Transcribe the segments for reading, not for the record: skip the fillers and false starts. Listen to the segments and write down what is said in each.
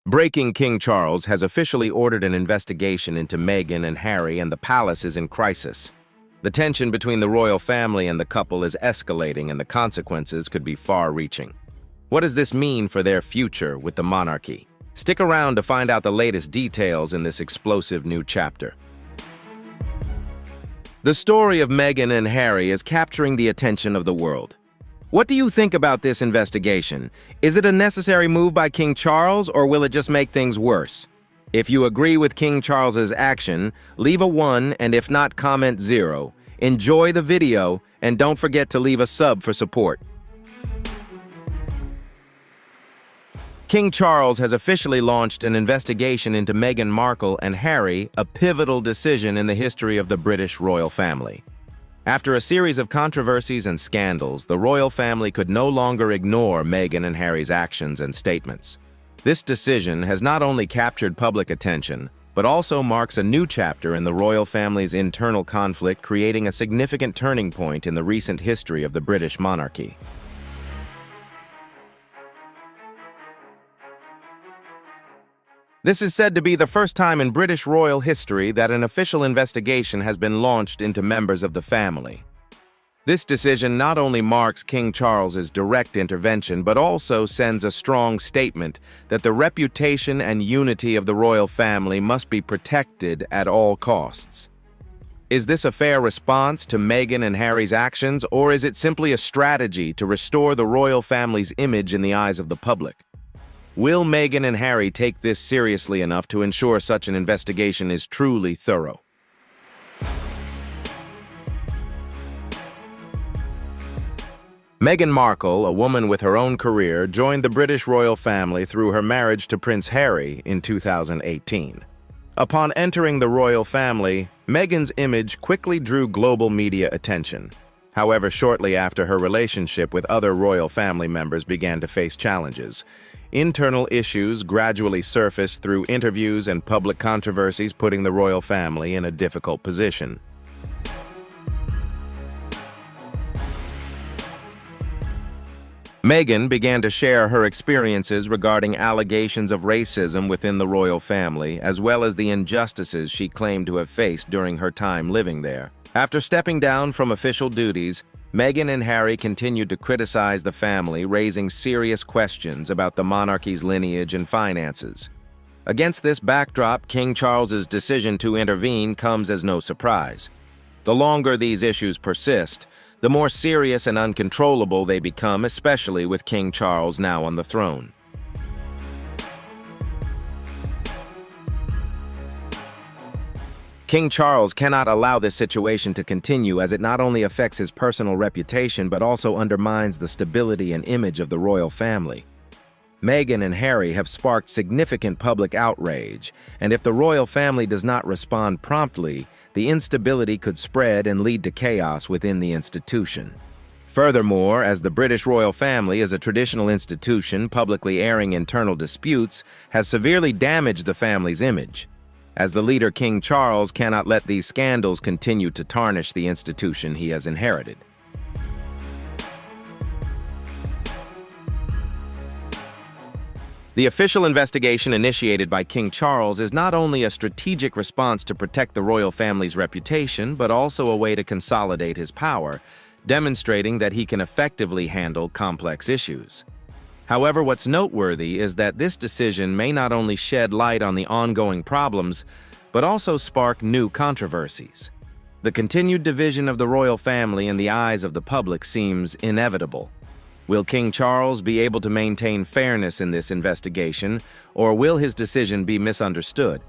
Breaking King Charles has officially ordered an investigation into Meghan and Harry, and the palace is in crisis. The tension between the royal family and the couple is escalating, and the consequences could be far-reaching. What does this mean for their future with the monarchy? Stick around to find out the latest details in this explosive new chapter. The story of Meghan and Harry is capturing the attention of the world. What do you think about this investigation? Is it a necessary move by King Charles, or will it just make things worse? If you agree with King Charles's action, leave a 1, and if not, comment 0. Enjoy the video, and don't forget to leave a sub for support. King Charles has officially launched an investigation into Meghan Markle and Harry, a pivotal decision in the history of the British royal family. After a series of controversies and scandals, the royal family could no longer ignore Meghan and Harry's actions and statements. This decision has not only captured public attention, but also marks a new chapter in the royal family's internal conflict, creating a significant turning point in the recent history of the British monarchy. This is said to be the first time in British royal history that an official investigation has been launched into members of the family. This decision not only marks King Charles's direct intervention, but also sends a strong statement that the reputation and unity of the royal family must be protected at all costs. Is this a fair response to Meghan and Harry's actions, or is it simply a strategy to restore the royal family's image in the eyes of the public? Will Meghan and Harry take this seriously enough to ensure such an investigation is truly thorough? Meghan Markle, a woman with her own career, joined the British royal family through her marriage to Prince Harry in 2018. Upon entering the royal family, Meghan's image quickly drew global media attention. However, shortly after, her relationship with other royal family members began to face challenges. Internal issues gradually surfaced through interviews and public controversies, putting the royal family in a difficult position. Meghan began to share her experiences regarding allegations of racism within the royal family, as well as the injustices she claimed to have faced during her time living there. After stepping down from official duties, Meghan and Harry continued to criticize the family, raising serious questions about the monarchy's lineage and finances. Against this backdrop, King Charles's decision to intervene comes as no surprise. The longer these issues persist, the more serious and uncontrollable they become, especially with King Charles now on the throne. King Charles cannot allow this situation to continue, as it not only affects his personal reputation but also undermines the stability and image of the royal family. Meghan and Harry have sparked significant public outrage, and if the royal family does not respond promptly, the instability could spread and lead to chaos within the institution. Furthermore, as the British royal family is a traditional institution, publicly airing internal disputes has severely damaged the family's image. As the leader, King Charles cannot let these scandals continue to tarnish the institution he has inherited. The official investigation initiated by King Charles is not only a strategic response to protect the royal family's reputation, but also a way to consolidate his power, demonstrating that he can effectively handle complex issues. However, what's noteworthy is that this decision may not only shed light on the ongoing problems, but also spark new controversies. The continued division of the royal family in the eyes of the public seems inevitable. Will King Charles be able to maintain fairness in this investigation, or will his decision be misunderstood?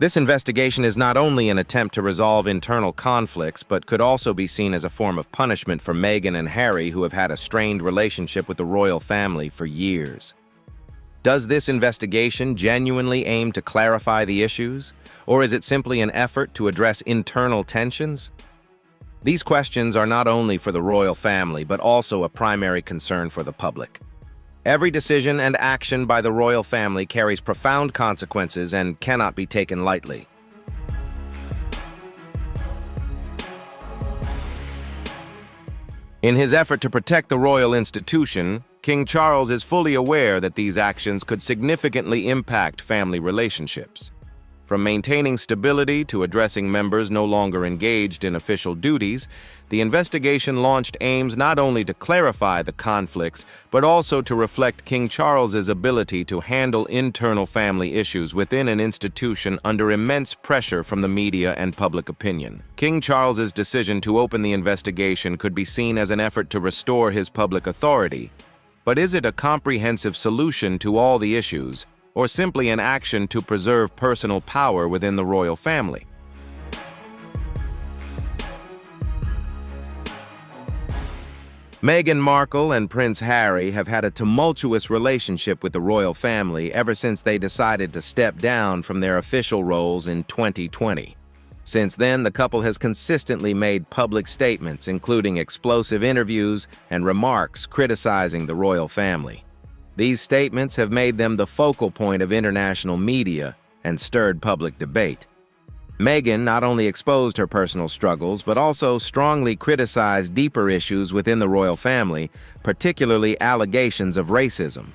This investigation is not only an attempt to resolve internal conflicts, but could also be seen as a form of punishment for Meghan and Harry, who have had a strained relationship with the royal family for years. Does this investigation genuinely aim to clarify the issues, or is it simply an effort to address internal tensions? These questions are not only for the royal family, but also a primary concern for the public. Every decision and action by the royal family carries profound consequences and cannot be taken lightly. In his effort to protect the royal institution, King Charles is fully aware that these actions could significantly impact family relationships. From maintaining stability to addressing members no longer engaged in official duties, the investigation launched aims not only to clarify the conflicts, but also to reflect King Charles's ability to handle internal family issues within an institution under immense pressure from the media and public opinion. King Charles's decision to open the investigation could be seen as an effort to restore his public authority. But is it a comprehensive solution to all the issues, or simply an action to preserve personal power within the royal family? Meghan Markle and Prince Harry have had a tumultuous relationship with the royal family ever since they decided to step down from their official roles in 2020. Since then, the couple has consistently made public statements, including explosive interviews and remarks criticizing the royal family. These statements have made them the focal point of international media and stirred public debate. Meghan not only exposed her personal struggles, but also strongly criticized deeper issues within the royal family, particularly allegations of racism.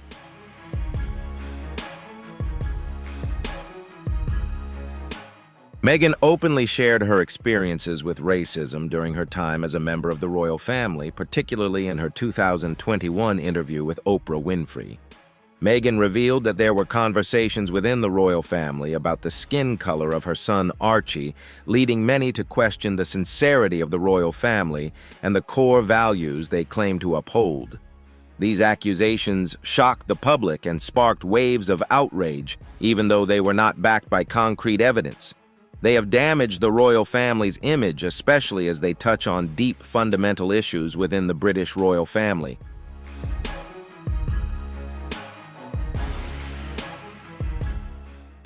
Meghan openly shared her experiences with racism during her time as a member of the royal family, particularly in her 2021 interview with Oprah Winfrey. Meghan revealed that there were conversations within the royal family about the skin color of her son Archie, leading many to question the sincerity of the royal family and the core values they claim to uphold. These accusations shocked the public and sparked waves of outrage, even though they were not backed by concrete evidence. They have damaged the royal family's image, especially as they touch on deep fundamental issues within the British royal family.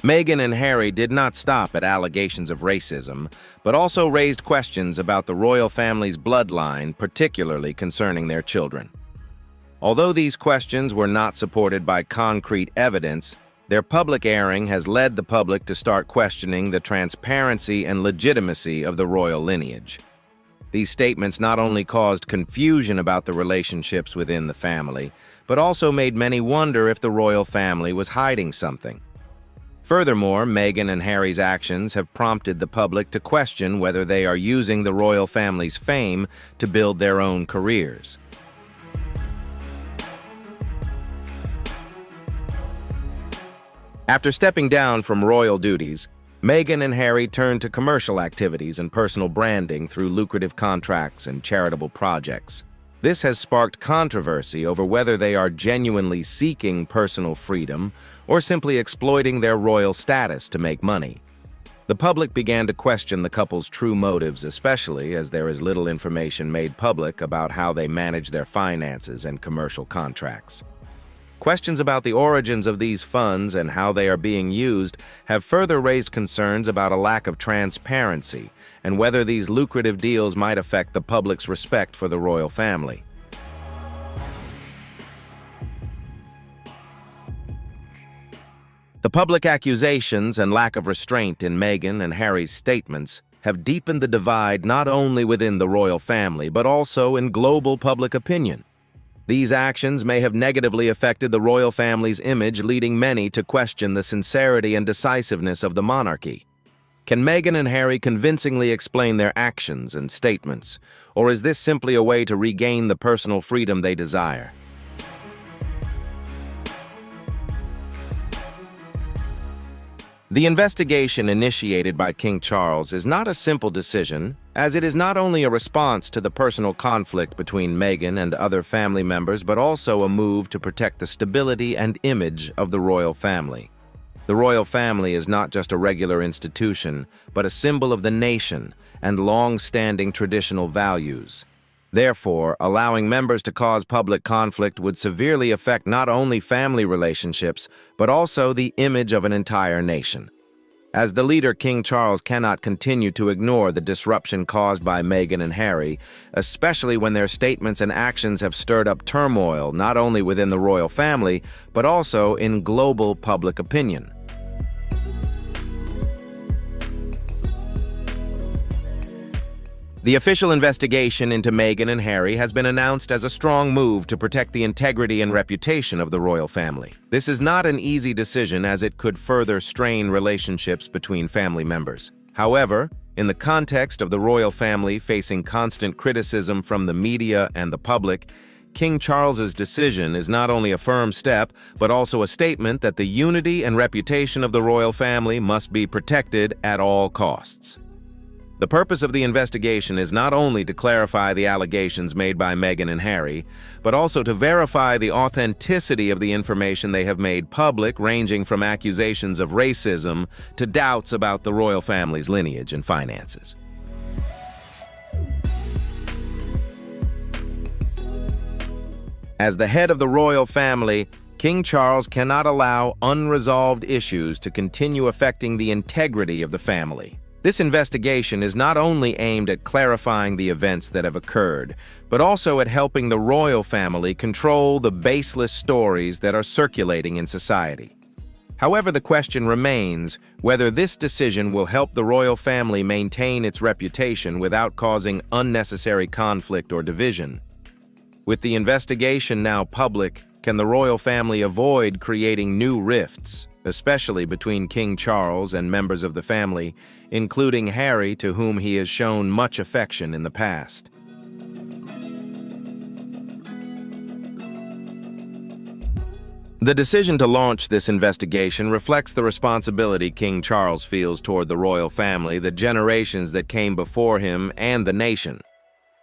Meghan and Harry did not stop at allegations of racism, but also raised questions about the royal family's bloodline, particularly concerning their children. Although these questions were not supported by concrete evidence, their public airing has led the public to start questioning the transparency and legitimacy of the royal lineage. These statements not only caused confusion about the relationships within the family, but also made many wonder if the royal family was hiding something. Furthermore, Meghan and Harry's actions have prompted the public to question whether they are using the royal family's fame to build their own careers. After stepping down from royal duties, Meghan and Harry turned to commercial activities and personal branding through lucrative contracts and charitable projects. This has sparked controversy over whether they are genuinely seeking personal freedom or simply exploiting their royal status to make money. The public began to question the couple's true motives, especially as there is little information made public about how they manage their finances and commercial contracts. Questions about the origins of these funds and how they are being used have further raised concerns about a lack of transparency and whether these lucrative deals might affect the public's respect for the royal family. The public accusations and lack of restraint in Meghan and Harry's statements have deepened the divide not only within the royal family but also in global public opinion. These actions may have negatively affected the royal family's image, leading many to question the sincerity and decisiveness of the monarchy. Can Meghan and Harry convincingly explain their actions and statements, or is this simply a way to regain the personal freedom they desire? The investigation initiated by King Charles is not a simple decision, as it is not only a response to the personal conflict between Meghan and other family members, but also a move to protect the stability and image of the royal family. The royal family is not just a regular institution, but a symbol of the nation and long-standing traditional values. Therefore, allowing members to cause public conflict would severely affect not only family relationships, but also the image of an entire nation. As the leader, King Charles cannot continue to ignore the disruption caused by Meghan and Harry, especially when their statements and actions have stirred up turmoil not only within the royal family, but also in global public opinion. The official investigation into Meghan and Harry has been announced as a strong move to protect the integrity and reputation of the royal family. This is not an easy decision, as it could further strain relationships between family members. However, in the context of the royal family facing constant criticism from the media and the public, King Charles's decision is not only a firm step, but also a statement that the unity and reputation of the royal family must be protected at all costs. The purpose of the investigation is not only to clarify the allegations made by Meghan and Harry, but also to verify the authenticity of the information they have made public, ranging from accusations of racism to doubts about the royal family's lineage and finances. As the head of the royal family, King Charles cannot allow unresolved issues to continue affecting the integrity of the family. This investigation is not only aimed at clarifying the events that have occurred, but also at helping the royal family control the baseless stories that are circulating in society. However, the question remains whether this decision will help the royal family maintain its reputation without causing unnecessary conflict or division. With the investigation now public, can the royal family avoid creating new rifts, especially between King Charles and members of the family, including Harry, to whom he has shown much affection in the past? The decision to launch this investigation reflects the responsibility King Charles feels toward the royal family, the generations that came before him, and the nation.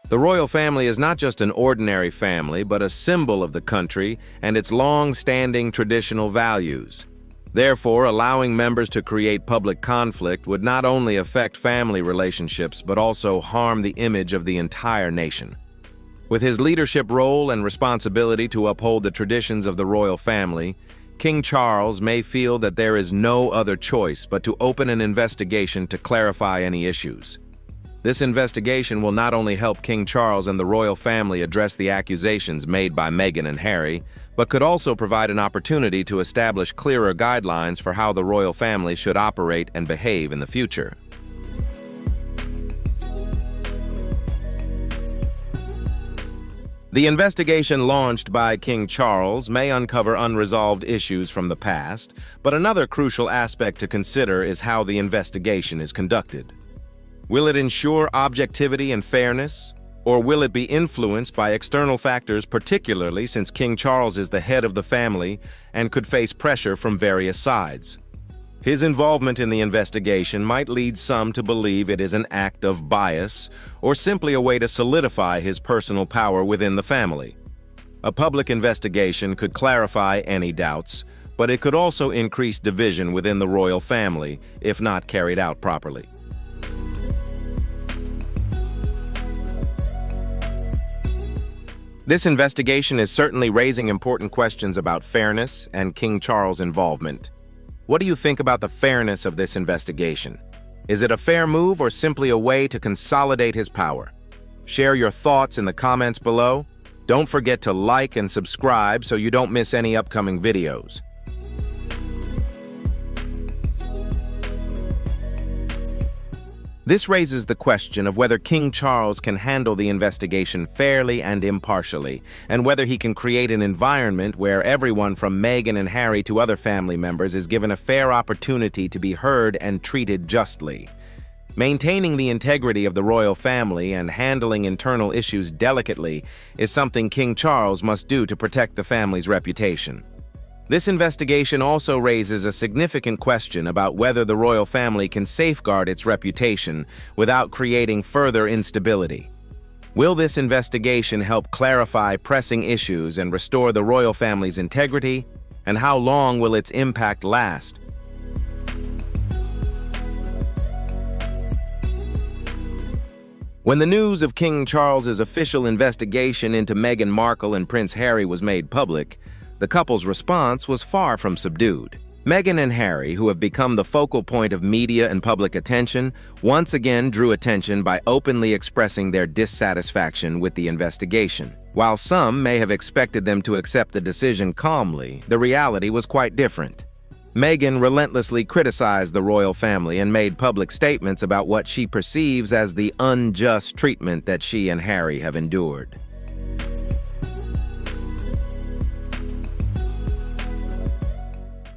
The royal family is not just an ordinary family, but a symbol of the country and its long-standing traditional values. Therefore, allowing members to create public conflict would not only affect family relationships, but also harm the image of the entire nation. With his leadership role and responsibility to uphold the traditions of the royal family, King Charles may feel that there is no other choice but to open an investigation to clarify any issues. This investigation will not only help King Charles and the royal family address the accusations made by Meghan and Harry, but could also provide an opportunity to establish clearer guidelines for how the royal family should operate and behave in the future. The investigation launched by King Charles may uncover unresolved issues from the past, but another crucial aspect to consider is how the investigation is conducted. Will it ensure objectivity and fairness, or will it be influenced by external factors, particularly since King Charles is the head of the family and could face pressure from various sides? His involvement in the investigation might lead some to believe it is an act of bias or simply a way to solidify his personal power within the family. A public investigation could clarify any doubts, but it could also increase division within the royal family if not carried out properly. This investigation is certainly raising important questions about fairness and King Charles' involvement. What do you think about the fairness of this investigation? Is it a fair move or simply a way to consolidate his power? Share your thoughts in the comments below. Don't forget to like and subscribe so you don't miss any upcoming videos. This raises the question of whether King Charles can handle the investigation fairly and impartially, and whether he can create an environment where everyone from Meghan and Harry to other family members is given a fair opportunity to be heard and treated justly. Maintaining the integrity of the royal family and handling internal issues delicately is something King Charles must do to protect the family's reputation. This investigation also raises a significant question about whether the royal family can safeguard its reputation without creating further instability. Will this investigation help clarify pressing issues and restore the royal family's integrity? And how long will its impact last? When the news of King Charles's official investigation into Meghan Markle and Prince Harry was made public, the couple's response was far from subdued. Meghan and Harry, who have become the focal point of media and public attention, once again drew attention by openly expressing their dissatisfaction with the investigation. While some may have expected them to accept the decision calmly, the reality was quite different. Meghan relentlessly criticized the royal family and made public statements about what she perceives as the unjust treatment that she and Harry have endured.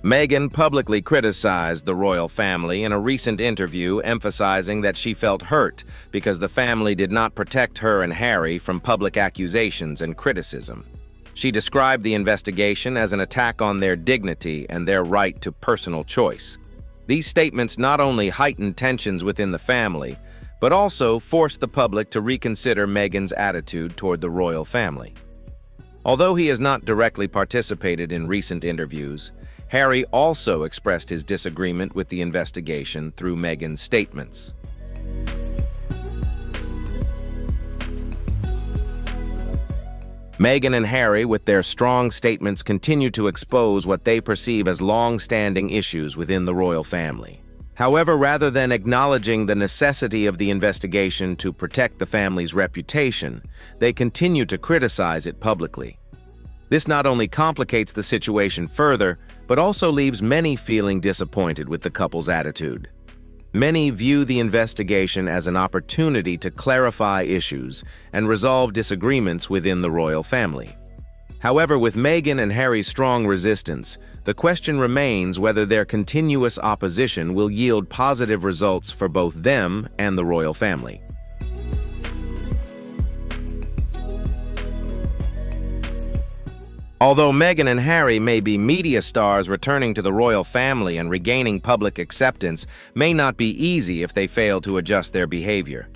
Meghan publicly criticized the royal family in a recent interview, emphasizing that she felt hurt because the family did not protect her and Harry from public accusations and criticism. She described the investigation as an attack on their dignity and their right to personal choice. These statements not only heightened tensions within the family, but also forced the public to reconsider Meghan's attitude toward the royal family. Although he has not directly participated in recent interviews, Harry also expressed his disagreement with the investigation through Meghan's statements. Meghan and Harry, with their strong statements, continue to expose what they perceive as long-standing issues within the royal family. However, rather than acknowledging the necessity of the investigation to protect the family's reputation, they continue to criticize it publicly. This not only complicates the situation further, but also leaves many feeling disappointed with the couple's attitude. Many view the investigation as an opportunity to clarify issues and resolve disagreements within the royal family. However, with Meghan and Harry's strong resistance, the question remains whether their continuous opposition will yield positive results for both them and the royal family. Although Meghan and Harry may be media stars, returning to the royal family and regaining public acceptance may not be easy if they fail to adjust their behavior.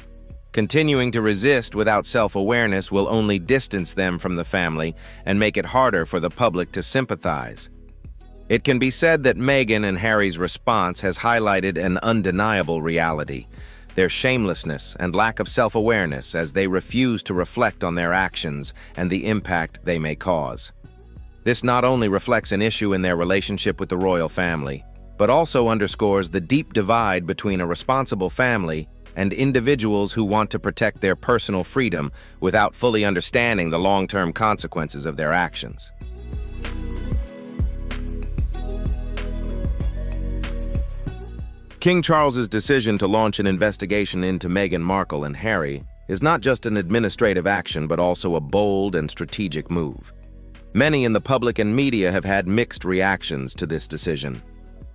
Continuing to resist without self-awareness will only distance them from the family and make it harder for the public to sympathize. It can be said that Meghan and Harry's response has highlighted an undeniable reality: their shamelessness and lack of self-awareness as they refuse to reflect on their actions and the impact they may cause. This not only reflects an issue in their relationship with the royal family, but also underscores the deep divide between a responsible family and individuals who want to protect their personal freedom without fully understanding the long-term consequences of their actions. King Charles's decision to launch an investigation into Meghan Markle and Harry is not just an administrative action, but also a bold and strategic move. Many in the public and media have had mixed reactions to this decision.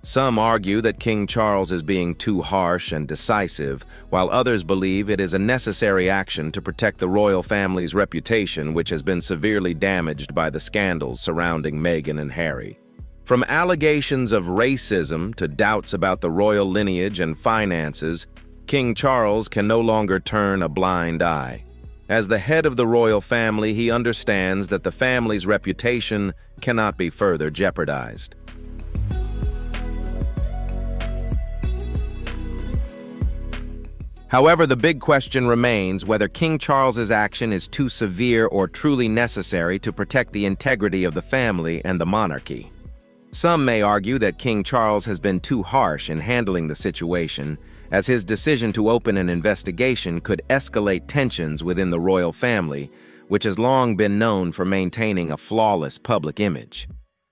Some argue that King Charles is being too harsh and decisive, while others believe it is a necessary action to protect the royal family's reputation, which has been severely damaged by the scandals surrounding Meghan and Harry. From allegations of racism to doubts about the royal lineage and finances, King Charles can no longer turn a blind eye. As the head of the royal family, he understands that the family's reputation cannot be further jeopardized. However, the big question remains whether King Charles's action is too severe or truly necessary to protect the integrity of the family and the monarchy. Some may argue that King Charles has been too harsh in handling the situation, as his decision to open an investigation could escalate tensions within the royal family, which has long been known for maintaining a flawless public image.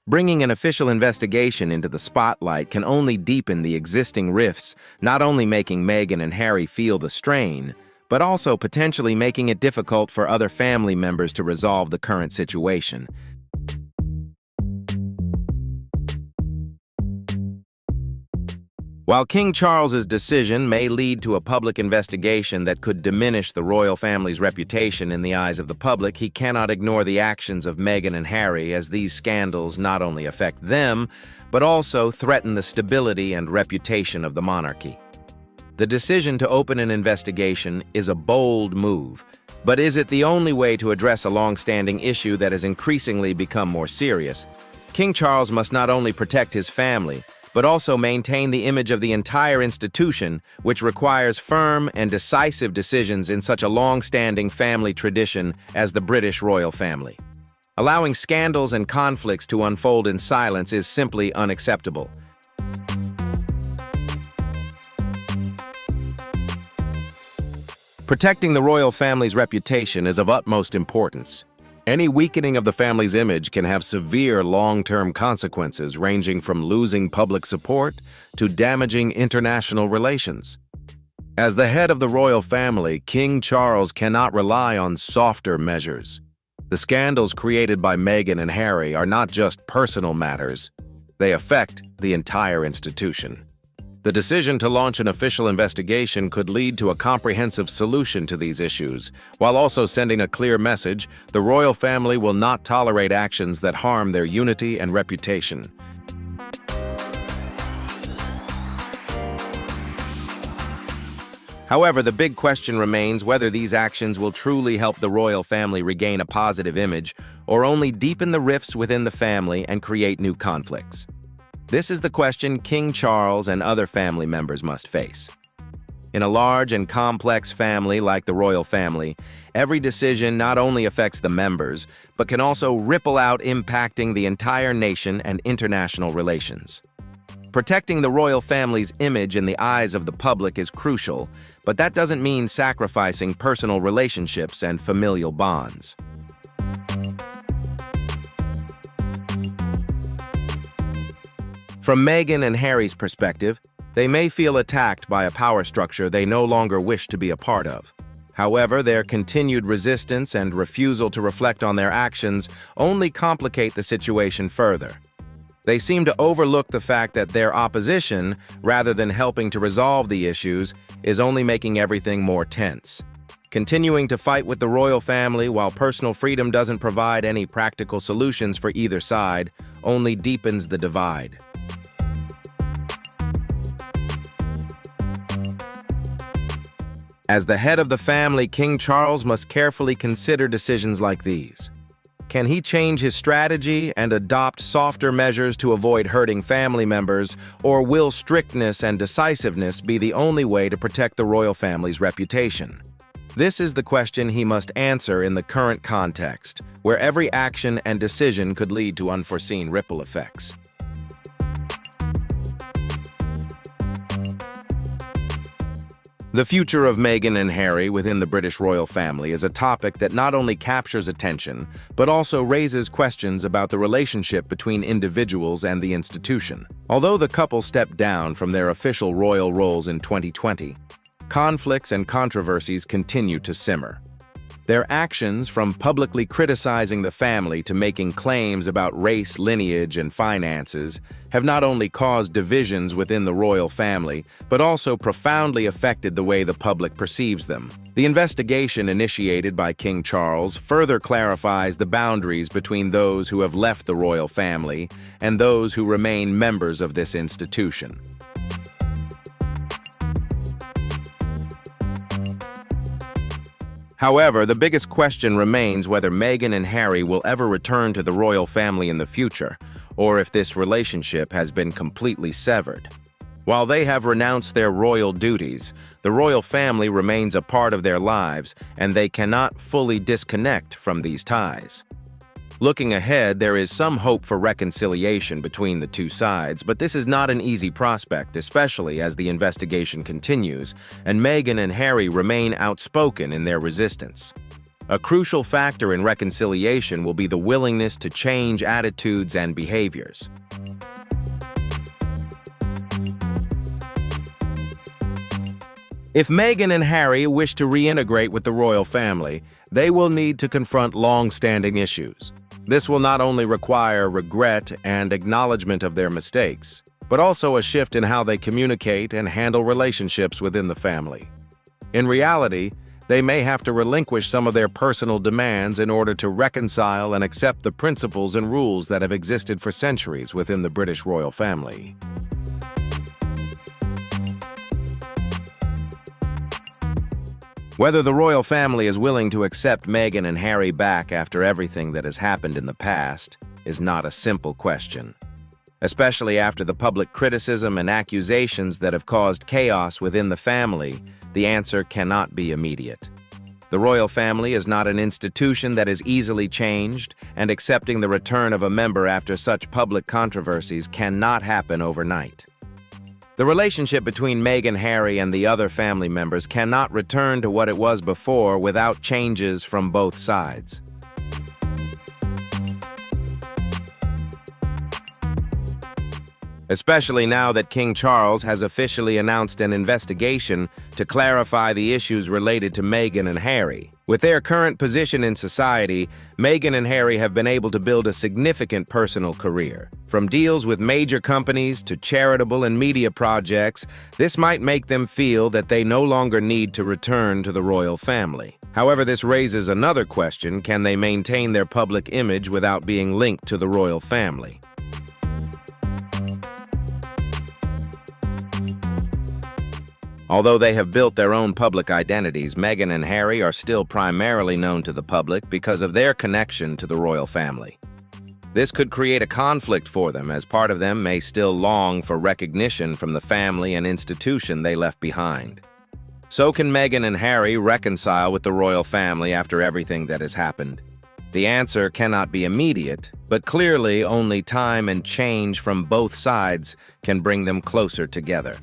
Bringing an official investigation into the spotlight can only deepen the existing rifts, not only making Meghan and Harry feel the strain, but also potentially making it difficult for other family members to resolve the current situation. While King Charles's decision may lead to a public investigation that could diminish the royal family's reputation in the eyes of the public, he cannot ignore the actions of Meghan and Harry, as these scandals not only affect them, but also threaten the stability and reputation of the monarchy. The decision to open an investigation is a bold move, but is it the only way to address a long-standing issue that has increasingly become more serious? King Charles must not only protect his family, but also maintain the image of the entire institution, which requires firm and decisive decisions in such a long-standing family tradition as the British royal family. Allowing scandals and conflicts to unfold in silence is simply unacceptable. Protecting the royal family's reputation is of utmost importance. Any weakening of the family's image can have severe long-term consequences, ranging from losing public support to damaging international relations. As the head of the royal family, King Charles cannot rely on softer measures. The scandals created by Meghan and Harry are not just personal matters. They affect the entire institution. The decision to launch an official investigation could lead to a comprehensive solution to these issues, while also sending a clear message: the royal family will not tolerate actions that harm their unity and reputation. However, the big question remains whether these actions will truly help the royal family regain a positive image or only deepen the rifts within the family and create new conflicts. This is the question King Charles and other family members must face. In a large and complex family like the royal family, every decision not only affects the members, but can also ripple out, impacting the entire nation and international relations. Protecting the royal family's image in the eyes of the public is crucial, but that doesn't mean sacrificing personal relationships and familial bonds. From Meghan and Harry's perspective, they may feel attacked by a power structure they no longer wish to be a part of. However, their continued resistance and refusal to reflect on their actions only complicate the situation further. They seem to overlook the fact that their opposition, rather than helping to resolve the issues, is only making everything more tense. Continuing to fight with the royal family while personal freedom doesn't provide any practical solutions for either side only deepens the divide. As the head of the family, King Charles must carefully consider decisions like these. Can he change his strategy and adopt softer measures to avoid hurting family members, or will strictness and decisiveness be the only way to protect the royal family's reputation? This is the question he must answer in the current context, where every action and decision could lead to unforeseen ripple effects. The future of Meghan and Harry within the British royal family is a topic that not only captures attention, but also raises questions about the relationship between individuals and the institution. Although the couple stepped down from their official royal roles in 2020, conflicts and controversies continue to simmer. Their actions, from publicly criticizing the family to making claims about race, lineage, and finances, have not only caused divisions within the royal family, but also profoundly affected the way the public perceives them. The investigation initiated by King Charles further clarifies the boundaries between those who have left the royal family and those who remain members of this institution. However, the biggest question remains whether Meghan and Harry will ever return to the royal family in the future, or if this relationship has been completely severed. While they have renounced their royal duties, the royal family remains a part of their lives, and they cannot fully disconnect from these ties. Looking ahead, there is some hope for reconciliation between the two sides, but this is not an easy prospect, especially as the investigation continues, and Meghan and Harry remain outspoken in their resistance. A crucial factor in reconciliation will be the willingness to change attitudes and behaviors. If Meghan and Harry wish to reintegrate with the royal family, they will need to confront long-standing issues. This will not only require regret and acknowledgement of their mistakes, but also a shift in how they communicate and handle relationships within the family. In reality, they may have to relinquish some of their personal demands in order to reconcile and accept the principles and rules that have existed for centuries within the British royal family. Whether the royal family is willing to accept Meghan and Harry back after everything that has happened in the past is not a simple question. Especially after the public criticism and accusations that have caused chaos within the family, the answer cannot be immediate. The royal family is not an institution that is easily changed, and accepting the return of a member after such public controversies cannot happen overnight. The relationship between Meghan, Harry, and the other family members cannot return to what it was before without changes from both sides. especially now that King Charles has officially announced an investigation to clarify the issues related to Meghan and Harry. With their current position in society, Meghan and Harry have been able to build a significant personal career. From deals with major companies to charitable and media projects, this might make them feel that they no longer need to return to the royal family. However, this raises another question: can they maintain their public image without being linked to the royal family? Although they have built their own public identities, Meghan and Harry are still primarily known to the public because of their connection to the royal family. This could create a conflict for them, as part of them may still long for recognition from the family and institution they left behind. So can Meghan and Harry reconcile with the royal family after everything that has happened? The answer cannot be immediate, but clearly only time and change from both sides can bring them closer together.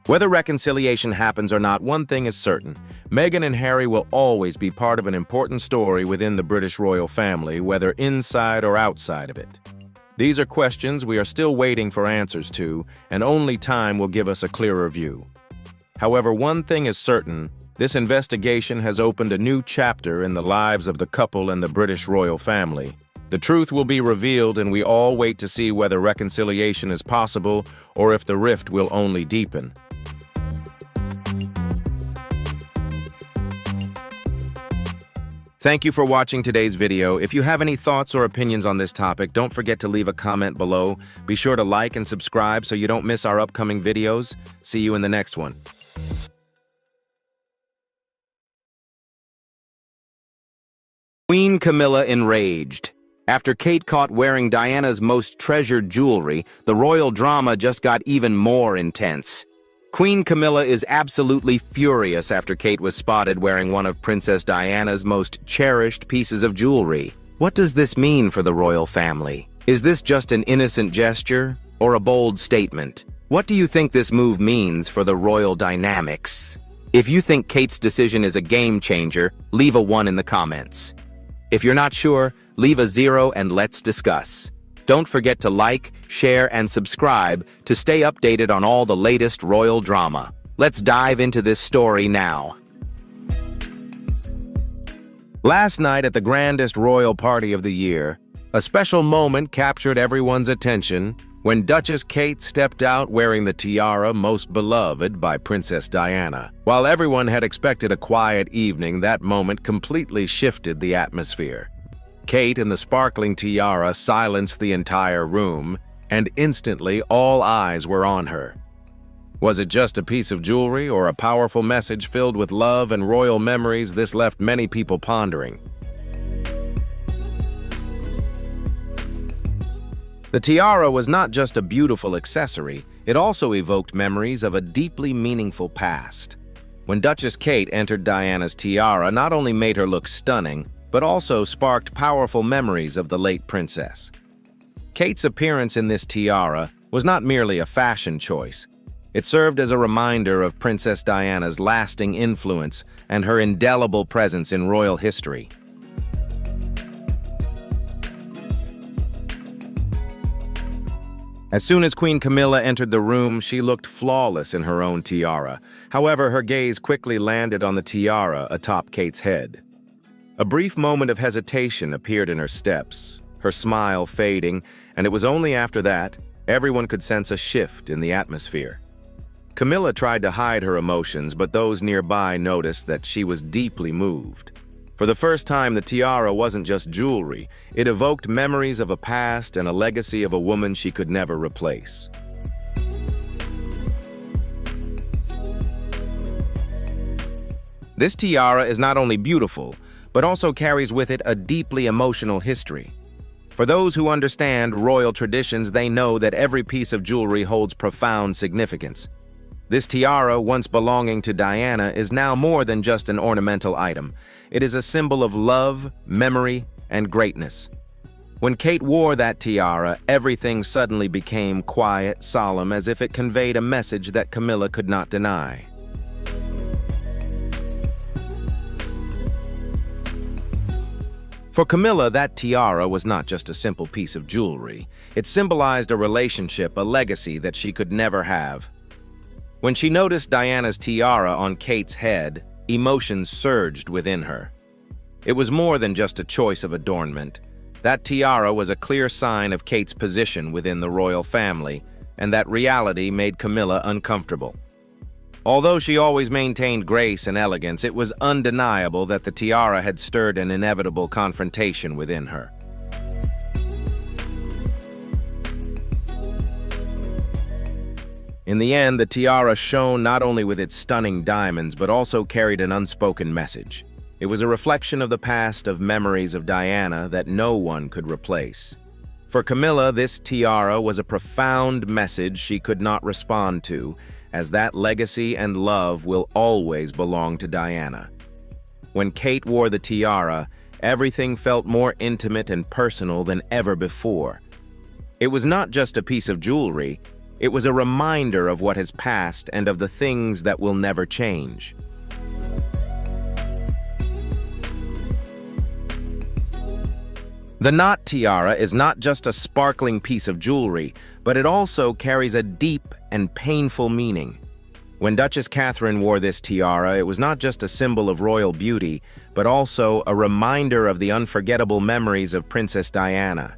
Whether reconciliation happens or not, one thing is certain: Meghan and Harry will always be part of an important story within the British royal family, whether inside or outside of it. These are questions we are still waiting for answers to, and only time will give us a clearer view. However, one thing is certain: this investigation has opened a new chapter in the lives of the couple and the British royal family. The truth will be revealed, and we all wait to see whether reconciliation is possible or if the rift will only deepen. Thank you for watching today's video. If you have any thoughts or opinions on this topic, don't forget to leave a comment below. Be sure to like and subscribe so you don't miss our upcoming videos. See you in the next one. Queen Camilla enraged. After Kate caught wearing Diana's most treasured jewelry, the royal drama just got even more intense. Queen Camilla is absolutely furious after Kate was spotted wearing one of Princess Diana's most cherished pieces of jewelry. What does this mean for the royal family? Is this just an innocent gesture or a bold statement? What do you think this move means for the royal dynamics? If you think Kate's decision is a game changer, leave a 1 in the comments. If you're not sure, leave a 0 and let's discuss. Don't forget to like, share, and subscribe to stay updated on all the latest royal drama. Let's dive into this story now. Last night at the grandest royal party of the year, a special moment captured everyone's attention when Duchess Kate stepped out wearing the tiara most beloved by Princess Diana. While everyone had expected a quiet evening, that moment completely shifted the atmosphere. Kate in the sparkling tiara silenced the entire room, and instantly all eyes were on her. Was it just a piece of jewelry or a powerful message filled with love and royal memories? This left many people pondering. The tiara was not just a beautiful accessory, it also evoked memories of a deeply meaningful past. When Duchess Kate entered Diana's tiara, not only made her look stunning, but also sparked powerful memories of the late princess. Kate's appearance in this tiara was not merely a fashion choice. It served as a reminder of Princess Diana's lasting influence and her indelible presence in royal history. As soon as Queen Camilla entered the room, she looked flawless in her own tiara. However, her gaze quickly landed on the tiara atop Kate's head. A brief moment of hesitation appeared in her steps, her smile fading, and it was only after that everyone could sense a shift in the atmosphere. Camilla tried to hide her emotions, but those nearby noticed that she was deeply moved. For the first time, the tiara wasn't just jewelry. It evoked memories of a past and a legacy of a woman she could never replace. This tiara is not only beautiful, but also carries with it a deeply emotional history. For those who understand royal traditions, they know that every piece of jewelry holds profound significance. This tiara, once belonging to Diana, is now more than just an ornamental item. It is a symbol of love, memory, and greatness. When Kate wore that tiara, everything suddenly became quiet, solemn, as if it conveyed a message that Camilla could not deny. For Camilla, that tiara was not just a simple piece of jewelry. It symbolized a relationship, a legacy that she could never have. When she noticed Diana's tiara on Kate's head, emotions surged within her. It was more than just a choice of adornment. That tiara was a clear sign of Kate's position within the royal family, and that reality made Camilla uncomfortable. Although she always maintained grace and elegance, it was undeniable that the tiara had stirred an inevitable confrontation within her. In the end, the tiara shone not only with its stunning diamonds, but also carried an unspoken message. It was a reflection of the past, of memories of Diana that no one could replace. For Camilla, this tiara was a profound message she could not respond to, as that legacy and love will always belong to Diana. When Kate wore the tiara, everything felt more intimate and personal than ever before. It was not just a piece of jewelry, it was a reminder of what has passed and of the things that will never change. The knot tiara is not just a sparkling piece of jewelry, but it also carries a deep and painful meaning. When Duchess Catherine wore this tiara, it was not just a symbol of royal beauty, but also a reminder of the unforgettable memories of Princess Diana.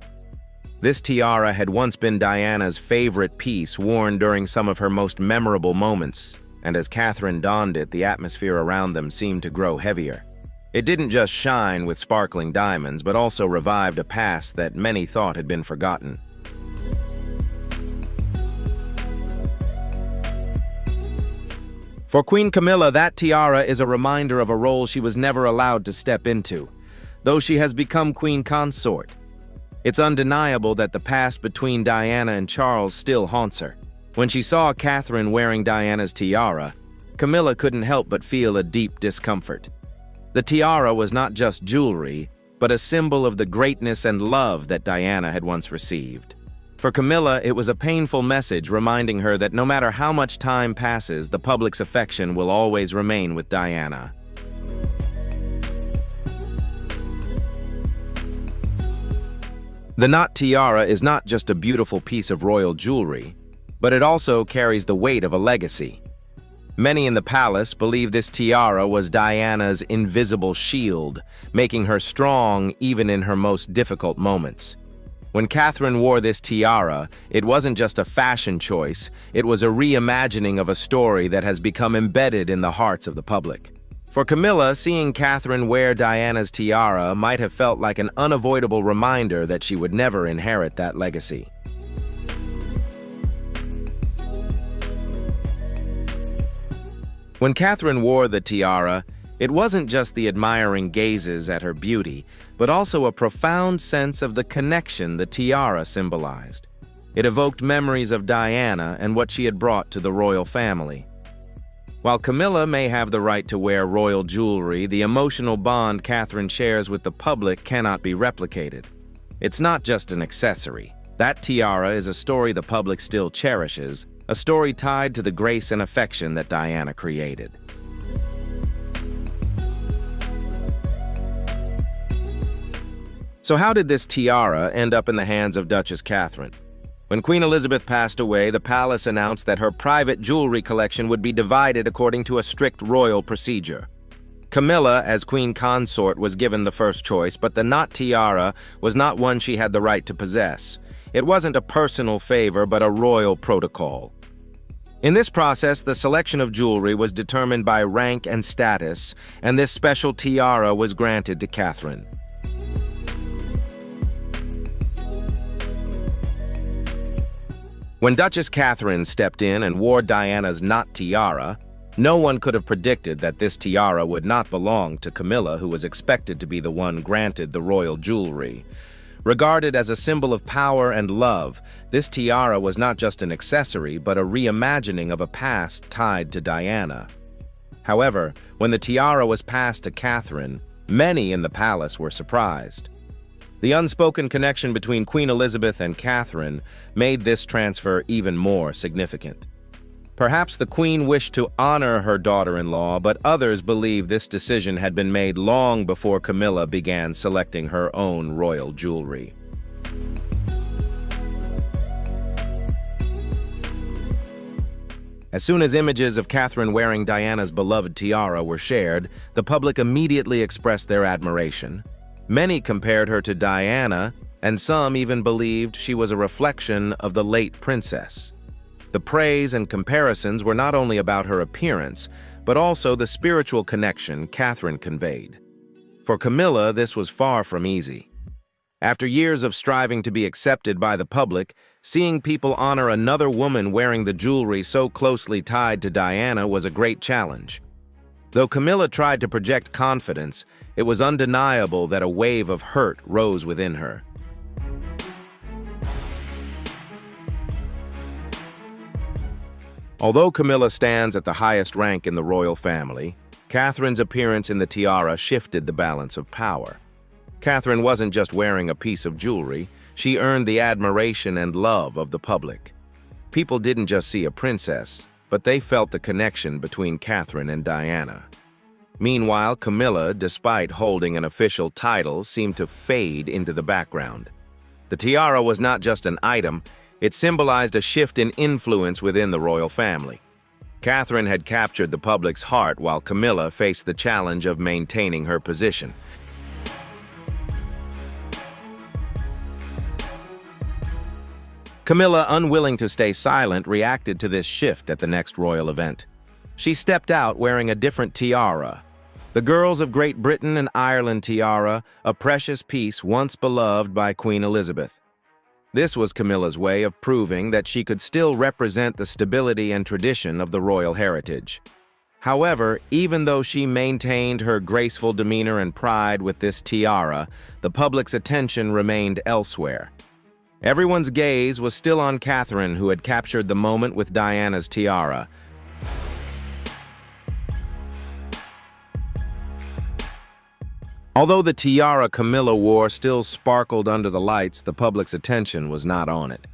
This tiara had once been Diana's favorite piece, worn during some of her most memorable moments, and as Catherine donned it, the atmosphere around them seemed to grow heavier. It didn't just shine with sparkling diamonds, but also revived a past that many thought had been forgotten. For Queen Camilla, that tiara is a reminder of a role she was never allowed to step into, though she has become queen consort. It's undeniable that the past between Diana and Charles still haunts her. When she saw Catherine wearing Diana's tiara, Camilla couldn't help but feel a deep discomfort. The tiara was not just jewelry, but a symbol of the greatness and love that Diana had once received. For Camilla, it was a painful message reminding her that no matter how much time passes, the public's affection will always remain with Diana. The knot tiara is not just a beautiful piece of royal jewelry, but it also carries the weight of a legacy. Many in the palace believe this tiara was Diana's invisible shield, making her strong even in her most difficult moments. When Catherine wore this tiara, it wasn't just a fashion choice, it was a reimagining of a story that has become embedded in the hearts of the public. For Camilla, seeing Catherine wear Diana's tiara might have felt like an unavoidable reminder that she would never inherit that legacy. When Catherine wore the tiara, it wasn't just the admiring gazes at her beauty, but also a profound sense of the connection the tiara symbolized. It evoked memories of Diana and what she had brought to the royal family. While Camilla may have the right to wear royal jewelry, the emotional bond Catherine shares with the public cannot be replicated. It's not just an accessory. That tiara is a story the public still cherishes, a story tied to the grace and affection that Diana created. So how did this tiara end up in the hands of Duchess Catherine? When Queen Elizabeth passed away, the palace announced that her private jewelry collection would be divided according to a strict royal procedure. Camilla, as queen consort, was given the first choice, but the knot tiara was not one she had the right to possess. It wasn't a personal favor, but a royal protocol. In this process, the selection of jewelry was determined by rank and status, and this special tiara was granted to Catherine. When Duchess Catherine stepped in and wore Diana's knot tiara, no one could have predicted that this tiara would not belong to Camilla, who was expected to be the one granted the royal jewelry. Regarded as a symbol of power and love, this tiara was not just an accessory, but a reimagining of a past tied to Diana. However, when the tiara was passed to Catherine, many in the palace were surprised. The unspoken connection between Queen Elizabeth and Catherine made this transfer even more significant. Perhaps the queen wished to honor her daughter-in-law, but others believe this decision had been made long before Camilla began selecting her own royal jewelry. As soon as images of Catherine wearing Diana's beloved tiara were shared, the public immediately expressed their admiration. Many compared her to Diana, and some even believed she was a reflection of the late princess. The praise and comparisons were not only about her appearance, but also the spiritual connection Catherine conveyed. For Camilla, this was far from easy. After years of striving to be accepted by the public, seeing people honor another woman wearing the jewelry so closely tied to Diana was a great challenge. Though Camilla tried to project confidence, it was undeniable that a wave of hurt rose within her. Although Camilla stands at the highest rank in the royal family, Catherine's appearance in the tiara shifted the balance of power. Catherine wasn't just wearing a piece of jewelry, she earned the admiration and love of the public. People didn't just see a princess, but they felt the connection between Catherine and Diana. Meanwhile, Camilla, despite holding an official title, seemed to fade into the background. The tiara was not just an item, it symbolized a shift in influence within the royal family. Catherine had captured the public's heart while Camilla faced the challenge of maintaining her position. Camilla, unwilling to stay silent, reacted to this shift at the next royal event. She stepped out wearing a different tiara. The Girls of Great Britain and Ireland tiara, a precious piece once beloved by Queen Elizabeth. This was Camilla's way of proving that she could still represent the stability and tradition of the royal heritage. However, even though she maintained her graceful demeanor and pride with this tiara, the public's attention remained elsewhere. Everyone's gaze was still on Catherine, who had captured the moment with Diana's tiara. Although the tiara Camilla wore still sparkled under the lights, the public's attention was not on it.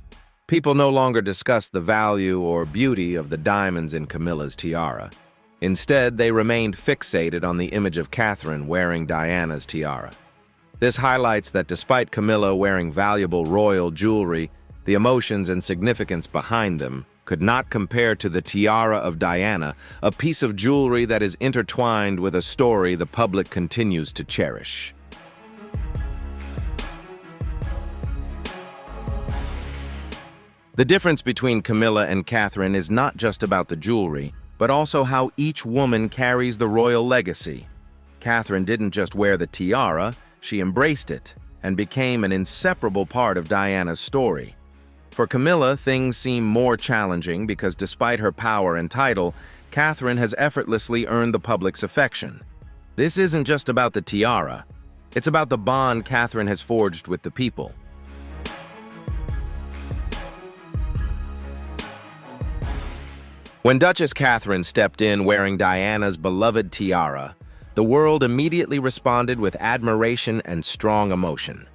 People no longer discussed the value or beauty of the diamonds in Camilla's tiara. Instead, they remained fixated on the image of Catherine wearing Diana's tiara. This highlights that despite Camilla wearing valuable royal jewelry, the emotions and significance behind them could not compare to the tiara of Diana, a piece of jewelry that is intertwined with a story the public continues to cherish. The difference between Camilla and Catherine is not just about the jewelry, but also how each woman carries the royal legacy. Catherine didn't just wear the tiara, she embraced it and became an inseparable part of Diana's story. For Camilla, things seem more challenging because despite her power and title, Catherine has effortlessly earned the public's affection. This isn't just about the tiara. It's about the bond Catherine has forged with the people. When Duchess Catherine stepped in wearing Diana's beloved tiara, the world immediately responded with admiration and strong emotion.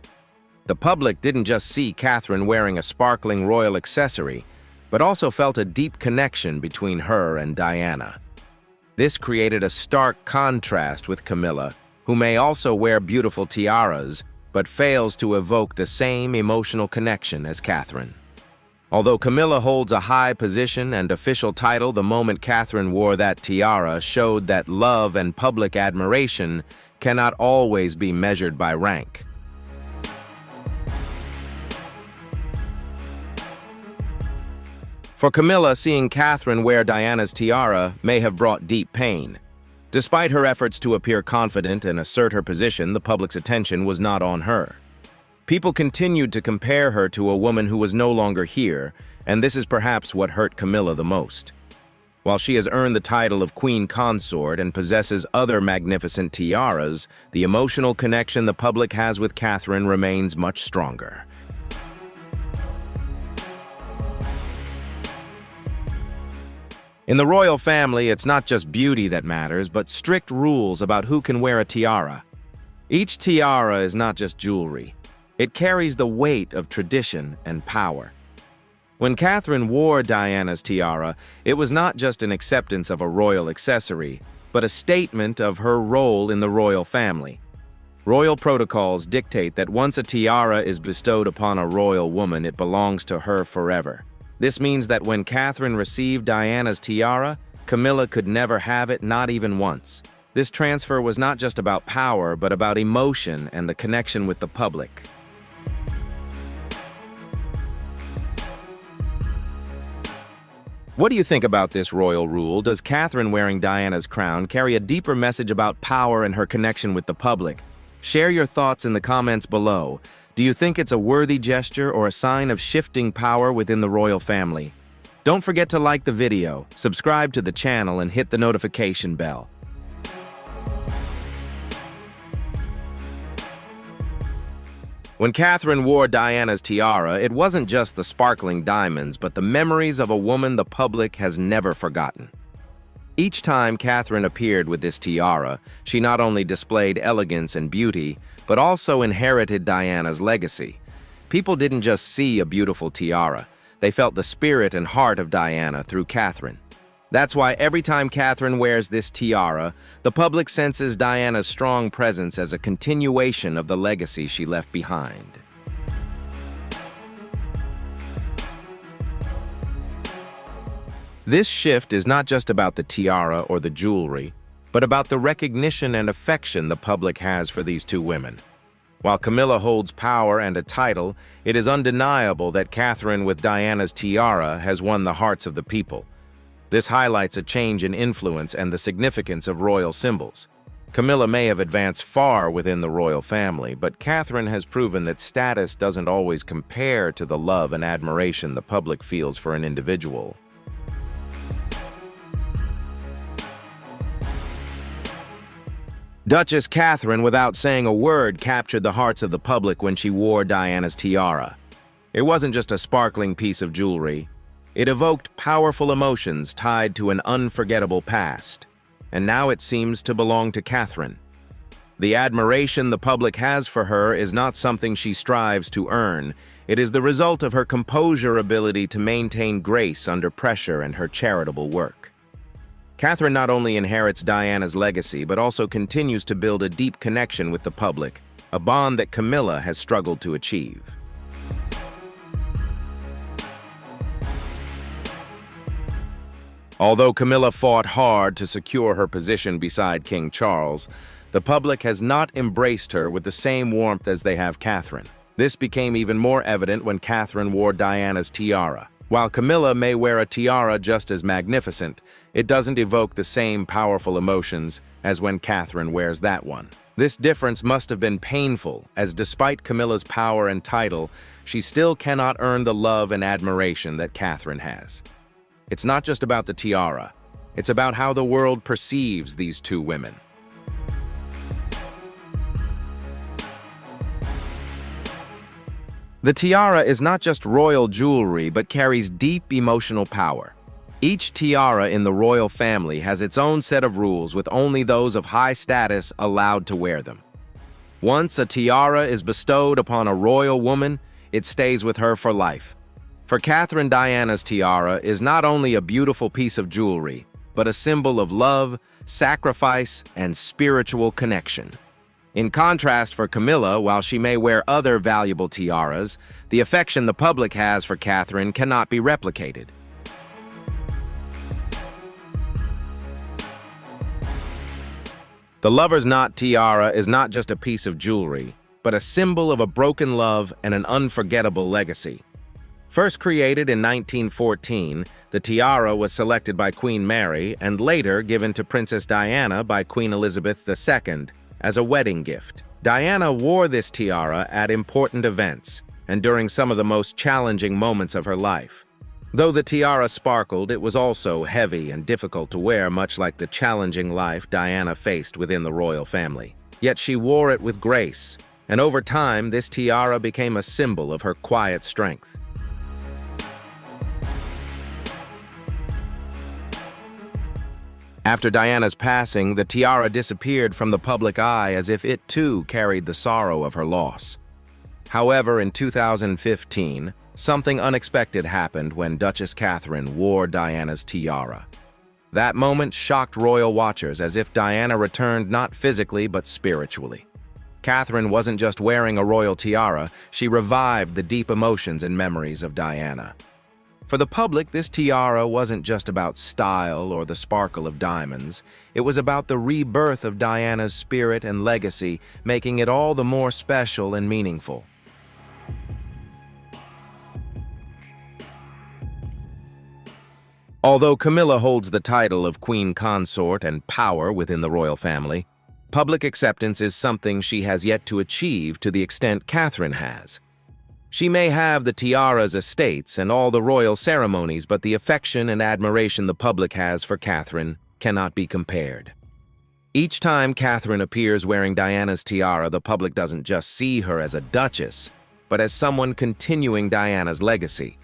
The public didn't just see Catherine wearing a sparkling royal accessory, but also felt a deep connection between her and Diana. This created a stark contrast with Camilla, who may also wear beautiful tiaras, but fails to evoke the same emotional connection as Catherine. Although Camilla holds a high position and official title, the moment Catherine wore that tiara showed that love and public admiration cannot always be measured by rank. For Camilla, seeing Catherine wear Diana's tiara may have brought deep pain. Despite her efforts to appear confident and assert her position, the public's attention was not on her. People continued to compare her to a woman who was no longer here, and this is perhaps what hurt Camilla the most. While she has earned the title of Queen Consort and possesses other magnificent tiaras, the emotional connection the public has with Catherine remains much stronger. In the royal family, it's not just beauty that matters, but strict rules about who can wear a tiara. Each tiara is not just jewelry. It carries the weight of tradition and power. When Catherine wore Diana's tiara, it was not just an acceptance of a royal accessory, but a statement of her role in the royal family. Royal protocols dictate that once a tiara is bestowed upon a royal woman, it belongs to her forever. This means that when Catherine received Diana's tiara, Camilla could never have it, not even once. This transfer was not just about power, but about emotion and the connection with the public. What do you think about this royal rule? Does Catherine wearing Diana's crown carry a deeper message about power and her connection with the public? Share your thoughts in the comments below. Do you think it's a worthy gesture or a sign of shifting power within the royal family? Don't forget to like the video, subscribe to the channel, and hit the notification bell. When Catherine wore Diana's tiara, it wasn't just the sparkling diamonds, but the memories of a woman the public has never forgotten. Each time Catherine appeared with this tiara, she not only displayed elegance and beauty, but also inherited Diana's legacy. People didn't just see a beautiful tiara, they felt the spirit and heart of Diana through Catherine. That's why every time Catherine wears this tiara, the public senses Diana's strong presence as a continuation of the legacy she left behind. This shift is not just about the tiara or the jewelry, but about the recognition and affection the public has for these two women. While Camilla holds power and a title, it is undeniable that Catherine with Diana's tiara has won the hearts of the people. This highlights a change in influence and the significance of royal symbols. Camilla may have advanced far within the royal family, but Catherine has proven that status doesn't always compare to the love and admiration the public feels for an individual. Duchess Catherine, without saying a word, captured the hearts of the public when she wore Diana's tiara. It wasn't just a sparkling piece of jewelry. It evoked powerful emotions tied to an unforgettable past, and now it seems to belong to Catherine. The admiration the public has for her is not something she strives to earn. It is the result of her composure, ability to maintain grace under pressure, and her charitable work. Catherine not only inherits Diana's legacy, but also continues to build a deep connection with the public, a bond that Camilla has struggled to achieve. Although Camilla fought hard to secure her position beside King Charles, the public has not embraced her with the same warmth as they have Catherine. This became even more evident when Catherine wore Diana's tiara. While Camilla may wear a tiara just as magnificent, it doesn't evoke the same powerful emotions as when Catherine wears that one. This difference must have been painful, as despite Camilla's power and title, she still cannot earn the love and admiration that Catherine has. It's not just about the tiara, it's about how the world perceives these two women. The tiara is not just royal jewelry, but carries deep emotional power. Each tiara in the royal family has its own set of rules, with only those of high status allowed to wear them. Once a tiara is bestowed upon a royal woman, it stays with her for life. For Catherine, Diana's tiara is not only a beautiful piece of jewelry, but a symbol of love, sacrifice, and spiritual connection. In contrast, for Camilla, while she may wear other valuable tiaras, the affection the public has for Catherine cannot be replicated. The lover's knot tiara is not just a piece of jewelry, but a symbol of a broken love and an unforgettable legacy. First created in 1914, the tiara was selected by Queen Mary and later given to Princess Diana by Queen Elizabeth II as a wedding gift. Diana wore this tiara at important events and during some of the most challenging moments of her life. Though the tiara sparkled, it was also heavy and difficult to wear, much like the challenging life Diana faced within the royal family. Yet she wore it with grace, and over time, this tiara became a symbol of her quiet strength. After Diana's passing, the tiara disappeared from the public eye as if it too carried the sorrow of her loss. However, in 2015, something unexpected happened when Duchess Catherine wore Diana's tiara. That moment shocked royal watchers as if Diana returned not physically but spiritually. Catherine wasn't just wearing a royal tiara, she revived the deep emotions and memories of Diana. For the public, this tiara wasn't just about style or the sparkle of diamonds. It was about the rebirth of Diana's spirit and legacy, making it all the more special and meaningful. Although Camilla holds the title of Queen Consort and power within the royal family, public acceptance is something she has yet to achieve to the extent Catherine has. She may have the tiara's estates and all the royal ceremonies, but the affection and admiration the public has for Catherine cannot be compared. Each time Catherine appears wearing Diana's tiara, the public doesn't just see her as a duchess, but as someone continuing Diana's legacy.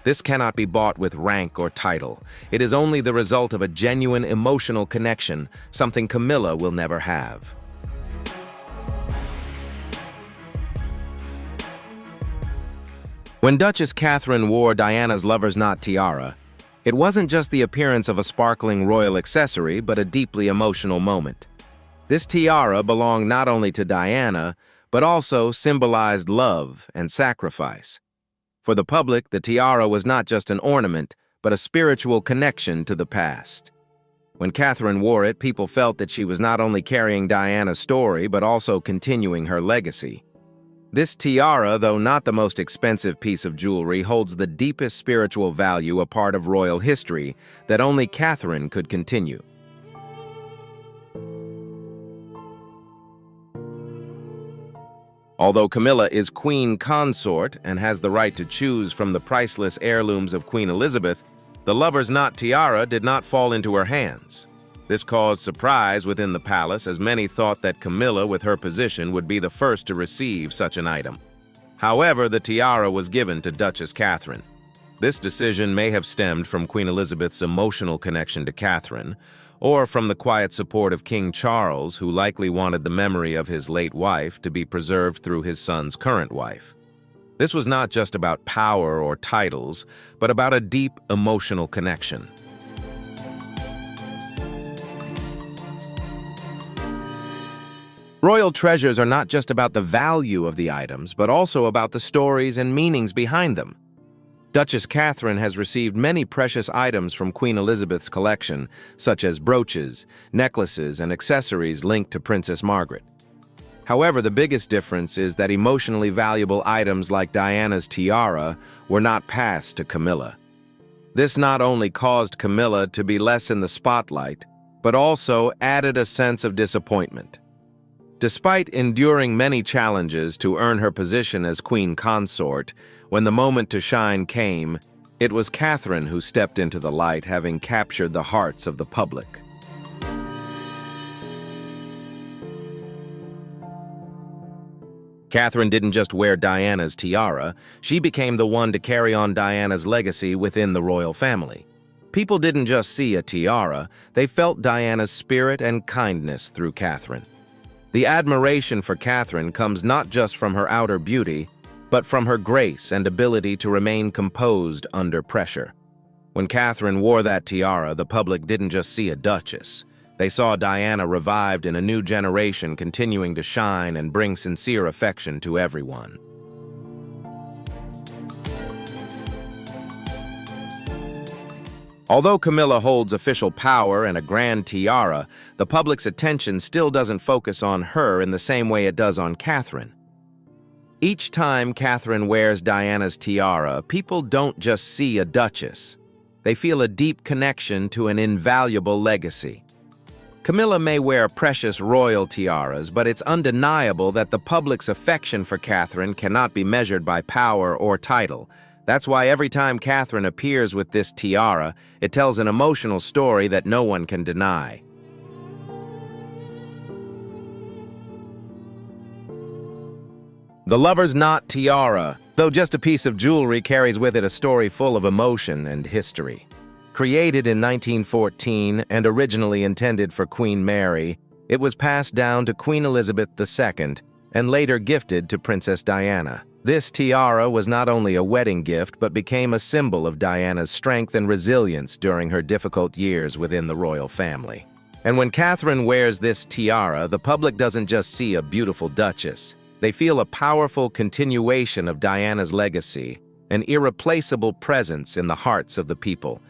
This cannot be bought with rank or title. It is only the result of a genuine emotional connection, something Camilla will never have. When Duchess Catherine wore Diana's lover's knot tiara, it wasn't just the appearance of a sparkling royal accessory, but a deeply emotional moment. This tiara belonged not only to Diana, but also symbolized love and sacrifice. For the public, the tiara was not just an ornament, but a spiritual connection to the past. When Catherine wore it, people felt that she was not only carrying Diana's story, but also continuing her legacy. This tiara, though not the most expensive piece of jewelry, holds the deepest spiritual value, a part of royal history that only Catherine could continue. Although Camilla is Queen Consort and has the right to choose from the priceless heirlooms of Queen Elizabeth, the lover's knot tiara did not fall into her hands. This caused surprise within the palace, as many thought that Camilla, with her position, would be the first to receive such an item. However, the tiara was given to Duchess Catherine. This decision may have stemmed from Queen Elizabeth's emotional connection to Catherine, or from the quiet support of King Charles, who likely wanted the memory of his late wife to be preserved through his son's current wife. This was not just about power or titles, but about a deep emotional connection. Royal treasures are not just about the value of the items, but also about the stories and meanings behind them. Duchess Catherine has received many precious items from Queen Elizabeth's collection, such as brooches, necklaces, and accessories linked to Princess Margaret. However, the biggest difference is that emotionally valuable items like Diana's tiara were not passed to Camilla. This not only caused Camilla to be less in the spotlight, but also added a sense of disappointment. Despite enduring many challenges to earn her position as Queen Consort, when the moment to shine came, it was Catherine who stepped into the light, having captured the hearts of the public. Catherine didn't just wear Diana's tiara, she became the one to carry on Diana's legacy within the royal family. People didn't just see a tiara, they felt Diana's spirit and kindness through Catherine. The admiration for Catherine comes not just from her outer beauty, but from her grace and ability to remain composed under pressure. When Catherine wore that tiara, the public didn't just see a duchess. They saw Diana revived in a new generation, continuing to shine and bring sincere affection to everyone. Although Camilla holds official power and a grand tiara, the public's attention still doesn't focus on her in the same way it does on Catherine. Each time Catherine wears Diana's tiara, people don't just see a duchess. They feel a deep connection to an invaluable legacy. Camilla may wear precious royal tiaras, but it's undeniable that the public's affection for Catherine cannot be measured by power or title. That's why every time Catherine appears with this tiara, it tells an emotional story that no one can deny. The lover's knot tiara, though just a piece of jewelry, carries with it a story full of emotion and history. Created in 1914 and originally intended for Queen Mary, it was passed down to Queen Elizabeth II and later gifted to Princess Diana. This tiara was not only a wedding gift but became a symbol of Diana's strength and resilience during her difficult years within the royal family. And when Catherine wears this tiara, the public doesn't just see a beautiful duchess. They feel a powerful continuation of Diana's legacy, an irreplaceable presence in the hearts of the people.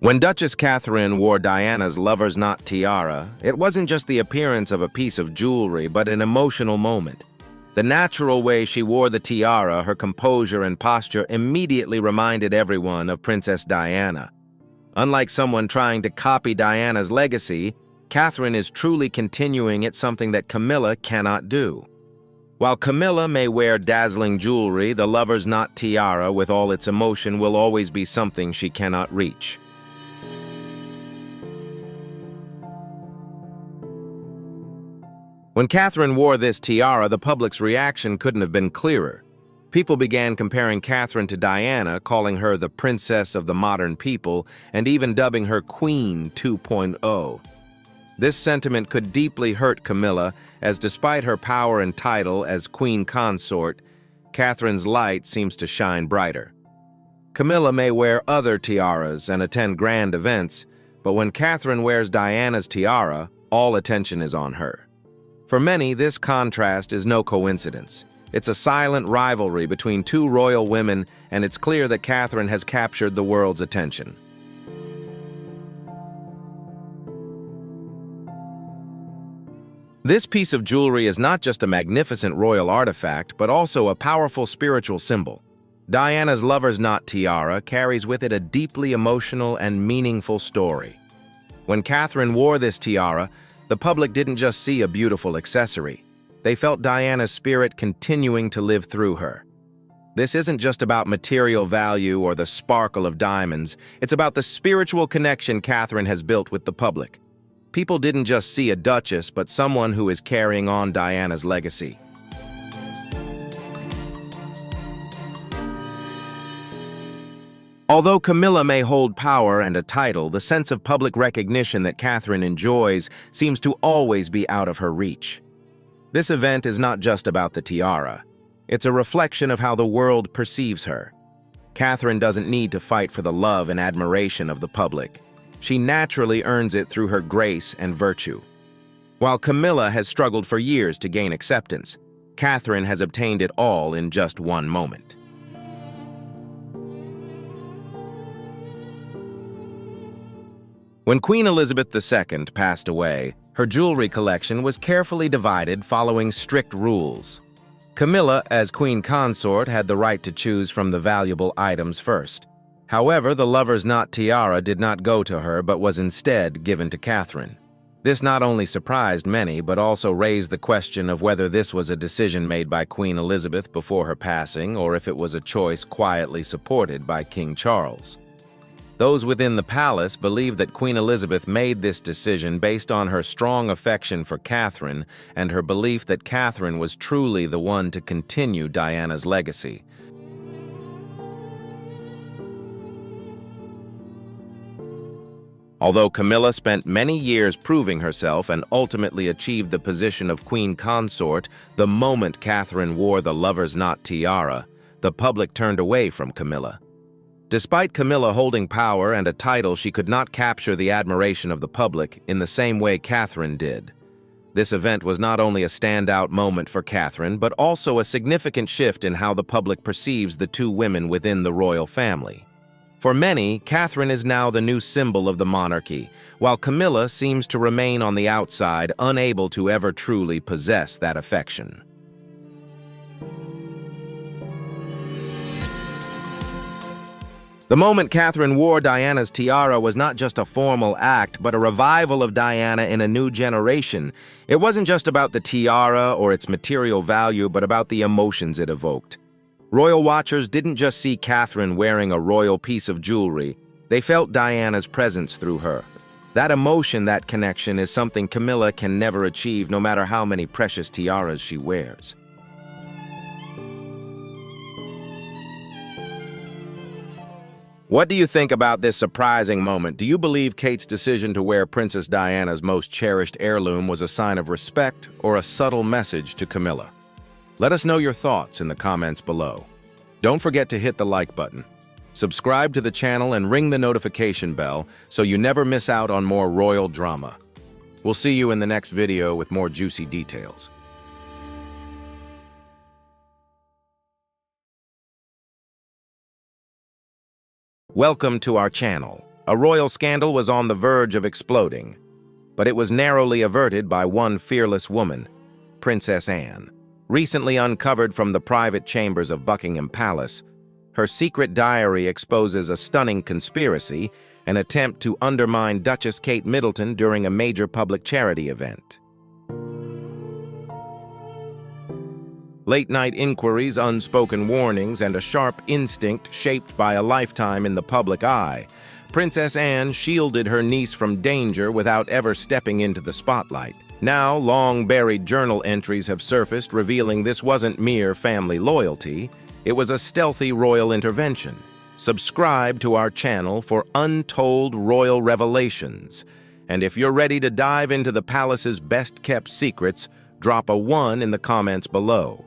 When Duchess Catherine wore Diana's lover's knot tiara, it wasn't just the appearance of a piece of jewelry, but an emotional moment. The natural way she wore the tiara, her composure and posture immediately reminded everyone of Princess Diana. Unlike someone trying to copy Diana's legacy, Catherine is truly continuing it, something that Camilla cannot do. While Camilla may wear dazzling jewelry, the lover's knot tiara, with all its emotion, will always be something she cannot reach. When Catherine wore this tiara, the public's reaction couldn't have been clearer. People began comparing Catherine to Diana, calling her the princess of the modern people, and even dubbing her Queen 2.0. This sentiment could deeply hurt Camilla, as despite her power and title as queen consort, Catherine's light seems to shine brighter. Camilla may wear other tiaras and attend grand events, but when Catherine wears Diana's tiara, all attention is on her. For many, this contrast is no coincidence. It's a silent rivalry between two royal women, and it's clear that Catherine has captured the world's attention. This piece of jewelry is not just a magnificent royal artifact, but also a powerful spiritual symbol. Diana's lover's knot tiara carries with it a deeply emotional and meaningful story. When Catherine wore this tiara, the public didn't just see a beautiful accessory. They felt Diana's spirit continuing to live through her. This isn't just about material value or the sparkle of diamonds. It's about the spiritual connection Catherine has built with the public. People didn't just see a duchess, but someone who is carrying on Diana's legacy. Although Camilla may hold power and a title, the sense of public recognition that Catherine enjoys seems to always be out of her reach. This event is not just about the tiara. It's a reflection of how the world perceives her. Catherine doesn't need to fight for the love and admiration of the public. She naturally earns it through her grace and virtue. While Camilla has struggled for years to gain acceptance, Catherine has obtained it all in just one moment. When Queen Elizabeth II passed away, her jewelry collection was carefully divided following strict rules. Camilla, as queen consort, had the right to choose from the valuable items first. However, the lover's knot tiara did not go to her but was instead given to Catherine. This not only surprised many, but also raised the question of whether this was a decision made by Queen Elizabeth before her passing or if it was a choice quietly supported by King Charles. Those within the palace believe that Queen Elizabeth made this decision based on her strong affection for Catherine and her belief that Catherine was truly the one to continue Diana's legacy. Although Camilla spent many years proving herself and ultimately achieved the position of queen consort, the moment Catherine wore the lover's knot tiara, the public turned away from Camilla. Despite Camilla holding power and a title, she could not capture the admiration of the public in the same way Catherine did. This event was not only a standout moment for Catherine, but also a significant shift in how the public perceives the two women within the royal family. For many, Catherine is now the new symbol of the monarchy, while Camilla seems to remain on the outside, unable to ever truly possess that affection. The moment Catherine wore Diana's tiara was not just a formal act, but a revival of Diana in a new generation. It wasn't just about the tiara or its material value, but about the emotions it evoked. Royal watchers didn't just see Catherine wearing a royal piece of jewelry. They felt Diana's presence through her. That emotion, that connection, is something Camilla can never achieve, no matter how many precious tiaras she wears. What do you think about this surprising moment? Do you believe Kate's decision to wear Princess Diana's most cherished heirloom was a sign of respect or a subtle message to Camilla? Let us know your thoughts in the comments below. Don't forget to hit the like button, subscribe to the channel, and ring the notification bell so you never miss out on more royal drama. We'll see you in the next video with more juicy details. Welcome to our channel. A royal scandal was on the verge of exploding, but it was narrowly averted by one fearless woman, Princess Anne. Recently uncovered from the private chambers of Buckingham Palace, her secret diary exposes a stunning conspiracy, an attempt to undermine Duchess Kate Middleton during a major public charity event. Late-night inquiries, unspoken warnings, and a sharp instinct shaped by a lifetime in the public eye, Princess Anne shielded her niece from danger without ever stepping into the spotlight. Now, long-buried journal entries have surfaced revealing this wasn't mere family loyalty, it was a stealthy royal intervention. Subscribe to our channel for untold royal revelations. And if you're ready to dive into the palace's best-kept secrets, drop a 1 in the comments below.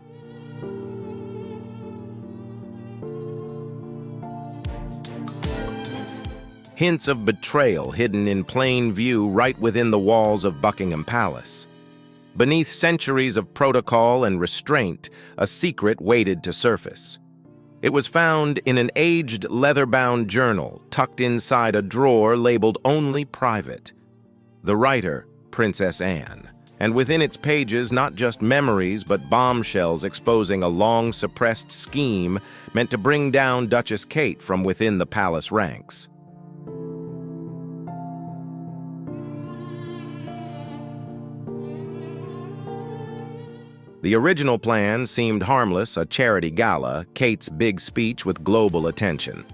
Hints of betrayal hidden in plain view right within the walls of Buckingham Palace. Beneath centuries of protocol and restraint, a secret waited to surface. It was found in an aged leather-bound journal tucked inside a drawer labeled Only Private. The writer, Princess Anne. And within its pages, not just memories, but bombshells exposing a long-suppressed scheme meant to bring down Duchess Kate from within the palace ranks. The original plan seemed harmless, a charity gala, Kate's big speech with global attention.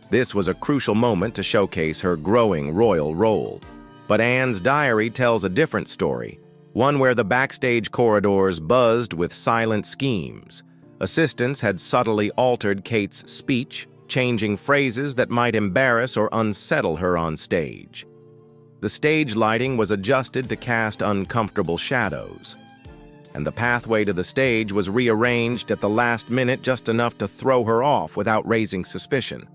This was a crucial moment to showcase her growing royal role. But Anne's diary tells a different story, one where the backstage corridors buzzed with silent schemes. Assistants had subtly altered Kate's speech, changing phrases that might embarrass or unsettle her on stage. The stage lighting was adjusted to cast uncomfortable shadows, and the pathway to the stage was rearranged at the last minute just enough to throw her off without raising suspicion.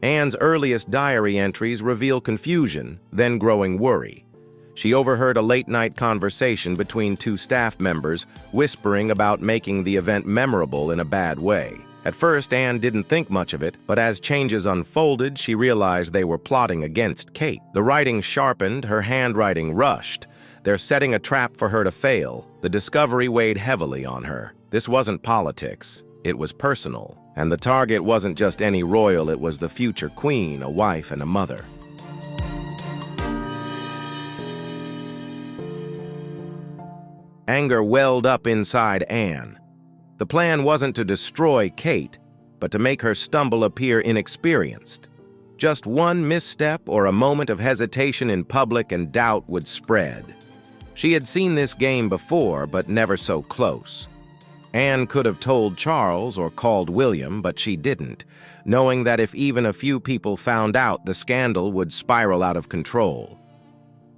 Anne's earliest diary entries reveal confusion, then growing worry. She overheard a late-night conversation between two staff members, whispering about making the event memorable in a bad way. At first, Anne didn't think much of it, but as changes unfolded, she realized they were plotting against Kate. The writing sharpened, her handwriting rushed. They're setting a trap for her to fail. The discovery weighed heavily on her. This wasn't politics. It was personal. And the target wasn't just any royal, it was the future queen, a wife and a mother. Anger welled up inside Anne. The plan wasn't to destroy Kate, but to make her stumble appear inexperienced. Just one misstep or a moment of hesitation in public and doubt would spread. She had seen this game before, but never so close. Anne could have told Charles or called William, but she didn't, knowing that if even a few people found out, the scandal would spiral out of control.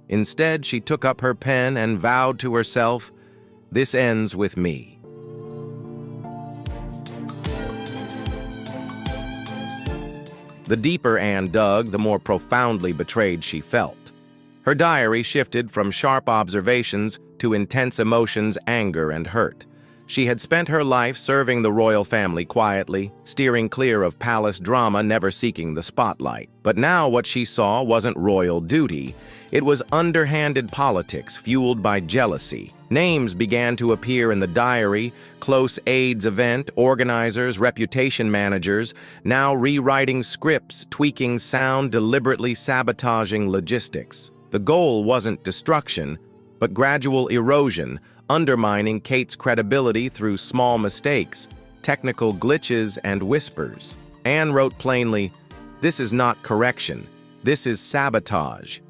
Instead, she took up her pen and vowed to herself, "This ends with me." The deeper Anne dug, the more profoundly betrayed she felt. Her diary shifted from sharp observations to intense emotions, anger, and hurt. She had spent her life serving the royal family quietly, steering clear of palace drama, never seeking the spotlight. But now what she saw wasn't royal duty. It was underhanded politics fueled by jealousy. Names began to appear in the diary, close aides, event organizers, reputation managers, now rewriting scripts, tweaking sound, deliberately sabotaging logistics. The goal wasn't destruction, but gradual erosion, undermining Kate's credibility through small mistakes, technical glitches, and whispers. Anne wrote plainly, "This is not correction. This is sabotage."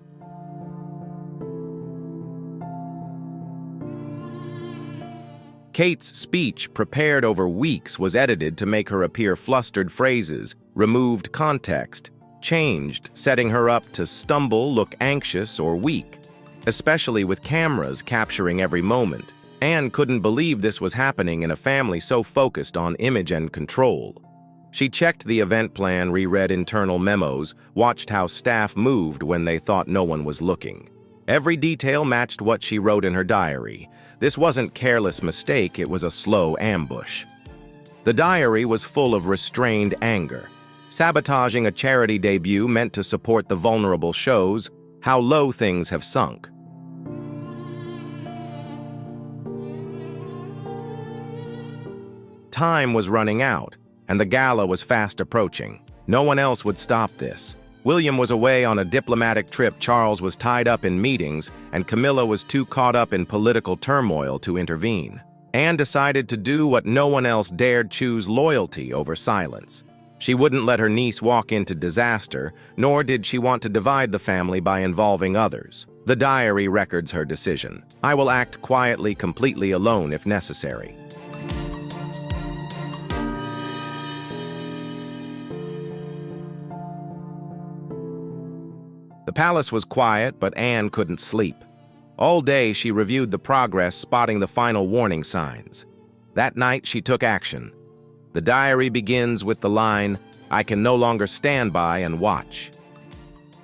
Kate's speech, prepared over weeks, was edited to make her appear flustered phrases, removed context, changed, setting her up to stumble, look anxious, or weak, especially with cameras capturing every moment. Anne couldn't believe this was happening in a family so focused on image and control. She checked the event plan, reread internal memos, watched how staff moved when they thought no one was looking. Every detail matched what she wrote in her diary. This wasn't careless mistake, it was a slow ambush. The diary was full of restrained anger. Sabotaging a charity debut meant to support the vulnerable shows how low things have sunk. Time was running out, and the gala was fast approaching. No one else would stop this. William was away on a diplomatic trip, Charles was tied up in meetings, and Camilla was too caught up in political turmoil to intervene. Anne decided to do what no one else dared: choose loyalty over silence. She wouldn't let her niece walk into disaster, nor did she want to divide the family by involving others. The diary records her decision. "I will act quietly, completely alone if necessary." The palace was quiet, but Anne couldn't sleep. All day she reviewed the progress, spotting the final warning signs. That night she took action. The diary begins with the line, "I can no longer stand by and watch."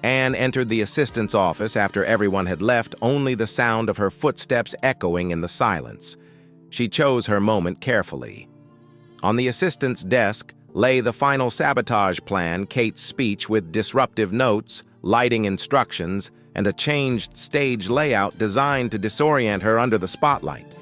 Anne entered the assistant's office after everyone had left, only the sound of her footsteps echoing in the silence. She chose her moment carefully. On the assistant's desk lay the final sabotage plan, Kate's speech with disruptive notes, lighting instructions, and a changed stage layout designed to disorient her under the spotlight.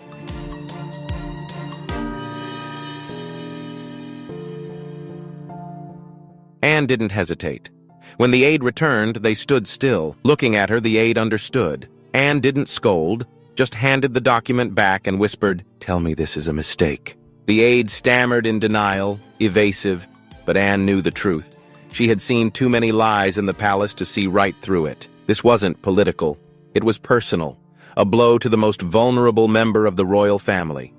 Anne didn't hesitate. When the aide returned, they stood still. Looking at her, the aide understood. Anne didn't scold, just handed the document back and whispered, "Tell me this is a mistake." The aide stammered in denial, evasive, but Anne knew the truth. She had seen too many lies in the palace to see right through it. This wasn't political. It was personal, a blow to the most vulnerable member of the royal family.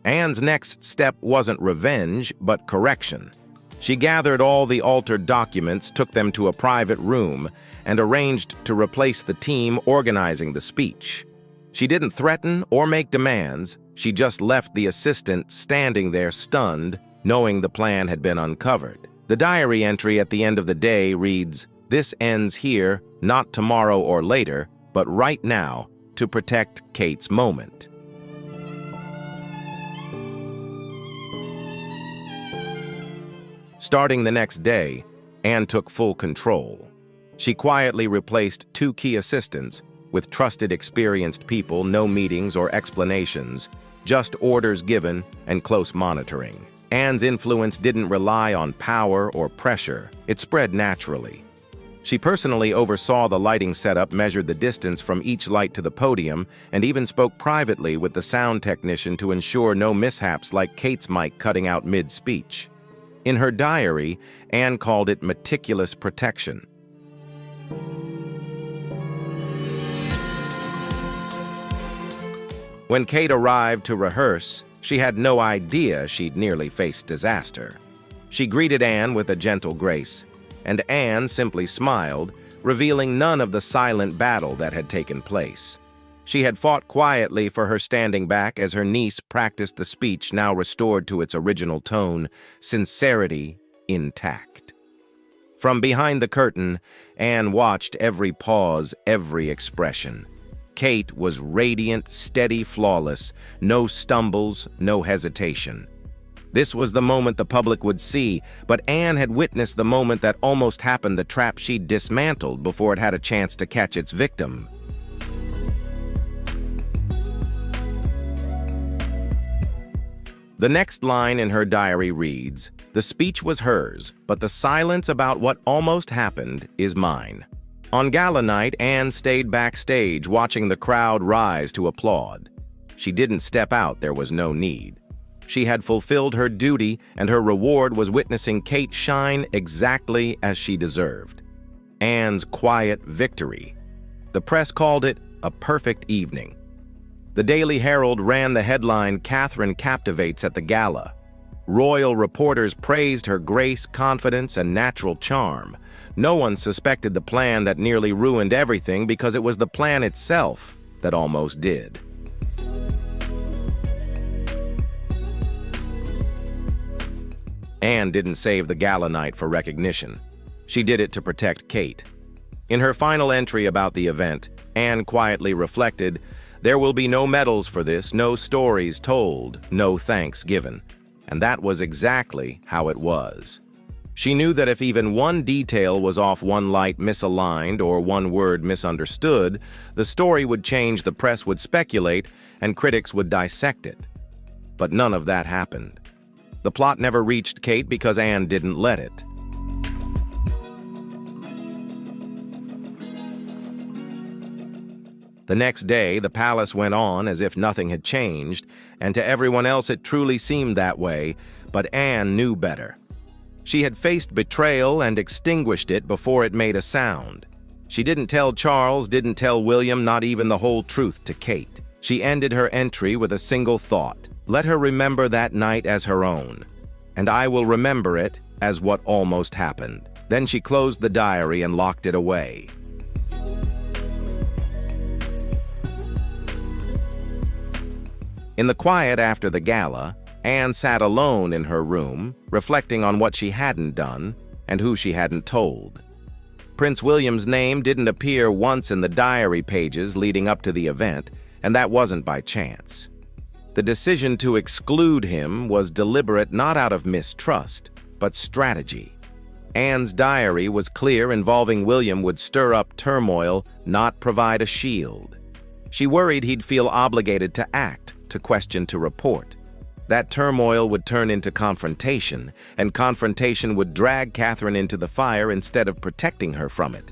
Anne's next step wasn't revenge, but correction. She gathered all the altered documents, took them to a private room, and arranged to replace the team organizing the speech. She didn't threaten or make demands. She just left the assistant standing there stunned, knowing the plan had been uncovered. The diary entry at the end of the day reads, "This ends here, not tomorrow or later, but right now, to protect Kate's moment." Starting the next day, Anne took full control. She quietly replaced 2 key assistants with trusted, experienced people, no meetings or explanations, just orders given and close monitoring. Anne's influence didn't rely on power or pressure. It spread naturally. She personally oversaw the lighting setup, measured the distance from each light to the podium, and even spoke privately with the sound technician to ensure no mishaps like Kate's mic cutting out mid-speech. In her diary, Anne called it meticulous protection. When Kate arrived to rehearse, she had no idea she'd nearly faced disaster. She greeted Anne with a gentle grace, and Anne simply smiled, revealing none of the silent battle that had taken place. She had fought quietly for her standing back as her niece practiced the speech, now restored to its original tone, sincerity intact. From behind the curtain, Anne watched every pause, every expression. Kate was radiant, steady, flawless, no stumbles, no hesitation. This was the moment the public would see, but Anne had witnessed the moment that almost happened, the trap she'd dismantled before it had a chance to catch its victim. The next line in her diary reads, "The speech was hers, but the silence about what almost happened is mine." On gala night, Anne stayed backstage, watching the crowd rise to applaud. She didn't step out, there was no need. She had fulfilled her duty, and her reward was witnessing Kate shine exactly as she deserved. Anne's quiet victory. The press called it a perfect evening. The Daily Herald ran the headline, "Catherine Captivates at the Gala." Royal reporters praised her grace, confidence, and natural charm. No one suspected the plan that nearly ruined everything, because it was the plan itself that almost did. Anne didn't save the gala night for recognition. She did it to protect Kate. In her final entry about the event, Anne quietly reflected, "There will be no medals for this, no stories told, no thanks given." And that was exactly how it was. She knew that if even one detail was off, one light misaligned, or one word misunderstood, the story would change, the press would speculate, and critics would dissect it. But none of that happened. The plot never reached Kate because Anne didn't let it. The next day, the palace went on as if nothing had changed, and to everyone else it truly seemed that way, but Anne knew better. She had faced betrayal and extinguished it before it made a sound. She didn't tell Charles, didn't tell William, not even the whole truth to Kate. She ended her entry with a single thought: let her remember that night as her own, and I will remember it as what almost happened. Then she closed the diary and locked it away. In the quiet after the gala, Anne sat alone in her room, reflecting on what she hadn't done and who she hadn't told. Prince William's name didn't appear once in the diary pages leading up to the event, and that wasn't by chance. The decision to exclude him was deliberate, not out of mistrust, but strategy. Anne's diary was clear: involving William would stir up turmoil, not provide a shield. She worried he'd feel obligated to act, to question, to report. That turmoil would turn into confrontation, and confrontation would drag Catherine into the fire instead of protecting her from it.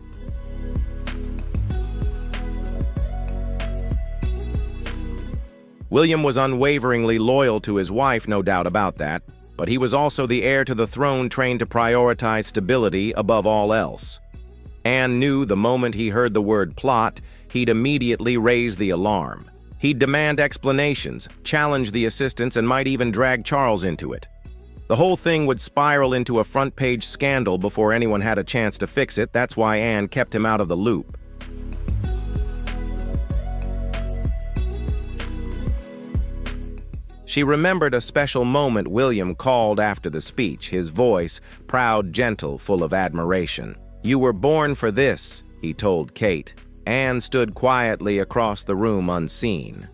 William was unwaveringly loyal to his wife, no doubt about that, but he was also the heir to the throne, trained to prioritize stability above all else. Anne knew the moment he heard the word plot, he'd immediately raise the alarm. He'd demand explanations, challenge the assistants, and might even drag Charles into it. The whole thing would spiral into a front-page scandal before anyone had a chance to fix it. That's why Anne kept him out of the loop. She remembered a special moment William called after the speech, his voice proud, gentle, full of admiration. "You were born for this," he told Kate. Anne stood quietly across the room, unseen.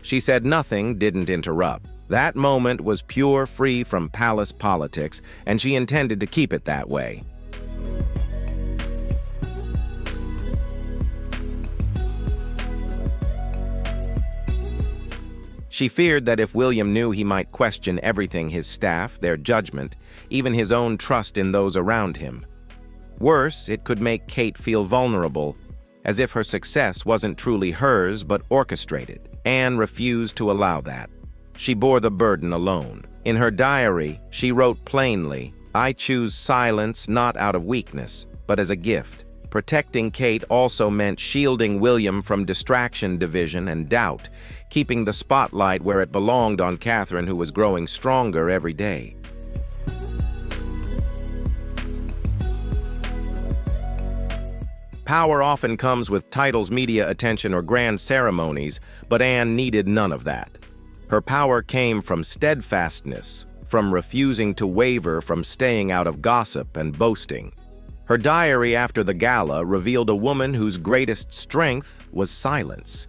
She said nothing, didn't interrupt. That moment was pure, free from palace politics, and she intended to keep it that way. She feared that if William knew, he might question everything: his staff, their judgment, even his own trust in those around him. Worse, it could make Kate feel vulnerable, as if her success wasn't truly hers but orchestrated. Anne refused to allow that. She bore the burden alone. In her diary, she wrote plainly, "I choose silence not out of weakness, but as a gift." Protecting Kate also meant shielding William from distraction, division, and doubt, keeping the spotlight where it belonged on Catherine, who was growing stronger every day. Power often comes with titles, media attention, or grand ceremonies, but Anne needed none of that. Her power came from steadfastness, from refusing to waver, from staying out of gossip and boasting. Her diary after the gala revealed a woman whose greatest strength was silence.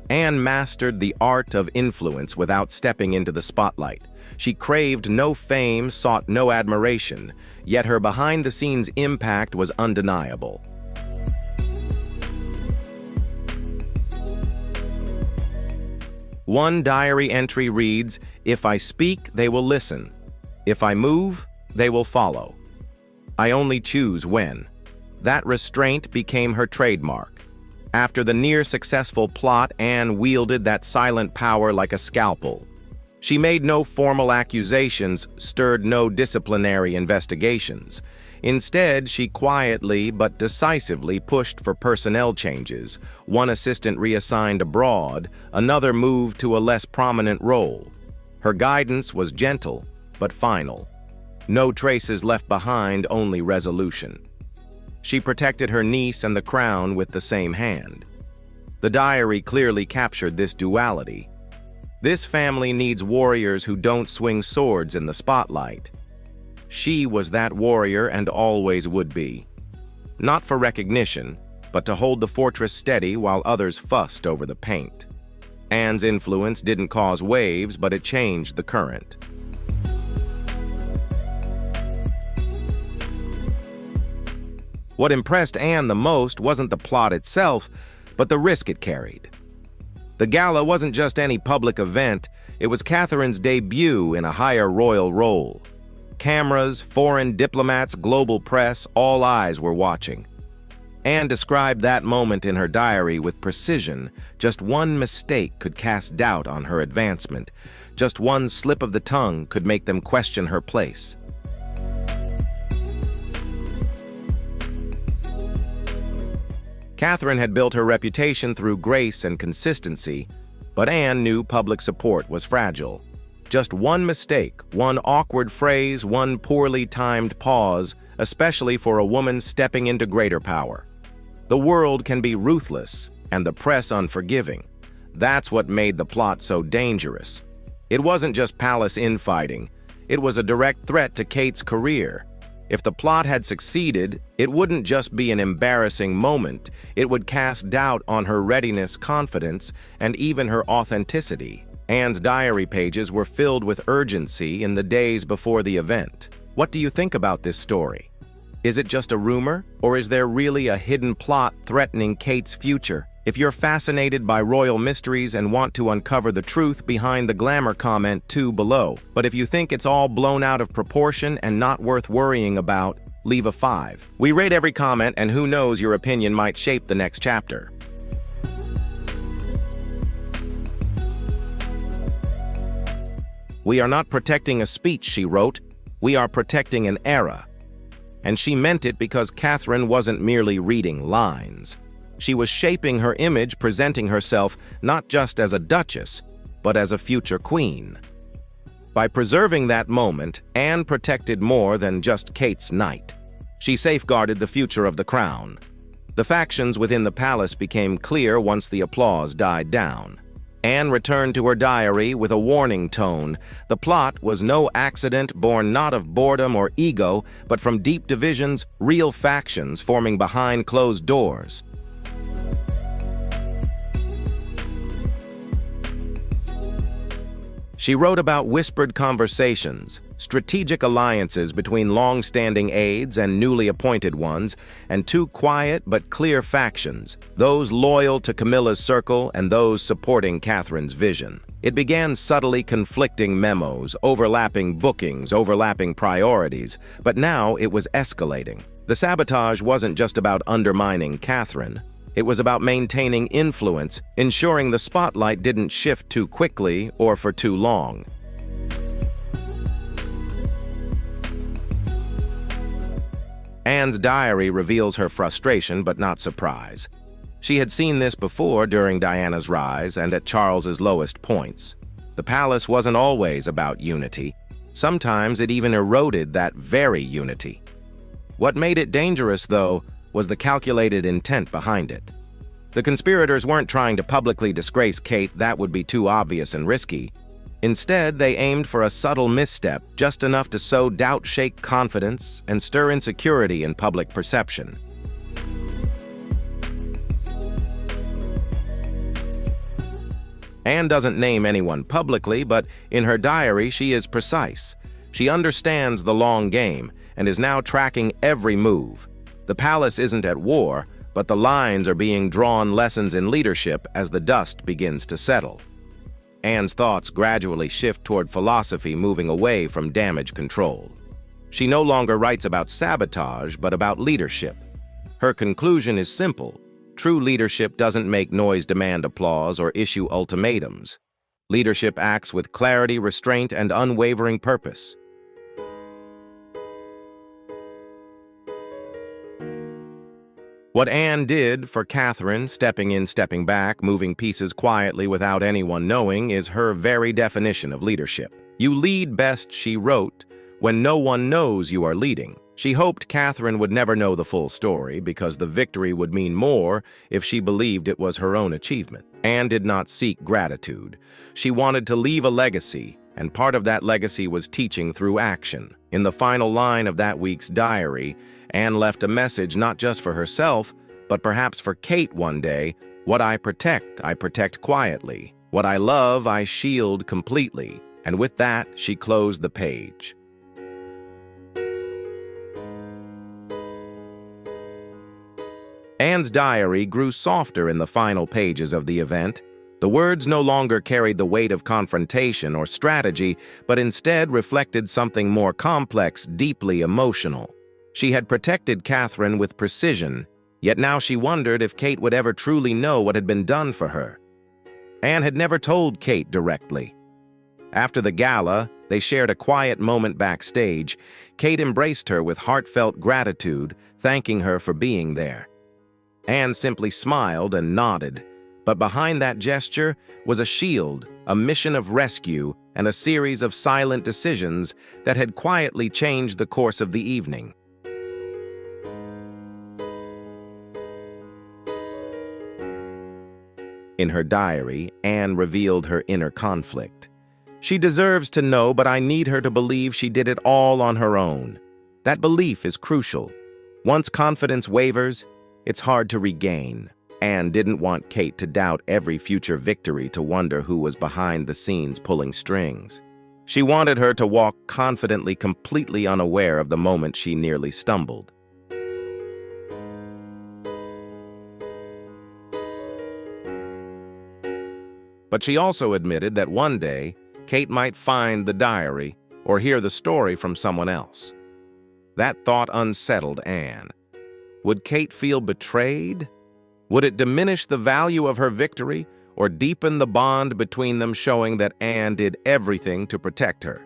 Anne mastered the art of influence without stepping into the spotlight. She craved no fame, sought no admiration, yet her behind-the-scenes impact was undeniable. One diary entry reads, "If I speak, they will listen. If I move, they will follow. I only choose when." That restraint became her trademark. After the near-successful plot, Anne wielded that silent power like a scalpel. She made no formal accusations, stirred no disciplinary investigations. Instead, she quietly but decisively pushed for personnel changes. One assistant reassigned abroad, another moved to a less prominent role. Her guidance was gentle but final. No traces left behind, only resolution. She protected her niece and the crown with the same hand. The diary clearly captured this duality. This family needs warriors who don't swing swords in the spotlight. She was that warrior and always would be. Not for recognition, but to hold the fortress steady while others fussed over the paint. Anne's influence didn't cause waves, but it changed the current. What impressed Anne the most wasn't the plot itself, but the risk it carried. The gala wasn't just any public event, it was Catherine's debut in a higher royal role. Cameras, foreign diplomats, global press, all eyes were watching. Anne described that moment in her diary with precision. Just one mistake could cast doubt on her advancement. Just one slip of the tongue could make them question her place. Catherine had built her reputation through grace and consistency, but Anne knew public support was fragile. Just one mistake, one awkward phrase, one poorly timed pause, especially for a woman stepping into greater power. The world can be ruthless, and the press unforgiving. That's what made the plot so dangerous. It wasn't just palace infighting, it was a direct threat to Kate's career. If the plot had succeeded, it wouldn't just be an embarrassing moment, it would cast doubt on her readiness, confidence, and even her authenticity. Anne's diary pages were filled with urgency in the days before the event. What do you think about this story? Is it just a rumor, or is there really a hidden plot threatening Kate's future? If you're fascinated by royal mysteries and want to uncover the truth behind the glamour, comment below. But if you think it's all blown out of proportion and not worth worrying about, leave a 5. We rate every comment, and who knows, your opinion might shape the next chapter. "We are not protecting a speech," she wrote. "We are protecting an era." And she meant it, because Catherine wasn't merely reading lines. She was shaping her image, presenting herself not just as a duchess, but as a future queen. By preserving that moment, Anne protected more than just Kate's knight. She safeguarded the future of the crown. The factions within the palace became clear once the applause died down. Anne returned to her diary with a warning tone. The plot was no accident, born not of boredom or ego, but from deep divisions, real factions forming behind closed doors. She wrote about whispered conversations, strategic alliances between long-standing aides and newly appointed ones, and two quiet but clear factions, those loyal to Camilla's circle and those supporting Catherine's vision. It began subtly conflicting memos, overlapping bookings, overlapping priorities, but now it was escalating. The sabotage wasn't just about undermining Catherine. It was about maintaining influence, ensuring the spotlight didn't shift too quickly or for too long. Anne's diary reveals her frustration but not surprise. She had seen this before during Diana's rise and at Charles's lowest points. The palace wasn't always about unity. Sometimes it even eroded that very unity. What made it dangerous, though, was the calculated intent behind it. The conspirators weren't trying to publicly disgrace Kate, that would be too obvious and risky. Instead, they aimed for a subtle misstep, just enough to sow doubt, shake confidence, and stir insecurity in public perception. Anne doesn't name anyone publicly, but in her diary she is precise. She understands the long game and is now tracking every move. The palace isn't at war, but the lines are being drawn, lessons in leadership as the dust begins to settle. Anne's thoughts gradually shift toward philosophy, moving away from damage control. She no longer writes about sabotage, but about leadership. Her conclusion is simple. True leadership doesn't make noise, demand applause, or issue ultimatums. Leadership acts with clarity, restraint, and unwavering purpose. What Anne did for Catherine, stepping in, stepping back, moving pieces quietly without anyone knowing, is her very definition of leadership. You lead best, she wrote, when no one knows you are leading. She hoped Catherine would never know the full story because the victory would mean more if she believed it was her own achievement. Anne did not seek gratitude. She wanted to leave a legacy, and part of that legacy was teaching through action. In the final line of that week's diary, Anne left a message not just for herself, but perhaps for Kate one day. What I protect quietly. What I love, I shield completely. And with that, she closed the page. Anne's diary grew softer in the final pages of the event. The words no longer carried the weight of confrontation or strategy, but instead reflected something more complex, deeply emotional. She had protected Catherine with precision, yet now she wondered if Kate would ever truly know what had been done for her. Anne had never told Kate directly. After the gala, they shared a quiet moment backstage. Kate embraced her with heartfelt gratitude, thanking her for being there. Anne simply smiled and nodded, but behind that gesture was a shield, a mission of rescue, and a series of silent decisions that had quietly changed the course of the evening. In her diary, Anne revealed her inner conflict. She deserves to know, but I need her to believe she did it all on her own. That belief is crucial. Once confidence wavers, it's hard to regain. Anne didn't want Kate to doubt every future victory, to wonder who was behind the scenes pulling strings. She wanted her to walk confidently, completely unaware of the moment she nearly stumbled. But she also admitted that one day, Kate might find the diary or hear the story from someone else. That thought unsettled Anne. Would Kate feel betrayed? Would it diminish the value of her victory or deepen the bond between them, showing that Anne did everything to protect her?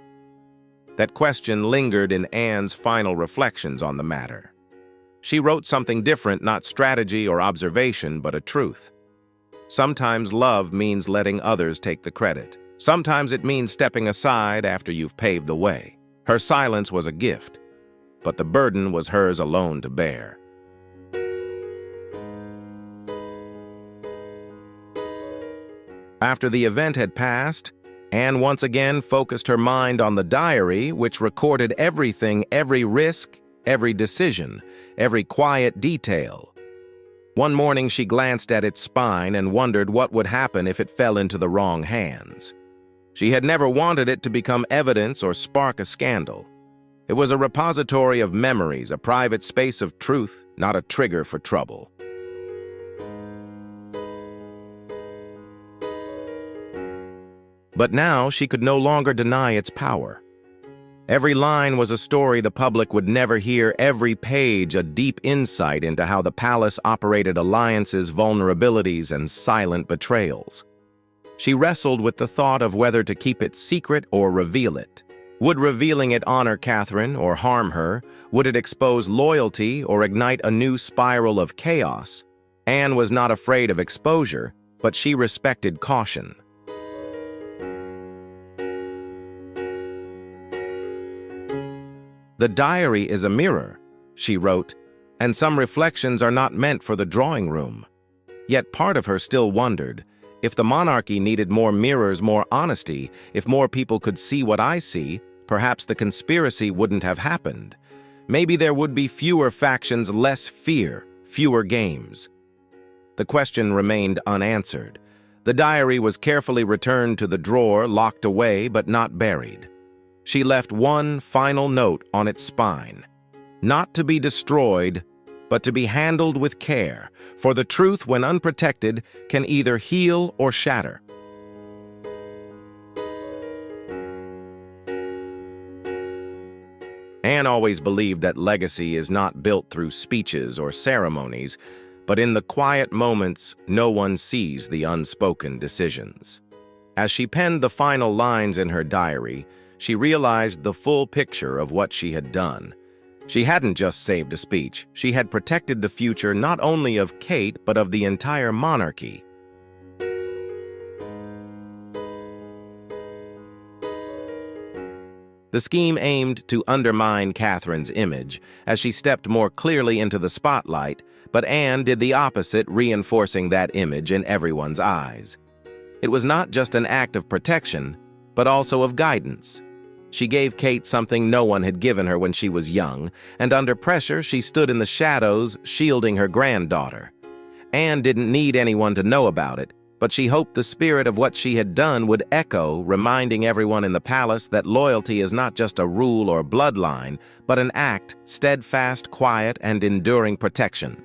That question lingered in Anne's final reflections on the matter. She wrote something different, not strategy or observation, but a truth. Sometimes love means letting others take the credit. Sometimes it means stepping aside after you've paved the way. Her silence was a gift, but the burden was hers alone to bear. After the event had passed, Anne once again focused her mind on the diary, which recorded everything, every risk, every decision, every quiet detail. One morning she glanced at its spine and wondered what would happen if it fell into the wrong hands. She had never wanted it to become evidence or spark a scandal. It was a repository of memories, a private space of truth, not a trigger for trouble. But now she could no longer deny its power. Every line was a story the public would never hear, every page a deep insight into how the palace operated, alliances, vulnerabilities, and silent betrayals. She wrestled with the thought of whether to keep it secret or reveal it. Would revealing it honor Catherine or harm her? Would it expose loyalty or ignite a new spiral of chaos? Anne was not afraid of exposure, but she respected caution. "The diary is a mirror," she wrote, "and some reflections are not meant for the drawing room." Yet part of her still wondered, if the monarchy needed more mirrors, more honesty, if more people could see what I see, perhaps the conspiracy wouldn't have happened. Maybe there would be fewer factions, less fear, fewer games. The question remained unanswered. The diary was carefully returned to the drawer, locked away but not buried. She left one final note on its spine: not to be destroyed, but to be handled with care, for the truth, when unprotected, can either heal or shatter. Anne always believed that legacy is not built through speeches or ceremonies, but in the quiet moments no one sees the unspoken decisions. As she penned the final lines in her diary, she realized the full picture of what she had done. She hadn't just saved a speech, she had protected the future not only of Kate but of the entire monarchy. The scheme aimed to undermine Catherine's image as she stepped more clearly into the spotlight, but Anne did the opposite, reinforcing that image in everyone's eyes. It was not just an act of protection, but also of guidance. She gave Kate something no one had given her when she was young, and under pressure she stood in the shadows, shielding her granddaughter. Anne didn't need anyone to know about it, but she hoped the spirit of what she had done would echo, reminding everyone in the palace that loyalty is not just a rule or bloodline, but an act, steadfast, quiet, and enduring protection.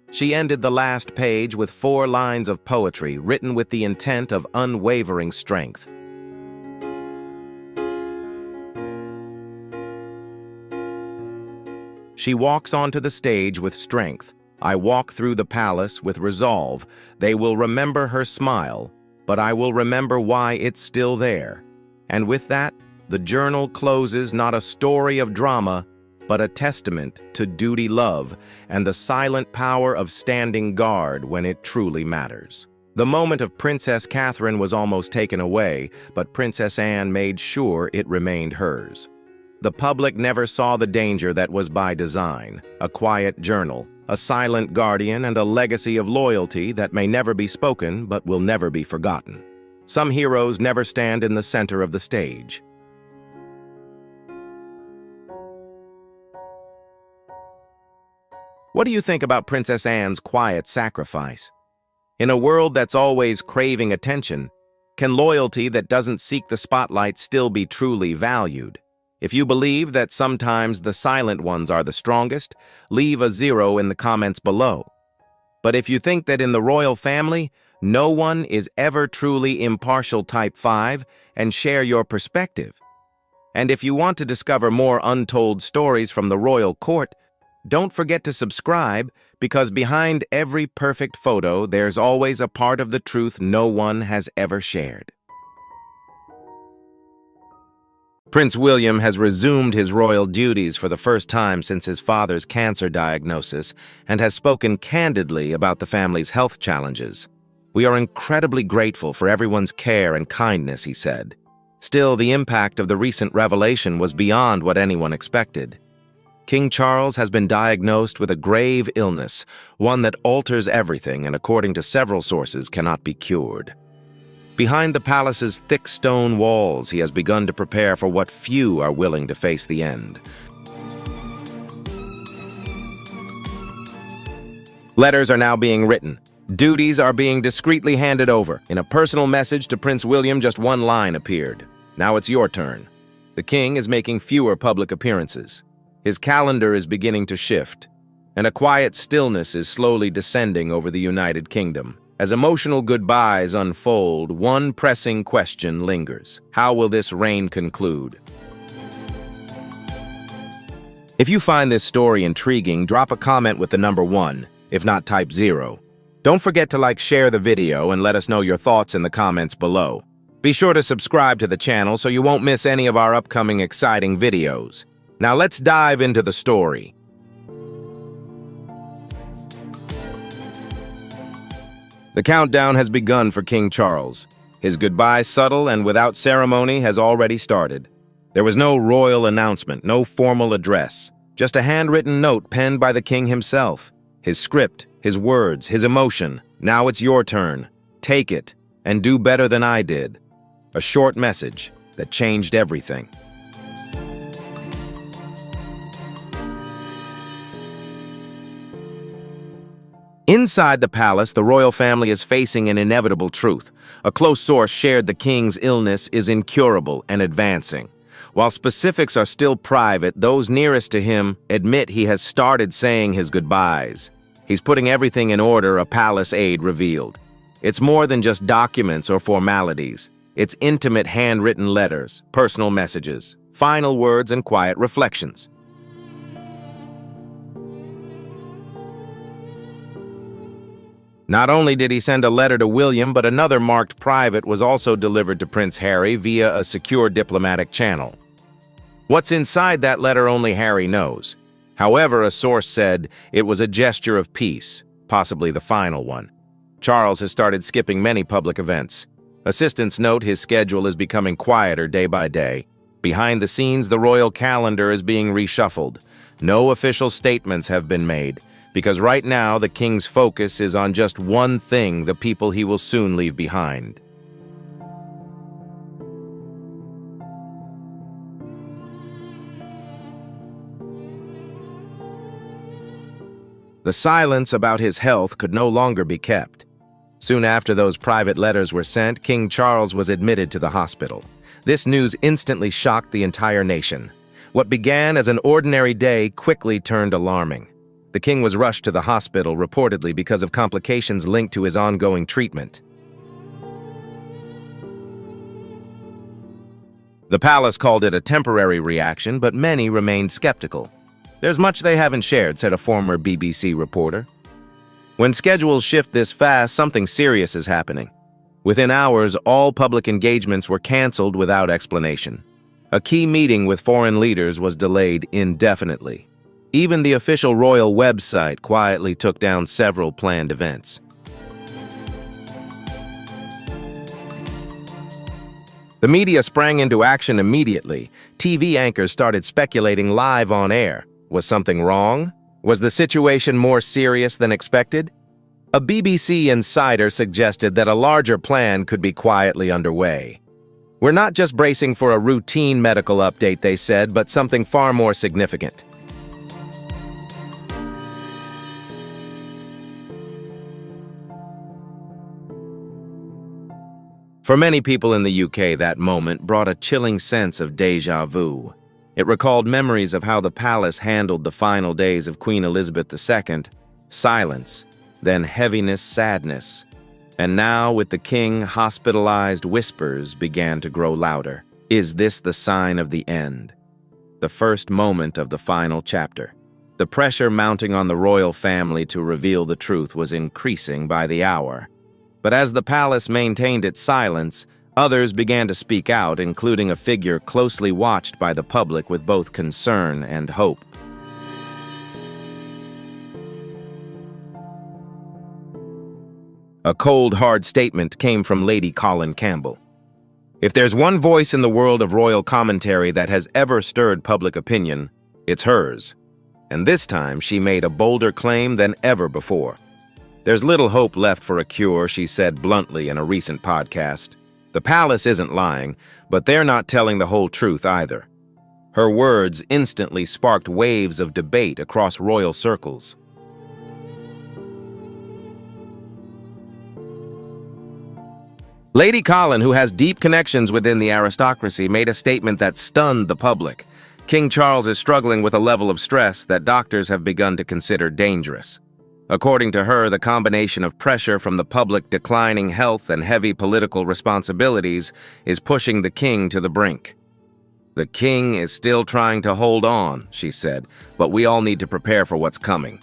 She ended the last page with 4 lines of poetry written with the intent of unwavering strength. She walks onto the stage with strength. I walk through the palace with resolve. They will remember her smile, but I will remember why it's still there. And with that, the journal closes not a story of drama, but a testament to duty, love, and the silent power of standing guard when it truly matters. The moment of Princess Catherine was almost taken away, but Princess Anne made sure it remained hers. The public never saw the danger that was by design, a quiet journal, a silent guardian, and a legacy of loyalty that may never be spoken but will never be forgotten. Some heroes never stand in the center of the stage. What do you think about Princess Anne's quiet sacrifice? In a world that's always craving attention, can loyalty that doesn't seek the spotlight still be truly valued? If you believe that sometimes the silent ones are the strongest, leave a 0 in the comments below. But if you think that in the royal family, no one is ever truly impartial, type 5 and share your perspective. And if you want to discover more untold stories from the royal court, don't forget to subscribe, because behind every perfect photo, there's always a part of the truth no one has ever shared. Prince William has resumed his royal duties for the first time since his father's cancer diagnosis and has spoken candidly about the family's health challenges. "We are incredibly grateful for everyone's care and kindness," he said. Still, the impact of the recent revelation was beyond what anyone expected. King Charles has been diagnosed with a grave illness, one that alters everything and, according to several sources, cannot be cured. Behind the palace's thick stone walls, he has begun to prepare for what few are willing to face the end. Letters are now being written. Duties are being discreetly handed over. In a personal message to Prince William, just 1 line appeared. "Now it's your turn." The king is making fewer public appearances. His calendar is beginning to shift, and a quiet stillness is slowly descending over the United Kingdom. As emotional goodbyes unfold, one pressing question lingers. How will this reign conclude? If you find this story intriguing, drop a comment with the number 1. If not, type 0. Don't forget to share the video, and let us know your thoughts in the comments below. Be sure to subscribe to the channel so you won't miss any of our upcoming exciting videos. Now let's dive into the story. The countdown has begun for King Charles. His goodbye, subtle and without ceremony, has already started. There was no royal announcement, no formal address, just a handwritten note penned by the king himself. His script, his words, his emotion. "Now it's your turn. Take it, and do better than I did." A short message that changed everything. Inside the palace, the royal family is facing an inevitable truth. A close source shared the king's illness is incurable and advancing. While specifics are still private, those nearest to him admit he has started saying his goodbyes. He's putting everything in order, a palace aide revealed. It's more than just documents or formalities. It's intimate handwritten letters, personal messages, final words, and quiet reflections. Not only did he send a letter to William, but another marked private was also delivered to Prince Harry via a secure diplomatic channel. What's inside that letter only Harry knows. However, a source said it was a gesture of peace, possibly the final one. Charles has started skipping many public events. Assistants note his schedule is becoming quieter day by day. Behind the scenes, the royal calendar is being reshuffled. No official statements have been made, because right now the king's focus is on just one thing: the people he will soon leave behind. The silence about his health could no longer be kept. Soon after those private letters were sent, King Charles was admitted to the hospital. This news instantly shocked the entire nation. What began as an ordinary day quickly turned alarming. The king was rushed to the hospital, reportedly because of complications linked to his ongoing treatment. The palace called it a temporary reaction, but many remained skeptical. "There's much they haven't shared," said a former BBC reporter. When schedules shift this fast, something serious is happening. Within hours, all public engagements were canceled without explanation. A key meeting with foreign leaders was delayed indefinitely. Even the official royal website quietly took down several planned events. The media sprang into action immediately. TV anchors started speculating live on air. Was something wrong? Was the situation more serious than expected? A BBC insider suggested that a larger plan could be quietly underway. "We're not just bracing for a routine medical update," they said, "but something far more significant." For many people in the UK, that moment brought a chilling sense of déjà vu. It recalled memories of how the palace handled the final days of Queen Elizabeth II. Silence, then heaviness, sadness. And now, with the king hospitalized, whispers began to grow louder. Is this the sign of the end? The first moment of the final chapter. The pressure mounting on the royal family to reveal the truth was increasing by the hour. But as the palace maintained its silence, others began to speak out, including a figure closely watched by the public with both concern and hope. A cold, hard statement came from Lady Colin Campbell. If there's one voice in the world of royal commentary that has ever stirred public opinion, it's hers. And this time she made a bolder claim than ever before. "There's little hope left for a cure," she said bluntly in a recent podcast. "The palace isn't lying, but they're not telling the whole truth either." Her words instantly sparked waves of debate across royal circles. Lady Colin, who has deep connections within the aristocracy, made a statement that stunned the public. King Charles is struggling with a level of stress that doctors have begun to consider dangerous. According to her, the combination of pressure from the public, declining health, and heavy political responsibilities is pushing the king to the brink. "The king is still trying to hold on," she said, "but we all need to prepare for what's coming."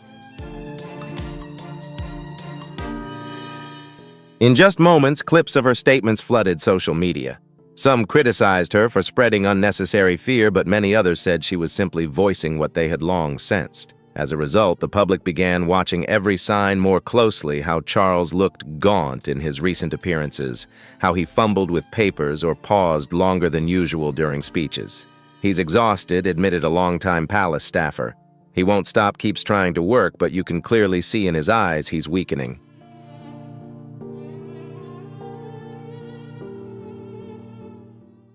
In just moments, clips of her statements flooded social media. Some criticized her for spreading unnecessary fear, but many others said she was simply voicing what they had long sensed. As a result, the public began watching every sign more closely: how Charles looked gaunt in his recent appearances, how he fumbled with papers or paused longer than usual during speeches. "He's exhausted," admitted a longtime palace staffer. "He won't stop, keeps trying to work, but you can clearly see in his eyes he's weakening."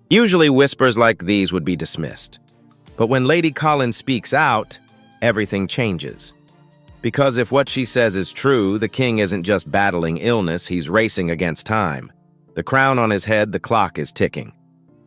Usually whispers like these would be dismissed. But when Lady Colin speaks out, everything changes. Because if what she says is true, the king isn't just battling illness, he's racing against time. The crown on his head, the clock is ticking.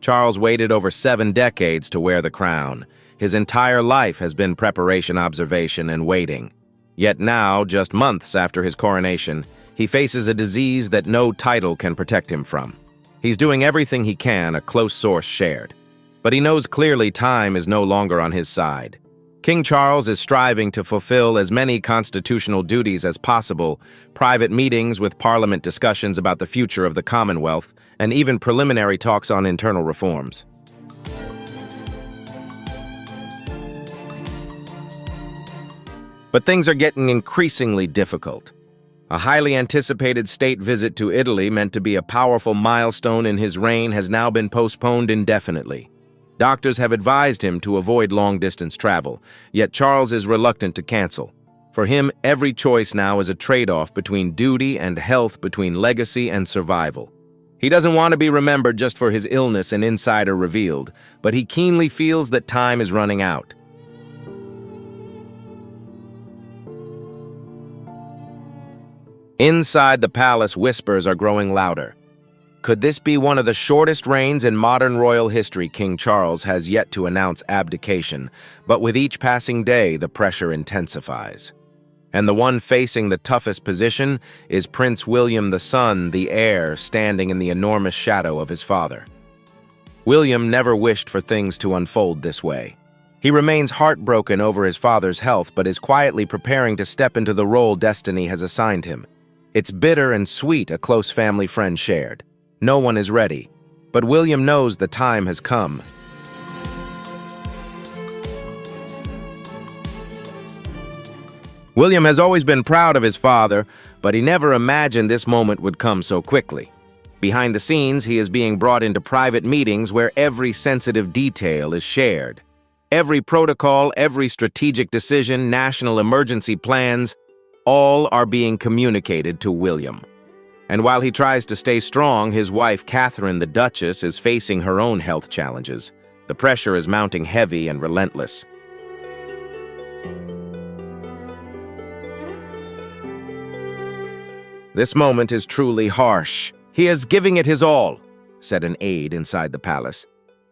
Charles waited over 7 decades to wear the crown. His entire life has been preparation, observation, and waiting. Yet now, just months after his coronation, he faces a disease that no title can protect him from. He's doing everything he can, a close source shared. But he knows clearly time is no longer on his side. King Charles is striving to fulfill as many constitutional duties as possible: private meetings with Parliament, discussions about the future of the Commonwealth, and even preliminary talks on internal reforms. But things are getting increasingly difficult. A highly anticipated state visit to Italy, meant to be a powerful milestone in his reign, has now been postponed indefinitely. Doctors have advised him to avoid long-distance travel, yet Charles is reluctant to cancel. For him, every choice now is a trade-off between duty and health, between legacy and survival. He doesn't want to be remembered just for his illness, an insider revealed, but he keenly feels that time is running out. Inside the palace, whispers are growing louder. Could this be one of the shortest reigns in modern royal history? King Charles has yet to announce abdication, but with each passing day, the pressure intensifies. And the one facing the toughest position is Prince William, the son, the heir, standing in the enormous shadow of his father. William never wished for things to unfold this way. He remains heartbroken over his father's health, but is quietly preparing to step into the role destiny has assigned him. It's bitter and sweet, a close family friend shared. No one is ready, but William knows the time has come. William has always been proud of his father, but he never imagined this moment would come so quickly. Behind the scenes, he is being brought into private meetings where every sensitive detail is shared. Every protocol, every strategic decision, national emergency plans, all are being communicated to William. And while he tries to stay strong, his wife, Catherine, the Duchess, is facing her own health challenges. The pressure is mounting heavy and relentless. This moment is truly harsh. "He is giving it his all," said an aide inside the palace.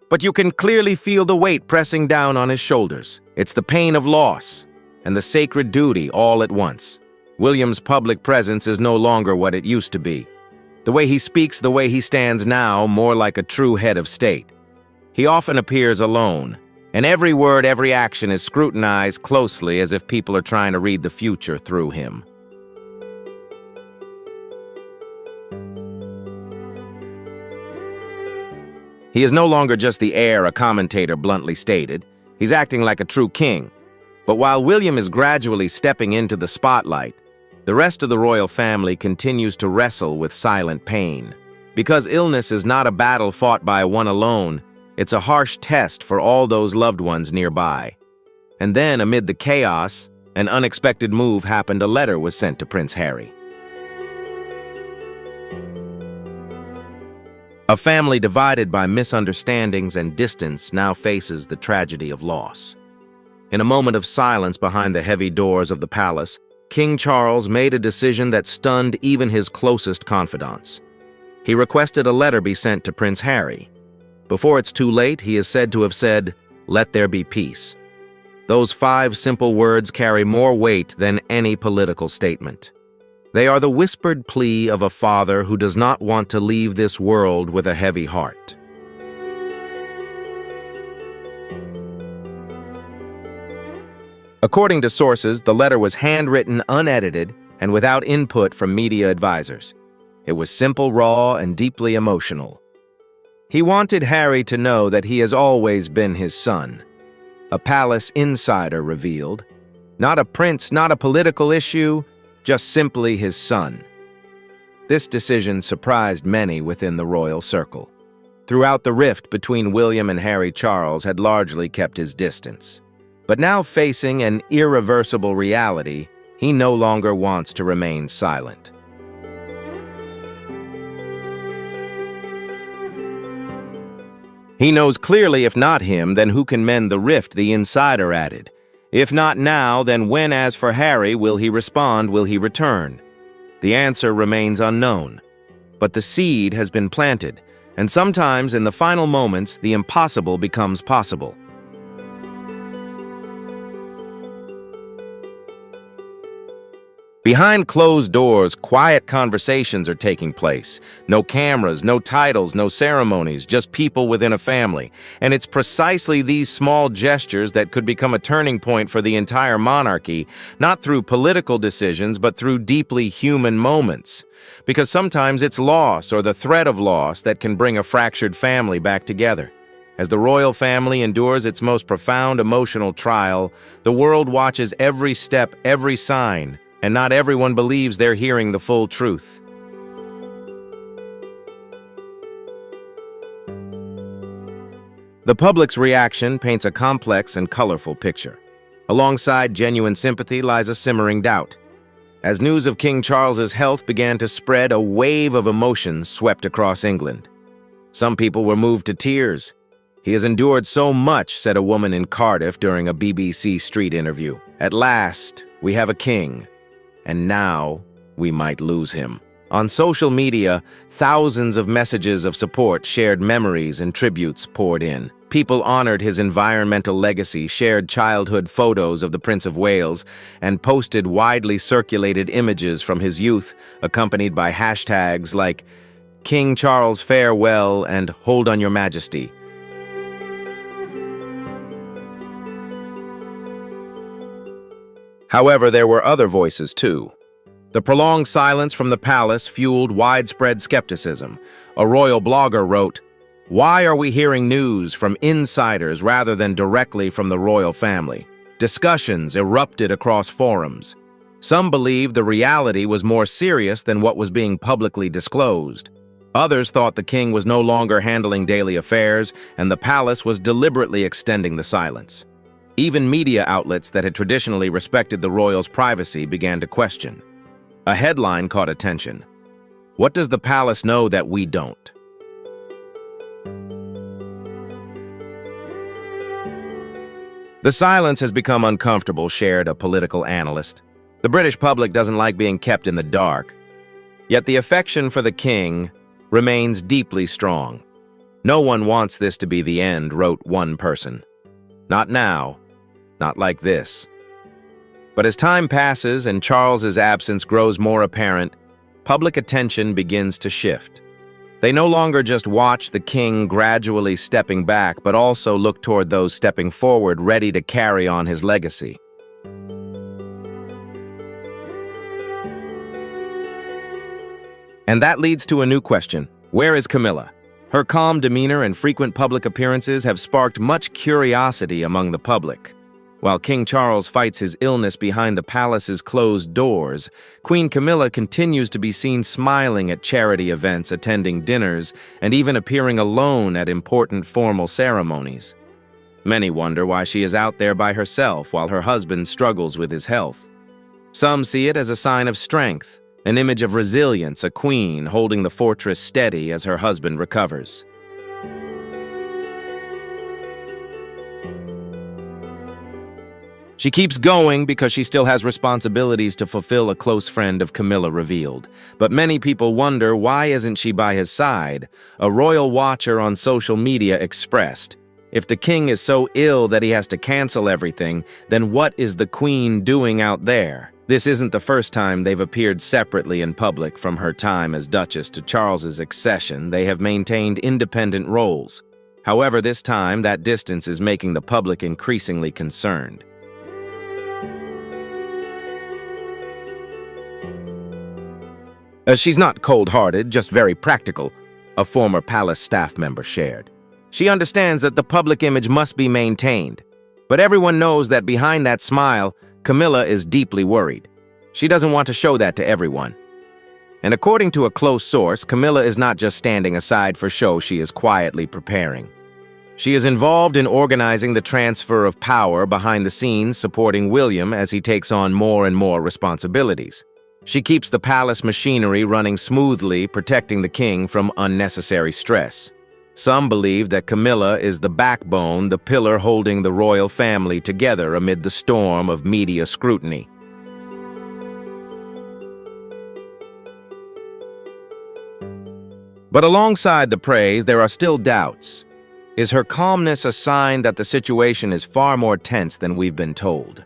But you can clearly feel the weight pressing down on his shoulders. It's the pain of loss and the sacred duty all at once. William's public presence is no longer what it used to be. The way he speaks, the way he stands now, more like a true head of state. He often appears alone, and every word, every action is scrutinized closely, as if people are trying to read the future through him. He is no longer just the heir, a commentator bluntly stated. He's acting like a true king. But while William is gradually stepping into the spotlight, the rest of the royal family continues to wrestle with silent pain. Because illness is not a battle fought by one alone, it's a harsh test for all those loved ones nearby. And then, amid the chaos, an unexpected move happened. A letter was sent to Prince Harry. A family divided by misunderstandings and distance now faces the tragedy of loss. In a moment of silence behind the heavy doors of the palace, King Charles made a decision that stunned even his closest confidants. He requested a letter be sent to Prince Harry. Before it's too late, he is said to have said, "Let there be peace." Those 5 simple words carry more weight than any political statement. They are the whispered plea of a father who does not want to leave this world with a heavy heart. According to sources, the letter was handwritten, unedited, and without input from media advisors. It was simple, raw, and deeply emotional. He wanted Harry to know that he has always been his son. A palace insider revealed. Not a prince, not a political issue, just simply his son. This decision surprised many within the royal circle. Throughout the rift between William and Harry, Charles had largely kept his distance. But now, facing an irreversible reality, he no longer wants to remain silent. He knows clearly, if not him, then who can mend the rift, the insider added. If not now, then when? As for Harry, will he respond? Will he return? The answer remains unknown. But the seed has been planted, and sometimes in the final moments, the impossible becomes possible. Behind closed doors, quiet conversations are taking place. No cameras, no titles, no ceremonies, just people within a family. And it's precisely these small gestures that could become a turning point for the entire monarchy, not through political decisions, but through deeply human moments. Because sometimes it's loss or the threat of loss that can bring a fractured family back together. As the royal family endures its most profound emotional trial, the world watches every step, every sign, and not everyone believes they're hearing the full truth. The public's reaction paints a complex and colorful picture. Alongside genuine sympathy lies a simmering doubt. As news of King Charles's health began to spread, a wave of emotions swept across England. Some people were moved to tears. "He has endured so much," said a woman in Cardiff during a BBC Street interview. "At last, we have a king, and now we might lose him." On social media, thousands of messages of support, shared memories, and tributes poured in. People honored his environmental legacy, shared childhood photos of the Prince of Wales, and posted widely circulated images from his youth, accompanied by hashtags like "King Charles Farewell" and "Hold on Your Majesty." However, there were other voices too. The prolonged silence from the palace fueled widespread skepticism. A royal blogger wrote, "Why are we hearing news from insiders rather than directly from the royal family?" Discussions erupted across forums. Some believed the reality was more serious than what was being publicly disclosed. Others thought the king was no longer handling daily affairs, and the palace was deliberately extending the silence. Even media outlets that had traditionally respected the royals' privacy began to question. A headline caught attention. "What does the palace know that we don't?" The silence has become uncomfortable, shared a political analyst. The British public doesn't like being kept in the dark. Yet the affection for the king remains deeply strong. "No one wants this to be the end," wrote one person. "Not now. Not like this." But as time passes and Charles's absence grows more apparent, public attention begins to shift. They no longer just watch the king gradually stepping back, but also look toward those stepping forward, ready to carry on his legacy. And that leads to a new question. Where is Camilla? Her calm demeanor and frequent public appearances have sparked much curiosity among the public. While King Charles fights his illness behind the palace's closed doors, Queen Camilla continues to be seen smiling at charity events, attending dinners, and even appearing alone at important formal ceremonies. Many wonder why she is out there by herself while her husband struggles with his health. Some see it as a sign of strength, an image of resilience, a queen holding the fortress steady as her husband recovers. She keeps going because she still has responsibilities to fulfill, a close friend of Camilla revealed. But many people wonder, why isn't she by his side? A royal watcher on social media expressed, "If the king is so ill that he has to cancel everything, then what is the queen doing out there?" This isn't the first time they've appeared separately in public. From her time as Duchess to Charles's accession, they have maintained independent roles. However, this time, that distance is making the public increasingly concerned. She's not cold-hearted, just very practical, a former palace staff member shared. She understands that the public image must be maintained. But everyone knows that behind that smile, Camilla is deeply worried. She doesn't want to show that to everyone. And according to a close source, Camilla is not just standing aside for show, she is quietly preparing. She is involved in organizing the transfer of power behind the scenes, supporting William as he takes on more and more responsibilities. She keeps the palace machinery running smoothly, protecting the king from unnecessary stress. Some believe that Camilla is the backbone, the pillar holding the royal family together amid the storm of media scrutiny. But alongside the praise, there are still doubts. Is her calmness a sign that the situation is far more tense than we've been told?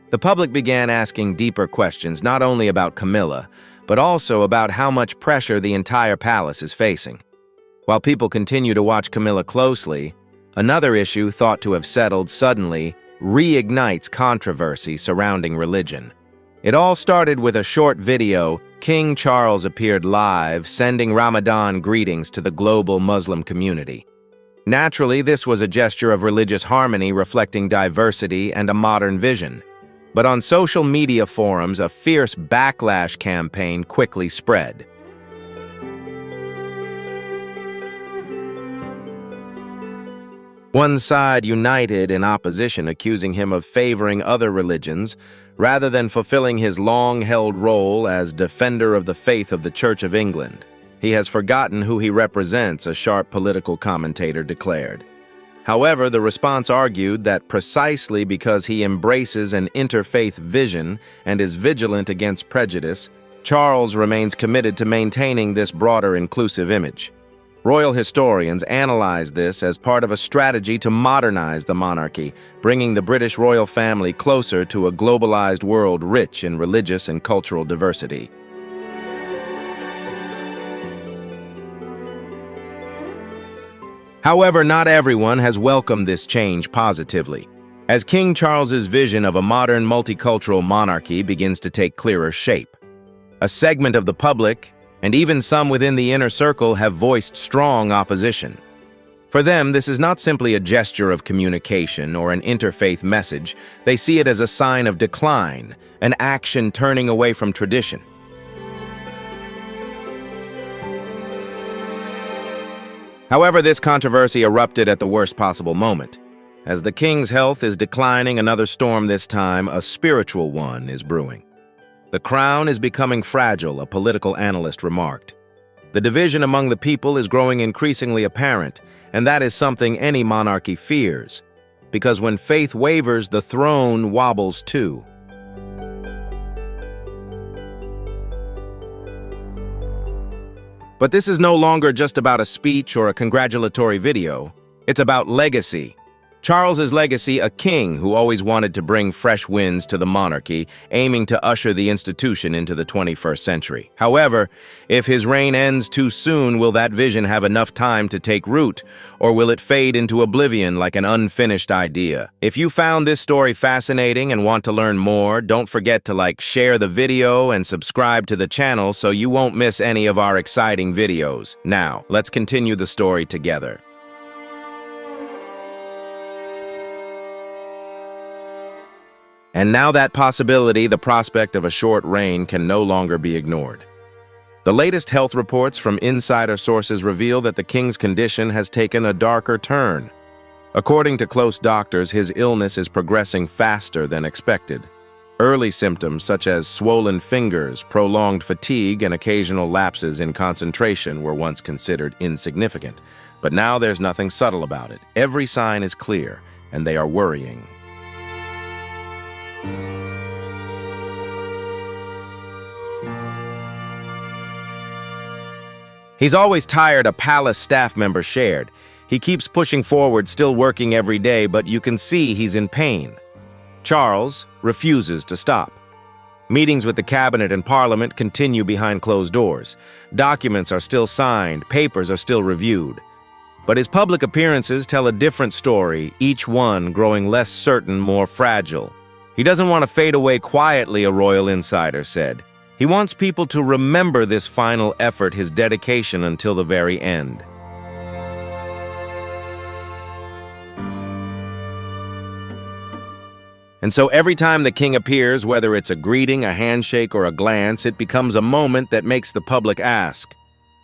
The public began asking deeper questions, not only about Camilla, but also about how much pressure the entire palace is facing. While people continue to watch Camilla closely, another issue thought to have settled suddenly reignites controversy surrounding religion. It all started with a short video. King Charles appeared live, sending Ramadan greetings to the global Muslim community. Naturally, this was a gesture of religious harmony reflecting diversity and a modern vision. But on social media forums, a fierce backlash campaign quickly spread. One side united in opposition, accusing him of favoring other religions rather than fulfilling his long-held role as defender of the faith of the Church of England. He has forgotten who he represents, a sharp political commentator declared. However, the response argued that precisely because he embraces an interfaith vision and is vigilant against prejudice, Charles remains committed to maintaining this broader inclusive image. Royal historians analyze this as part of a strategy to modernize the monarchy, bringing the British royal family closer to a globalized world rich in religious and cultural diversity. However, not everyone has welcomed this change positively. As King Charles's vision of a modern multicultural monarchy begins to take clearer shape, a segment of the public, and even some within the inner circle, have voiced strong opposition. For them, this is not simply a gesture of communication or an interfaith message. They see it as a sign of decline, an action turning away from tradition. However, this controversy erupted at the worst possible moment. As the king's health is declining, another storm, this time a spiritual one, is brewing. The crown is becoming fragile, a political analyst remarked. The division among the people is growing increasingly apparent, and that is something any monarchy fears, because when faith wavers, the throne wobbles too. But this is no longer just about a speech or a congratulatory video. It's about legacy. Charles's legacy, a king who always wanted to bring fresh winds to the monarchy, aiming to usher the institution into the 21st century. However, if his reign ends too soon, will that vision have enough time to take root, or will it fade into oblivion like an unfinished idea? If you found this story fascinating and want to learn more, don't forget to share the video and subscribe to the channel so you won't miss any of our exciting videos. Now, let's continue the story together. And now that possibility, the prospect of a short reign, can no longer be ignored. The latest health reports from insider sources reveal that the king's condition has taken a darker turn. According to close doctors, his illness is progressing faster than expected. Early symptoms such as swollen fingers, prolonged fatigue, and occasional lapses in concentration were once considered insignificant. But now there's nothing subtle about it. Every sign is clear, and they are worrying. He's always tired, a palace staff member shared. He keeps pushing forward, still working every day, but you can see he's in pain. Charles refuses to stop. Meetings with the cabinet and parliament continue behind closed doors. Documents are still signed, papers are still reviewed. But his public appearances tell a different story, each one growing less certain, more fragile. He doesn't want to fade away quietly, a royal insider said. He wants people to remember this final effort, his dedication until the very end. And so every time the king appears, whether it's a greeting, a handshake, or a glance, it becomes a moment that makes the public ask,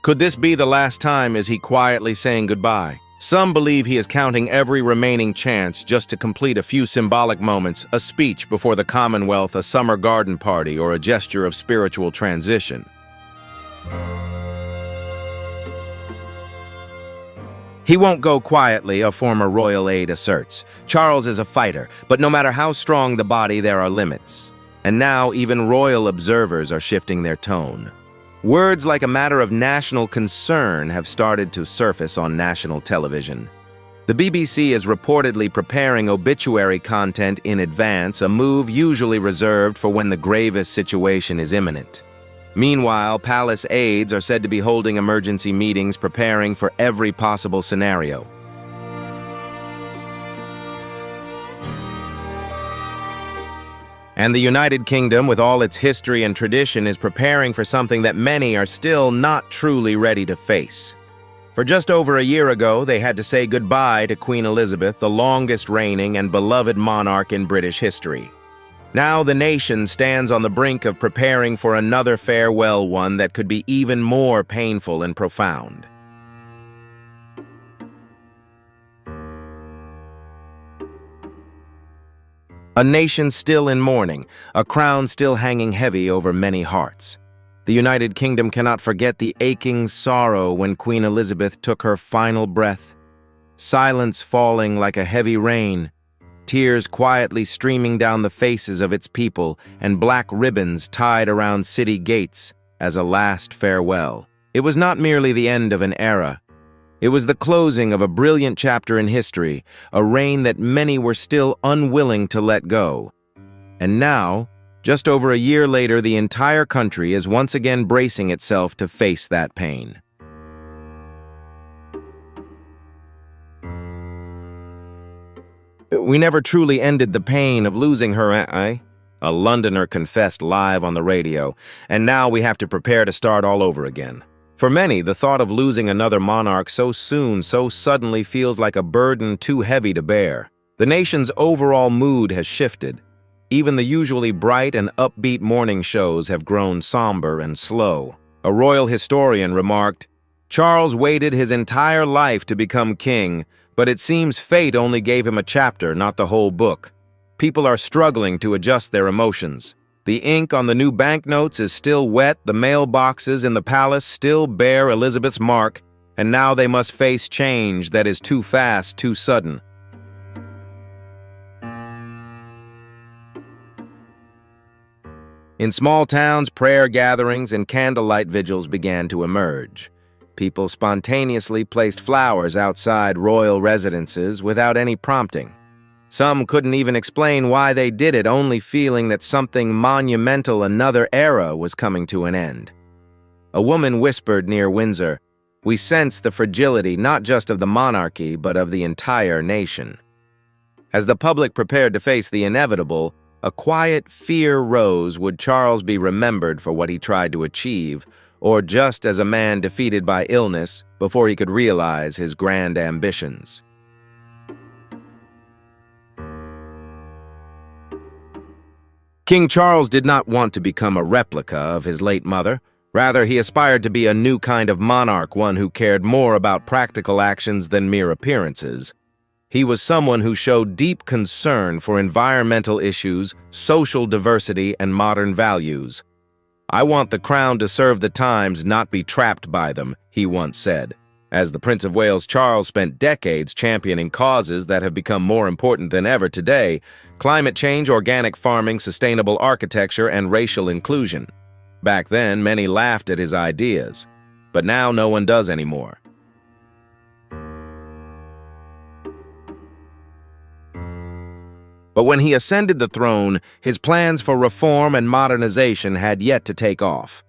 could this be the last time? Is he quietly saying goodbye? Some believe he is counting every remaining chance just to complete a few symbolic moments, a speech before the Commonwealth, a summer garden party, or a gesture of spiritual transition. He won't go quietly, a former royal aide asserts. Charles is a fighter, but no matter how strong the body, there are limits. And now even royal observers are shifting their tone. Words like a matter of national concern have started to surface on national television. The BBC is reportedly preparing obituary content in advance, a move usually reserved for when the gravest situation is imminent. Meanwhile, palace aides are said to be holding emergency meetings, preparing for every possible scenario. And the United Kingdom, with all its history and tradition, is preparing for something that many are still not truly ready to face. For just over a year ago, they had to say goodbye to Queen Elizabeth, the longest reigning and beloved monarch in British history. Now the nation stands on the brink of preparing for another farewell, one that could be even more painful and profound. A nation still in mourning, a crown still hanging heavy over many hearts. The United Kingdom cannot forget the aching sorrow when Queen Elizabeth took her final breath. Silence falling like a heavy rain, tears quietly streaming down the faces of its people, and black ribbons tied around city gates as a last farewell. It was not merely the end of an era. It was the closing of a brilliant chapter in history, a reign that many were still unwilling to let go. And now, just over a year later, the entire country is once again bracing itself to face that pain. "We never truly ended the pain of losing her, eh?" A Londoner confessed live on the radio, "and now we have to prepare to start all over again." For many, the thought of losing another monarch so soon, so suddenly feels like a burden too heavy to bear. The nation's overall mood has shifted. Even the usually bright and upbeat morning shows have grown somber and slow. A royal historian remarked, "Charles waited his entire life to become king, but it seems fate only gave him a chapter, not the whole book." People are struggling to adjust their emotions. The ink on the new banknotes is still wet, the mailboxes in the palace still bear Elizabeth's mark, and now they must face change that is too fast, too sudden. In small towns, prayer gatherings and candlelight vigils began to emerge. People spontaneously placed flowers outside royal residences without any prompting. Some couldn't even explain why they did it, only feeling that something monumental, another era, was coming to an end. A woman whispered near Windsor, "We sense the fragility not just of the monarchy, but of the entire nation." As the public prepared to face the inevitable, a quiet fear rose. Would Charles be remembered for what he tried to achieve, or just as a man defeated by illness before he could realize his grand ambitions? King Charles did not want to become a replica of his late mother. Rather, he aspired to be a new kind of monarch, one who cared more about practical actions than mere appearances. He was someone who showed deep concern for environmental issues, social diversity, and modern values. "I want the crown to serve the times, not be trapped by them," he once said. As the Prince of Wales, Charles spent decades championing causes that have become more important than ever today: climate change, organic farming, sustainable architecture, and racial inclusion. Back then, many laughed at his ideas, but now no one does anymore. But when he ascended the throne, his plans for reform and modernization had yet to take off.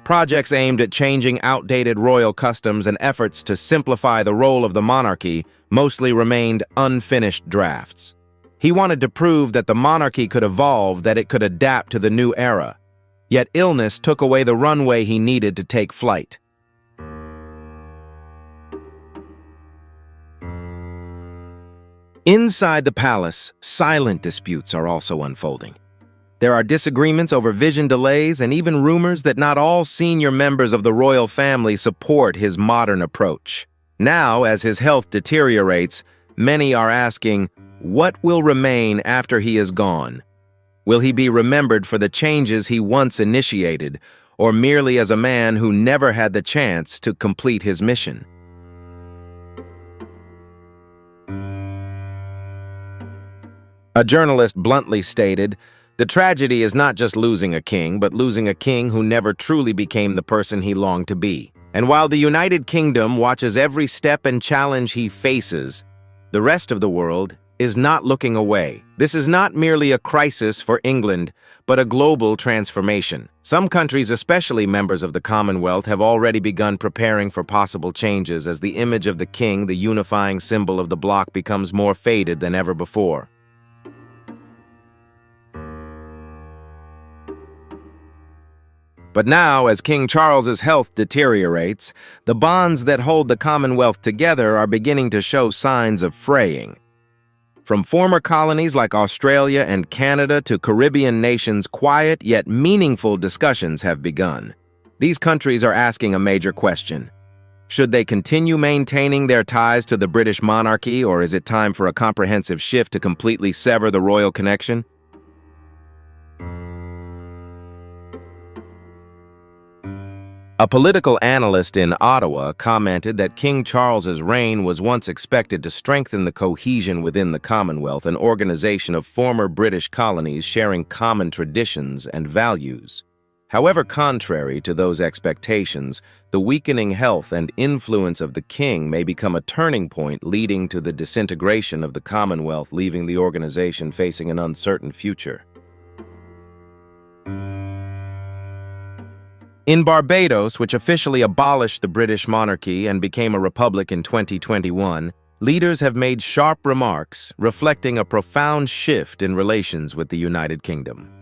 Projects aimed at changing outdated royal customs and efforts to simplify the role of the monarchy mostly remained unfinished drafts. He wanted to prove that the monarchy could evolve, that it could adapt to the new era. Yet illness took away the runway he needed to take flight. Inside the palace, silent disputes are also unfolding. There are disagreements over vision delays and even rumors that not all senior members of the royal family support his modern approach. Now, as his health deteriorates, many are asking, what will remain after he is gone? Will he be remembered for the changes he once initiated, or merely as a man who never had the chance to complete his mission? A journalist bluntly stated, "The tragedy is not just losing a king, but losing a king who never truly became the person he longed to be." And while the United Kingdom watches every step and challenge he faces, the rest of the world is not looking away. This is not merely a crisis for England, but a global transformation. Some countries, especially members of the Commonwealth, have already begun preparing for possible changes as the image of the king, the unifying symbol of the bloc, becomes more faded than ever before. But now, as King Charles's health deteriorates, the bonds that hold the Commonwealth together are beginning to show signs of fraying. From former colonies like Australia and Canada to Caribbean nations, quiet yet meaningful discussions have begun. These countries are asking a major question. Should they continue maintaining their ties to the British monarchy, or is it time for a comprehensive shift to completely sever the royal connection? A political analyst in Ottawa commented that King Charles's reign was once expected to strengthen the cohesion within the Commonwealth, an organization of former British colonies sharing common traditions and values. However, contrary to those expectations, the weakening health and influence of the king may become a turning point leading to the disintegration of the Commonwealth, leaving the organization facing an uncertain future. In Barbados, which officially abolished the British monarchy and became a republic in 2021, leaders have made sharp remarks reflecting a profound shift in relations with the United Kingdom.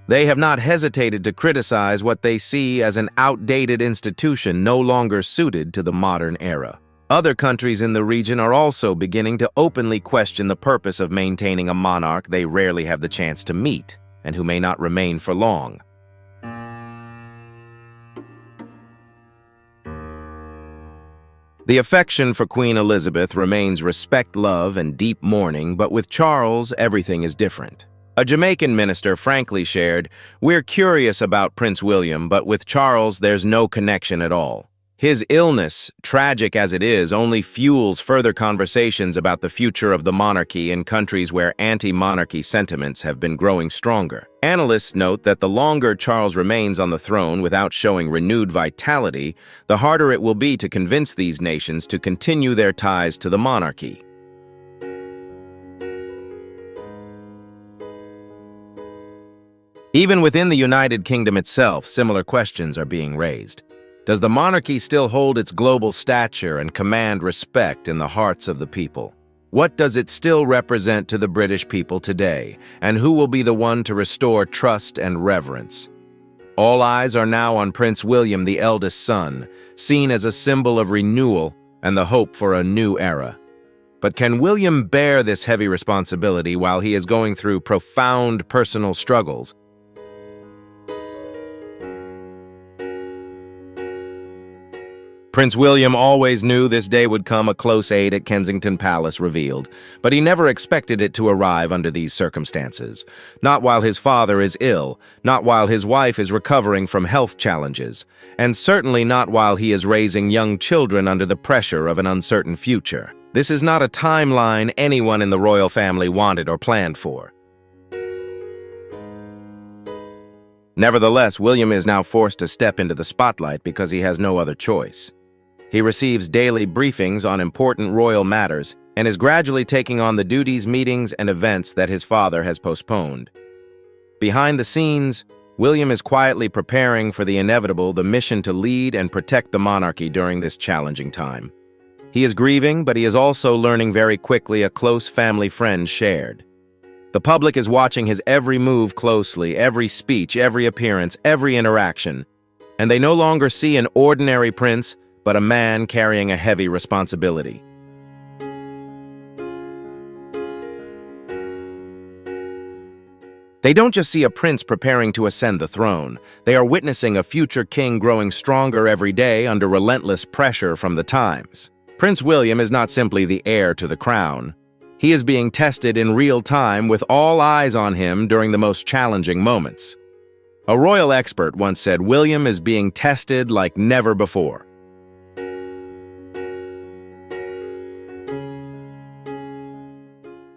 They have not hesitated to criticize what they see as an outdated institution no longer suited to the modern era. Other countries in the region are also beginning to openly question the purpose of maintaining a monarch they rarely have the chance to meet, and who may not remain for long. The affection for Queen Elizabeth remains respect, love, and deep mourning, but with Charles, everything is different. A Jamaican minister frankly shared, "We're curious about Prince William, but with Charles, there's no connection at all. His illness, tragic as it is, only fuels further conversations about the future of the monarchy in countries where anti-monarchy sentiments have been growing stronger." Analysts note that the longer Charles remains on the throne without showing renewed vitality, the harder it will be to convince these nations to continue their ties to the monarchy. Even within the United Kingdom itself, similar questions are being raised. Does the monarchy still hold its global stature and command respect in the hearts of the people? What does it still represent to the British people today, and who will be the one to restore trust and reverence? All eyes are now on Prince William, the eldest son, seen as a symbol of renewal and the hope for a new era. But can William bear this heavy responsibility while he is going through profound personal struggles? Prince William always knew this day would come, a close aide at Kensington Palace revealed, but he never expected it to arrive under these circumstances. Not while his father is ill, not while his wife is recovering from health challenges, and certainly not while he is raising young children under the pressure of an uncertain future. This is not a timeline anyone in the royal family wanted or planned for. Nevertheless, William is now forced to step into the spotlight because he has no other choice. He receives daily briefings on important royal matters and is gradually taking on the duties, meetings, and events that his father has postponed. Behind the scenes, William is quietly preparing for the inevitable, the mission to lead and protect the monarchy during this challenging time. He is grieving, but he is also learning very quickly, a close family friend shared. The public is watching his every move closely, every speech, every appearance, every interaction, and they no longer see an ordinary prince, but a man carrying a heavy responsibility. They don't just see a prince preparing to ascend the throne. They are witnessing a future king growing stronger every day under relentless pressure from the times. Prince William is not simply the heir to the crown. He is being tested in real time with all eyes on him during the most challenging moments. A royal expert once said, "William is being tested like never before."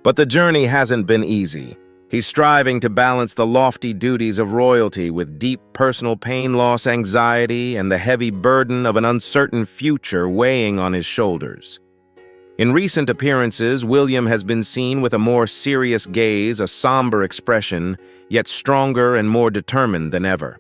But the journey hasn't been easy. He's striving to balance the lofty duties of royalty with deep personal pain, loss, anxiety, and the heavy burden of an uncertain future weighing on his shoulders. In recent appearances, William has been seen with a more serious gaze, a somber expression, yet stronger and more determined than ever.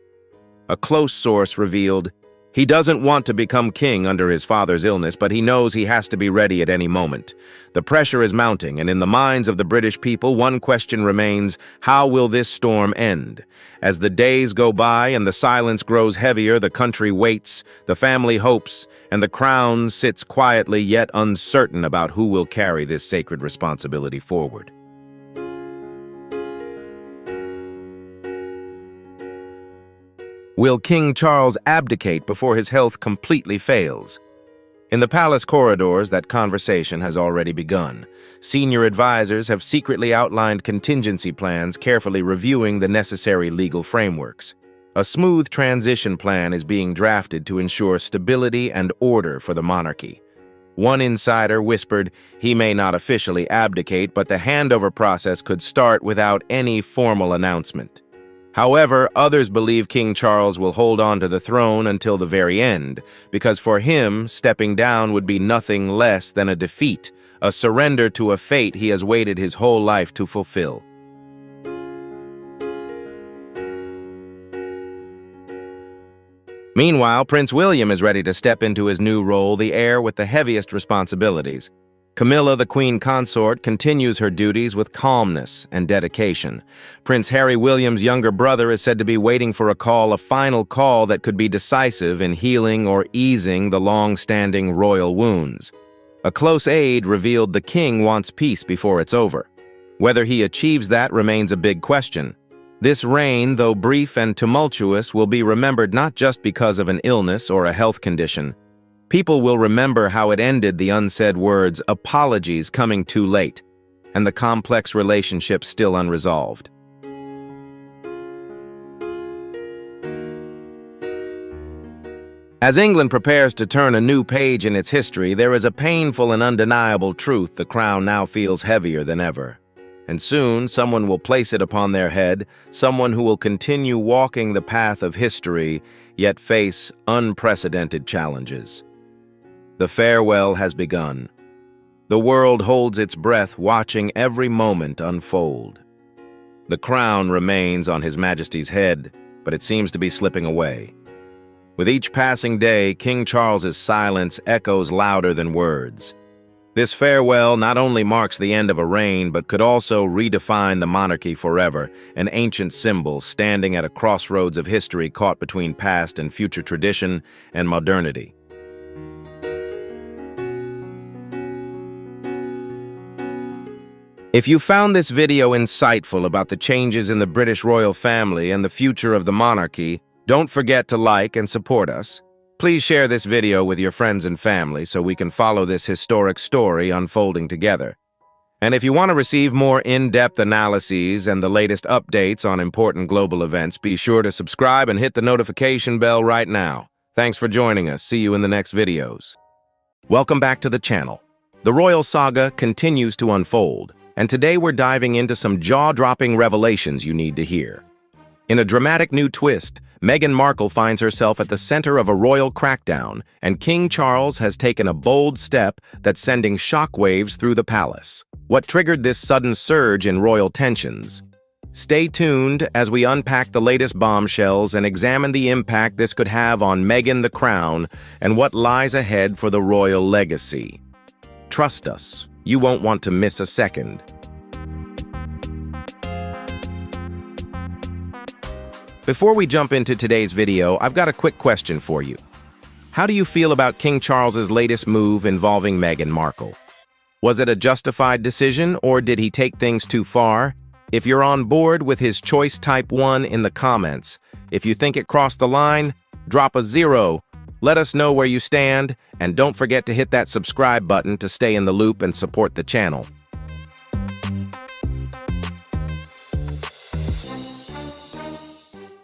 A close source revealed, He doesn't want to become king under his father's illness, but he knows he has to be ready at any moment. The pressure is mounting, and in the minds of the British people, one question remains: how will this storm end? As the days go by and the silence grows heavier, the country waits, the family hopes, and the crown sits quietly yet uncertain about who will carry this sacred responsibility forward. Will King Charles abdicate before his health completely fails? In the palace corridors, that conversation has already begun. Senior advisors have secretly outlined contingency plans, carefully reviewing the necessary legal frameworks. A smooth transition plan is being drafted to ensure stability and order for the monarchy. One insider whispered he may not officially abdicate, but the handover process could start without any formal announcement. However, others believe King Charles will hold on to the throne until the very end, because for him, stepping down would be nothing less than a defeat, a surrender to a fate he has waited his whole life to fulfill. Meanwhile, Prince William is ready to step into his new role, the heir with the heaviest responsibilities. Camilla, the Queen Consort, continues her duties with calmness and dedication. Prince Harry, William's younger brother, is said to be waiting for a final call that could be decisive in healing or easing the long-standing royal wounds. A close aide revealed the king wants peace before it's over. Whether he achieves that remains a big question. This reign, though brief and tumultuous, will be remembered not just because of an illness or a health condition. People will remember how it ended, the unsaid words, apologies coming too late, and the complex relationship still unresolved. As England prepares to turn a new page in its history, there is a painful and undeniable truth: the crown now feels heavier than ever. And soon, someone will place it upon their head, someone who will continue walking the path of history, yet face unprecedented challenges. The farewell has begun. The world holds its breath, watching every moment unfold. The crown remains on His Majesty's head, but it seems to be slipping away. With each passing day, King Charles's silence echoes louder than words. This farewell not only marks the end of a reign, but could also redefine the monarchy forever, an ancient symbol standing at a crossroads of history caught between past and future tradition and modernity. If you found this video insightful about the changes in the British royal family and the future of the monarchy, don't forget to like and support us. Please share this video with your friends and family so we can follow this historic story unfolding together. And if you want to receive more in-depth analyses and the latest updates on important global events, be sure to subscribe and hit the notification bell right now. Thanks for joining us. See you in the next videos. Welcome back to the channel. The royal saga continues to unfold, and today we're diving into some jaw-dropping revelations you need to hear. In a dramatic new twist, Meghan Markle finds herself at the center of a royal crackdown, and King Charles has taken a bold step that's sending shockwaves through the palace. What triggered this sudden surge in royal tensions? Stay tuned as we unpack the latest bombshells and examine the impact this could have on Meghan the Crown and what lies ahead for the royal legacy. Trust us, you won't want to miss a second. Before we jump into today's video, I've got a quick question for you. How do you feel about King Charles's latest move involving Meghan Markle? Was it a justified decision, or did he take things too far? If you're on board with his choice, type 1 in the comments. If you think it crossed the line, drop a 0. Let us know where you stand, and don't forget to hit that subscribe button to stay in the loop and support the channel.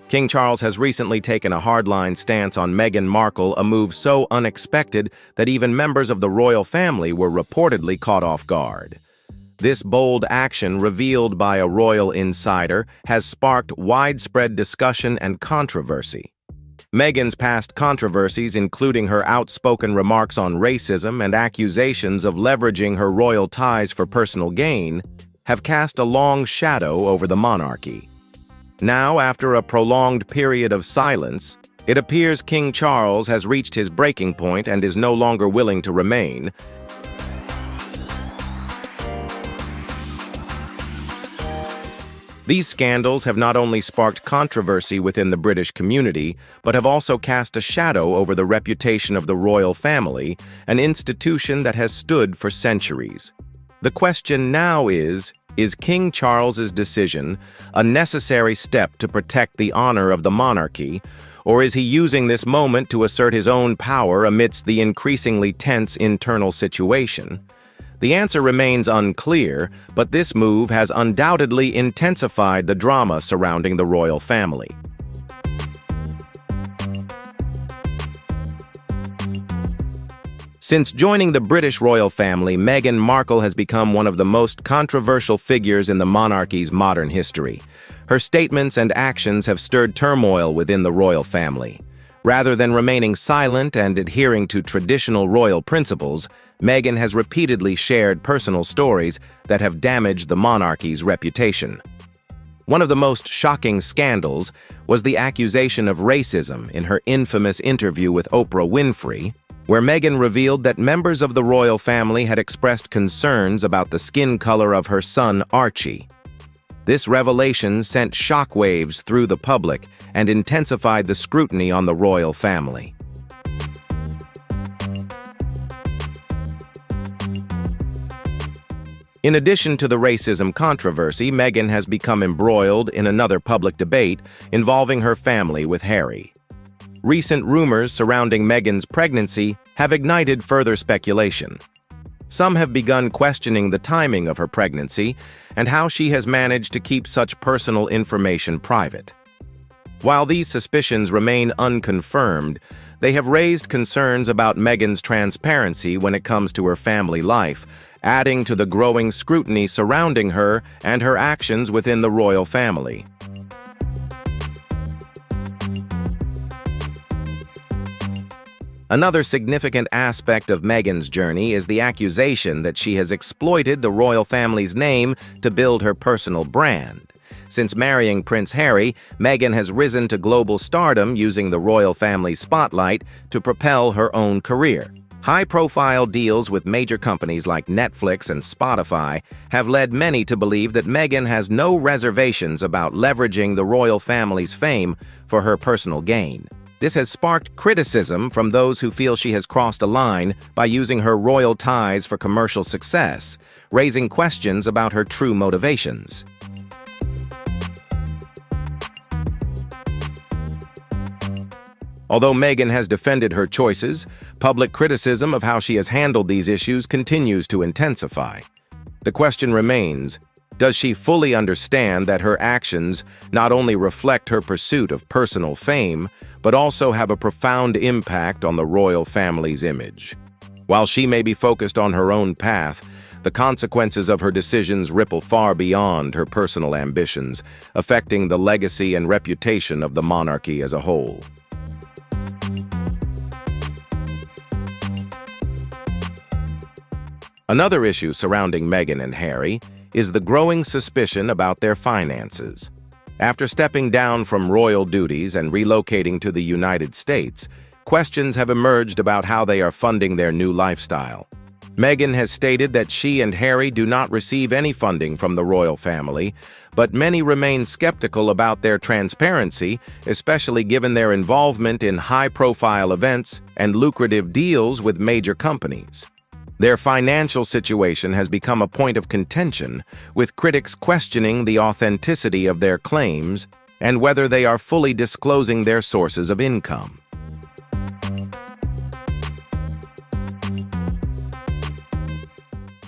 King Charles has recently taken a hardline stance on Meghan Markle, a move so unexpected that even members of the royal family were reportedly caught off guard. This bold action, revealed by a royal insider, has sparked widespread discussion and controversy. Meghan's past controversies, including her outspoken remarks on racism and accusations of leveraging her royal ties for personal gain, have cast a long shadow over the monarchy. Now, after a prolonged period of silence, It appears King Charles has reached his breaking point and is no longer willing to remain. These scandals have not only sparked controversy within the British community, but have also cast a shadow over the reputation of the royal family, an institution that has stood for centuries. The question now is King Charles's decision a necessary step to protect the honor of the monarchy, or is he using this moment to assert his own power amidst the increasingly tense internal situation? The answer remains unclear, but this move has undoubtedly intensified the drama surrounding the royal family. Since joining the British royal family, Meghan Markle has become one of the most controversial figures in the monarchy's modern history. Her statements and actions have stirred turmoil within the royal family. Rather than remaining silent and adhering to traditional royal principles, Meghan has repeatedly shared personal stories that have damaged the monarchy's reputation. One of the most shocking scandals was the accusation of racism in her infamous interview with Oprah Winfrey, where Meghan revealed that members of the royal family had expressed concerns about the skin color of her son, Archie. This revelation sent shockwaves through the public and intensified the scrutiny on the royal family. In addition to the racism controversy, Meghan has become embroiled in another public debate involving her family with Harry. Recent rumors surrounding Meghan's pregnancy have ignited further speculation. Some have begun questioning the timing of her pregnancy and how she has managed to keep such personal information private. While these suspicions remain unconfirmed, they have raised concerns about Meghan's transparency when it comes to her family life, adding to the growing scrutiny surrounding her and her actions within the royal family. Another significant aspect of Meghan's journey is the accusation that she has exploited the royal family's name to build her personal brand. Since marrying Prince Harry, Meghan has risen to global stardom using the royal family's spotlight to propel her own career. High-profile deals with major companies like Netflix and Spotify have led many to believe that Meghan has no reservations about leveraging the royal family's fame for her personal gain. This has sparked criticism from those who feel she has crossed a line by using her royal ties for commercial success, raising questions about her true motivations. Although Meghan has defended her choices, public criticism of how she has handled these issues continues to intensify. The question remains, does she fully understand that her actions not only reflect her pursuit of personal fame, but also have a profound impact on the royal family's image? While she may be focused on her own path, the consequences of her decisions ripple far beyond her personal ambitions, affecting the legacy and reputation of the monarchy as a whole. Another issue surrounding Meghan and Harry is the growing suspicion about their finances. After stepping down from royal duties and relocating to the United States, questions have emerged about how they are funding their new lifestyle. Meghan has stated that she and Harry do not receive any funding from the royal family, but many remain skeptical about their transparency, especially given their involvement in high-profile events and lucrative deals with major companies. Their financial situation has become a point of contention, with critics questioning the authenticity of their claims and whether they are fully disclosing their sources of income.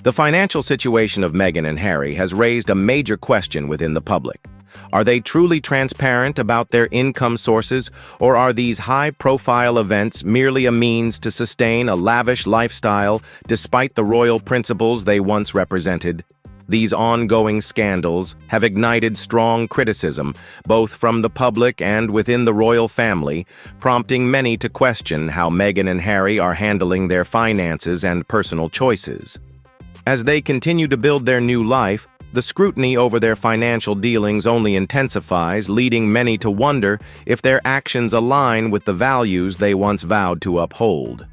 The financial situation of Meghan and Harry has raised a major question within the public. Are they truly transparent about their income sources, or are these high-profile events merely a means to sustain a lavish lifestyle despite the royal principles they once represented? These ongoing scandals have ignited strong criticism, both from the public and within the royal family, prompting many to question how Meghan and Harry are handling their finances and personal choices. As they continue to build their new life, The scrutiny over their financial dealings only intensifies, leading many to wonder if their actions align with the values they once vowed to uphold.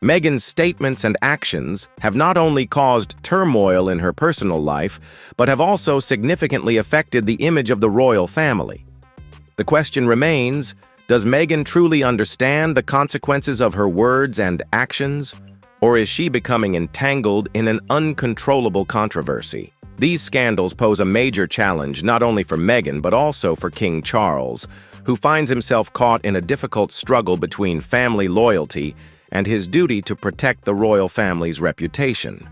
Meghan's statements and actions have not only caused turmoil in her personal life, but have also significantly affected the image of the royal family. The question remains, does Meghan truly understand the consequences of her words and actions, or is she becoming entangled in an uncontrollable controversy? These scandals pose a major challenge not only for Meghan but also for King Charles, who finds himself caught in a difficult struggle between family loyalty and his duty to protect the royal family's reputation.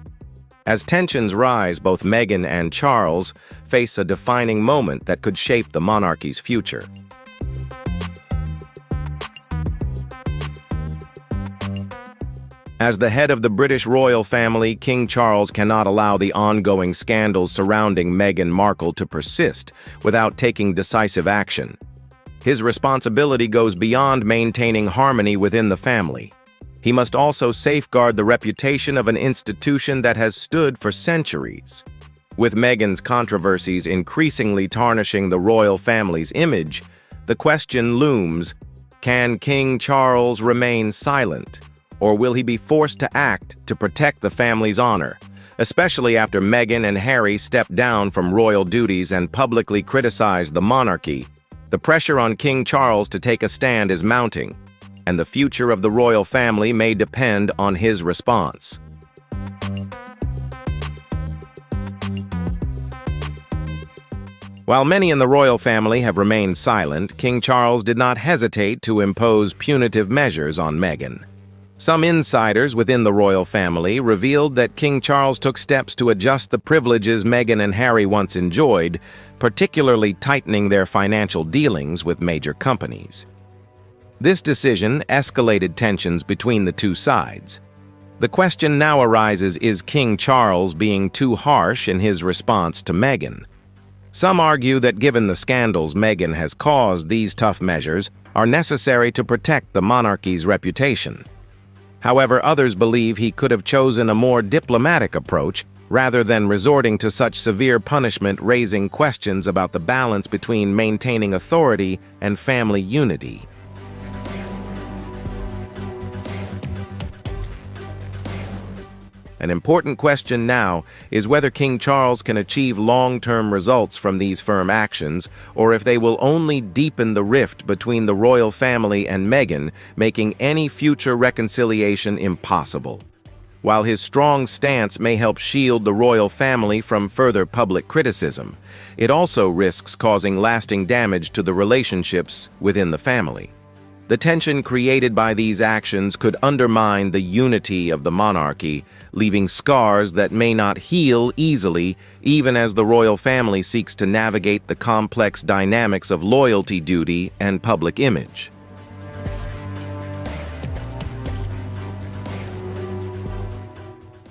As tensions rise, both Meghan and Charles face a defining moment that could shape the monarchy's future. As the head of the British royal family, King Charles cannot allow the ongoing scandals surrounding Meghan Markle to persist without taking decisive action. His responsibility goes beyond maintaining harmony within the family. He must also safeguard the reputation of an institution that has stood for centuries. With Meghan's controversies increasingly tarnishing the royal family's image, the question looms, can King Charles remain silent, or will he be forced to act to protect the family's honor, especially after Meghan and Harry stepped down from royal duties and publicly criticized the monarchy? The pressure on King Charles to take a stand is mounting, and the future of the royal family may depend on his response. While many in the royal family have remained silent, King Charles did not hesitate to impose punitive measures on Meghan. Some insiders within the royal family revealed that King Charles took steps to adjust the privileges Meghan and Harry once enjoyed, particularly tightening their financial dealings with major companies. This decision escalated tensions between the two sides. The question now arises, is King Charles being too harsh in his response to Meghan? Some argue that given the scandals Meghan has caused, these tough measures are necessary to protect the monarchy's reputation. However, others believe he could have chosen a more diplomatic approach rather than resorting to such severe punishment, raising questions about the balance between maintaining authority and family unity. An important question now is whether King Charles can achieve long-term results from these firm actions, or if they will only deepen the rift between the royal family and Meghan, making any future reconciliation impossible. While his strong stance may help shield the royal family from further public criticism, it also risks causing lasting damage to the relationships within the family. The tension created by these actions could undermine the unity of the monarchy, leaving scars that may not heal easily, even as the royal family seeks to navigate the complex dynamics of loyalty, duty, and public image.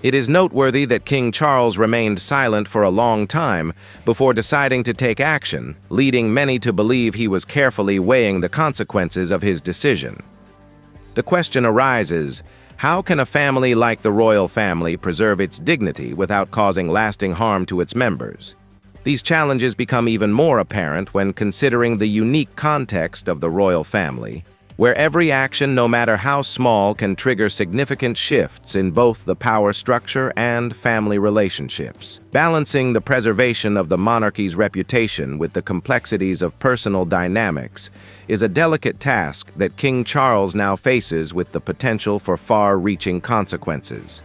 It is noteworthy that King Charles remained silent for a long time before deciding to take action, leading many to believe he was carefully weighing the consequences of his decision. The question arises, how can a family like the royal family preserve its dignity without causing lasting harm to its members? These challenges become even more apparent when considering the unique context of the royal family, where every action, no matter how small, can trigger significant shifts in both the power structure and family relationships. Balancing the preservation of the monarchy's reputation with the complexities of personal dynamics is a delicate task that King Charles now faces, with the potential for far-reaching consequences.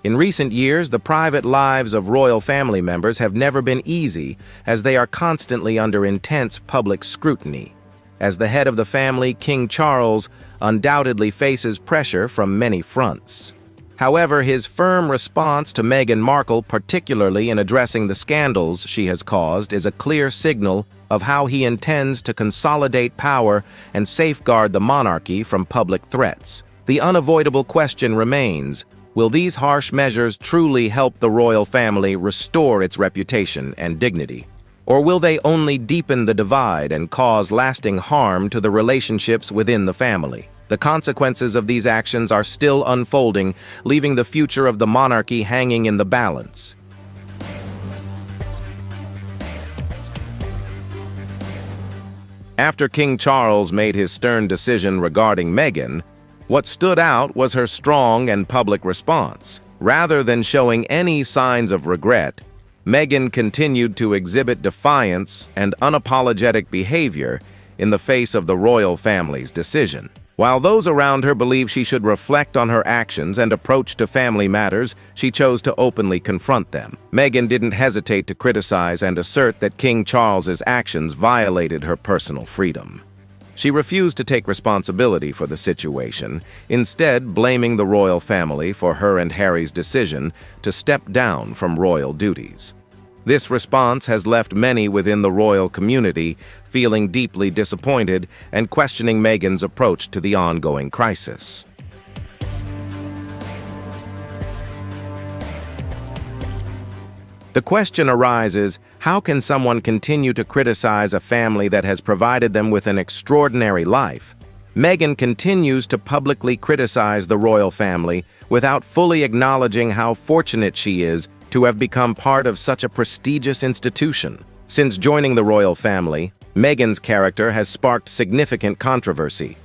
In recent years, the private lives of royal family members have never been easy, as they are constantly under intense public scrutiny. As the head of the family, King Charles undoubtedly faces pressure from many fronts. However, his firm response to Meghan Markle, particularly in addressing the scandals she has caused, is a clear signal of how he intends to consolidate power and safeguard the monarchy from public threats. The unavoidable question remains, will these harsh measures truly help the royal family restore its reputation and dignity? Or will they only deepen the divide and cause lasting harm to the relationships within the family? The consequences of these actions are still unfolding, leaving the future of the monarchy hanging in the balance. After King Charles made his stern decision regarding Meghan, what stood out was her strong and public response. Rather than showing any signs of regret, Meghan continued to exhibit defiance and unapologetic behavior in the face of the royal family's decision. While those around her believe she should reflect on her actions and approach to family matters, she chose to openly confront them. Meghan didn't hesitate to criticize and assert that King Charles's actions violated her personal freedom. She refused to take responsibility for the situation, instead blaming the royal family for her and Harry's decision to step down from royal duties. This response has left many within the royal community feeling deeply disappointed and questioning Meghan's approach to the ongoing crisis. The question arises, how can someone continue to criticize a family that has provided them with an extraordinary life? Meghan continues to publicly criticize the royal family without fully acknowledging how fortunate she is to have become part of such a prestigious institution. Since joining the royal family, Meghan's character has sparked significant controversy.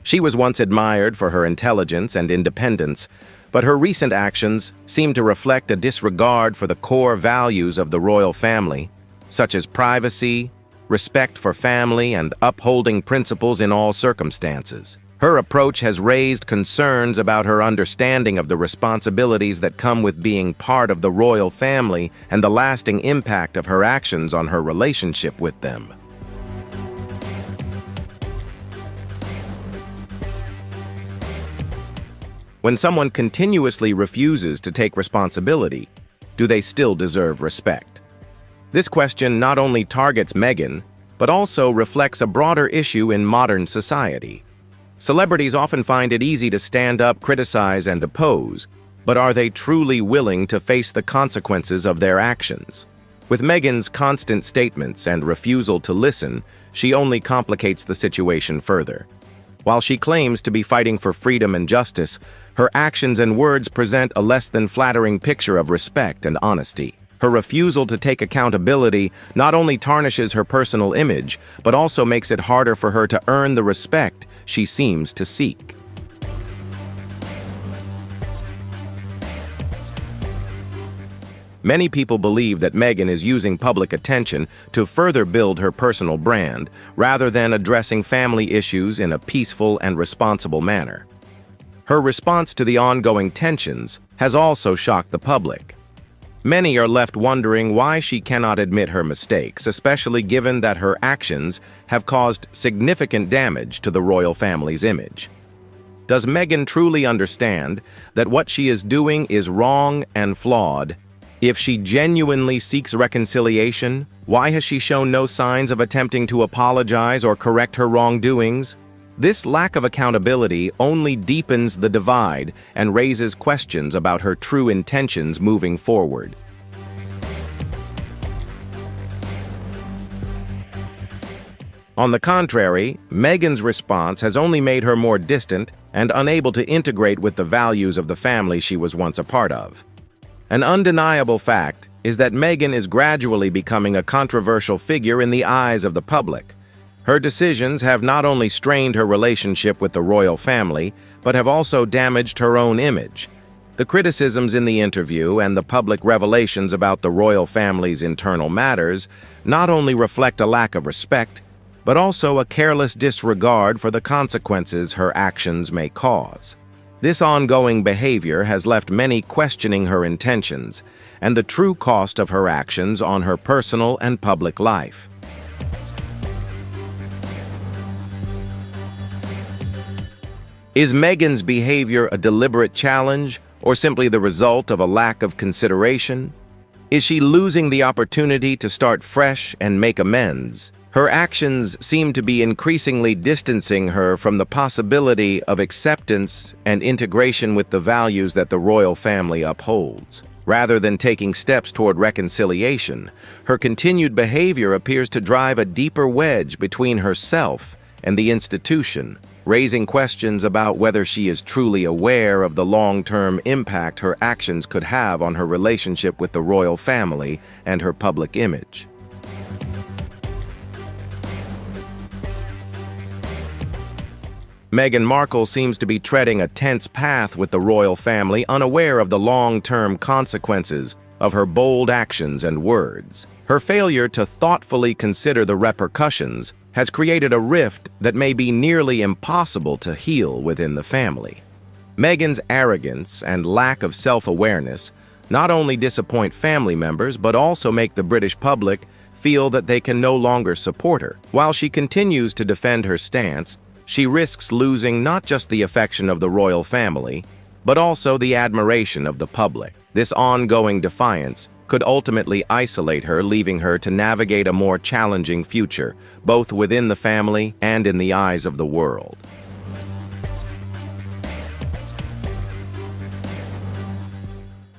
She was once admired for her intelligence and independence, but her recent actions seem to reflect a disregard for the core values of the royal family, such as privacy, respect for family, and upholding principles in all circumstances. Her approach has raised concerns about her understanding of the responsibilities that come with being part of the royal family and the lasting impact of her actions on her relationship with them. When someone continuously refuses to take responsibility, do they still deserve respect? This question not only targets Meghan, but also reflects a broader issue in modern society. Celebrities often find it easy to stand up, criticize, and oppose, but are they truly willing to face the consequences of their actions? With Meghan's constant statements and refusal to listen, she only complicates the situation further. While she claims to be fighting for freedom and justice, her actions and words present a less than flattering picture of respect and honesty. Her refusal to take accountability not only tarnishes her personal image, but also makes it harder for her to earn the respect she seems to seek. Many people believe that Meghan is using public attention to further build her personal brand, rather than addressing family issues in a peaceful and responsible manner. Her response to the ongoing tensions has also shocked the public. Many are left wondering why she cannot admit her mistakes, especially given that her actions have caused significant damage to the royal family's image. Does Meghan truly understand that what she is doing is wrong and flawed? If she genuinely seeks reconciliation, why has she shown no signs of attempting to apologize or correct her wrongdoings? This lack of accountability only deepens the divide and raises questions about her true intentions moving forward. On the contrary, Meghan's response has only made her more distant and unable to integrate with the values of the family she was once a part of. An undeniable fact is that Meghan is gradually becoming a controversial figure in the eyes of the public. Her decisions have not only strained her relationship with the royal family, but have also damaged her own image. The criticisms in the interview and the public revelations about the royal family's internal matters not only reflect a lack of respect, but also a careless disregard for the consequences her actions may cause. This ongoing behavior has left many questioning her intentions and the true cost of her actions on her personal and public life. Is Meghan's behavior a deliberate challenge or simply the result of a lack of consideration? Is she losing the opportunity to start fresh and make amends? Her actions seem to be increasingly distancing her from the possibility of acceptance and integration with the values that the royal family upholds. Rather than taking steps toward reconciliation, her continued behavior appears to drive a deeper wedge between herself and the institution, raising questions about whether she is truly aware of the long-term impact her actions could have on her relationship with the royal family and her public image. Meghan Markle seems to be treading a tense path with the royal family, unaware of the long-term consequences of her bold actions and words. Her failure to thoughtfully consider the repercussions has created a rift that may be nearly impossible to heal within the family. Meghan's arrogance and lack of self-awareness not only disappoint family members but also make the British public feel that they can no longer support her. While she continues to defend her stance, she risks losing not just the affection of the royal family, but also the admiration of the public. This ongoing defiance could ultimately isolate her, leaving her to navigate a more challenging future, both within the family and in the eyes of the world.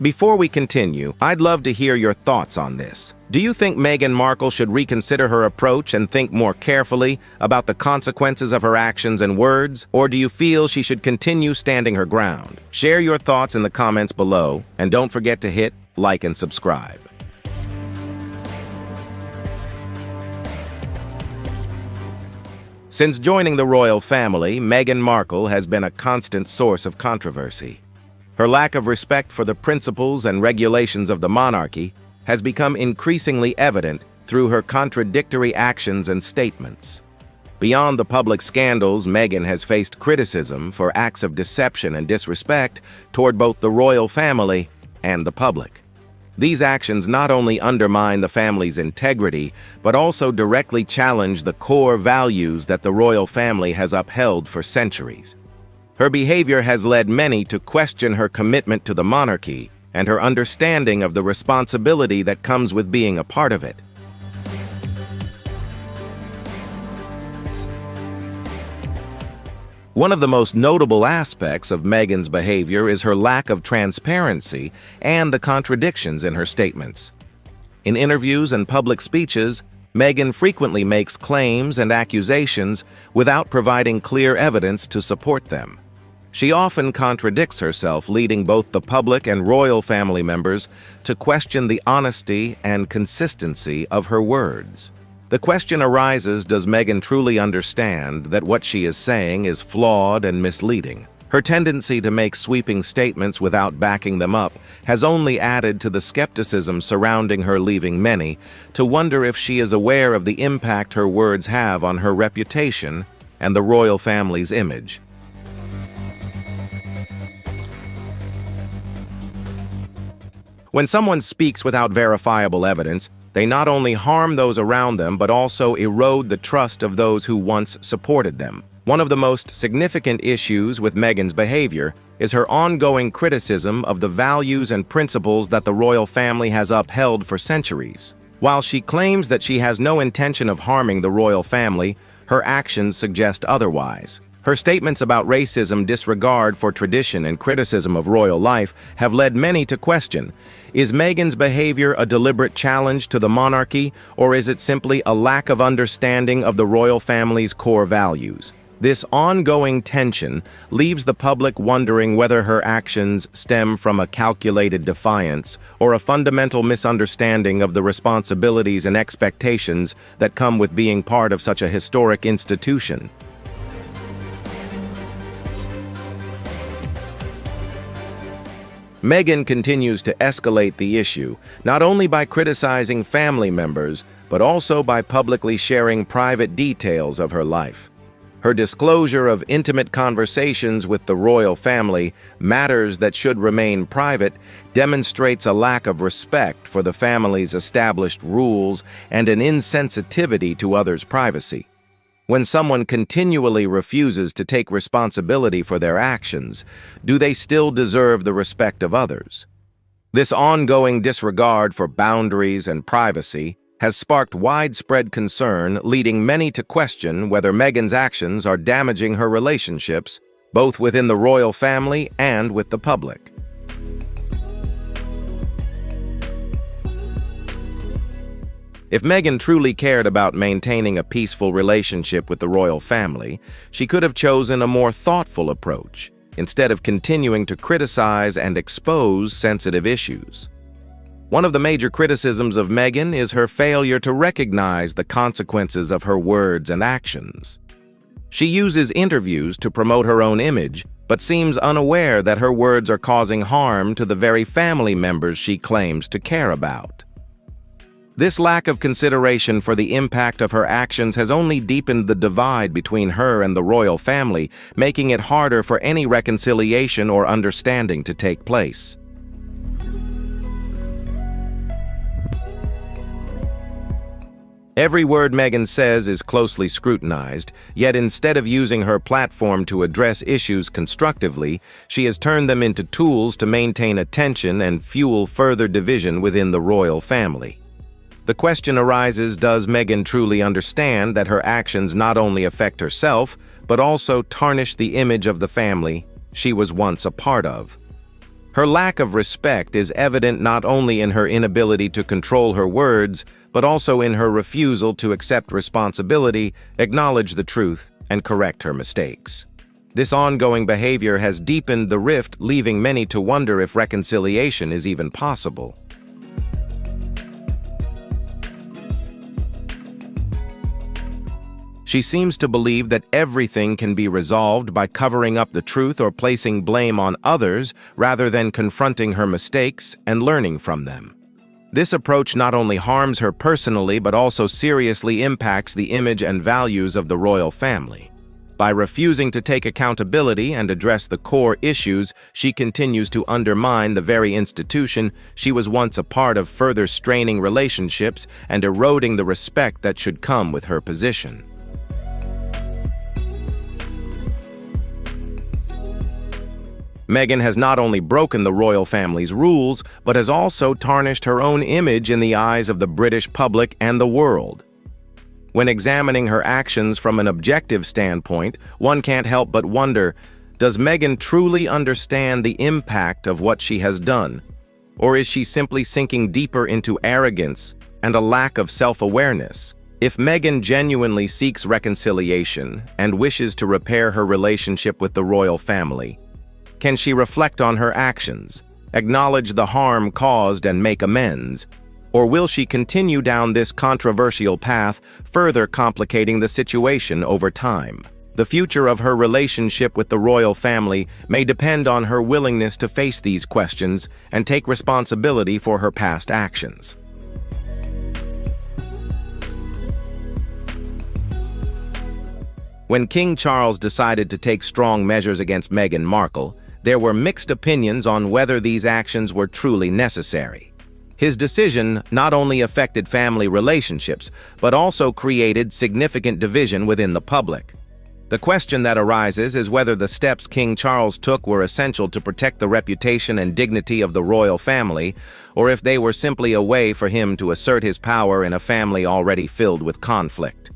Before we continue, I'd love to hear your thoughts on this. Do you think Meghan Markle should reconsider her approach and think more carefully about the consequences of her actions and words? Or do you feel she should continue standing her ground? Share your thoughts in the comments below, and don't forget to hit like and subscribe. Since joining the royal family, Meghan Markle has been a constant source of controversy. Her lack of respect for the principles and regulations of the monarchy has become increasingly evident through her contradictory actions and statements. Beyond the public scandals, Meghan has faced criticism for acts of deception and disrespect toward both the royal family and the public. These actions not only undermine the family's integrity, but also directly challenge the core values that the royal family has upheld for centuries. Her behavior has led many to question her commitment to the monarchy and her understanding of the responsibility that comes with being a part of it. One of the most notable aspects of Meghan's behavior is her lack of transparency and the contradictions in her statements. In interviews and public speeches, Meghan frequently makes claims and accusations without providing clear evidence to support them. She often contradicts herself, leading both the public and royal family members to question the honesty and consistency of her words. The question arises, does Meghan truly understand that what she is saying is flawed and misleading? Her tendency to make sweeping statements without backing them up has only added to the skepticism surrounding her, leaving many to wonder if she is aware of the impact her words have on her reputation and the royal family's image. When someone speaks without verifiable evidence, they not only harm those around them but also erode the trust of those who once supported them. One of the most significant issues with Meghan's behavior is her ongoing criticism of the values and principles that the royal family has upheld for centuries. While she claims that she has no intention of harming the royal family, her actions suggest otherwise. Her statements about racism, disregard for tradition, and criticism of royal life have led many to question, is Meghan's behavior a deliberate challenge to the monarchy, or is it simply a lack of understanding of the royal family's core values? This ongoing tension leaves the public wondering whether her actions stem from a calculated defiance or a fundamental misunderstanding of the responsibilities and expectations that come with being part of such a historic institution. Meghan continues to escalate the issue, not only by criticizing family members, but also by publicly sharing private details of her life. Her disclosure of intimate conversations with the royal family, matters that should remain private, demonstrates a lack of respect for the family's established rules and an insensitivity to others' privacy. When someone continually refuses to take responsibility for their actions, do they still deserve the respect of others? This ongoing disregard for boundaries and privacy has sparked widespread concern, leading many to question whether Meghan's actions are damaging her relationships, both within the royal family and with the public. If Meghan truly cared about maintaining a peaceful relationship with the royal family, she could have chosen a more thoughtful approach, instead of continuing to criticize and expose sensitive issues. One of the major criticisms of Meghan is her failure to recognize the consequences of her words and actions. She uses interviews to promote her own image, but seems unaware that her words are causing harm to the very family members she claims to care about. This lack of consideration for the impact of her actions has only deepened the divide between her and the royal family, making it harder for any reconciliation or understanding to take place. Every word Meghan says is closely scrutinized, yet instead of using her platform to address issues constructively, she has turned them into tools to maintain attention and fuel further division within the royal family. The question arises, does Meghan truly understand that her actions not only affect herself, but also tarnish the image of the family she was once a part of? Her lack of respect is evident not only in her inability to control her words, but also in her refusal to accept responsibility, acknowledge the truth, and correct her mistakes. This ongoing behavior has deepened the rift, leaving many to wonder if reconciliation is even possible. She seems to believe that everything can be resolved by covering up the truth or placing blame on others rather than confronting her mistakes and learning from them. This approach not only harms her personally but also seriously impacts the image and values of the royal family. By refusing to take accountability and address the core issues, she continues to undermine the very institution she was once a part of, further straining relationships and eroding the respect that should come with her position. Meghan has not only broken the royal family's rules, but has also tarnished her own image in the eyes of the British public and the world. When examining her actions from an objective standpoint, one can't help but wonder, does Meghan truly understand the impact of what she has done? Or is she simply sinking deeper into arrogance and a lack of self-awareness? If Meghan genuinely seeks reconciliation and wishes to repair her relationship with the royal family, can she reflect on her actions, acknowledge the harm caused and make amends? Or will she continue down this controversial path, further complicating the situation over time? The future of her relationship with the royal family may depend on her willingness to face these questions and take responsibility for her past actions. When King Charles decided to take strong measures against Meghan Markle, there were mixed opinions on whether these actions were truly necessary. His decision not only affected family relationships, but also created significant division within the public. The question that arises is whether the steps King Charles took were essential to protect the reputation and dignity of the royal family, or if they were simply a way for him to assert his power in a family already filled with conflict.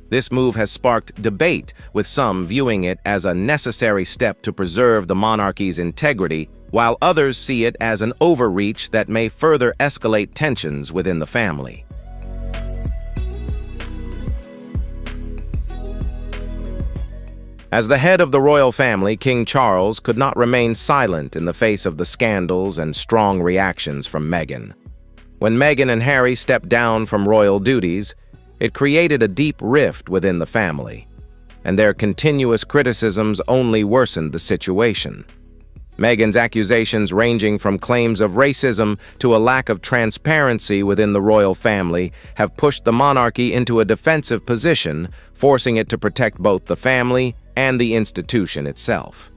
This move has sparked debate, with some viewing it as a necessary step to preserve the monarchy's integrity, while others see it as an overreach that may further escalate tensions within the family. As the head of the royal family, King Charles could not remain silent in the face of the scandals and strong reactions from Meghan. When Meghan and Harry stepped down from royal duties, it created a deep rift within the family, and their continuous criticisms only worsened the situation. Meghan's accusations, ranging from claims of racism to a lack of transparency within the royal family, have pushed the monarchy into a defensive position, forcing it to protect both the family and the institution itself.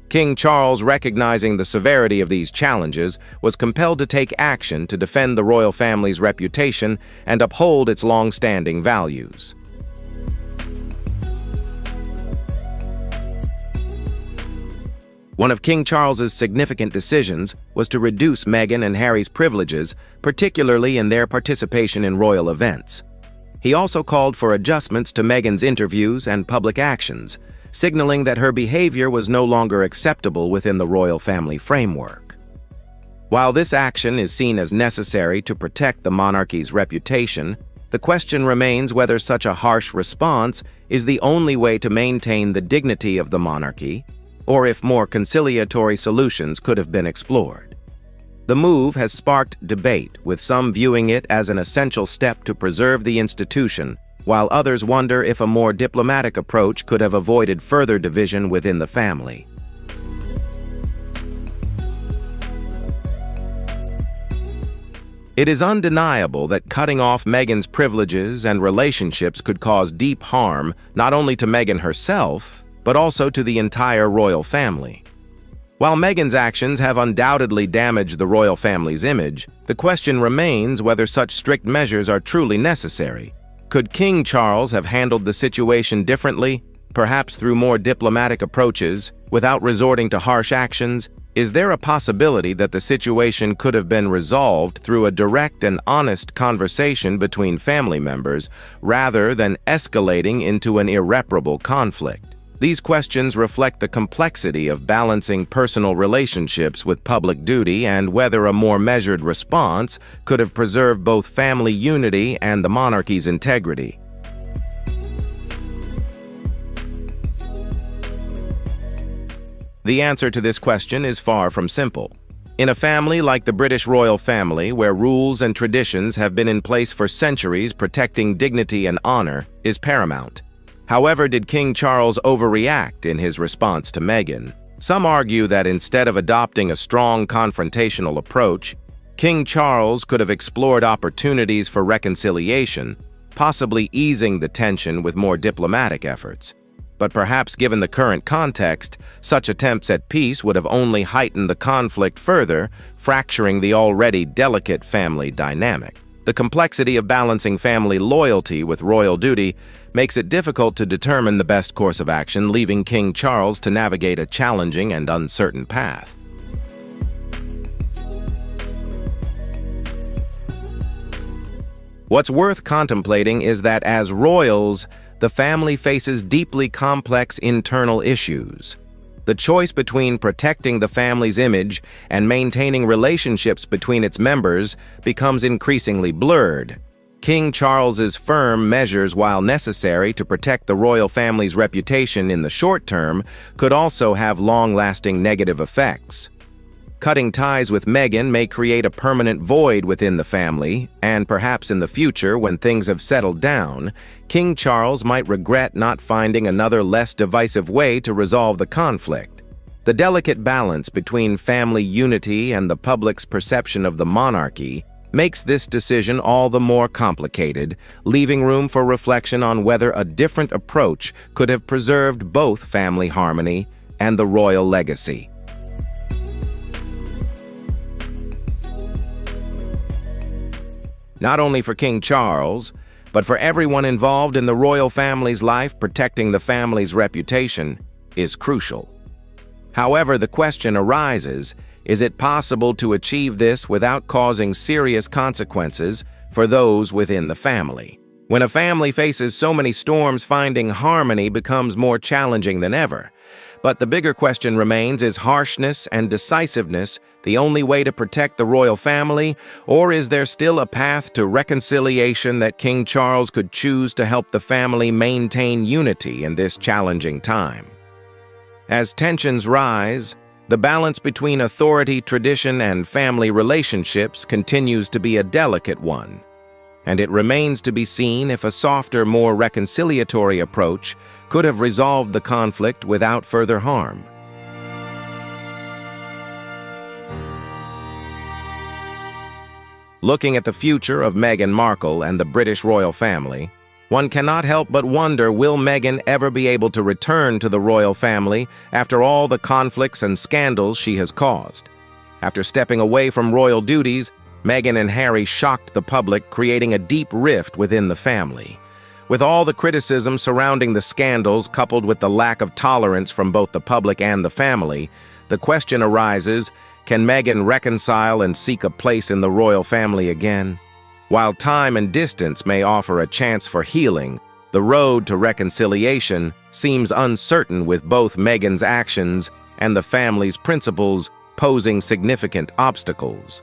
King Charles, recognizing the severity of these challenges, was compelled to take action to defend the royal family's reputation and uphold its long-standing values. One of King Charles's significant decisions was to reduce Meghan and Harry's privileges, particularly in their participation in royal events. He also called for adjustments to Meghan's interviews and public actions, signaling that her behavior was no longer acceptable within the royal family framework. While this action is seen as necessary to protect the monarchy's reputation, The question remains whether such a harsh response is the only way to maintain the dignity of the monarchy, or if more conciliatory solutions could have been explored. The move has sparked debate, with some viewing it as an essential step to preserve the institution, while others wonder if a more diplomatic approach could have avoided further division within the family. It is undeniable that cutting off Meghan's privileges and relationships could cause deep harm not only to Meghan herself, but also to the entire royal family. While Meghan's actions have undoubtedly damaged the royal family's image, the question remains whether such strict measures are truly necessary. Could King Charles have handled the situation differently, perhaps through more diplomatic approaches, without resorting to harsh actions? Is there a possibility that the situation could have been resolved through a direct and honest conversation between family members, rather than escalating into an irreparable conflict? These questions reflect the complexity of balancing personal relationships with public duty and whether a more measured response could have preserved both family unity and the monarchy's integrity. The answer to this question is far from simple. In a family like the British royal family, where rules and traditions have been in place for centuries, protecting dignity and honor is paramount. However, did King Charles overreact in his response to Meghan? Some argue that instead of adopting a strong confrontational approach, King Charles could have explored opportunities for reconciliation, possibly easing the tension with more diplomatic efforts. But perhaps given the current context, such attempts at peace would have only heightened the conflict further, fracturing the already delicate family dynamic. The complexity of balancing family loyalty with royal duty makes it difficult to determine the best course of action, leaving King Charles to navigate a challenging and uncertain path. What's worth contemplating is that as royals, the family faces deeply complex internal issues. The choice between protecting the family's image and maintaining relationships between its members becomes increasingly blurred. King Charles's firm measures, while necessary to protect the royal family's reputation in the short term, could also have long-lasting negative effects. Cutting ties with Meghan may create a permanent void within the family, and perhaps in the future, when things have settled down, King Charles might regret not finding another less divisive way to resolve the conflict. The delicate balance between family unity and the public's perception of the monarchy makes this decision all the more complicated, leaving room for reflection on whether a different approach could have preserved both family harmony and the royal legacy. Not only for King Charles, but for everyone involved in the royal family's life, protecting the family's reputation is crucial. However, the question arises, is it possible to achieve this without causing serious consequences for those within the family? When a family faces so many storms, finding harmony becomes more challenging than ever. But the bigger question remains, is harshness and decisiveness the only way to protect the royal family, or is there still a path to reconciliation that King Charles could choose to help the family maintain unity in this challenging time? As tensions rise, the balance between authority, tradition, and family relationships continues to be a delicate one, and it remains to be seen if a softer, more reconciliatory approach could have resolved the conflict without further harm. Looking at the future of Meghan Markle and the British royal family, one cannot help but wonder, will Meghan ever be able to return to the royal family after all the conflicts and scandals she has caused? After stepping away from royal duties, Meghan and Harry shocked the public, creating a deep rift within the family. With all the criticism surrounding the scandals, coupled with the lack of tolerance from both the public and the family, the question arises, can Meghan reconcile and seek a place in the royal family again? While time and distance may offer a chance for healing, the road to reconciliation seems uncertain, with both Meghan's actions and the family's principles posing significant obstacles.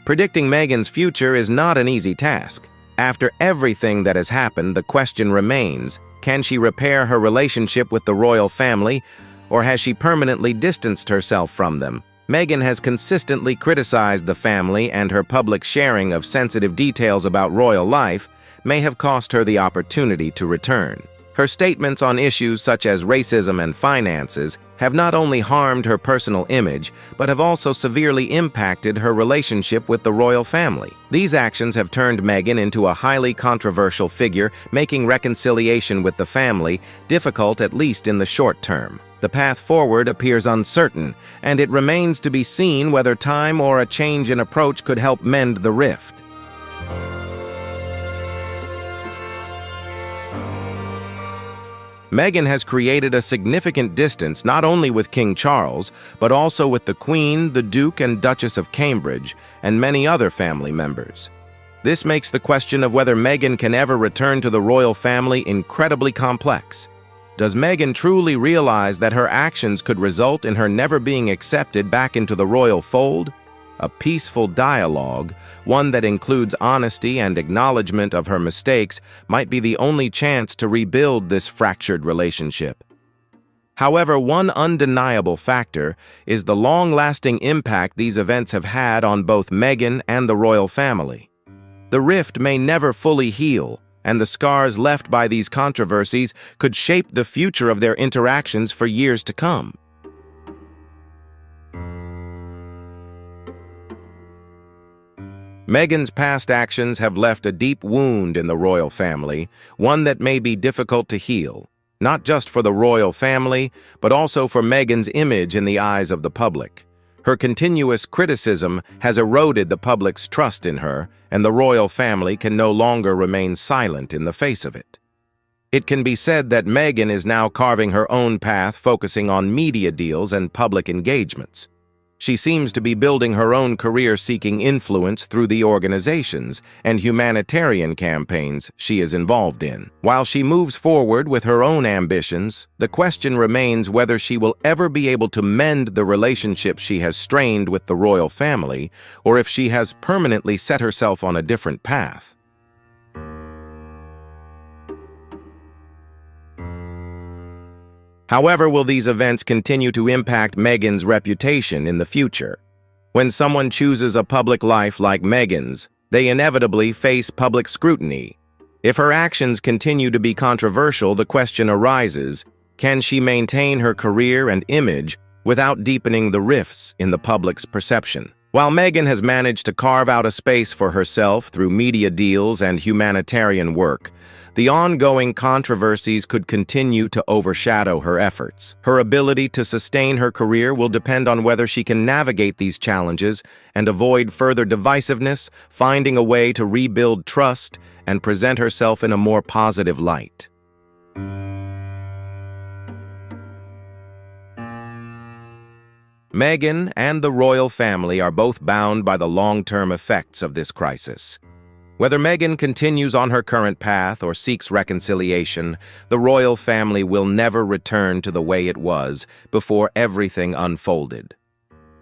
Predicting Meghan's future is not an easy task. After everything that has happened, the question remains, can she repair her relationship with the royal family, or has she permanently distanced herself from them? Meghan has consistently criticized the family, and her public sharing of sensitive details about royal life may have cost her the opportunity to return. Her statements on issues such as racism and finances have not only harmed her personal image, but have also severely impacted her relationship with the royal family. These actions have turned Meghan into a highly controversial figure, making reconciliation with the family difficult, at least in the short term. The path forward appears uncertain, and it remains to be seen whether time or a change in approach could help mend the rift. Meghan has created a significant distance not only with King Charles, but also with the Queen, the Duke and Duchess of Cambridge, and many other family members. This makes the question of whether Meghan can ever return to the royal family incredibly complex. Does Meghan truly realize that her actions could result in her never being accepted back into the royal fold? A peaceful dialogue, one that includes honesty and acknowledgement of her mistakes, might be the only chance to rebuild this fractured relationship. However, one undeniable factor is the long-lasting impact these events have had on both Meghan and the royal family. The rift may never fully heal, and the scars left by these controversies could shape the future of their interactions for years to come. Meghan's past actions have left a deep wound in the royal family, one that may be difficult to heal, not just for the royal family, but also for Meghan's image in the eyes of the public. Her continuous criticism has eroded the public's trust in her, and the royal family can no longer remain silent in the face of it. It can be said that Meghan is now carving her own path, focusing on media deals and public engagements. She seems to be building her own career, seeking influence through the organizations and humanitarian campaigns she is involved in. While she moves forward with her own ambitions, the question remains whether she will ever be able to mend the relationship she has strained with the royal family, or if she has permanently set herself on a different path. However, will these events continue to impact Meghan's reputation in the future? When someone chooses a public life like Meghan's, they inevitably face public scrutiny. If her actions continue to be controversial, the question arises, can she maintain her career and image without deepening the rifts in the public's perception? While Meghan has managed to carve out a space for herself through media deals and humanitarian work, the ongoing controversies could continue to overshadow her efforts. Her ability to sustain her career will depend on whether she can navigate these challenges and avoid further divisiveness, finding a way to rebuild trust and present herself in a more positive light. Meghan and the royal family are both bound by the long-term effects of this crisis. Whether Meghan continues on her current path or seeks reconciliation, the royal family will never return to the way it was before everything unfolded.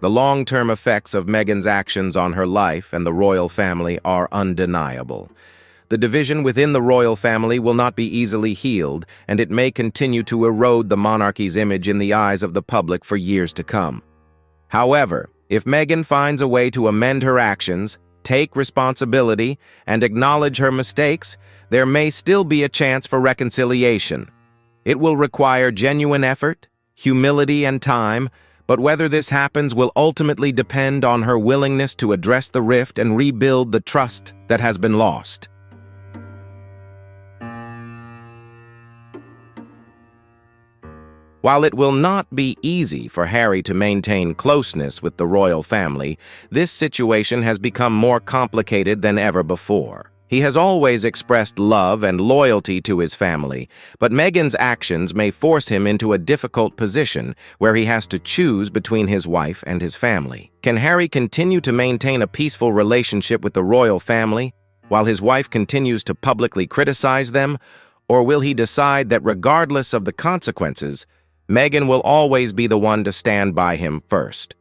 The long-term effects of Meghan's actions on her life and the royal family are undeniable. The division within the royal family will not be easily healed, and it may continue to erode the monarchy's image in the eyes of the public for years to come. However, if Meghan finds a way to amend her actions, take responsibility, and acknowledge her mistakes, there may still be a chance for reconciliation. It will require genuine effort, humility, and time, but whether this happens will ultimately depend on her willingness to address the rift and rebuild the trust that has been lost. While it will not be easy for Harry to maintain closeness with the royal family, this situation has become more complicated than ever before. He has always expressed love and loyalty to his family, but Meghan's actions may force him into a difficult position where he has to choose between his wife and his family. Can Harry continue to maintain a peaceful relationship with the royal family while his wife continues to publicly criticize them, or will he decide that regardless of the consequences, Meghan will always be the one to stand by him first?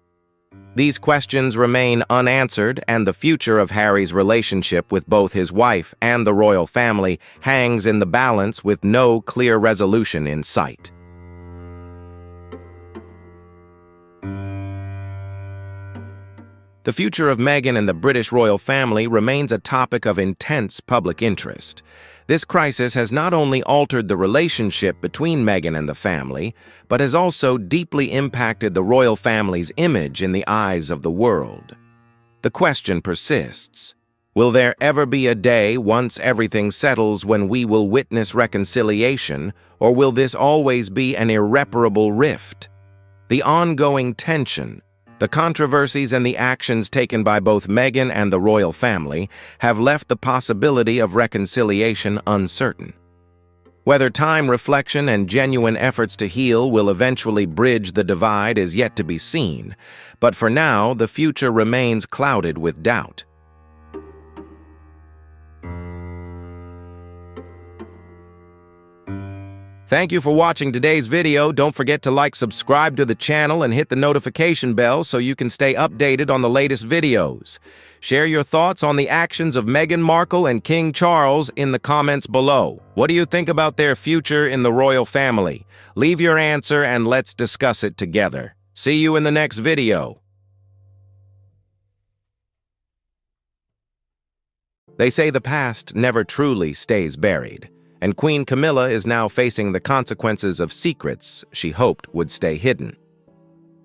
These questions remain unanswered, and the future of Harry's relationship with both his wife and the royal family hangs in the balance with no clear resolution in sight. The future of Meghan and the British royal family remains a topic of intense public interest. This crisis has not only altered the relationship between Meghan and the family, but has also deeply impacted the royal family's image in the eyes of the world. The question persists. Will there ever be a day, once everything settles, when we will witness reconciliation, or will this always be an irreparable rift? The ongoing tension, the controversies and the actions taken by both Meghan and the royal family have left the possibility of reconciliation uncertain. Whether time, reflection, and genuine efforts to heal will eventually bridge the divide is yet to be seen, but for now, the future remains clouded with doubt. Thank you for watching today's video. Don't forget to subscribe to the channel, and hit the notification bell so you can stay updated on the latest videos. Share your thoughts on the actions of Meghan Markle and King Charles in the comments below. What do you think about their future in the royal family? Leave your answer and let's discuss it together. See you in the next video. They say the past never truly stays buried, and Queen Camilla is now facing the consequences of secrets she hoped would stay hidden.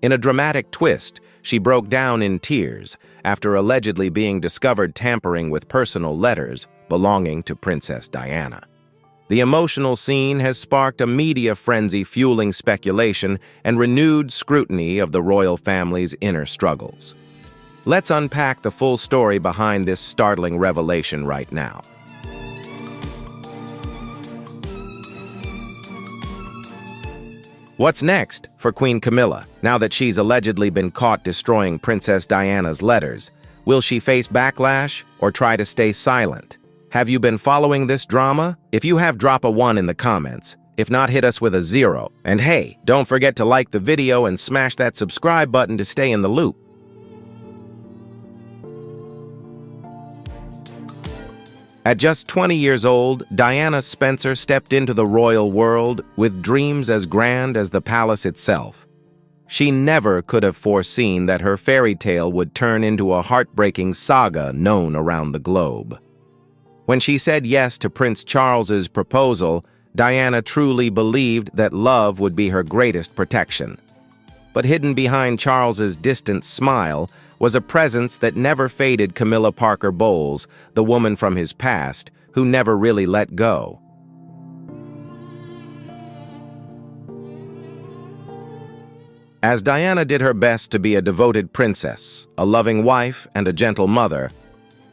In a dramatic twist, she broke down in tears after allegedly being discovered tampering with personal letters belonging to Princess Diana. The emotional scene has sparked a media frenzy, fueling speculation and renewed scrutiny of the royal family's inner struggles. Let's unpack the full story behind this startling revelation right now. What's next for Queen Camilla, now that she's allegedly been caught destroying Princess Diana's letters? Will she face backlash or try to stay silent? Have you been following this drama? If you have, drop a 1 in the comments. If not, hit us with a 0. And hey, don't forget to like the video and smash that subscribe button to stay in the loop. At just 20 years old, Diana Spencer stepped into the royal world with dreams as grand as the palace itself. She never could have foreseen that her fairy tale would turn into a heartbreaking saga known around the globe. When she said yes to Prince Charles's proposal, Diana truly believed that love would be her greatest protection. But hidden behind Charles's distant smile was a presence that never faded: Camilla Parker Bowles, the woman from his past, who never really let go. As Diana did her best to be a devoted princess, a loving wife, and a gentle mother,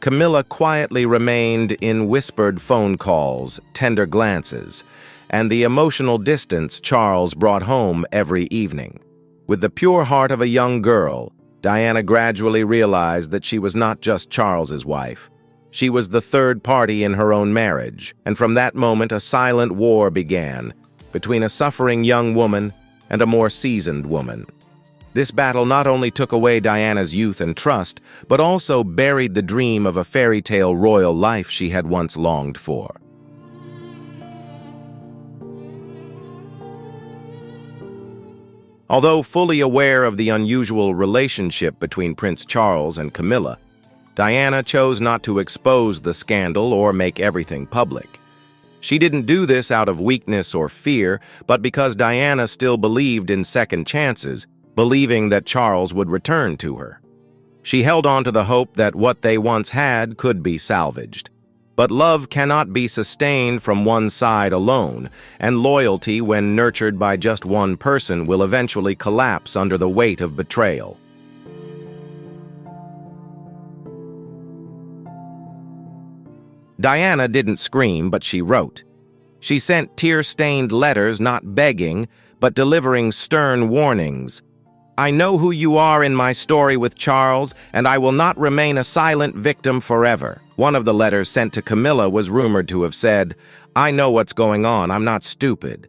Camilla quietly remained in whispered phone calls, tender glances, and the emotional distance Charles brought home every evening. With the pure heart of a young girl, Diana gradually realized that she was not just Charles's wife. She was the third party in her own marriage, and from that moment a silent war began between a suffering young woman and a more seasoned woman. This battle not only took away Diana's youth and trust, but also buried the dream of a fairy tale royal life she had once longed for. Although fully aware of the unusual relationship between Prince Charles and Camilla, Diana chose not to expose the scandal or make everything public. She didn't do this out of weakness or fear, but because Diana still believed in second chances, believing that Charles would return to her. She held on to the hope that what they once had could be salvaged. But love cannot be sustained from one side alone, and loyalty, when nurtured by just one person, will eventually collapse under the weight of betrayal. Diana didn't scream, but she wrote. She sent tear-stained letters, not begging, but delivering stern warnings. I know who you are in my story with Charles, and I will not remain a silent victim forever. One of the letters sent to Camilla was rumored to have said, I know what's going on, I'm not stupid.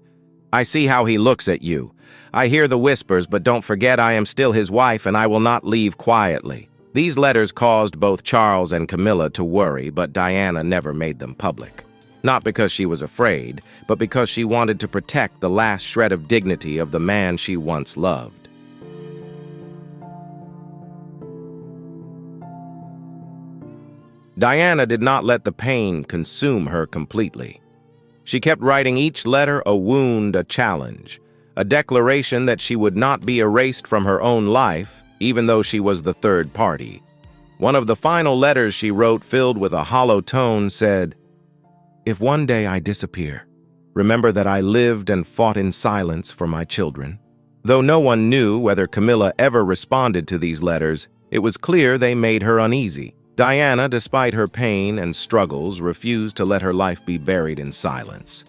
I see how he looks at you. I hear the whispers, but don't forget I am still his wife and I will not leave quietly." These letters caused both Charles and Camilla to worry, but Diana never made them public. Not because she was afraid, but because she wanted to protect the last shred of dignity of the man she once loved. Diana did not let the pain consume her completely. She kept writing each letter a wound, a challenge, a declaration that she would not be erased from her own life, even though she was the third party. One of the final letters she wrote, filled with a hollow tone, said, "If one day I disappear, remember that I lived and fought in silence for my children." Though no one knew whether Camilla ever responded to these letters, it was clear they made her uneasy. Diana, despite her pain and struggles, refused to let her life be buried in silence.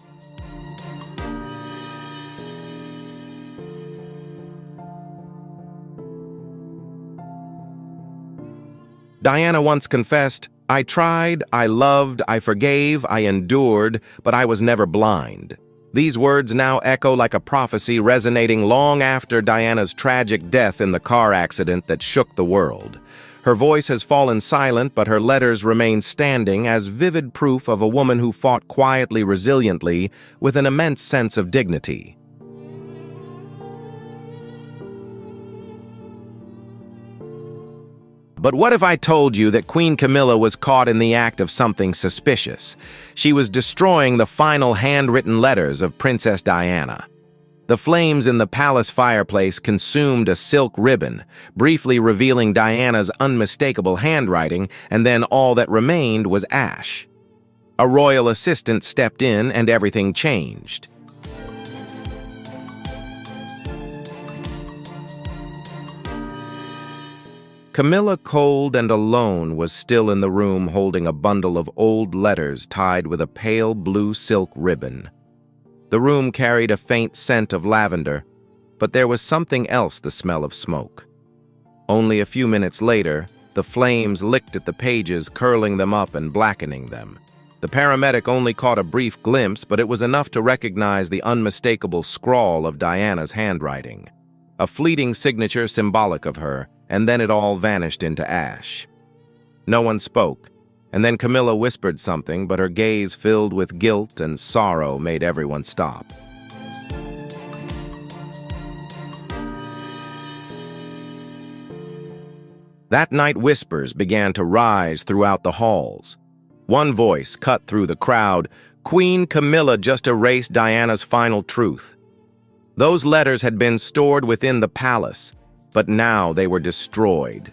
Diana once confessed, "I tried, I loved, I forgave, I endured, but I was never blind." These words now echo like a prophecy, resonating long after Diana's tragic death in the car accident that shook the world. Her voice has fallen silent, but her letters remain standing as vivid proof of a woman who fought quietly, resiliently, with an immense sense of dignity. But what if I told you that Queen Camilla was caught in the act of something suspicious? She was destroying the final handwritten letters of Princess Diana. The flames in the palace fireplace consumed a silk ribbon, briefly revealing Diana's unmistakable handwriting, and then all that remained was ash. A royal assistant stepped in and everything changed. Camilla, cold and alone, was still in the room holding a bundle of old letters tied with a pale blue silk ribbon. The room carried a faint scent of lavender, but there was something else: the smell of smoke. Only a few minutes later, the flames licked at the pages, curling them up and blackening them. The paramedic only caught a brief glimpse, but it was enough to recognize the unmistakable scrawl of Diana's handwriting. A fleeting signature symbolic of her, and then it all vanished into ash. No one spoke, and then Camilla whispered something, but her gaze, filled with guilt and sorrow, made everyone stop. That night, whispers began to rise throughout the halls. One voice cut through the crowd: Queen Camilla just erased Diana's final truth. Those letters had been stored within the palace, but now they were destroyed.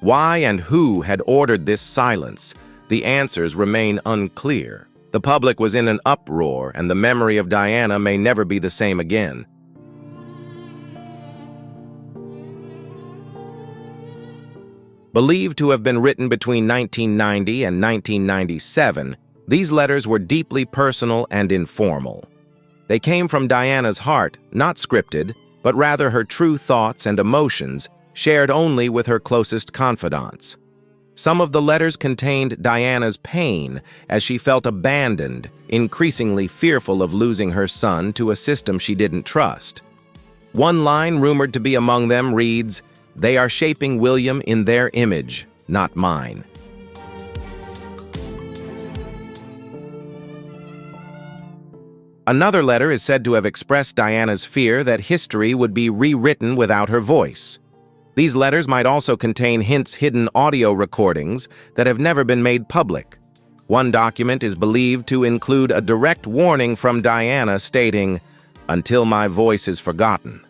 Why and who had ordered this silence? The answers remain unclear. The public was in an uproar, and the memory of Diana may never be the same again. Believed to have been written between 1990 and 1997, these letters were deeply personal and informal. They came from Diana's heart, not scripted, but rather her true thoughts and emotions, shared only with her closest confidants. Some of the letters contained Diana's pain as she felt abandoned, increasingly fearful of losing her son to a system she didn't trust. One line rumored to be among them reads, "They are shaping William in their image, not mine." Another letter is said to have expressed Diana's fear that history would be rewritten without her voice. These letters might also contain hints, hidden audio recordings that have never been made public. One document is believed to include a direct warning from Diana stating, "Until my voice is forgotten."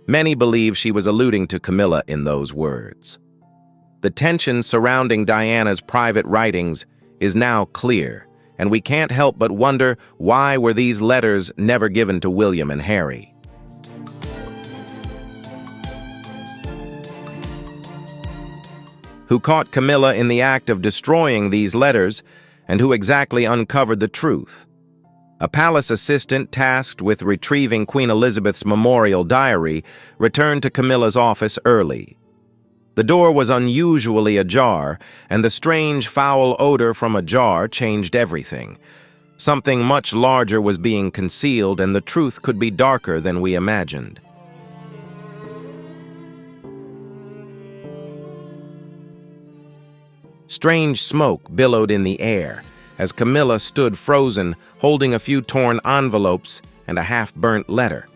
Many believe she was alluding to Camilla in those words. The tension surrounding Diana's private writings is now clear, and we can't help but wonder, why were these letters never given to William and Harry? Who caught Camilla in the act of destroying these letters, and who exactly uncovered the truth? A palace assistant tasked with retrieving Queen Elizabeth's memorial diary returned to Camilla's office early. The door was unusually ajar, and the strange foul odor from a jar changed everything. Something much larger was being concealed, and the truth could be darker than we imagined. Strange smoke billowed in the air as Camilla stood frozen, holding a few torn envelopes and a half-burnt letter.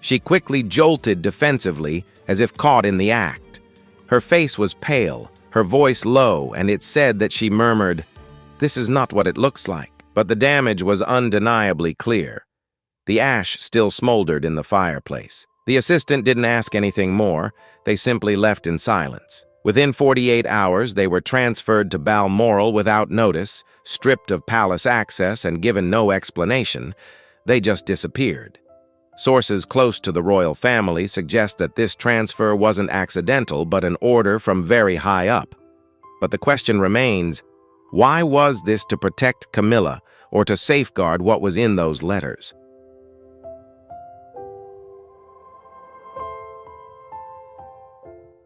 She quickly jolted defensively, as if caught in the act. Her face was pale, her voice low, and it said that she murmured, "This is not what it looks like." But the damage was undeniably clear. The ash still smoldered in the fireplace. The assistant didn't ask anything more. They simply left in silence. Within 48 hours, they were transferred to Balmoral without notice, stripped of palace access and given no explanation. They just disappeared. Sources close to the royal family suggest that this transfer wasn't accidental but an order from very high up. But the question remains, why was this to protect Camilla or to safeguard what was in those letters?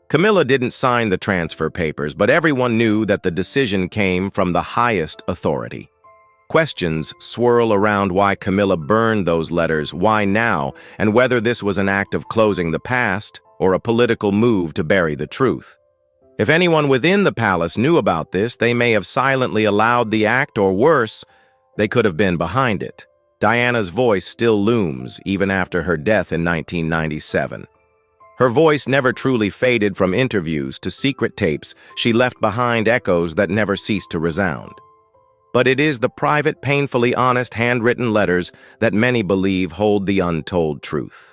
Camilla didn't sign the transfer papers, but everyone knew that the decision came from the highest authority. Questions swirl around why Camilla burned those letters, why now, and whether this was an act of closing the past or a political move to bury the truth. If anyone within the palace knew about this, they may have silently allowed the act, or worse, they could have been behind it. Diana's voice still looms, even after her death in 1997. Her voice never truly faded. From interviews to secret tapes, she left behind echoes that never ceased to resound. But it is the private, painfully honest, handwritten letters that many believe hold the untold truth.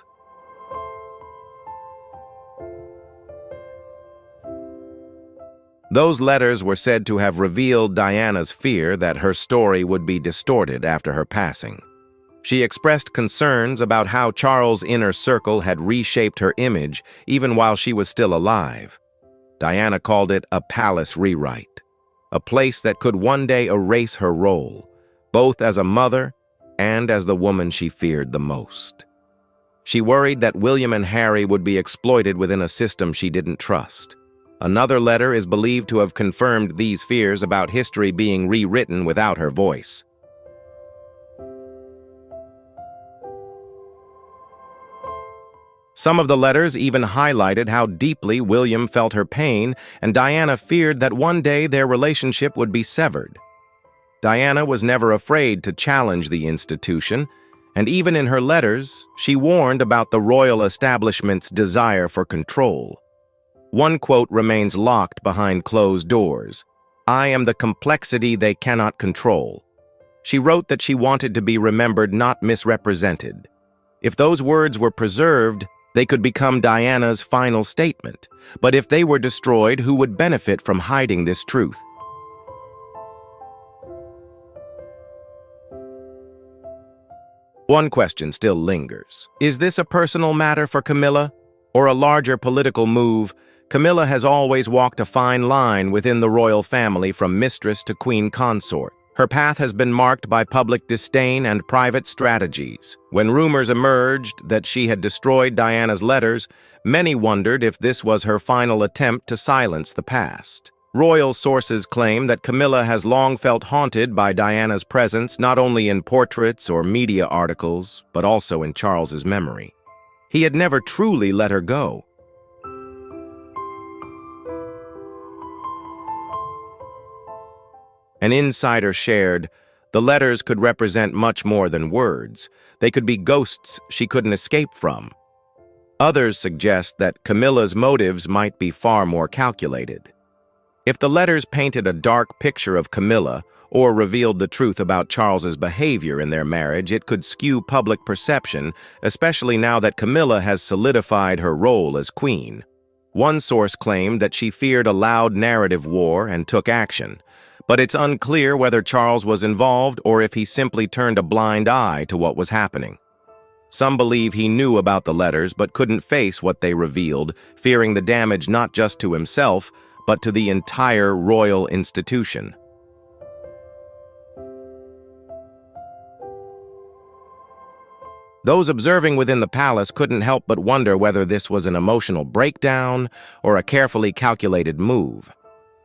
Those letters were said to have revealed Diana's fear that her story would be distorted after her passing. She expressed concerns about how Charles' inner circle had reshaped her image even while she was still alive. Diana called it a palace rewrite, a place that could one day erase her role, both as a mother and as the woman she feared the most. She worried that William and Harry would be exploited within a system she didn't trust. Another letter is believed to have confirmed these fears about history being rewritten without her voice. Some of the letters even highlighted how deeply William felt her pain, and Diana feared that one day their relationship would be severed. Diana was never afraid to challenge the institution, and even in her letters, she warned about the royal establishment's desire for control. One quote remains locked behind closed doors: "I am the complexity they cannot control." She wrote that she wanted to be remembered, not misrepresented. If those words were preserved, they could become Diana's final statement. But if they were destroyed, who would benefit from hiding this truth? One question still lingers. Is this a personal matter for Camilla, or a larger political move? Camilla has always walked a fine line within the royal family, from mistress to queen consort. Her path has been marked by public disdain and private strategies. When rumors emerged that she had destroyed Diana's letters, many wondered if this was her final attempt to silence the past. Royal sources claim that Camilla has long felt haunted by Diana's presence, not only in portraits or media articles, but also in Charles's memory. He had never truly let her go. An insider shared, the letters could represent much more than words. They could be ghosts she couldn't escape from. Others suggest that Camilla's motives might be far more calculated. If the letters painted a dark picture of Camilla or revealed the truth about Charles's behavior in their marriage, it could skew public perception, especially now that Camilla has solidified her role as queen. One source claimed that she feared a loud narrative war and took action. But it's unclear whether Charles was involved or if he simply turned a blind eye to what was happening. Some believe he knew about the letters but couldn't face what they revealed, fearing the damage not just to himself, but to the entire royal institution. Those observing within the palace couldn't help but wonder whether this was an emotional breakdown or a carefully calculated move.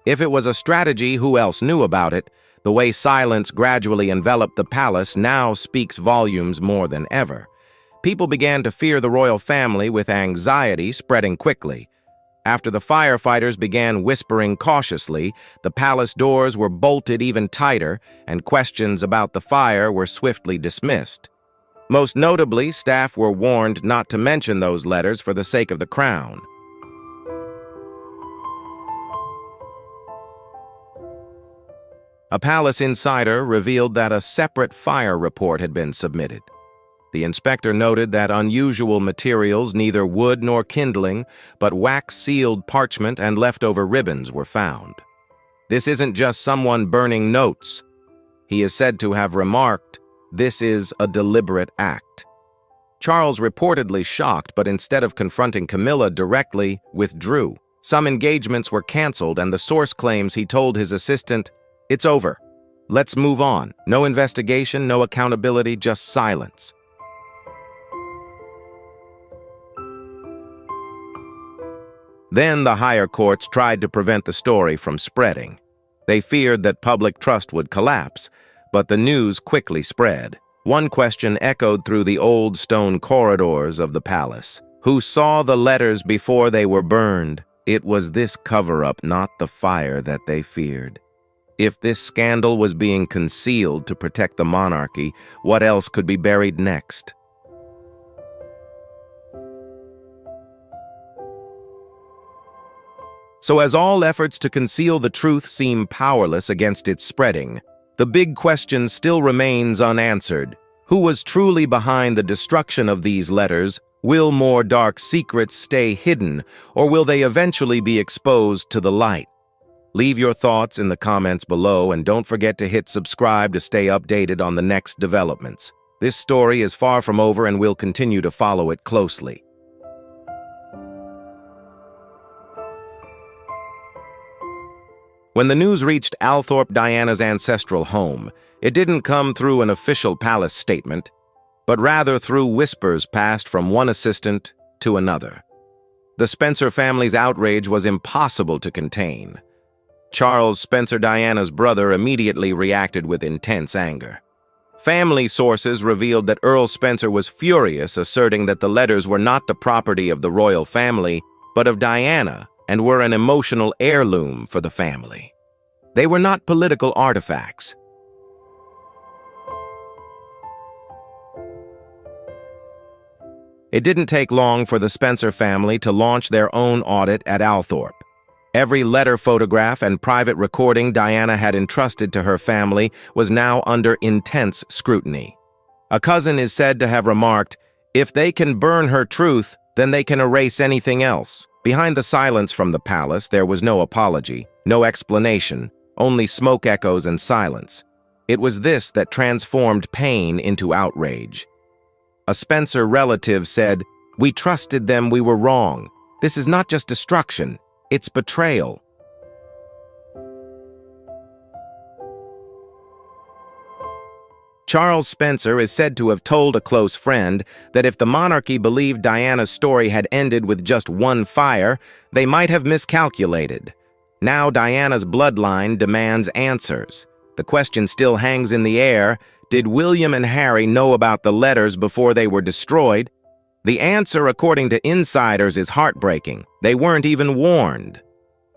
If it was a strategy, who else knew about it? The way silence gradually enveloped the palace now speaks volumes more than ever. People began to fear the royal family, with anxiety spreading quickly. After the firefighters began whispering cautiously, the palace doors were bolted even tighter, and questions about the fire were swiftly dismissed. Most notably, staff were warned not to mention those letters for the sake of the crown. A palace insider revealed that a separate fire report had been submitted. The inspector noted that unusual materials, neither wood nor kindling, but wax-sealed parchment and leftover ribbons were found. This isn't just someone burning notes. He is said to have remarked, "This is a deliberate act." Charles reportedly shocked, but instead of confronting Camilla directly, withdrew. Some engagements were canceled, and the source claims he told his assistant, "It's over. Let's move on. No investigation, no accountability, just silence." Then the higher courts tried to prevent the story from spreading. They feared that public trust would collapse, but the news quickly spread. One question echoed through the old stone corridors of the palace. Who saw the letters before they were burned? It was this cover-up, not the fire, that they feared. If this scandal was being concealed to protect the monarchy, what else could be buried next? So as all efforts to conceal the truth seem powerless against its spreading, the big question still remains unanswered. Who was truly behind the destruction of these letters? Will more dark secrets stay hidden, or will they eventually be exposed to the light? Leave your thoughts in the comments below, and don't forget to hit subscribe to stay updated on the next developments. This story is far from over, and we'll continue to follow it closely. When the news reached Althorp, Diana's ancestral home, it didn't come through an official palace statement, but rather through whispers passed from one assistant to another. The Spencer family's outrage was impossible to contain. Charles Spencer, Diana's brother, immediately reacted with intense anger. Family sources revealed that Earl Spencer was furious, asserting that the letters were not the property of the royal family, but of Diana, and were an emotional heirloom for the family. They were not political artifacts. It didn't take long for the Spencer family to launch their own audit at Althorp. Every letter, photograph, and private recording Diana had entrusted to her family was now under intense scrutiny. A cousin is said to have remarked, "If they can burn her truth, then they can erase anything else." Behind the silence from the palace, there was no apology, no explanation, only smoke echoes and silence. It was this that transformed pain into outrage. A Spencer relative said, "We trusted them, we were wrong. This is not just destruction, it's betrayal." Charles Spencer is said to have told a close friend that if the monarchy believed Diana's story had ended with just one fire, they might have miscalculated. Now Diana's bloodline demands answers. The question still hangs in the air: did William and Harry know about the letters before they were destroyed? The answer, according to insiders, is heartbreaking. They weren't even warned.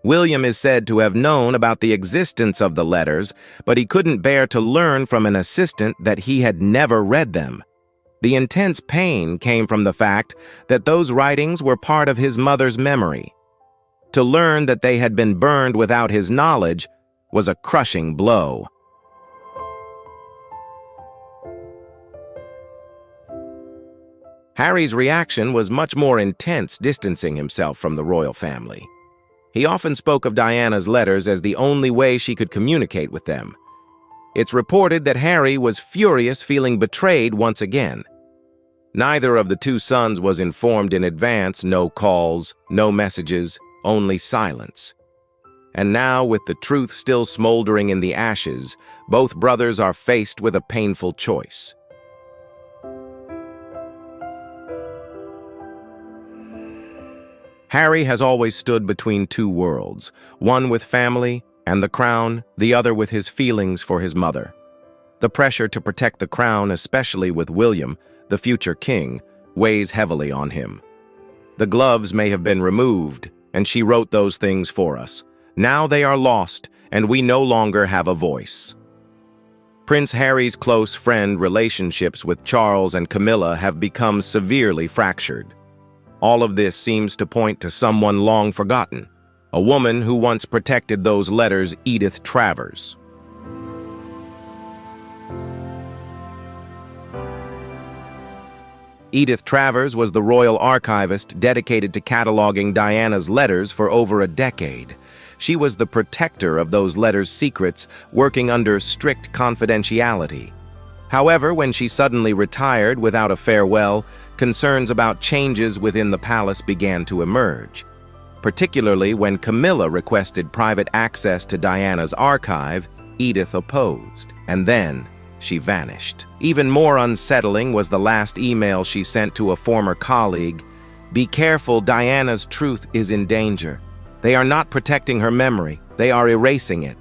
William is said to have known about the existence of the letters, but he couldn't bear to learn from an assistant that he had never read them. The intense pain came from the fact that those writings were part of his mother's memory. To learn that they had been burned without his knowledge was a crushing blow. Harry's reaction was much more intense, distancing himself from the royal family. He often spoke of Diana's letters as the only way she could communicate with them. It's reported that Harry was furious, feeling betrayed once again. Neither of the two sons was informed in advance. No calls, no messages, only silence. And now, with the truth still smoldering in the ashes, both brothers are faced with a painful choice. Harry has always stood between two worlds, one with family and the crown, the other with his feelings for his mother. The pressure to protect the crown, especially with William, the future king, weighs heavily on him. The gloves may have been removed, and she wrote those things for us. Now they are lost, and we no longer have a voice. Prince Harry's close friend relationships with Charles and Camilla have become severely fractured. All of this seems to point to someone long forgotten, a woman who once protected those letters, Edith Travers. Edith Travers was the royal archivist dedicated to cataloging Diana's letters for over a decade. She was the protector of those letters' secrets, working under strict confidentiality. However, when she suddenly retired without a farewell, concerns about changes within the palace began to emerge. Particularly when Camilla requested private access to Diana's archive, Edith opposed, and then she vanished. Even more unsettling was the last email she sent to a former colleague. "Be careful, Diana's truth is in danger. They are not protecting her memory, they are erasing it."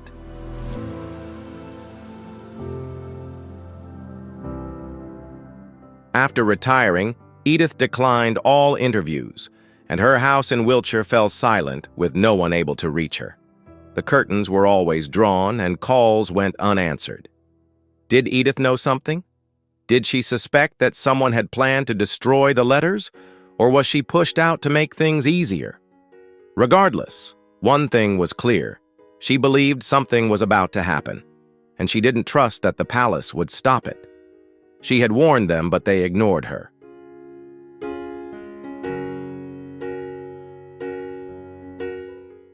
After retiring, Edith declined all interviews, and her house in Wiltshire fell silent with no one able to reach her. The curtains were always drawn and calls went unanswered. Did Edith know something? Did she suspect that someone had planned to destroy the letters, or was she pushed out to make things easier? Regardless, one thing was clear. She believed something was about to happen, and she didn't trust that the palace would stop it. She had warned them, but they ignored her.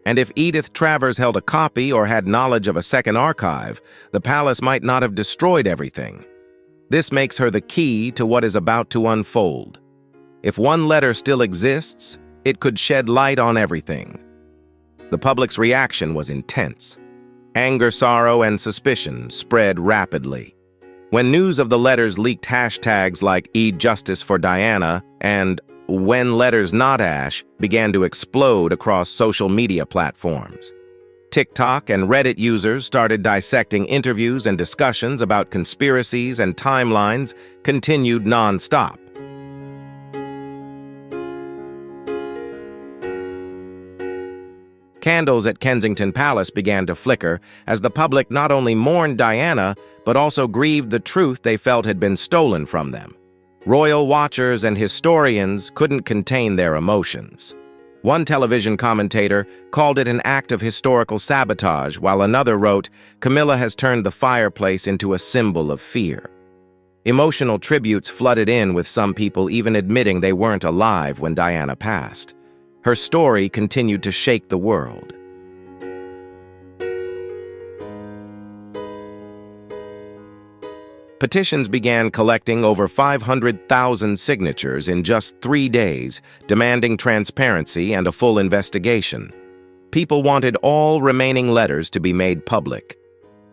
And if Edith Travers held a copy or had knowledge of a second archive, the palace might not have destroyed everything. This makes her the key to what is about to unfold. If one letter still exists, it could shed light on everything. The public's reaction was intense. Anger, sorrow, and suspicion spread rapidly. When news of the letters leaked, hashtags like #eJustice for Diana and "When Letters Not Ash" began to explode across social media platforms. TikTok and Reddit users started dissecting interviews, and discussions about conspiracies and timelines continued non-stop. Candles at Kensington Palace began to flicker as the public not only mourned Diana, but also grieved the truth they felt had been stolen from them. Royal watchers and historians couldn't contain their emotions. One television commentator called it an act of historical sabotage, while another wrote, "Camilla has turned the fireplace into a symbol of fear." Emotional tributes flooded in, with some people even admitting they weren't alive when Diana passed. Her story continued to shake the world. Petitions began collecting over 500,000 signatures in just 3 days, demanding transparency and a full investigation. People wanted all remaining letters to be made public.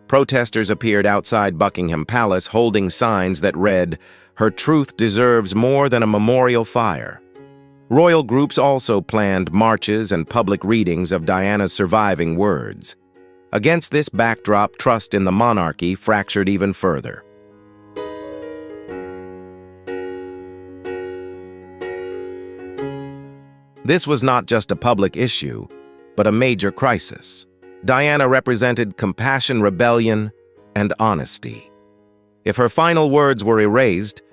Protesters appeared outside Buckingham Palace holding signs that read, "Her truth deserves more than a memorial fire." Royal groups also planned marches and public readings of Diana's surviving words. Against this backdrop, trust in the monarchy fractured even further. This was not just a public issue, but a major crisis. Diana represented compassion, rebellion, and honesty. If her final words were erased,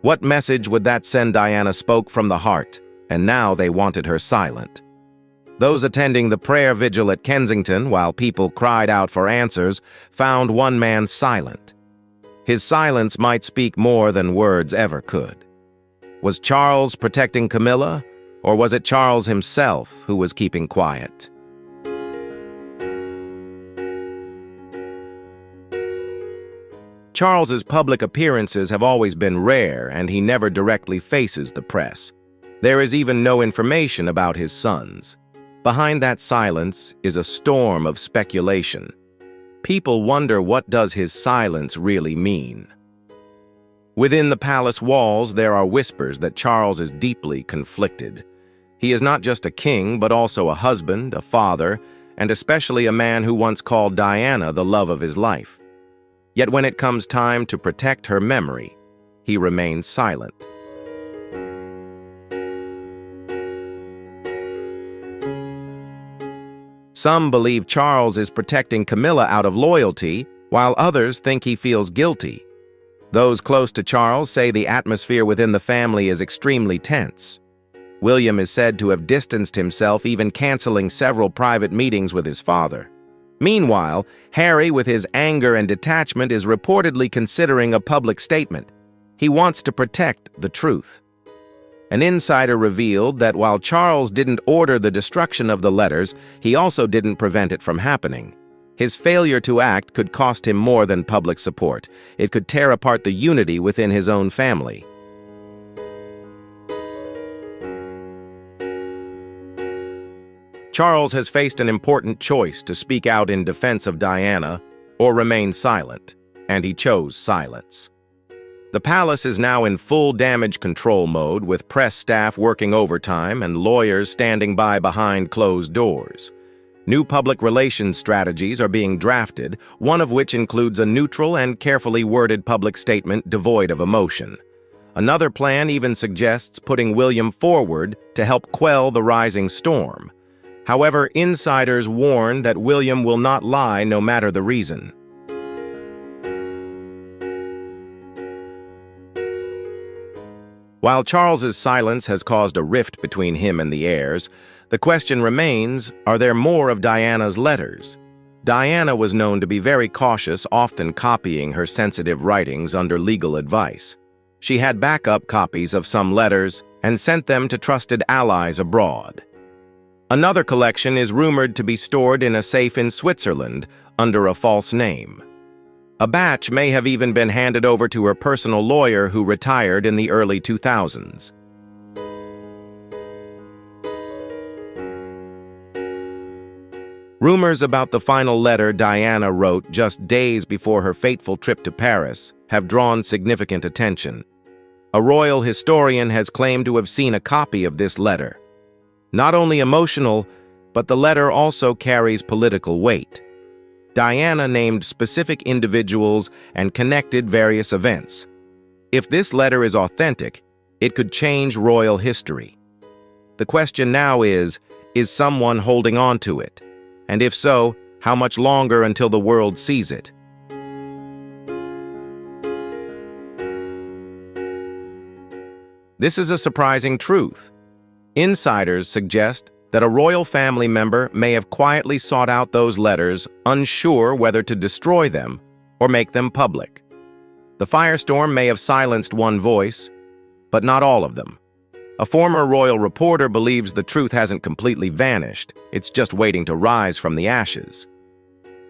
what message would that send? Diana spoke from the heart, and now they wanted her silent. Those attending the prayer vigil at Kensington, while people cried out for answers, found one man silent. His silence might speak more than words ever could. Was Charles protecting Camilla? Or was it Charles himself who was keeping quiet? Charles's public appearances have always been rare, and he never directly faces the press. There is even no information about his sons. Behind that silence is a storm of speculation. People wonder, what does his silence really mean? Within the palace walls, there are whispers that Charles is deeply conflicted. He is not just a king, but also a husband, a father, and especially a man who once called Diana the love of his life. Yet when it comes time to protect her memory, he remains silent. Some believe Charles is protecting Camilla out of loyalty, while others think he feels guilty. Those close to Charles say the atmosphere within the family is extremely tense. William is said to have distanced himself, even canceling several private meetings with his father. Meanwhile, Harry, with his anger and detachment, is reportedly considering a public statement. He wants to protect the truth. An insider revealed that while Charles didn't order the destruction of the letters, he also didn't prevent it from happening. His failure to act could cost him more than public support. It could tear apart the unity within his own family. Charles has faced an important choice to speak out in defense of Diana or remain silent, and he chose silence. The palace is now in full damage control mode, with press staff working overtime and lawyers standing by behind closed doors. New public relations strategies are being drafted, one of which includes a neutral and carefully worded public statement devoid of emotion. Another plan even suggests putting William forward to help quell the rising storm. However, insiders warn that William will not lie no matter the reason. While Charles's silence has caused a rift between him and the heirs, the question remains, are there more of Diana's letters? Diana was known to be very cautious, often copying her sensitive writings under legal advice. She had backup copies of some letters and sent them to trusted allies abroad. Another collection is rumored to be stored in a safe in Switzerland under a false name. A batch may have even been handed over to her personal lawyer, who retired in the early 2000s. Rumors about the final letter Diana wrote just days before her fateful trip to Paris have drawn significant attention. A royal historian has claimed to have seen a copy of this letter. Not only emotional, but the letter also carries political weight. Diana named specific individuals and connected various events. If this letter is authentic, it could change royal history. The question now is someone holding on to it? And if so, how much longer until the world sees it? This is a surprising truth. Insiders suggest that a royal family member may have quietly sought out those letters, unsure whether to destroy them or make them public. The firestorm may have silenced one voice, but not all of them. A former royal reporter believes the truth hasn't completely vanished, it's just waiting to rise from the ashes.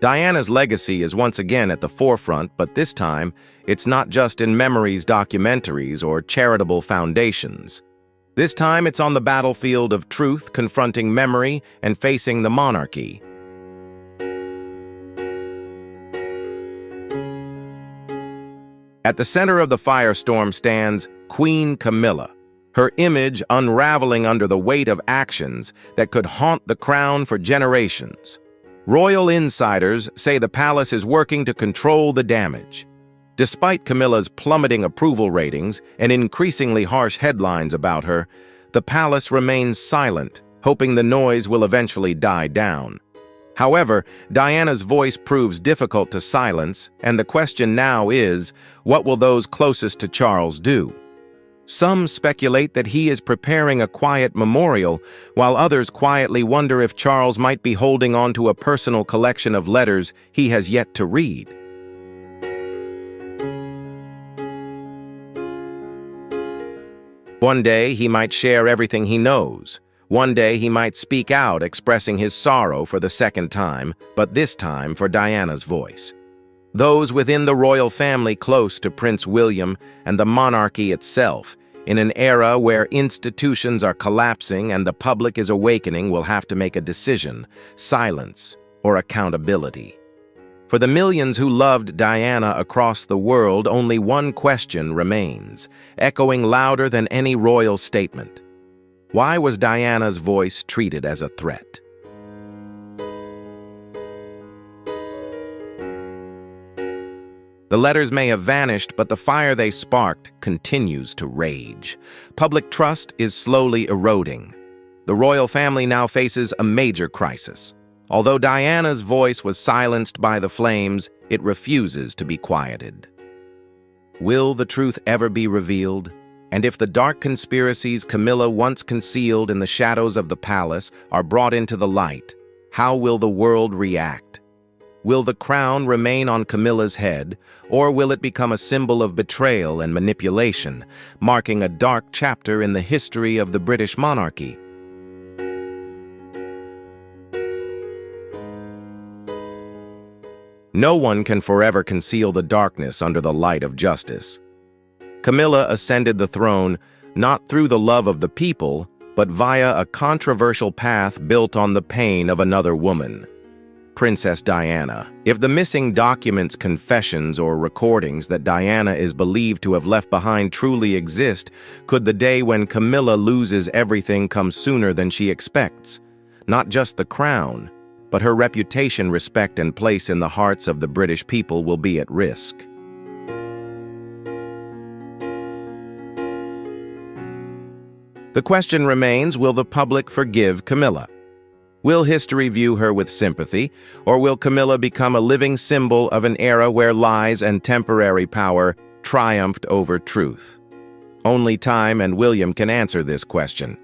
Diana's legacy is once again at the forefront, but this time, it's not just in memories, documentaries, or charitable foundations. This time, it's on the battlefield of truth, confronting memory and facing the monarchy. At the center of the firestorm stands Queen Camilla, her image unraveling under the weight of actions that could haunt the crown for generations. Royal insiders say the palace is working to control the damage. Despite Camilla's plummeting approval ratings and increasingly harsh headlines about her, the palace remains silent, hoping the noise will eventually die down. However, Diana's voice proves difficult to silence, and the question now is, what will those closest to Charles do? Some speculate that he is preparing a quiet memorial, while others quietly wonder if Charles might be holding on to a personal collection of letters he has yet to read. One day, he might share everything he knows. One day, he might speak out, expressing his sorrow for the second time, but this time for Diana's voice. Those within the royal family close to Prince William and the monarchy itself, in an era where institutions are collapsing and the public is awakening, will have to make a decision: silence or accountability. For the millions who loved Diana across the world, only one question remains, echoing louder than any royal statement. Why was Diana's voice treated as a threat? The letters may have vanished, but the fire they sparked continues to rage. Public trust is slowly eroding. The royal family now faces a major crisis. Although Diana's voice was silenced by the flames, it refuses to be quieted. Will the truth ever be revealed? And if the dark conspiracies Camilla once concealed in the shadows of the palace are brought into the light, how will the world react? Will the crown remain on Camilla's head, or will it become a symbol of betrayal and manipulation, marking a dark chapter in the history of the British monarchy? No one can forever conceal the darkness under the light of justice. Camilla ascended the throne not through the love of the people, but via a controversial path built on the pain of another woman, Princess Diana. If the missing documents, confessions, or recordings that Diana is believed to have left behind truly exist, could the day when Camilla loses everything come sooner than she expects? Not just the crown, but her reputation, respect, and place in the hearts of the British people will be at risk. The question remains, will the public forgive Camilla? Will history view her with sympathy, or will Camilla become a living symbol of an era where lies and temporary power triumphed over truth? Only time and William can answer this question.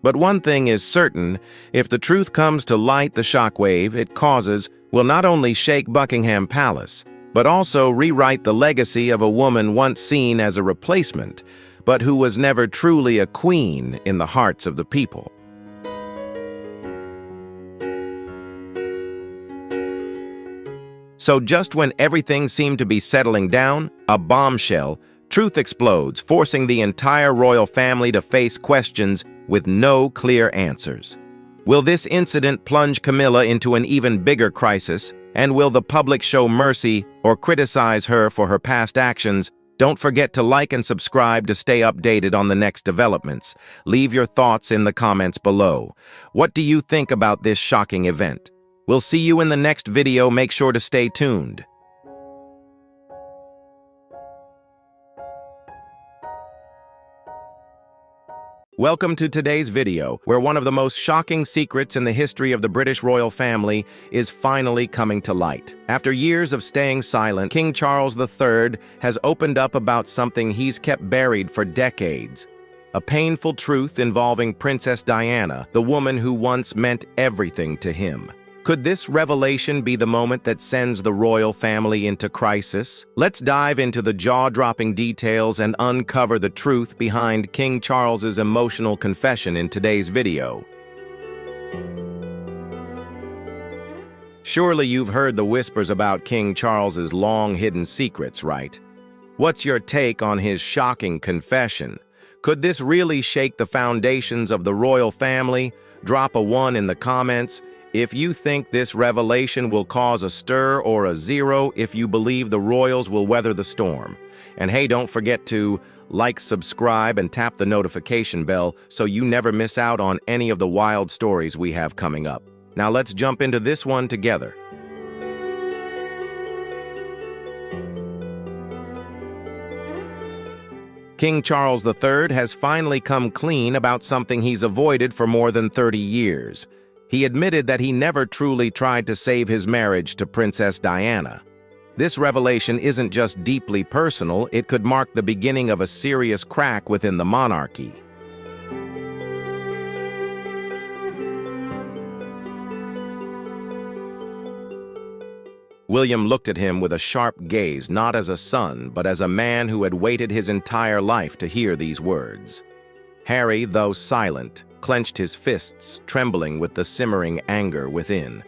But one thing is certain, if the truth comes to light, the shockwave it causes will not only shake Buckingham Palace, but also rewrite the legacy of a woman once seen as a replacement, but who was never truly a queen in the hearts of the people. So just when everything seemed to be settling down, a bombshell, truth explodes, forcing the entire royal family to face questions with no clear answers. Will this incident plunge Camilla into an even bigger crisis, and will the public show mercy or criticize her for her past actions? Don't forget to like and subscribe to stay updated on the next developments. Leave your thoughts in the comments below. What do you think about this shocking event? We'll see you in the next video. Make sure to stay tuned. Welcome to today's video, where one of the most shocking secrets in the history of the British royal family is finally coming to light. After years of staying silent, King Charles III has opened up about something he's kept buried for decades. A painful truth involving Princess Diana, the woman who once meant everything to him. Could this revelation be the moment that sends the royal family into crisis? Let's dive into the jaw-dropping details and uncover the truth behind King Charles's emotional confession in today's video. Surely you've heard the whispers about King Charles's long-hidden secrets, right? What's your take on his shocking confession? Could this really shake the foundations of the royal family? Drop a 1 in the comments if you think this revelation will cause a stir, or a 0 if you believe the royals will weather the storm. And hey, don't forget to like, subscribe, and tap the notification bell so you never miss out on any of the wild stories we have coming up. Now let's jump into this one together. King Charles III has finally come clean about something he's avoided for more than 30 years. He admitted that he never truly tried to save his marriage to Princess Diana. This revelation isn't just deeply personal, it could mark the beginning of a serious crack within the monarchy. William looked at him with a sharp gaze, not as a son, but as a man who had waited his entire life to hear these words. Harry, though silent, clenched his fists, trembling with the simmering anger within.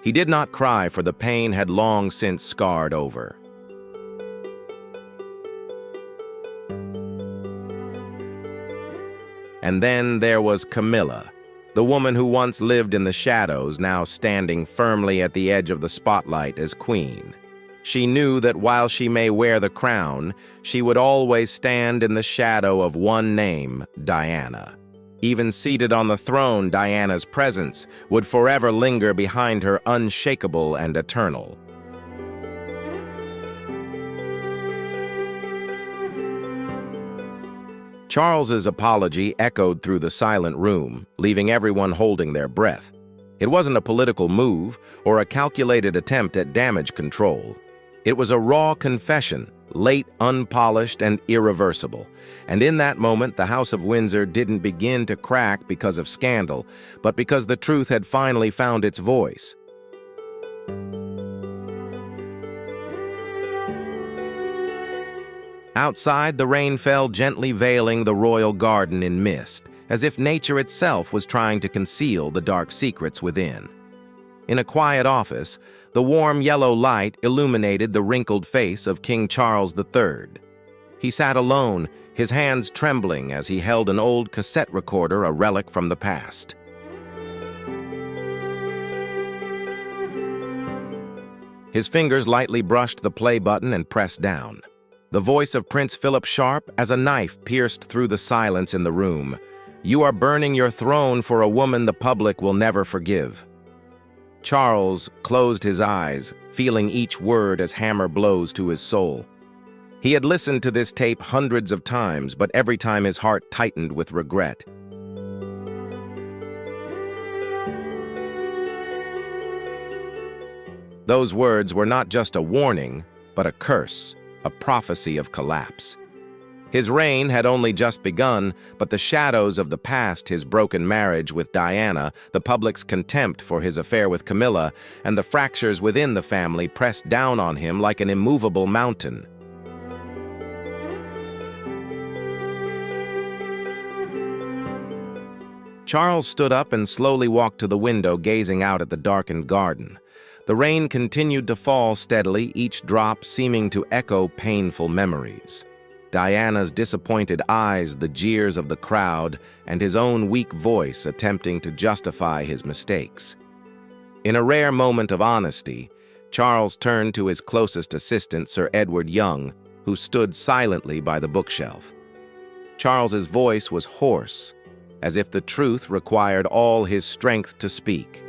He did not cry, for the pain had long since scarred over. And then there was Camilla, the woman who once lived in the shadows, now standing firmly at the edge of the spotlight as queen. She knew that while she may wear the crown, she would always stand in the shadow of one name, Diana. Even seated on the throne, Diana's presence would forever linger behind her, unshakable and eternal. Charles's apology echoed through the silent room, leaving everyone holding their breath. It wasn't a political move or a calculated attempt at damage control. It was a raw confession, late, unpolished, and irreversible. And in that moment, the House of Windsor didn't begin to crack because of scandal, but because the truth had finally found its voice. Outside, the rain fell, gently veiling the royal garden in mist, as if nature itself was trying to conceal the dark secrets within. In a quiet office, the warm yellow light illuminated the wrinkled face of King Charles III. He sat alone, his hands trembling as he held an old cassette recorder, a relic from the past. His fingers lightly brushed the play button and pressed down. The voice of Prince Philip, sharp as a knife, pierced through the silence in the room. "You are burning your throne for a woman the public will never forgive." Charles closed his eyes, feeling each word as hammer blows to his soul. He had listened to this tape hundreds of times, but every time his heart tightened with regret. Those words were not just a warning, but a curse, a prophecy of collapse. His reign had only just begun, but the shadows of the past, his broken marriage with Diana, the public's contempt for his affair with Camilla, and the fractures within the family pressed down on him like an immovable mountain. Charles stood up and slowly walked to the window, gazing out at the darkened garden. The rain continued to fall steadily, each drop seeming to echo painful memories. Diana's disappointed eyes, the jeers of the crowd, and his own weak voice attempting to justify his mistakes. In a rare moment of honesty, Charles turned to his closest assistant, Sir Edward Young, who stood silently by the bookshelf. Charles's voice was hoarse, as if the truth required all his strength to speak.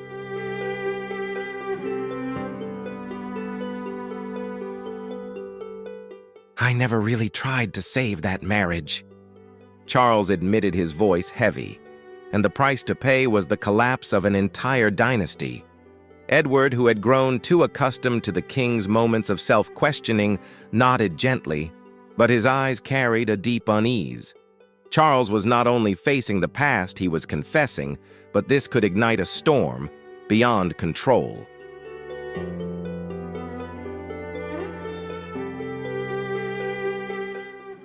"I never really tried to save that marriage." Charles admitted, his voice heavy, and the price to pay was the collapse of an entire dynasty. Edward, who had grown too accustomed to the king's moments of self-questioning, nodded gently, but his eyes carried a deep unease. Charles was not only facing the past he was confessing, but this could ignite a storm beyond control.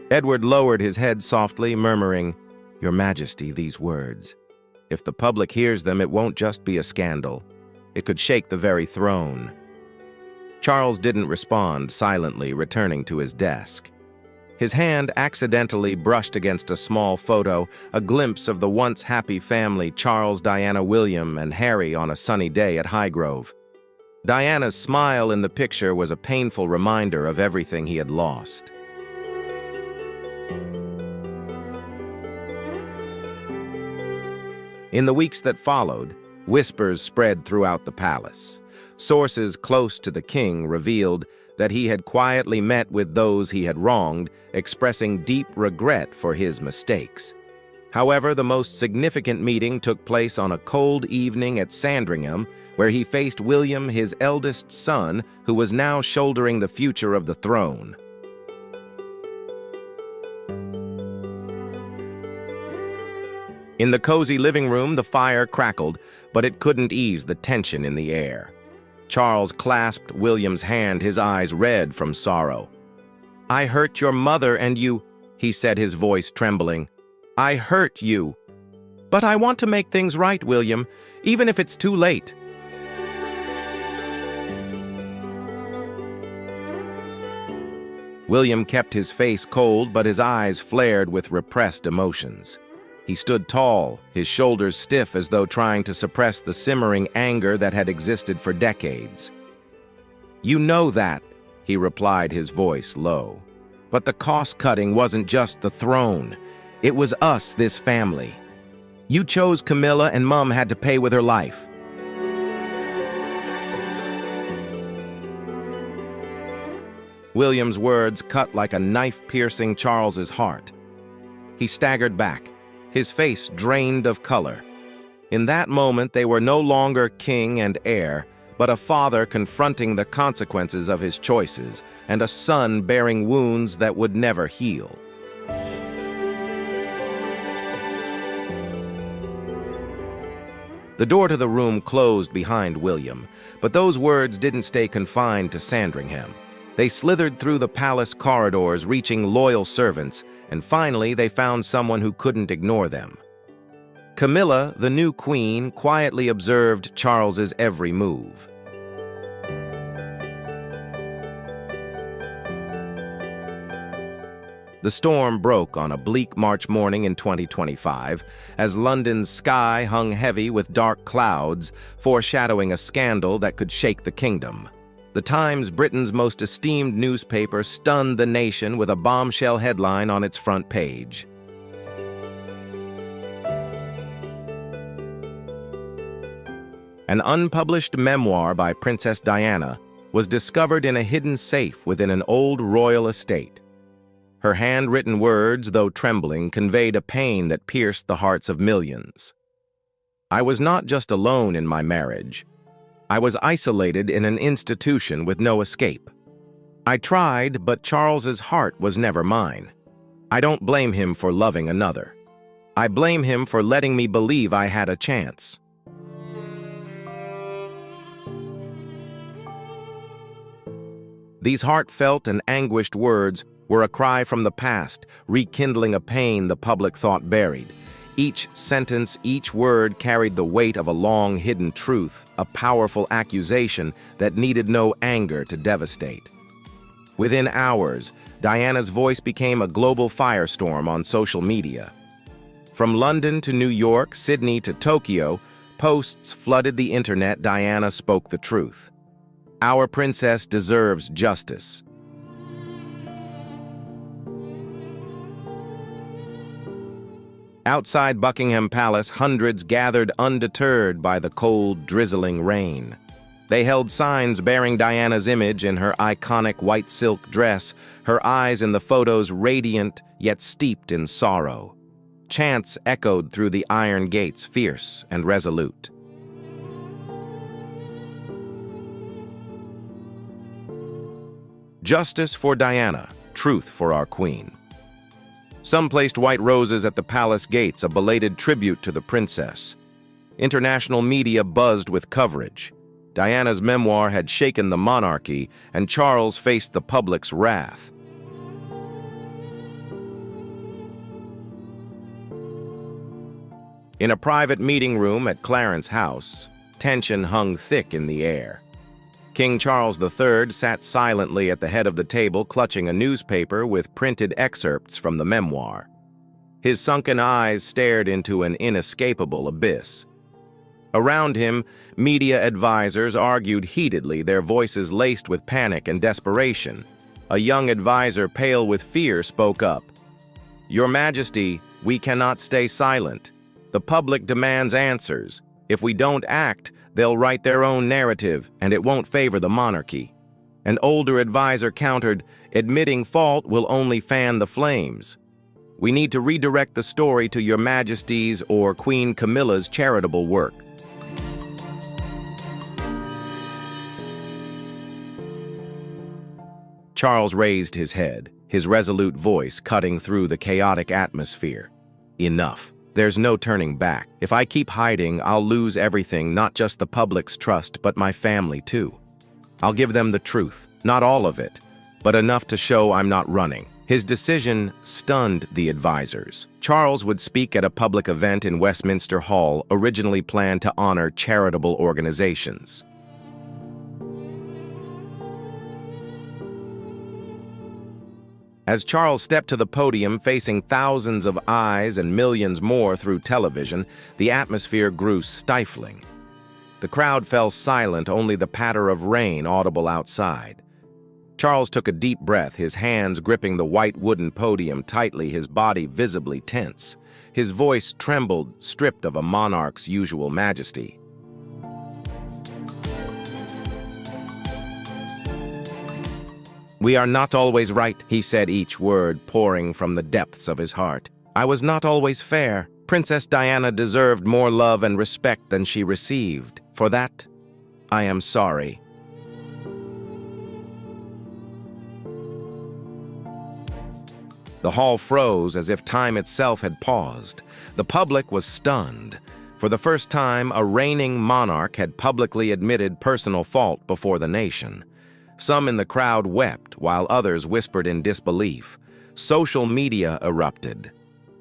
Edward lowered his head softly, murmuring, "Your Majesty, these words. If the public hears them, it won't just be a scandal. It could shake the very throne." Charles didn't respond, silently returning to his desk. His hand accidentally brushed against a small photo, a glimpse of the once happy family, Charles, Diana, William, and Harry on a sunny day at Highgrove. Diana's smile in the picture was a painful reminder of everything he had lost. In the weeks that followed, whispers spread throughout the palace. Sources close to the king revealed that he had quietly met with those he had wronged, expressing deep regret for his mistakes. However, the most significant meeting took place on a cold evening at Sandringham, where he faced William, his eldest son, who was now shouldering the future of the throne. In the cozy living room, the fire crackled, but it couldn't ease the tension in the air. Charles clasped William's hand, his eyes red from sorrow. "I hurt your mother and you," he said, his voice trembling. "I hurt you. But I want to make things right, William, even if it's too late." William kept his face cold, but his eyes flared with repressed emotions. He stood tall, his shoulders stiff as though trying to suppress the simmering anger that had existed for decades. "You know that," he replied, his voice low. "But the cost-cutting wasn't just the throne. It was us, this family. You chose Camilla and Mum had to pay with her life. William's words cut like a knife piercing Charles's heart. He staggered back, his face drained of color. In that moment, they were no longer king and heir, but a father confronting the consequences of his choices, and a son bearing wounds that would never heal. The door to the room closed behind William, but those words didn't stay confined to Sandringham. They slithered through the palace corridors, reaching loyal servants, and finally they found someone who couldn't ignore them. Camilla, the new queen, quietly observed Charles's every move. The storm broke on a bleak March morning in 2025, as London's sky hung heavy with dark clouds, foreshadowing a scandal that could shake the kingdom. The Times, Britain's most esteemed newspaper, stunned the nation with a bombshell headline on its front page. An unpublished memoir by Princess Diana was discovered in a hidden safe within an old royal estate. Her handwritten words, though trembling, conveyed a pain that pierced the hearts of millions. I was not just alone in my marriage. I was isolated in an institution with no escape. I tried, but Charles's heart was never mine. I don't blame him for loving another. I blame him for letting me believe I had a chance. These heartfelt and anguished words were a cry from the past, rekindling a pain the public thought buried. Each sentence, each word carried the weight of a long-hidden truth, a powerful accusation that needed no anger to devastate. Within hours, Diana's voice became a global firestorm on social media. From London to New York, Sydney to Tokyo, posts flooded the internet. Diana spoke the truth. Our princess deserves justice. Outside Buckingham Palace, hundreds gathered undeterred by the cold, drizzling rain. They held signs bearing Diana's image in her iconic white silk dress, her eyes in the photos radiant yet steeped in sorrow. Chants echoed through the iron gates, fierce and resolute. Justice for Diana, truth for our queen. Some placed white roses at the palace gates, a belated tribute to the princess. International media buzzed with coverage. Diana's memoir had shaken the monarchy, and Charles faced the public's wrath. In a private meeting room at Clarence House, tension hung thick in the air. King Charles III sat silently at the head of the table, clutching a newspaper with printed excerpts from the memoir. His sunken eyes stared into an inescapable abyss. Around him, media advisors argued heatedly, their voices laced with panic and desperation. A young advisor, pale with fear, spoke up. "Your Majesty, we cannot stay silent. The public demands answers. If we don't act, they'll write their own narrative, and it won't favor the monarchy." An older advisor countered, "Admitting fault will only fan the flames. We need to redirect the story to Your Majesty's or Queen Camilla's charitable work." Charles raised his head, his resolute voice cutting through the chaotic atmosphere. "Enough. There's no turning back. If I keep hiding, I'll lose everything, not just the public's trust, but my family too. I'll give them the truth, not all of it, but enough to show I'm not running." His decision stunned the advisors. Charles would speak at a public event in Westminster Hall, originally planned to honor charitable organizations. As Charles stepped to the podium, facing thousands of eyes and millions more through television, the atmosphere grew stifling. The crowd fell silent, only the patter of rain audible outside. Charles took a deep breath, his hands gripping the white wooden podium tightly, his body visibly tense. His voice trembled, stripped of a monarch's usual majesty. "We are not always right," he said, each word pouring from the depths of his heart. "I was not always fair. Princess Diana deserved more love and respect than she received. For that, I am sorry." The hall froze as if time itself had paused. The public was stunned. For the first time, a reigning monarch had publicly admitted personal fault before the nation. Some in the crowd wept, while others whispered in disbelief. Social media erupted.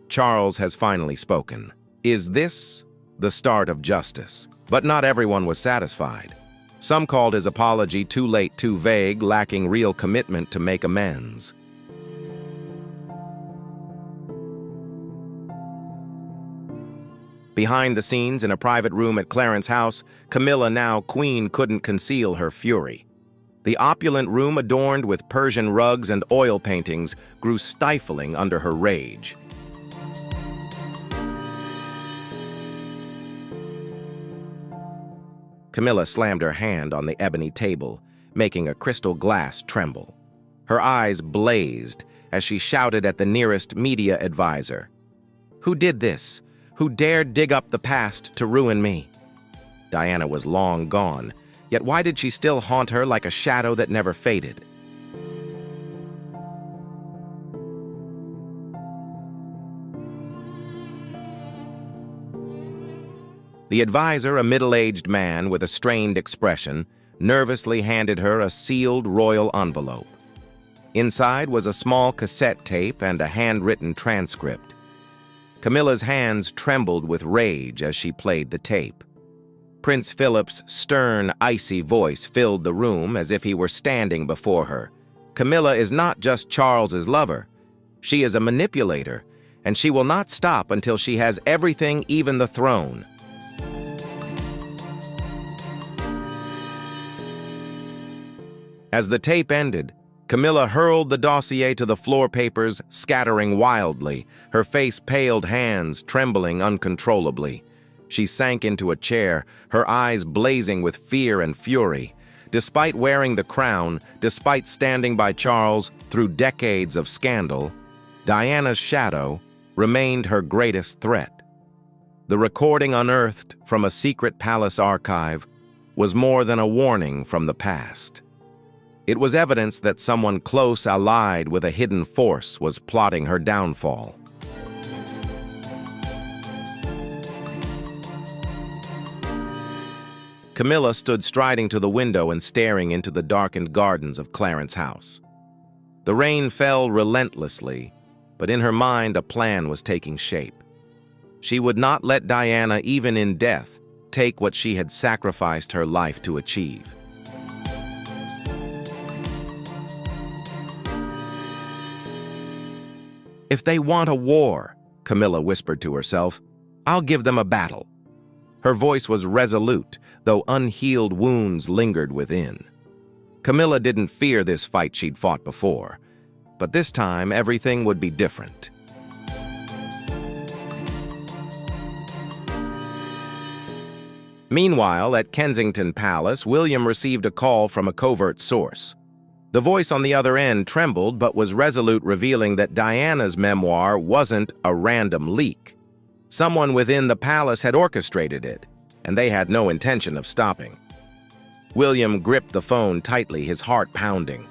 Charles has finally spoken. Is this the start of justice? But not everyone was satisfied. Some called his apology too late, too vague, lacking real commitment to make amends. Behind the scenes, in a private room at Clarence's house, Camilla, now queen, couldn't conceal her fury. The opulent room, adorned with Persian rugs and oil paintings, grew stifling under her rage. Camilla slammed her hand on the ebony table, making a crystal glass tremble. Her eyes blazed as she shouted at the nearest media advisor. "Who did this? Who dared dig up the past to ruin me?" Diana was long gone, yet why did she still haunt her like a shadow that never faded? The advisor, a middle-aged man with a strained expression, nervously handed her a sealed royal envelope. Inside was a small cassette tape and a handwritten transcript. Camilla's hands trembled with rage as she played the tape. Prince Philip's stern, icy voice filled the room as if he were standing before her. Camilla is not just Charles's lover. She is a manipulator, and she will not stop until she has everything, even the throne. As the tape ended, Camilla hurled the dossier to the floor, papers scattering wildly, her face paled, hands trembling uncontrollably. She sank into a chair, her eyes blazing with fear and fury. Despite wearing the crown, despite standing by Charles through decades of scandal, Diana's shadow remained her greatest threat. The recording unearthed from a secret palace archive was more than a warning from the past. It was evidence that someone close allied with a hidden force was plotting her downfall. Camilla stood striding to the window and staring into the darkened gardens of Clarence's house. The rain fell relentlessly, but in her mind a plan was taking shape. She would not let Diana, even in death, take what she had sacrificed her life to achieve. "If they want a war," Camilla whispered to herself, "I'll give them a battle." Her voice was resolute, though unhealed wounds lingered within. Camilla didn't fear this fight she'd fought before, but this time everything would be different. Meanwhile, at Kensington Palace, William received a call from a covert source. The voice on the other end trembled but was resolute, revealing that Diana's memoir wasn't a random leak. Someone within the palace had orchestrated it, and they had no intention of stopping. William gripped the phone tightly, his heart pounding.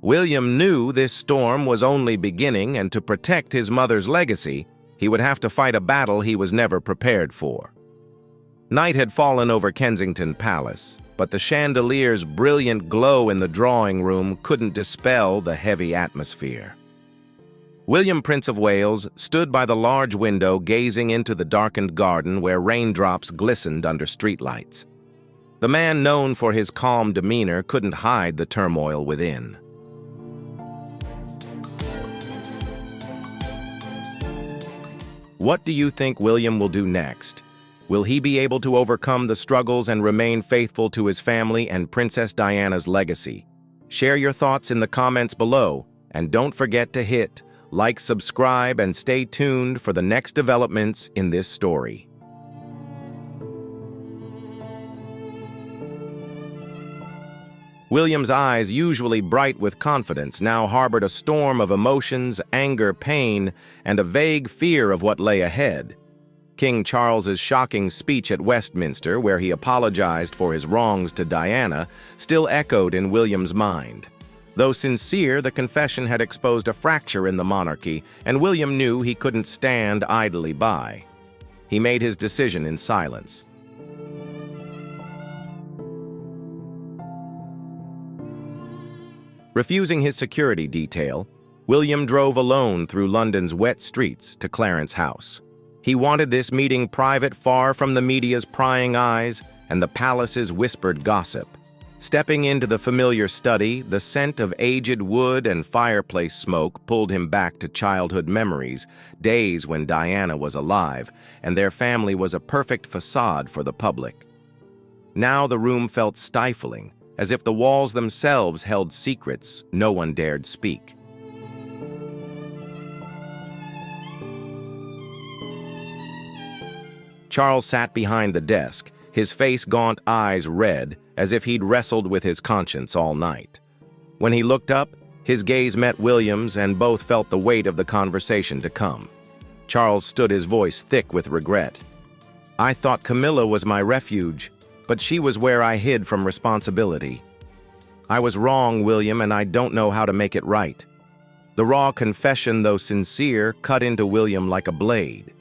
William knew this storm was only beginning, and to protect his mother's legacy, he would have to fight a battle he was never prepared for. Night had fallen over Kensington Palace, but the chandelier's brilliant glow in the drawing room couldn't dispel the heavy atmosphere. William, Prince of Wales, stood by the large window gazing into the darkened garden where raindrops glistened under streetlights. The man known for his calm demeanor couldn't hide the turmoil within. What do you think William will do next? Will he be able to overcome the struggles and remain faithful to his family and Princess Diana's legacy? Share your thoughts in the comments below, and don't forget to hit like, subscribe, and stay tuned for the next developments in this story. William's eyes, usually bright with confidence, now harbored a storm of emotions, anger, pain, and a vague fear of what lay ahead. King Charles's shocking speech at Westminster, where he apologized for his wrongs to Diana, still echoed in William's mind. Though sincere, the confession had exposed a fracture in the monarchy, and William knew he couldn't stand idly by. He made his decision in silence. Refusing his security detail, William drove alone through London's wet streets to Clarence House. He wanted this meeting private, far from the media's prying eyes and the palace's whispered gossip. Stepping into the familiar study, the scent of aged wood and fireplace smoke pulled him back to childhood memories, days when Diana was alive, and their family was a perfect facade for the public. Now the room felt stifling, as if the walls themselves held secrets no one dared speak. Charles sat behind the desk, his face gaunt, eyes red, as if he'd wrestled with his conscience all night. When he looked up, his gaze met William's, and both felt the weight of the conversation to come. Charles stood, his voice thick with regret. "I thought Camilla was my refuge, but she was where I hid from responsibility. I was wrong, William, and I don't know how to make it right." The raw confession, though sincere, cut into William like a blade.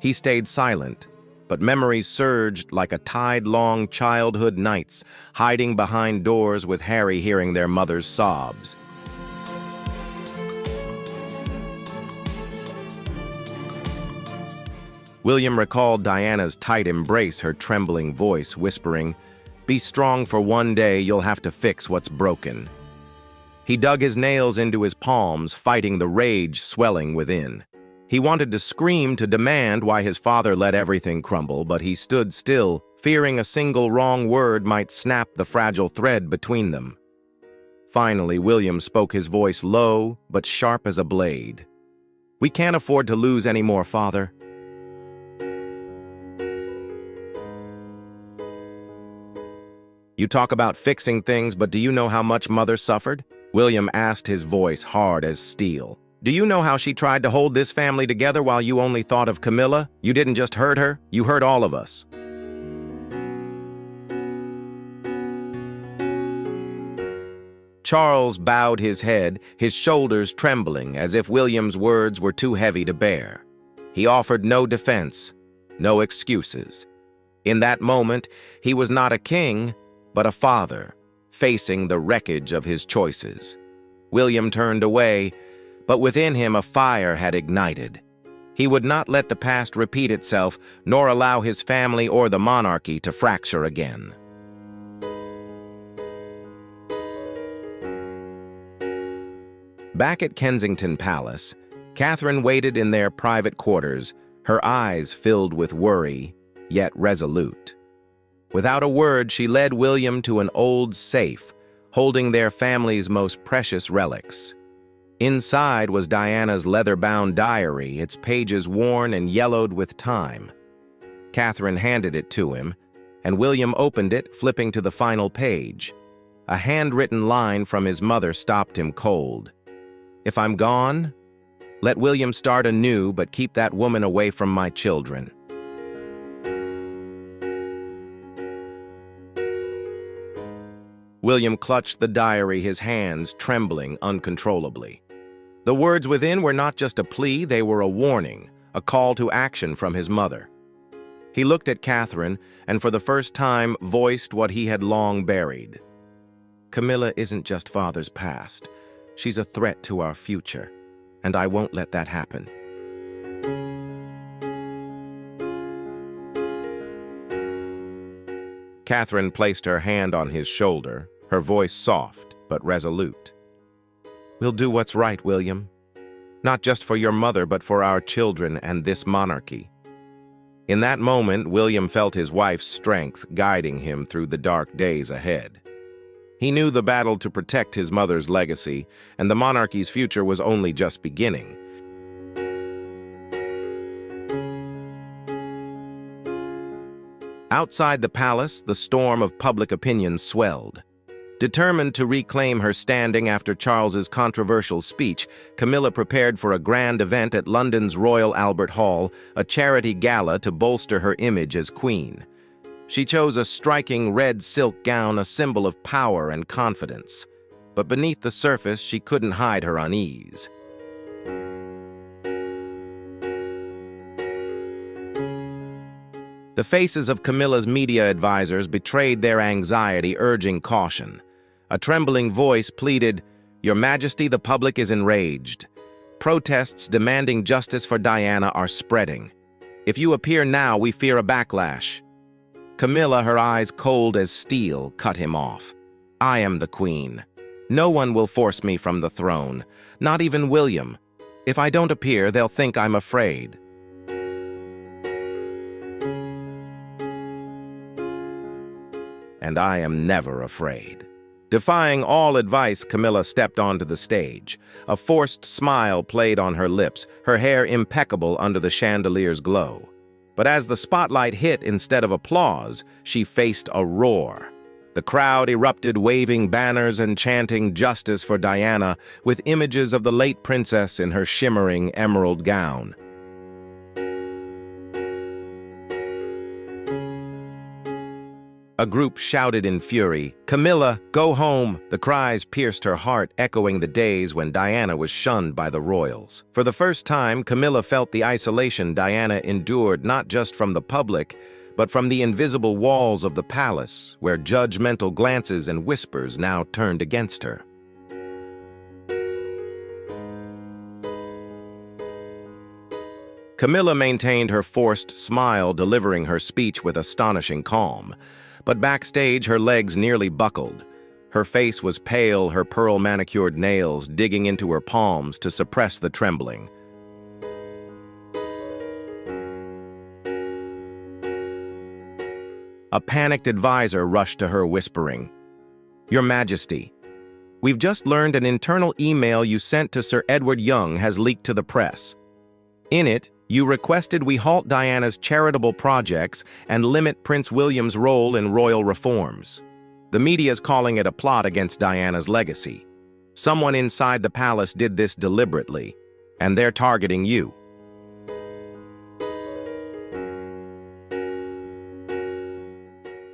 He stayed silent, but memories surged like a tide-long childhood nights, hiding behind doors with Harry hearing their mother's sobs. William recalled Diana's tight embrace, her trembling voice whispering, "Be strong, for one day you'll have to fix what's broken." He dug his nails into his palms, fighting the rage swelling within. He wanted to scream, to demand why his father let everything crumble, but he stood still, fearing a single wrong word might snap the fragile thread between them. Finally, William spoke, his voice low but sharp as a blade. "We can't afford to lose any more, Father." "You talk about fixing things, but do you know how much Mother suffered?" William asked, his voice hard as steel. "Do you know how she tried to hold this family together while you only thought of Camilla? You didn't just hurt her, you hurt all of us." Charles bowed his head, his shoulders trembling, as if William's words were too heavy to bear. He offered no defense, no excuses. In that moment, he was not a king, but a father, facing the wreckage of his choices. William turned away, but within him a fire had ignited. He would not let the past repeat itself, nor allow his family or the monarchy to fracture again. Back at Kensington Palace, Catherine waited in their private quarters, her eyes filled with worry, yet resolute. Without a word, she led William to an old safe, holding their family's most precious relics. Inside was Diana's leather-bound diary, its pages worn and yellowed with time. Catherine handed it to him, and William opened it, flipping to the final page. A handwritten line from his mother stopped him cold. "If I'm gone, let William start anew, but keep that woman away from my children." William clutched the diary, his hands trembling uncontrollably. The words within were not just a plea, they were a warning, a call to action from his mother. He looked at Catherine and for the first time voiced what he had long buried. "Camilla isn't just Father's past. She's a threat to our future, and I won't let that happen." Catherine placed her hand on his shoulder, her voice soft but resolute. "We'll do what's right, William. Not just for your mother, but for our children and this monarchy." In that moment, William felt his wife's strength guiding him through the dark days ahead. He knew the battle to protect his mother's legacy, and the monarchy's future was only just beginning. Outside the palace, the storm of public opinion swelled. Determined to reclaim her standing after Charles's controversial speech, Camilla prepared for a grand event at London's Royal Albert Hall, a charity gala to bolster her image as queen. She chose a striking red silk gown, a symbol of power and confidence. But beneath the surface, she couldn't hide her unease. The faces of Camilla's media advisors betrayed their anxiety, urging caution. A trembling voice pleaded, "Your Majesty, the public is enraged. Protests demanding justice for Diana are spreading. If you appear now, we fear a backlash." Camilla, her eyes cold as steel, cut him off. "I am the queen. No one will force me from the throne, not even William. If I don't appear, they'll think I'm afraid." "And I am never afraid." Defying all advice, Camilla stepped onto the stage. A forced smile played on her lips, her hair impeccable under the chandelier's glow. But as the spotlight hit, instead of applause, she faced a roar. The crowd erupted, waving banners and chanting justice for Diana, with images of the late princess in her shimmering emerald gown. A group shouted in fury, "Camilla, go home!" The cries pierced her heart, echoing the days when Diana was shunned by the royals. For the first time, Camilla felt the isolation Diana endured not just from the public, but from the invisible walls of the palace, where judgmental glances and whispers now turned against her. Camilla maintained her forced smile, delivering her speech with astonishing calm. But backstage, her legs nearly buckled. Her face was pale, her pearl-manicured nails digging into her palms to suppress the trembling. A panicked advisor rushed to her, whispering, "Your Majesty, we've just learned an internal email you sent to Sir Edward Young has leaked to the press. In it, you requested we halt Diana's charitable projects and limit Prince William's role in royal reforms. The media's calling it a plot against Diana's legacy. Someone inside the palace did this deliberately, and they're targeting you."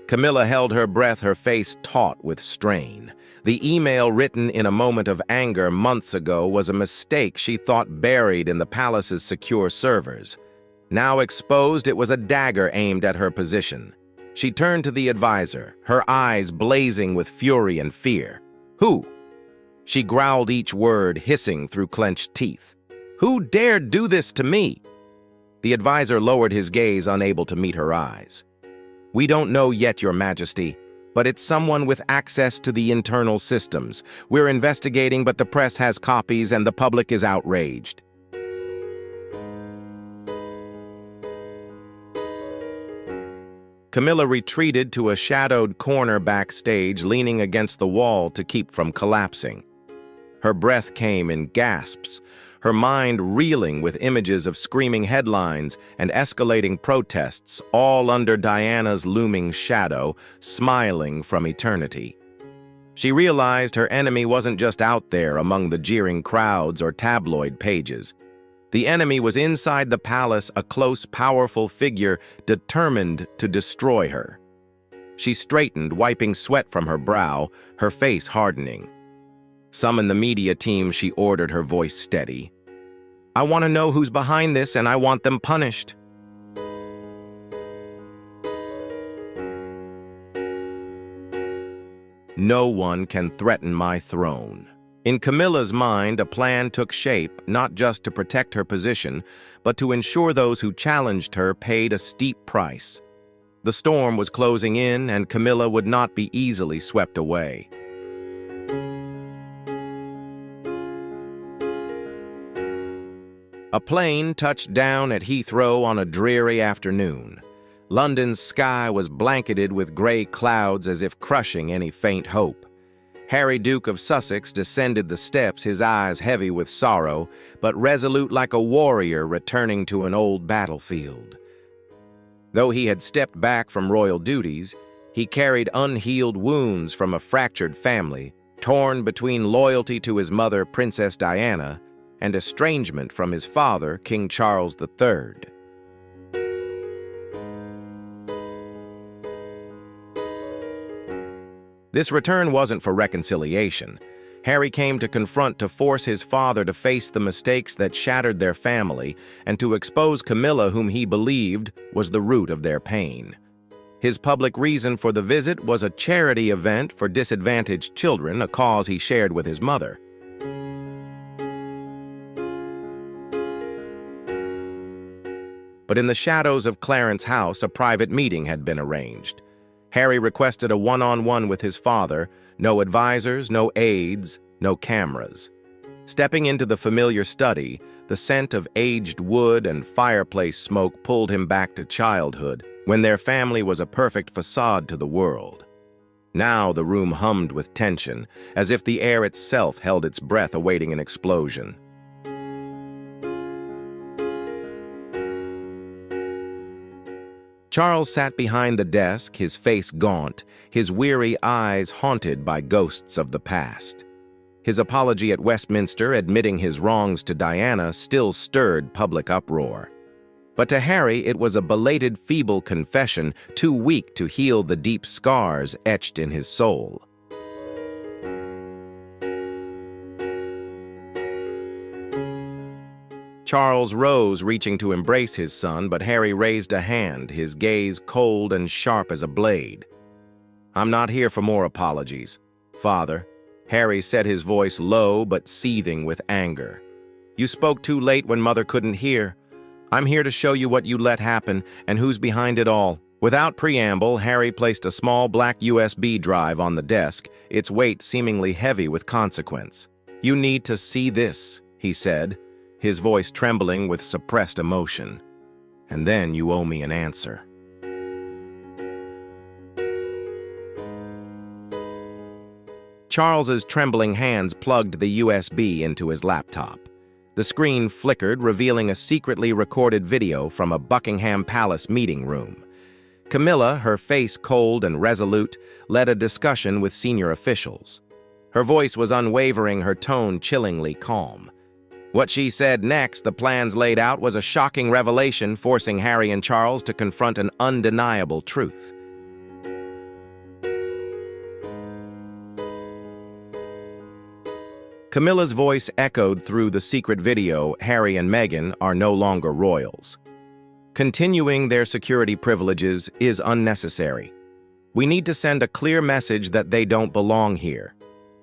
Camilla held her breath, her face taut with strain. The email, written in a moment of anger months ago, was a mistake she thought buried in the palace's secure servers. Now exposed, it was a dagger aimed at her position. She turned to the advisor, her eyes blazing with fury and fear. "Who?" She growled each word, hissing through clenched teeth. "Who dared do this to me?" The advisor lowered his gaze, unable to meet her eyes. "We don't know yet, Your Majesty, but it's someone with access to the internal systems. We're investigating, but the press has copies and the public is outraged." Camilla retreated to a shadowed corner backstage, leaning against the wall to keep from collapsing. Her breath came in gasps, her mind reeling with images of screaming headlines and escalating protests, all under Diana's looming shadow, smiling from eternity. She realized her enemy wasn't just out there among the jeering crowds or tabloid pages. The enemy was inside the palace, a close, powerful figure determined to destroy her. She straightened, wiping sweat from her brow, her face hardening. "Summon the media team," she ordered, her voice steady. "I want to know who's behind this, and I want them punished." "No one can threaten my throne." In Camilla's mind, a plan took shape, not just to protect her position, but to ensure those who challenged her paid a steep price. The storm was closing in, and Camilla would not be easily swept away. A plane touched down at Heathrow on a dreary afternoon. London's sky was blanketed with gray clouds as if crushing any faint hope. Harry, Duke of Sussex, descended the steps, his eyes heavy with sorrow, but resolute like a warrior returning to an old battlefield. Though he had stepped back from royal duties, he carried unhealed wounds from a fractured family, torn between loyalty to his mother, Princess Diana, and estrangement from his father, King Charles III. This return wasn't for reconciliation. Harry came to force his father to face the mistakes that shattered their family and to expose Camilla, whom he believed was the root of their pain. His public reason for the visit was a charity event for disadvantaged children, a cause he shared with his mother. But in the shadows of Clarence House, a private meeting had been arranged. Harry requested a one-on-one with his father, no advisors, no aides, no cameras. Stepping into the familiar study, the scent of aged wood and fireplace smoke pulled him back to childhood, when their family was a perfect facade to the world. Now the room hummed with tension, as if the air itself held its breath awaiting an explosion. Charles sat behind the desk, his face gaunt, his weary eyes haunted by ghosts of the past. His apology at Westminster, admitting his wrongs to Diana, still stirred public uproar. But to Harry, it was a belated, feeble confession, too weak to heal the deep scars etched in his soul. Charles rose, reaching to embrace his son, but Harry raised a hand, his gaze cold and sharp as a blade. "I'm not here for more apologies, Father." Harry said, his voice low but seething with anger. "You spoke too late when Mother couldn't hear. I'm here to show you what you let happen and who's behind it all." Without preamble, Harry placed a small black USB drive on the desk, its weight seemingly heavy with consequence. "You need to see this," he said, his voice trembling with suppressed emotion. "And then you owe me an answer." Charles's trembling hands plugged the USB into his laptop. The screen flickered, revealing a secretly recorded video from a Buckingham Palace meeting room. Camilla, her face cold and resolute, led a discussion with senior officials. Her voice was unwavering, her tone chillingly calm. What she said next, the plans laid out, was a shocking revelation, forcing Harry and Charles to confront an undeniable truth. Camilla's voice echoed through the secret video. "Harry and Meghan are no longer royals. Continuing their security privileges is unnecessary. We need to send a clear message that they don't belong here.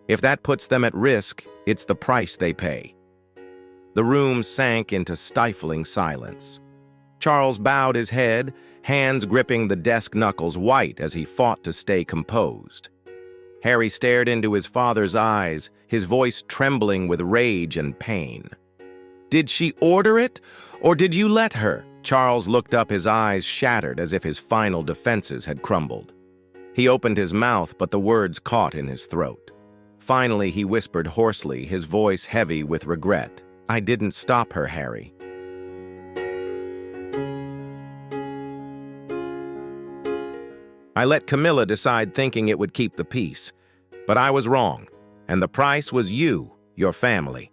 If that puts them at risk, it's the price they pay." The room sank into stifling silence. Charles bowed his head, hands gripping the desk knuckles, white as he fought to stay composed. Harry stared into his father's eyes, his voice trembling with rage and pain. "Did she order it, or did you let her?" Charles looked up, his eyes shattered as if his final defenses had crumbled. He opened his mouth, but the words caught in his throat. Finally, he whispered hoarsely, his voice heavy with regret. "I didn't stop her, Harry." "I let Camilla decide, thinking it would keep the peace. But I was wrong, and the price was you, your family."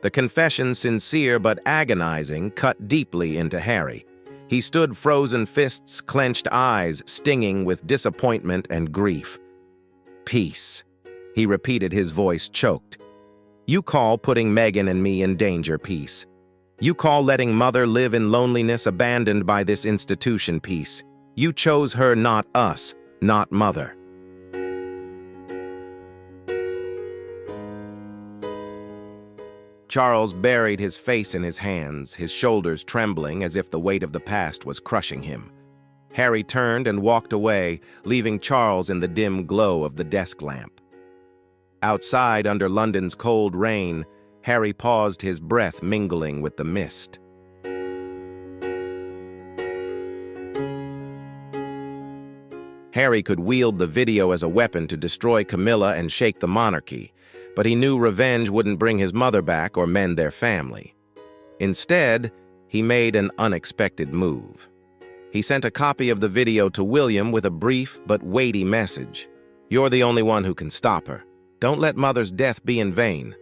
The confession, sincere but agonizing, cut deeply into Harry. He stood, frozen fists, clenched eyes, stinging with disappointment and grief. "Peace," he repeated, his voice choked. "You call putting Meghan and me in danger peace. You call letting Mother live in loneliness, abandoned by this institution peace. You chose her, not us, not Mother." Charles buried his face in his hands, his shoulders trembling as if the weight of the past was crushing him. Harry turned and walked away, leaving Charles in the dim glow of the desk lamp. Outside, under London's cold rain, Harry paused, his breath mingling with the mist. Harry could wield the video as a weapon to destroy Camilla and shake the monarchy, but he knew revenge wouldn't bring his mother back or mend their family. Instead, he made an unexpected move. He sent a copy of the video to William with a brief but weighty message. "You're the only one who can stop her. Don't let Mother's death be in vain."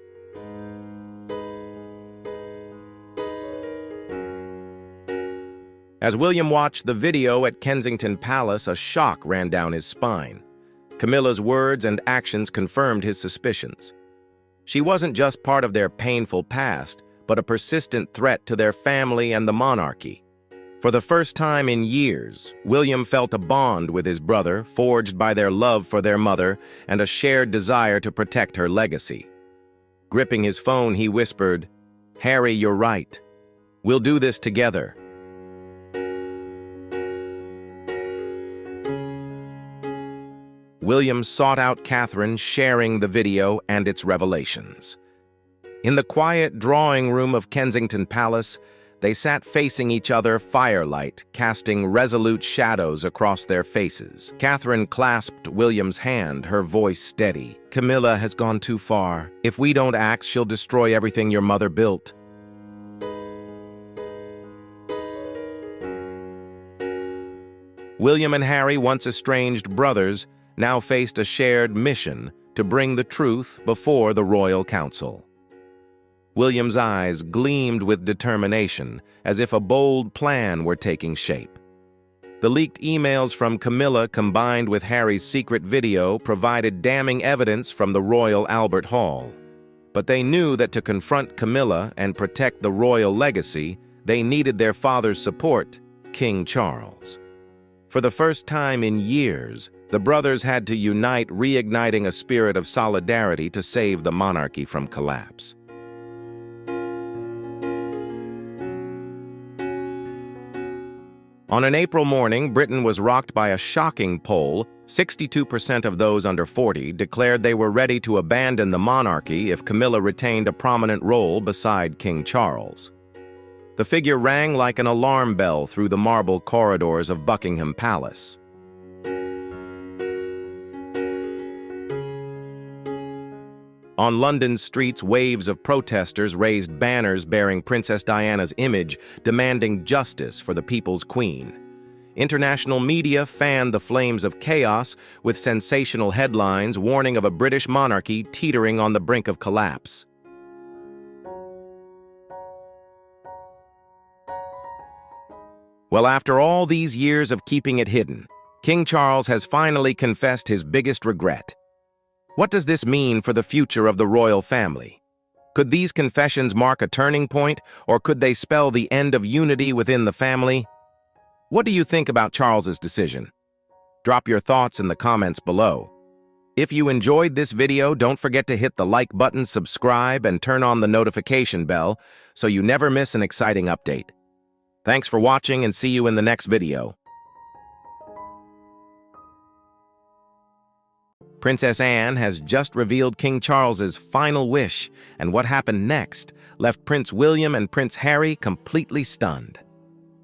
As William watched the video at Kensington Palace, a shock ran down his spine. Camilla's words and actions confirmed his suspicions. She wasn't just part of their painful past, but a persistent threat to their family and the monarchy. For the first time in years, William felt a bond with his brother, forged by their love for their mother and a shared desire to protect her legacy. Gripping his phone, he whispered, "Harry, you're right. We'll do this together." William sought out Catherine, sharing the video and its revelations. In the quiet drawing room of Kensington Palace, they sat facing each other, firelight casting resolute shadows across their faces. Catherine clasped William's hand, her voice steady. "Camilla has gone too far. If we don't act, she'll destroy everything your mother built." William and Harry, once estranged brothers, now faced a shared mission to bring the truth before the royal council. William's eyes gleamed with determination, as if a bold plan were taking shape. The leaked emails from Camilla combined with Harry's secret video provided damning evidence from the Royal Albert Hall. But they knew that to confront Camilla and protect the royal legacy, they needed their father's support, King Charles. For the first time in years, the brothers had to unite, reigniting a spirit of solidarity to save the monarchy from collapse. On an April morning, Britain was rocked by a shocking poll. 62% of those under 40 declared they were ready to abandon the monarchy if Camilla retained a prominent role beside King Charles. The figure rang like an alarm bell through the marble corridors of Buckingham Palace. On London's streets, waves of protesters raised banners bearing Princess Diana's image, demanding justice for the people's queen. International media fanned the flames of chaos with sensational headlines warning of a British monarchy teetering on the brink of collapse. Well, after all these years of keeping it hidden, King Charles has finally confessed his biggest regret. What does this mean for the future of the royal family? Could these confessions mark a turning point, or could they spell the end of unity within the family? What do you think about Charles's decision? Drop your thoughts in the comments below. If you enjoyed this video, don't forget to hit the like button, subscribe, and turn on the notification bell so you never miss an exciting update. Thanks for watching, and see you in the next video. Princess Anne has just revealed King Charles's final wish, and what happened next left Prince William and Prince Harry completely stunned.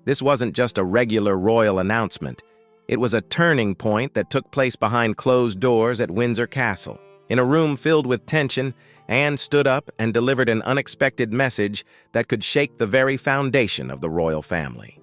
This wasn't just a regular royal announcement. It was a turning point that took place behind closed doors at Windsor Castle. In a room filled with tension, Anne stood up and delivered an unexpected message that could shake the very foundation of the royal family.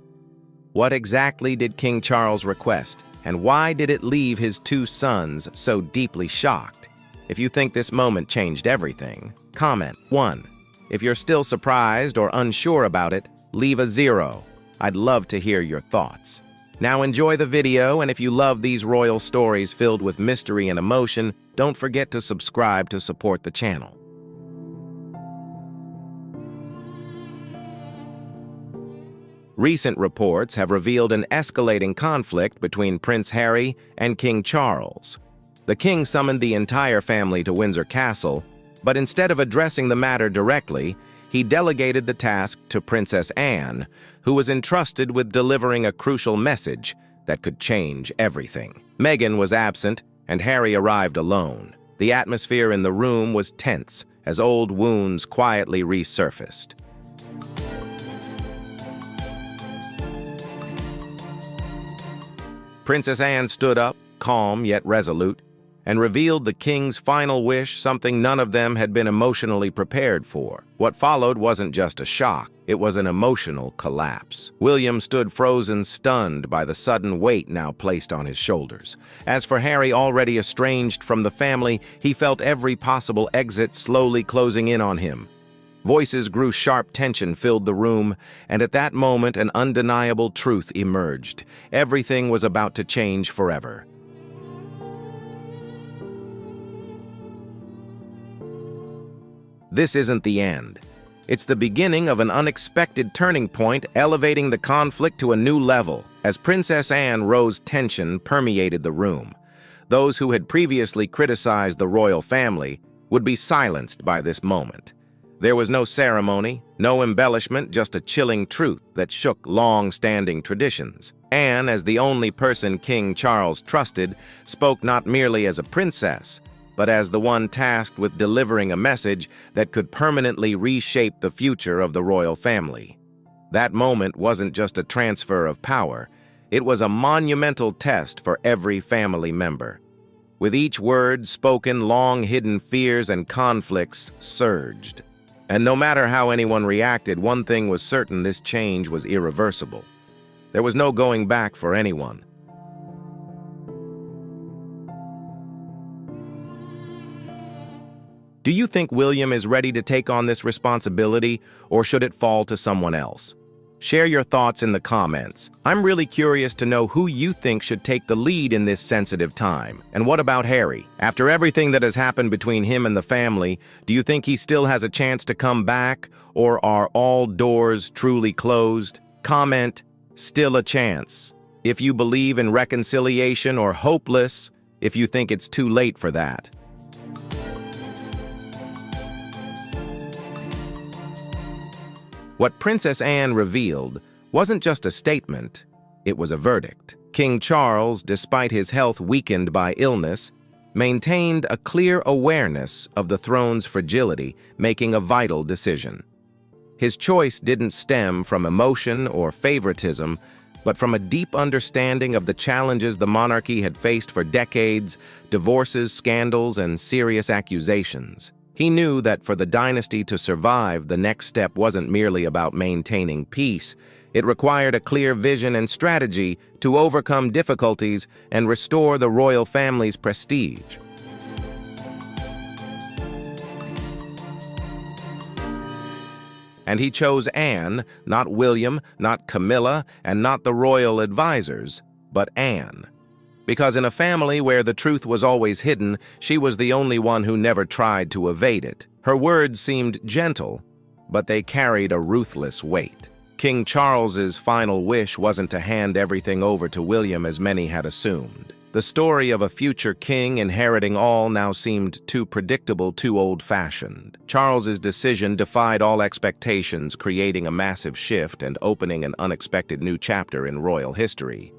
What exactly did King Charles request, and why did it leave his two sons so deeply shocked? If you think this moment changed everything, comment 1. If you're still surprised or unsure about it, leave a 0. I'd love to hear your thoughts. Now enjoy the video, and if you love these royal stories filled with mystery and emotion, don't forget to subscribe to support the channel. Recent reports have revealed an escalating conflict between Prince Harry and King Charles. The king summoned the entire family to Windsor Castle, but instead of addressing the matter directly, he delegated the task to Princess Anne, who was entrusted with delivering a crucial message that could change everything. Meghan was absent, and Harry arrived alone. The atmosphere in the room was tense, as old wounds quietly resurfaced. Princess Anne stood up, calm yet resolute, and revealed the king's final wish, something none of them had been emotionally prepared for. What followed wasn't just a shock, it was an emotional collapse. William stood frozen, stunned by the sudden weight now placed on his shoulders. As for Harry, already estranged from the family, he felt every possible exit slowly closing in on him. Voices grew sharp, tension filled the room, and at that moment an undeniable truth emerged. Everything was about to change forever. This isn't the end. It's the beginning of an unexpected turning point, elevating the conflict to a new level. As Princess Anne rose, tension permeated the room. Those who had previously criticized the royal family would be silenced by this moment. There was no ceremony, no embellishment, just a chilling truth that shook long-standing traditions. Anne, as the only person King Charles trusted, spoke not merely as a princess, but as the one tasked with delivering a message that could permanently reshape the future of the royal family. That moment wasn't just a transfer of power, it was a monumental test for every family member. With each word spoken, long-hidden fears and conflicts surged. And no matter how anyone reacted, one thing was certain: this change was irreversible. There was no going back for anyone. Do you think William is ready to take on this responsibility, or should it fall to someone else? Share your thoughts in the comments. I'm really curious to know who you think should take the lead in this sensitive time. And what about Harry? After everything that has happened between him and the family, do you think he still has a chance to come back, or are all doors truly closed? Comment, still a chance, if you believe in reconciliation, or hopeless if you think it's too late for that. What Princess Anne revealed wasn't just a statement, it was a verdict. King Charles, despite his health weakened by illness, maintained a clear awareness of the throne's fragility, making a vital decision. His choice didn't stem from emotion or favoritism, but from a deep understanding of the challenges the monarchy had faced for decades: divorces, scandals, and serious accusations. He knew that for the dynasty to survive, the next step wasn't merely about maintaining peace. It required a clear vision and strategy to overcome difficulties and restore the royal family's prestige. And he chose Anne, not William, not Camilla, and not the royal advisors, but Anne. Because in a family where the truth was always hidden, she was the only one who never tried to evade it. Her words seemed gentle, but they carried a ruthless weight. King Charles's final wish wasn't to hand everything over to William as many had assumed. The story of a future king inheriting all now seemed too predictable, too old-fashioned. Charles's decision defied all expectations, creating a massive shift and opening an unexpected new chapter in royal history.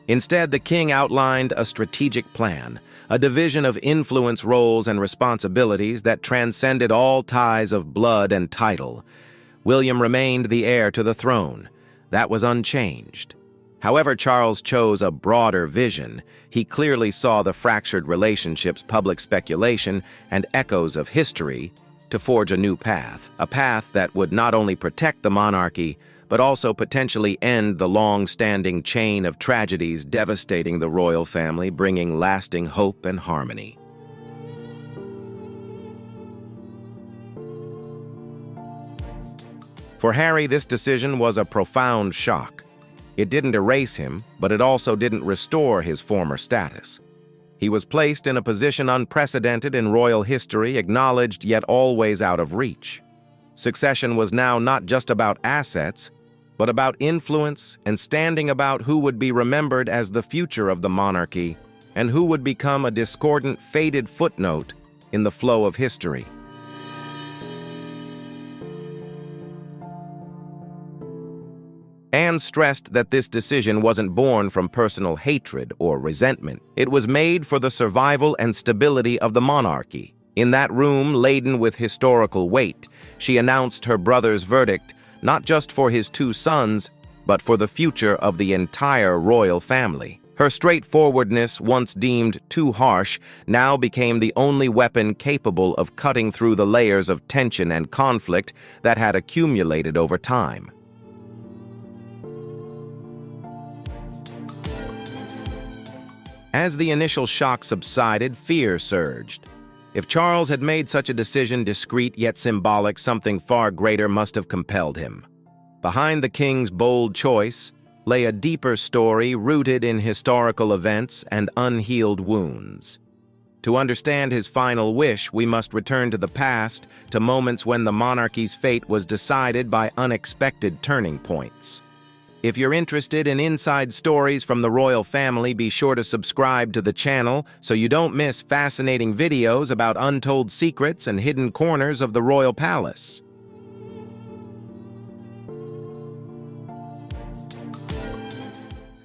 Instead, the king outlined a strategic plan, a division of influence, roles, and responsibilities that transcended all ties of blood and title. William remained the heir to the throne. That was unchanged. However, Charles chose a broader vision. He clearly saw the fractured relationships, public speculation, and echoes of history to forge a new path, a path that would not only protect the monarchy, but also potentially end the long-standing chain of tragedies devastating the royal family, bringing lasting hope and harmony. For Harry, this decision was a profound shock. It didn't erase him, but it also didn't restore his former status. He was placed in a position unprecedented in royal history, acknowledged yet always out of reach. Succession was now not just about assets, but about influence and standing about who would be remembered as the future of the monarchy and who would become a discordant, faded footnote in the flow of history. Anne stressed that this decision wasn't born from personal hatred or resentment. It was made for the survival and stability of the monarchy. In that room laden with historical weight, she announced her brother's verdict, not just for his two sons, but for the future of the entire royal family. Her straightforwardness, once deemed too harsh, now became the only weapon capable of cutting through the layers of tension and conflict that had accumulated over time. As the initial shock subsided, fear surged. If Charles had made such a decision discreet yet symbolic, something far greater must have compelled him. Behind the king's bold choice lay a deeper story rooted in historical events and unhealed wounds. To understand his final wish, we must return to the past, to moments when the monarchy's fate was decided by unexpected turning points. If you're interested in inside stories from the royal family, be sure to subscribe to the channel so you don't miss fascinating videos about untold secrets and hidden corners of the royal palace.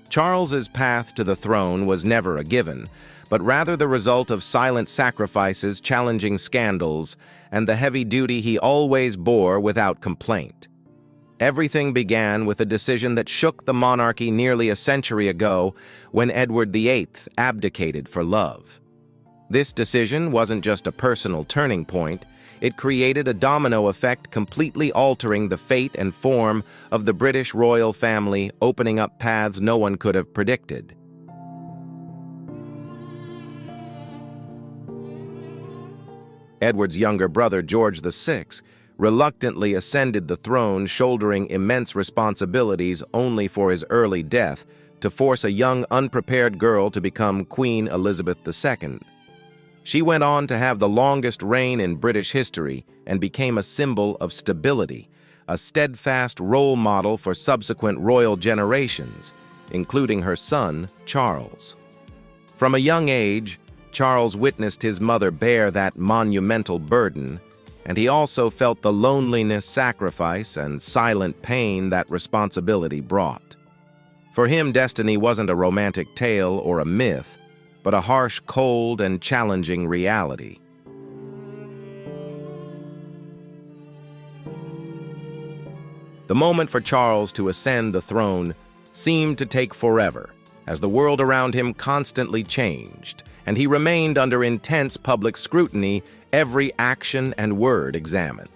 Charles's path to the throne was never a given, but rather the result of silent sacrifices, challenging scandals, and the heavy duty he always bore without complaint. Everything began with a decision that shook the monarchy nearly a century ago when Edward VIII abdicated for love. This decision wasn't just a personal turning point, it created a domino effect completely altering the fate and form of the British royal family, opening up paths no one could have predicted. Edward's younger brother, George VI, reluctantly ascended the throne, shouldering immense responsibilities only for his early death to force a young, unprepared girl to become Queen Elizabeth II. She went on to have the longest reign in British history and became a symbol of stability, a steadfast role model for subsequent royal generations, including her son, Charles. From a young age, Charles witnessed his mother bear that monumental burden, and he also felt the loneliness, sacrifice, and silent pain that responsibility brought. For him, destiny wasn't a romantic tale or a myth, but a harsh, cold, and challenging reality. The moment for Charles to ascend the throne seemed to take forever, as the world around him constantly changed, and he remained under intense public scrutiny, every action and word examined.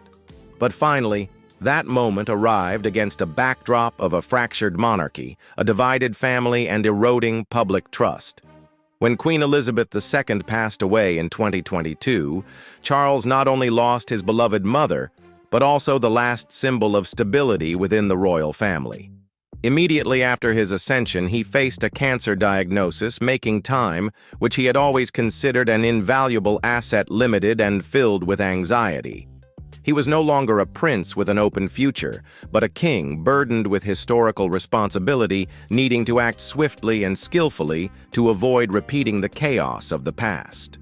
But finally, that moment arrived against a backdrop of a fractured monarchy, a divided family, and eroding public trust. When Queen Elizabeth II passed away in 2022, Charles not only lost his beloved mother, but also the last symbol of stability within the royal family. Immediately after his ascension, he faced a cancer diagnosis, making time, which he had always considered an invaluable asset, limited and filled with anxiety. He was no longer a prince with an open future, but a king burdened with historical responsibility, needing to act swiftly and skillfully to avoid repeating the chaos of the past.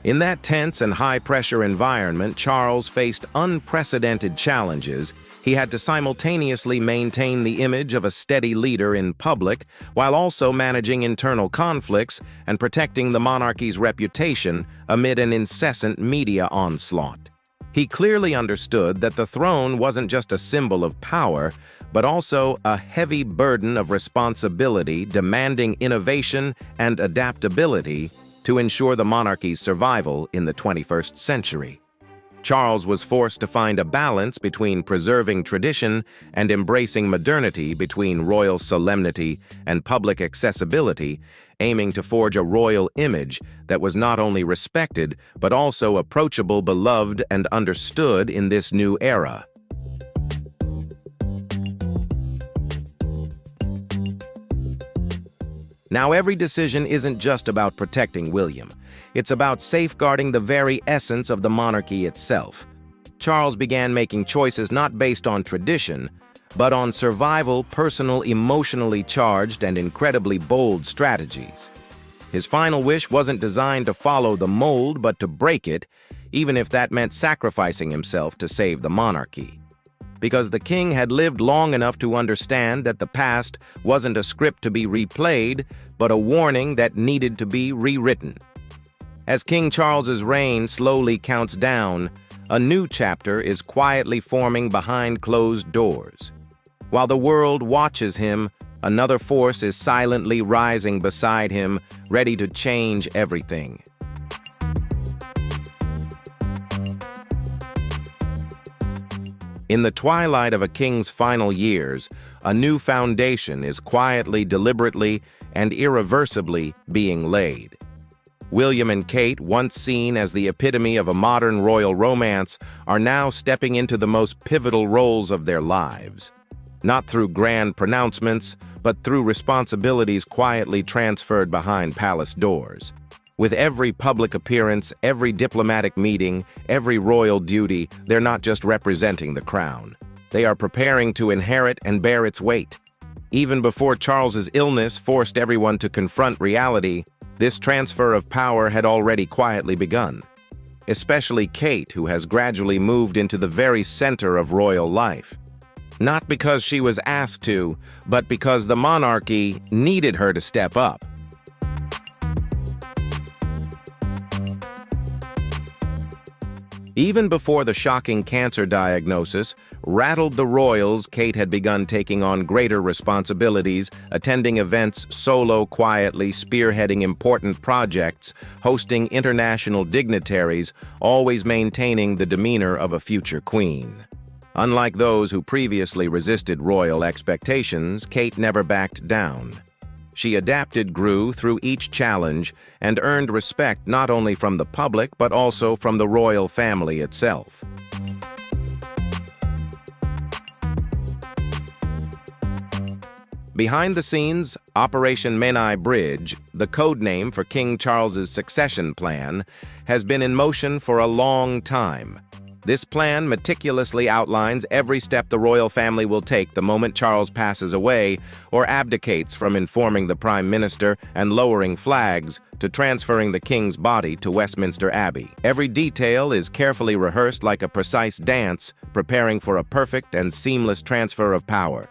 In that tense and high-pressure environment, Charles faced unprecedented challenges. He had to simultaneously maintain the image of a steady leader in public while also managing internal conflicts and protecting the monarchy's reputation amid an incessant media onslaught. He clearly understood that the throne wasn't just a symbol of power, but also a heavy burden of responsibility demanding innovation and adaptability to ensure the monarchy's survival in the 21st century. Charles was forced to find a balance between preserving tradition and embracing modernity, between royal solemnity and public accessibility, aiming to forge a royal image that was not only respected, but also approachable, beloved, and understood in this new era. Now, every decision isn't just about protecting William. It's about safeguarding the very essence of the monarchy itself. Charles began making choices not based on tradition, but on survival, personal, emotionally charged, and incredibly bold strategies. His final wish wasn't designed to follow the mold, but to break it. even if that meant sacrificing himself to save the monarchy. Because the king had lived long enough to understand that the past wasn't a script to be replayed, but a warning that needed to be rewritten. As King Charles's reign slowly counts down, a new chapter is quietly forming behind closed doors. While the world watches him, another force is silently rising beside him, ready to change everything. In the twilight of a king's final years, a new foundation is quietly, deliberately, and irreversibly being laid. William and Kate, once seen as the epitome of a modern royal romance, are now stepping into the most pivotal roles of their lives. Not through grand pronouncements, but through responsibilities quietly transferred behind palace doors. With every public appearance, every diplomatic meeting, every royal duty, they're not just representing the crown. They are preparing to inherit and bear its weight. Even before Charles's illness forced everyone to confront reality, this transfer of power had already quietly begun. Especially Kate, who has gradually moved into the very center of royal life. Not because she was asked to, but because the monarchy needed her to step up. Even before the shocking cancer diagnosis rattled the royals, Kate had begun taking on greater responsibilities, attending events solo, quietly, spearheading important projects, hosting international dignitaries, always maintaining the demeanor of a future queen. Unlike those who previously resisted royal expectations, Kate never backed down. She adapted, grew through each challenge, and earned respect not only from the public but also from the royal family itself. Behind the scenes, Operation Menai Bridge, the code name for King Charles's succession plan, has been in motion for a long time. This plan meticulously outlines every step the royal family will take the moment Charles passes away or abdicates, from informing the Prime Minister and lowering flags to transferring the king's body to Westminster Abbey. Every detail is carefully rehearsed like a precise dance, preparing for a perfect and seamless transfer of power.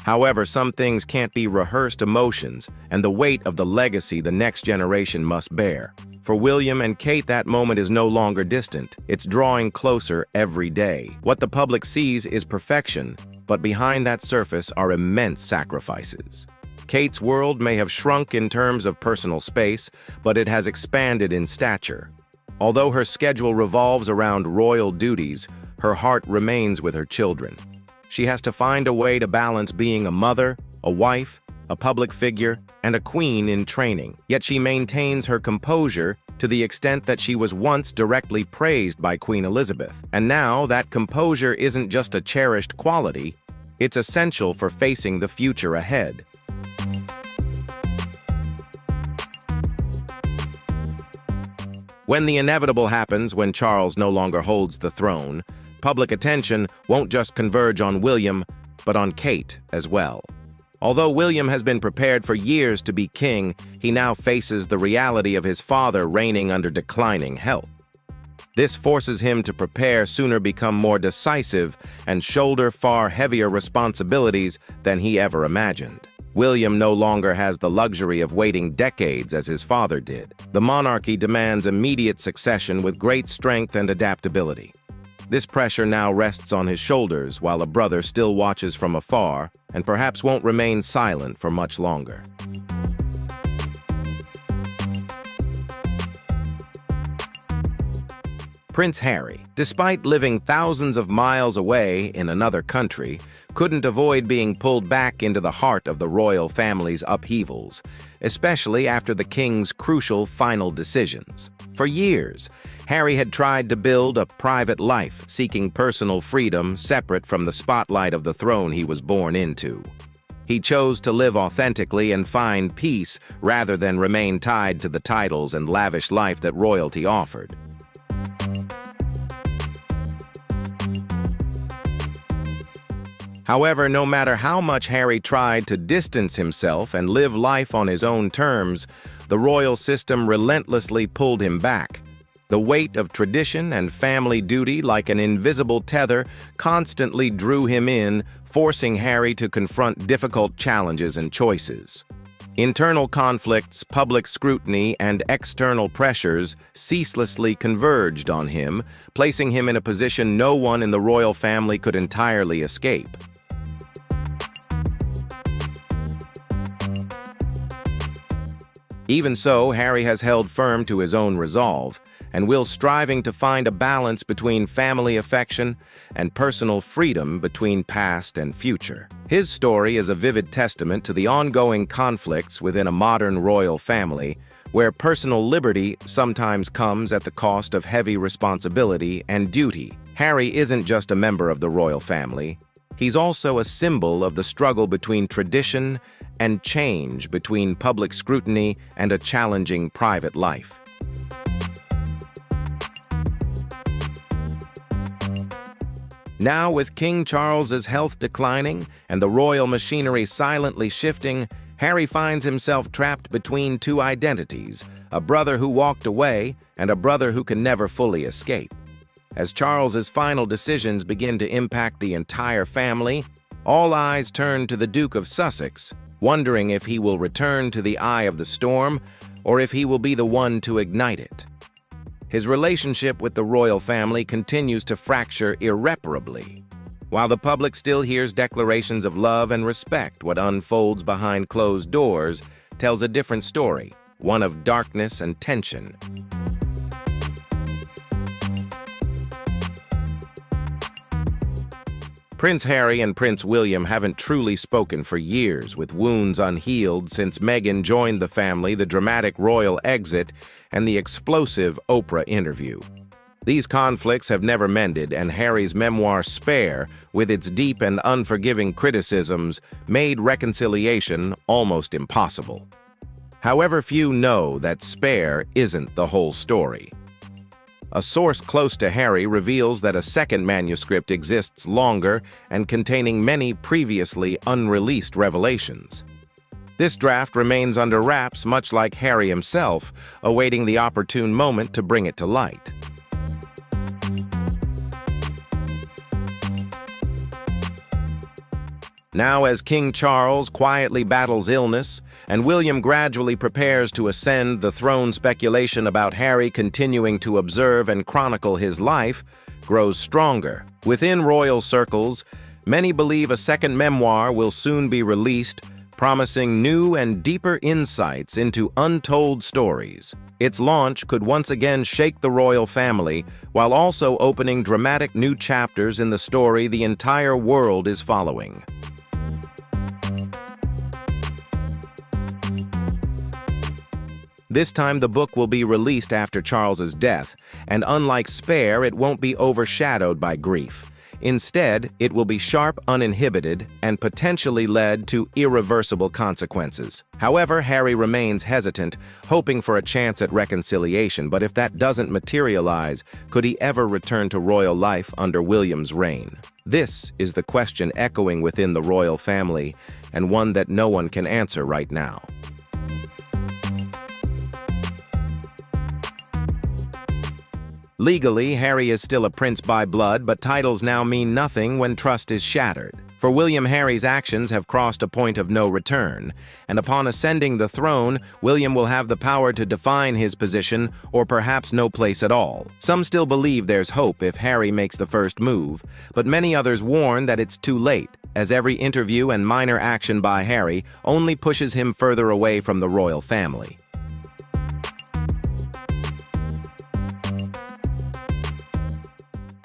However, some things can't be rehearsed emotions and the weight of the legacy the next generation must bear. For William and Kate, that moment is no longer distant. It's drawing closer every day. What the public sees is perfection, but behind that surface are immense sacrifices. Kate's world may have shrunk in terms of personal space, but it has expanded in stature. Although her schedule revolves around royal duties, her heart remains with her children. She has to find a way to balance being a mother, a wife, a public figure, and a queen in training. Yet she maintains her composure to the extent that she was once directly praised by Queen Elizabeth. And now that composure isn't just a cherished quality, it's essential for facing the future ahead. When the inevitable happens, when Charles no longer holds the throne, public attention won't just converge on William, but on Kate as well. Although William has been prepared for years to be king, he now faces the reality of his father reigning under declining health. This forces him to prepare sooner, become more decisive, and shoulder far heavier responsibilities than he ever imagined. William no longer has the luxury of waiting decades as his father did. The monarchy demands immediate succession with great strength and adaptability. This pressure now rests on his shoulders, while a brother still watches from afar and perhaps won't remain silent for much longer. Prince Harry, despite living thousands of miles away in another country, couldn't avoid being pulled back into the heart of the royal family's upheavals, especially after the king's crucial final decisions. For years, Harry had tried to build a private life, seeking personal freedom separate from the spotlight of the throne he was born into. He chose to live authentically and find peace rather than remain tied to the titles and lavish life that royalty offered. However, no matter how much Harry tried to distance himself and live life on his own terms, the royal system relentlessly pulled him back. The weight of tradition and family duty, like an invisible tether, constantly drew him in, forcing Harry to confront difficult challenges and choices. Internal conflicts, public scrutiny, and external pressures ceaselessly converged on him, placing him in a position no one in the royal family could entirely escape. Even so, Harry has held firm to his own resolve, and will striving to find a balance between family affection and personal freedom between past and future. His story is a vivid testament to the ongoing conflicts within a modern royal family, where personal liberty sometimes comes at the cost of heavy responsibility and duty. Harry isn't just a member of the royal family, he's also a symbol of the struggle between tradition and change, between public scrutiny and a challenging private life. Now, with King Charles's health declining and the royal machinery silently shifting, Harry finds himself trapped between two identities, a brother who walked away and a brother who can never fully escape. As Charles's final decisions begin to impact the entire family, all eyes turn to the Duke of Sussex, wondering if he will return to the eye of the storm or if he will be the one to ignite it. His relationship with the royal family continues to fracture irreparably. While the public still hears declarations of love and respect, what unfolds behind closed doors tells a different story, one of darkness and tension. Prince Harry and Prince William haven't truly spoken for years, with wounds unhealed since Meghan joined the family, the dramatic royal exit, and the explosive Oprah interview. These conflicts have never mended, and Harry's memoir Spare, with its deep and unforgiving criticisms, made reconciliation almost impossible. However, few know that Spare isn't the whole story. A source close to Harry reveals that a second manuscript exists longer and containing many previously unreleased revelations. This draft remains under wraps, much like Harry himself, awaiting the opportune moment to bring it to light. Now, as King Charles quietly battles illness, and William gradually prepares to ascend the throne, speculation about Harry continuing to observe and chronicle his life grows stronger. Within royal circles, many believe a second memoir will soon be released, promising new and deeper insights into untold stories. Its launch could once again shake the royal family, while also opening dramatic new chapters in the story the entire world is following. This time the book will be released after Charles's death, and unlike Spare, it won't be overshadowed by grief. Instead, it will be sharp, uninhibited, and potentially lead to irreversible consequences. However, Harry remains hesitant, hoping for a chance at reconciliation, but if that doesn't materialize, could he ever return to royal life under William's reign? This is the question echoing within the royal family, and one that no one can answer right now. Legally, Harry is still a prince by blood, but titles now mean nothing when trust is shattered. For William, Harry's actions have crossed a point of no return, and upon ascending the throne, William will have the power to define his position, or perhaps no place at all. Some still believe there's hope if Harry makes the first move, but many others warn that it's too late, as every interview and minor action by Harry only pushes him further away from the royal family.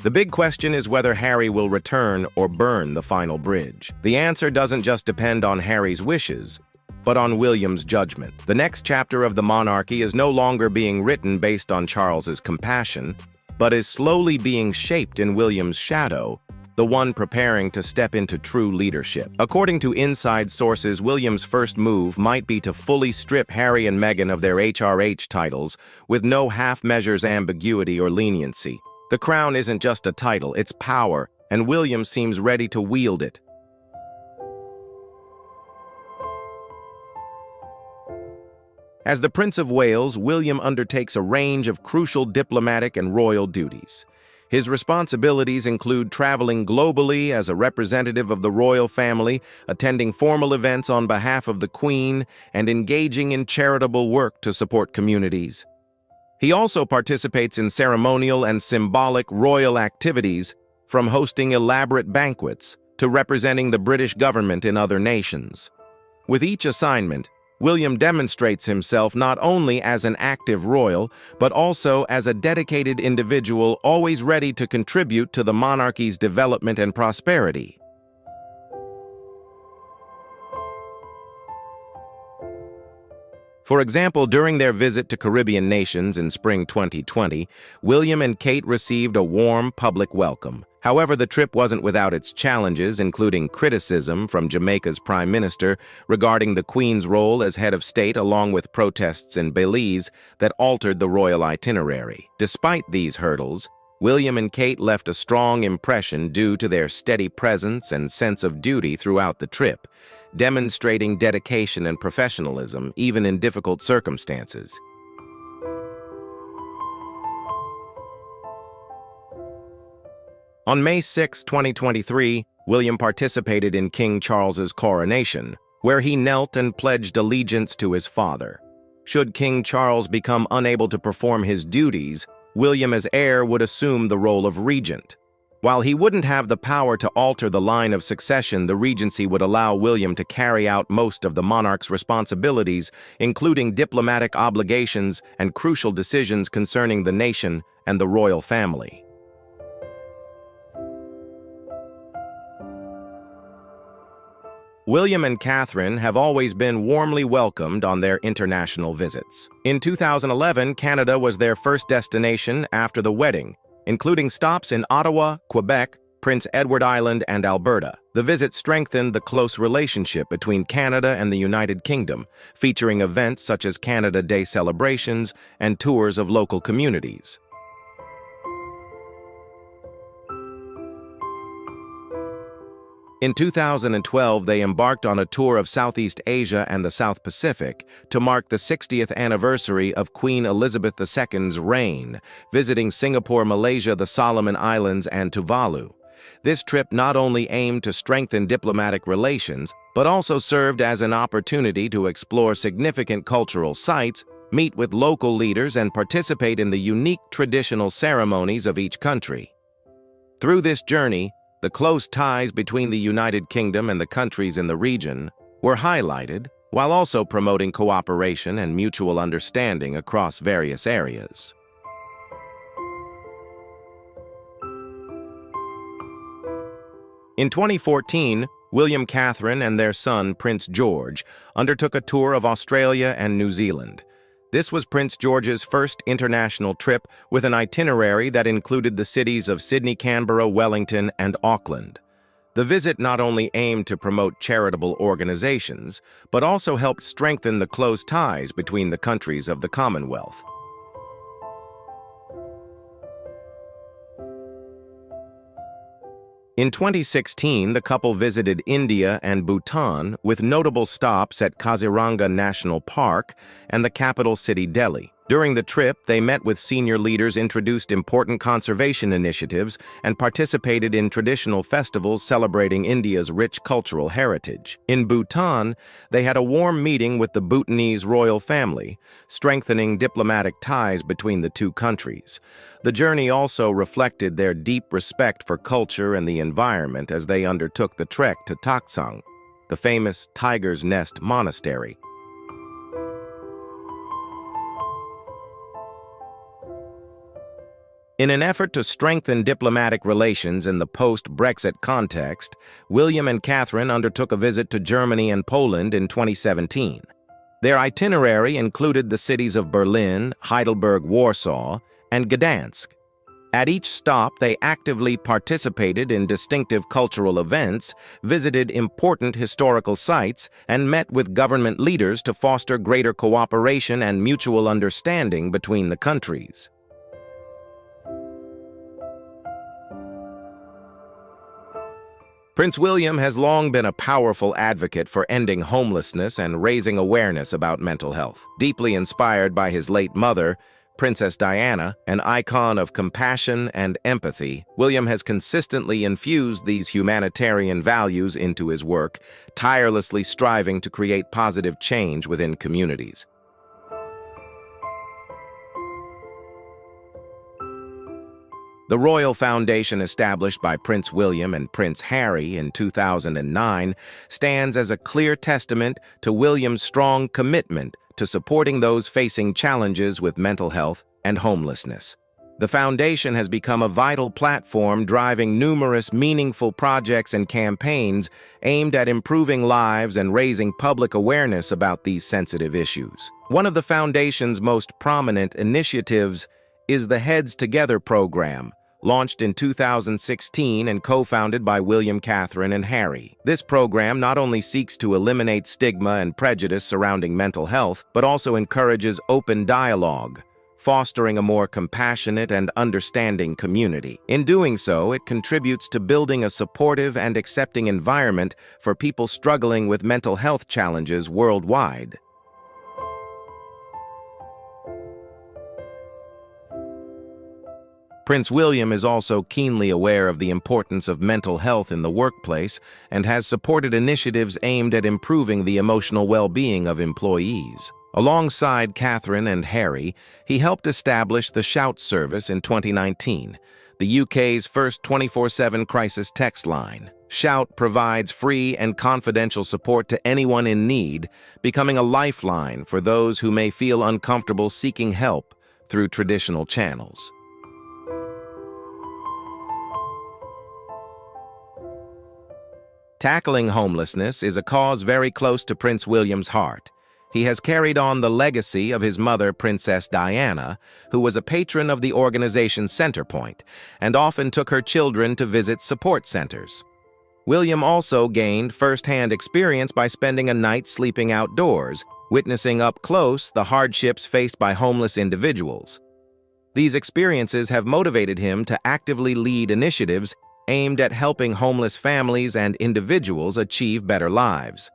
The big question is whether Harry will return or burn the final bridge. The answer doesn't just depend on Harry's wishes, but on William's judgment. The next chapter of the monarchy is no longer being written based on Charles's compassion, but is slowly being shaped in William's shadow, the one preparing to step into true leadership. According to inside sources, William's first move might be to fully strip Harry and Meghan of their HRH titles, with no half-measures, ambiguity, or leniency. The crown isn't just a title, it's power, and William seems ready to wield it. As the Prince of Wales, William undertakes a range of crucial diplomatic and royal duties. His responsibilities include traveling globally as a representative of the royal family, attending formal events on behalf of the Queen, and engaging in charitable work to support communities. He also participates in ceremonial and symbolic royal activities, from hosting elaborate banquets to representing the British government in other nations. With each assignment, William demonstrates himself not only as an active royal, but also as a dedicated individual always ready to contribute to the monarchy's development and prosperity. For example, during their visit to Caribbean nations in spring 2020, William and Kate received a warm public welcome. However, the trip wasn't without its challenges, including criticism from Jamaica's Prime Minister regarding the Queen's role as head of state, along with protests in Belize that altered the royal itinerary. Despite these hurdles, William and Kate left a strong impression due to their steady presence and sense of duty throughout the trip, demonstrating dedication and professionalism even in difficult circumstances. On May 6, 2023, William participated in King Charles's coronation, where he knelt and pledged allegiance to his father. Should King Charles become unable to perform his duties, William as heir would assume the role of regent. While he wouldn't have the power to alter the line of succession, the regency would allow William to carry out most of the monarch's responsibilities, including diplomatic obligations and crucial decisions concerning the nation and the royal family. William and Catherine have always been warmly welcomed on their international visits. In 2011, Canada was their first destination after the wedding, including stops in Ottawa, Quebec, Prince Edward Island, and Alberta. The visit strengthened the close relationship between Canada and the United Kingdom, featuring events such as Canada Day celebrations and tours of local communities. In 2012, they embarked on a tour of Southeast Asia and the South Pacific to mark the 60th anniversary of Queen Elizabeth II's reign, visiting Singapore, Malaysia, the Solomon Islands, and Tuvalu. This trip not only aimed to strengthen diplomatic relations, but also served as an opportunity to explore significant cultural sites, meet with local leaders, and participate in the unique traditional ceremonies of each country. Through this journey, the close ties between the United Kingdom and the countries in the region were highlighted, while also promoting cooperation and mutual understanding across various areas. In 2014, William, Catherine, and their son, Prince George, undertook a tour of Australia and New Zealand. This was Prince George's first international trip, with an itinerary that included the cities of Sydney, Canberra, Wellington, and Auckland. The visit not only aimed to promote charitable organizations, but also helped strengthen the close ties between the countries of the Commonwealth. In 2016, the couple visited India and Bhutan, with notable stops at Kaziranga National Park and the capital city Delhi. During the trip, they met with senior leaders, introduced important conservation initiatives, and participated in traditional festivals celebrating India's rich cultural heritage. In Bhutan, they had a warm meeting with the Bhutanese royal family, strengthening diplomatic ties between the two countries. The journey also reflected their deep respect for culture and the environment as they undertook the trek to Taksang, the famous Tiger's Nest monastery. In an effort to strengthen diplomatic relations in the post-Brexit context, William and Catherine undertook a visit to Germany and Poland in 2017. Their itinerary included the cities of Berlin, Heidelberg, Warsaw, and Gdansk. At each stop, they actively participated in distinctive cultural events, visited important historical sites, and met with government leaders to foster greater cooperation and mutual understanding between the countries. Prince William has long been a powerful advocate for ending homelessness and raising awareness about mental health. Deeply inspired by his late mother, Princess Diana, an icon of compassion and empathy, William has consistently infused these humanitarian values into his work, tirelessly striving to create positive change within communities. The Royal Foundation, established by Prince William and Prince Harry in 2009, stands as a clear testament to William's strong commitment to supporting those facing challenges with mental health and homelessness. The foundation has become a vital platform driving numerous meaningful projects and campaigns aimed at improving lives and raising public awareness about these sensitive issues. One of the foundation's most prominent initiatives is the Heads Together program, launched in 2016 and co-founded by William, Catherine, and Harry. This program not only seeks to eliminate stigma and prejudice surrounding mental health, but also encourages open dialogue, fostering a more compassionate and understanding community. In doing so, it contributes to building a supportive and accepting environment for people struggling with mental health challenges worldwide. Prince William is also keenly aware of the importance of mental health in the workplace and has supported initiatives aimed at improving the emotional well-being of employees. Alongside Catherine and Harry, he helped establish the Shout service in 2019, the UK's first 24/7 crisis text line. Shout provides free and confidential support to anyone in need, becoming a lifeline for those who may feel uncomfortable seeking help through traditional channels. Tackling homelessness is a cause very close to Prince William's heart. He has carried on the legacy of his mother, Princess Diana, who was a patron of the organization Centrepoint and often took her children to visit support centers. William also gained first-hand experience by spending a night sleeping outdoors, witnessing up close the hardships faced by homeless individuals. These experiences have motivated him to actively lead initiatives aimed at helping homeless families and individuals achieve better lives.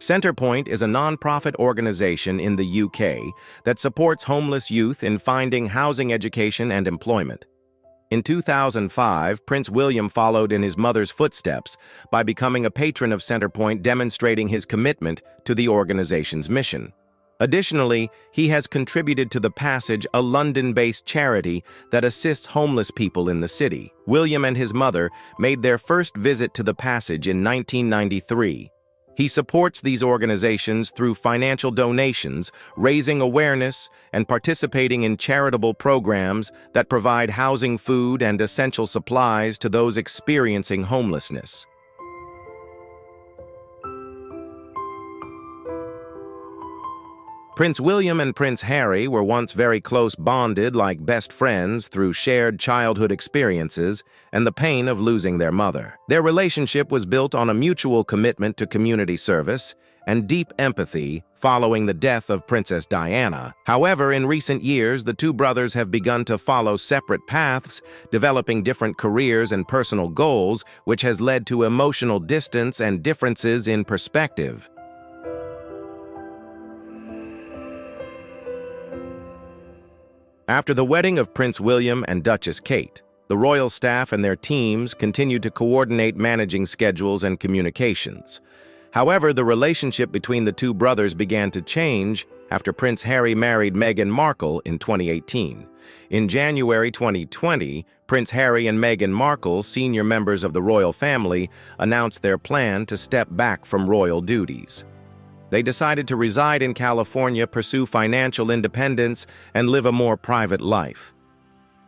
Centrepoint is a non-profit organization in the UK that supports homeless youth in finding housing, education, and employment. In 2005, Prince William followed in his mother's footsteps by becoming a patron of Centrepoint, demonstrating his commitment to the organization's mission. Additionally, he has contributed to The Passage, a London-based charity that assists homeless people in the city. William and his mother made their first visit to The Passage in 1993. He supports these organizations through financial donations, raising awareness, and participating in charitable programs that provide housing, food, and essential supplies to those experiencing homelessness. Prince William and Prince Harry were once very close, bonded like best friends through shared childhood experiences and the pain of losing their mother. Their relationship was built on a mutual commitment to community service and deep empathy following the death of Princess Diana. However, in recent years, the two brothers have begun to follow separate paths, developing different careers and personal goals, which has led to emotional distance and differences in perspective. After the wedding of Prince William and Duchess Kate, the royal staff and their teams continued to coordinate managing schedules and communications. However, the relationship between the two brothers began to change after Prince Harry married Meghan Markle in 2018. In January 2020, Prince Harry and Meghan Markle, senior members of the royal family, announced their plan to step back from royal duties. They decided to reside in California, pursue financial independence, and live a more private life.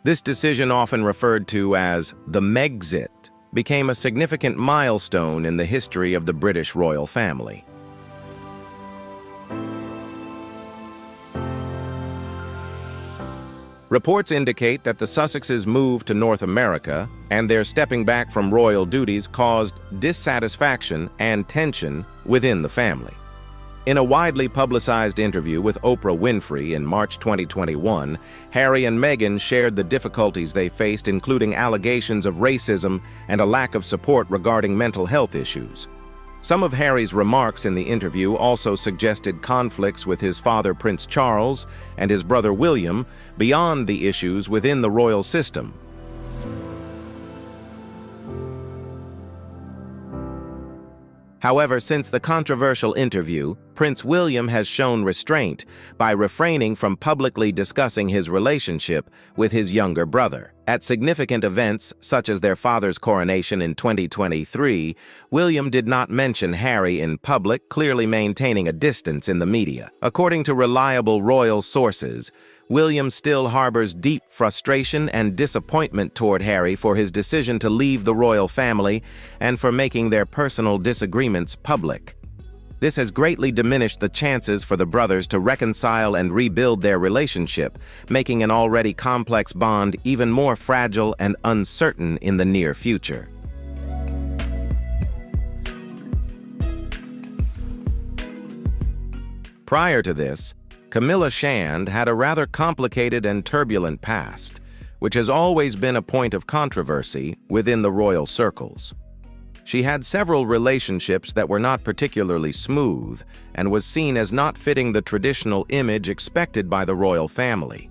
This decision, often referred to as the Megxit, became a significant milestone in the history of the British royal family. Reports indicate that the Sussexes' move to North America and their stepping back from royal duties caused dissatisfaction and tension within the family. In a widely publicized interview with Oprah Winfrey in March 2021, Harry and Meghan shared the difficulties they faced, including allegations of racism and a lack of support regarding mental health issues. Some of Harry's remarks in the interview also suggested conflicts with his father, Prince Charles, and his brother William, beyond the issues within the royal system. However, since the controversial interview, Prince William has shown restraint by refraining from publicly discussing his relationship with his younger brother. At significant events, such as their father's coronation in 2023, William did not mention Harry in public, clearly maintaining a distance in the media. According to reliable royal sources, William still harbors deep frustration and disappointment toward Harry for his decision to leave the royal family and for making their personal disagreements public. This has greatly diminished the chances for the brothers to reconcile and rebuild their relationship, making an already complex bond even more fragile and uncertain in the near future. Prior to this, Camilla Shand had a rather complicated and turbulent past, which has always been a point of controversy within the royal circles. She had several relationships that were not particularly smooth and was seen as not fitting the traditional image expected by the royal family.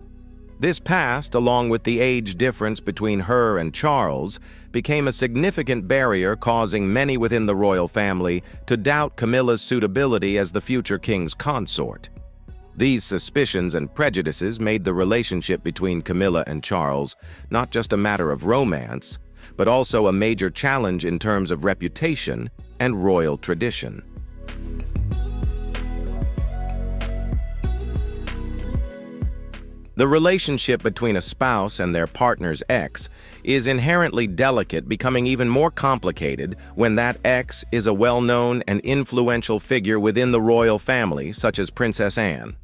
This past, along with the age difference between her and Charles, became a significant barrier, causing many within the royal family to doubt Camilla's suitability as the future king's consort. These suspicions and prejudices made the relationship between Camilla and Charles not just a matter of romance, but also a major challenge in terms of reputation and royal tradition. The relationship between a spouse and their partner's ex is inherently delicate, becoming even more complicated when that ex is a well-known and influential figure within the royal family, such as Princess Anne.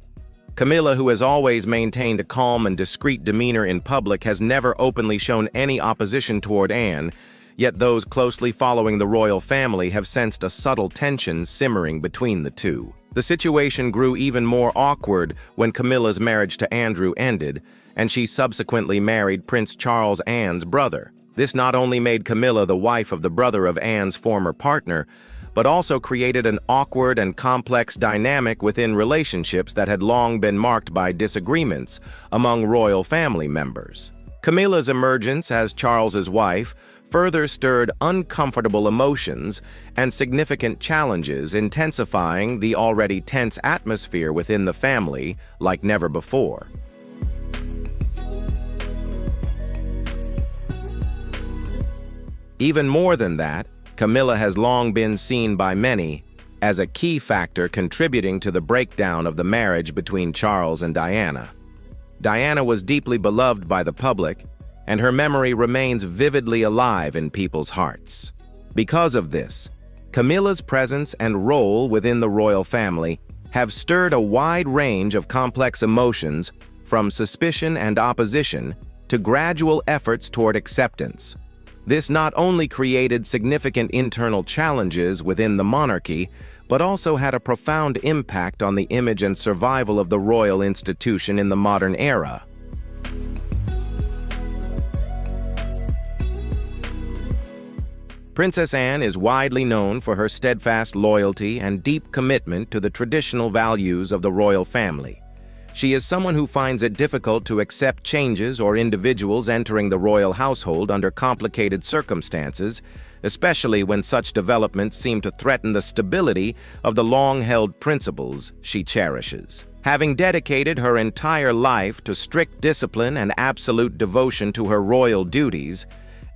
Camilla, who has always maintained a calm and discreet demeanor in public, has never openly shown any opposition toward Anne, yet those closely following the royal family have sensed a subtle tension simmering between the two. The situation grew even more awkward when Camilla's marriage to Andrew ended, and she subsequently married Prince Charles, Anne's brother. This not only made Camilla the wife of the brother of Anne's former partner, but also created an awkward and complex dynamic within relationships that had long been marked by disagreements among royal family members. Camilla's emergence as Charles's wife further stirred uncomfortable emotions and significant challenges, intensifying the already tense atmosphere within the family like never before. Even more than that, Camilla has long been seen by many as a key factor contributing to the breakdown of the marriage between Charles and Diana. Diana was deeply beloved by the public, and her memory remains vividly alive in people's hearts. Because of this, Camilla's presence and role within the royal family have stirred a wide range of complex emotions, from suspicion and opposition to gradual efforts toward acceptance. This not only created significant internal challenges within the monarchy, but also had a profound impact on the image and survival of the royal institution in the modern era. Princess Anne is widely known for her steadfast loyalty and deep commitment to the traditional values of the royal family. She is someone who finds it difficult to accept changes or individuals entering the royal household under complicated circumstances, especially when such developments seem to threaten the stability of the long-held principles she cherishes. Having dedicated her entire life to strict discipline and absolute devotion to her royal duties,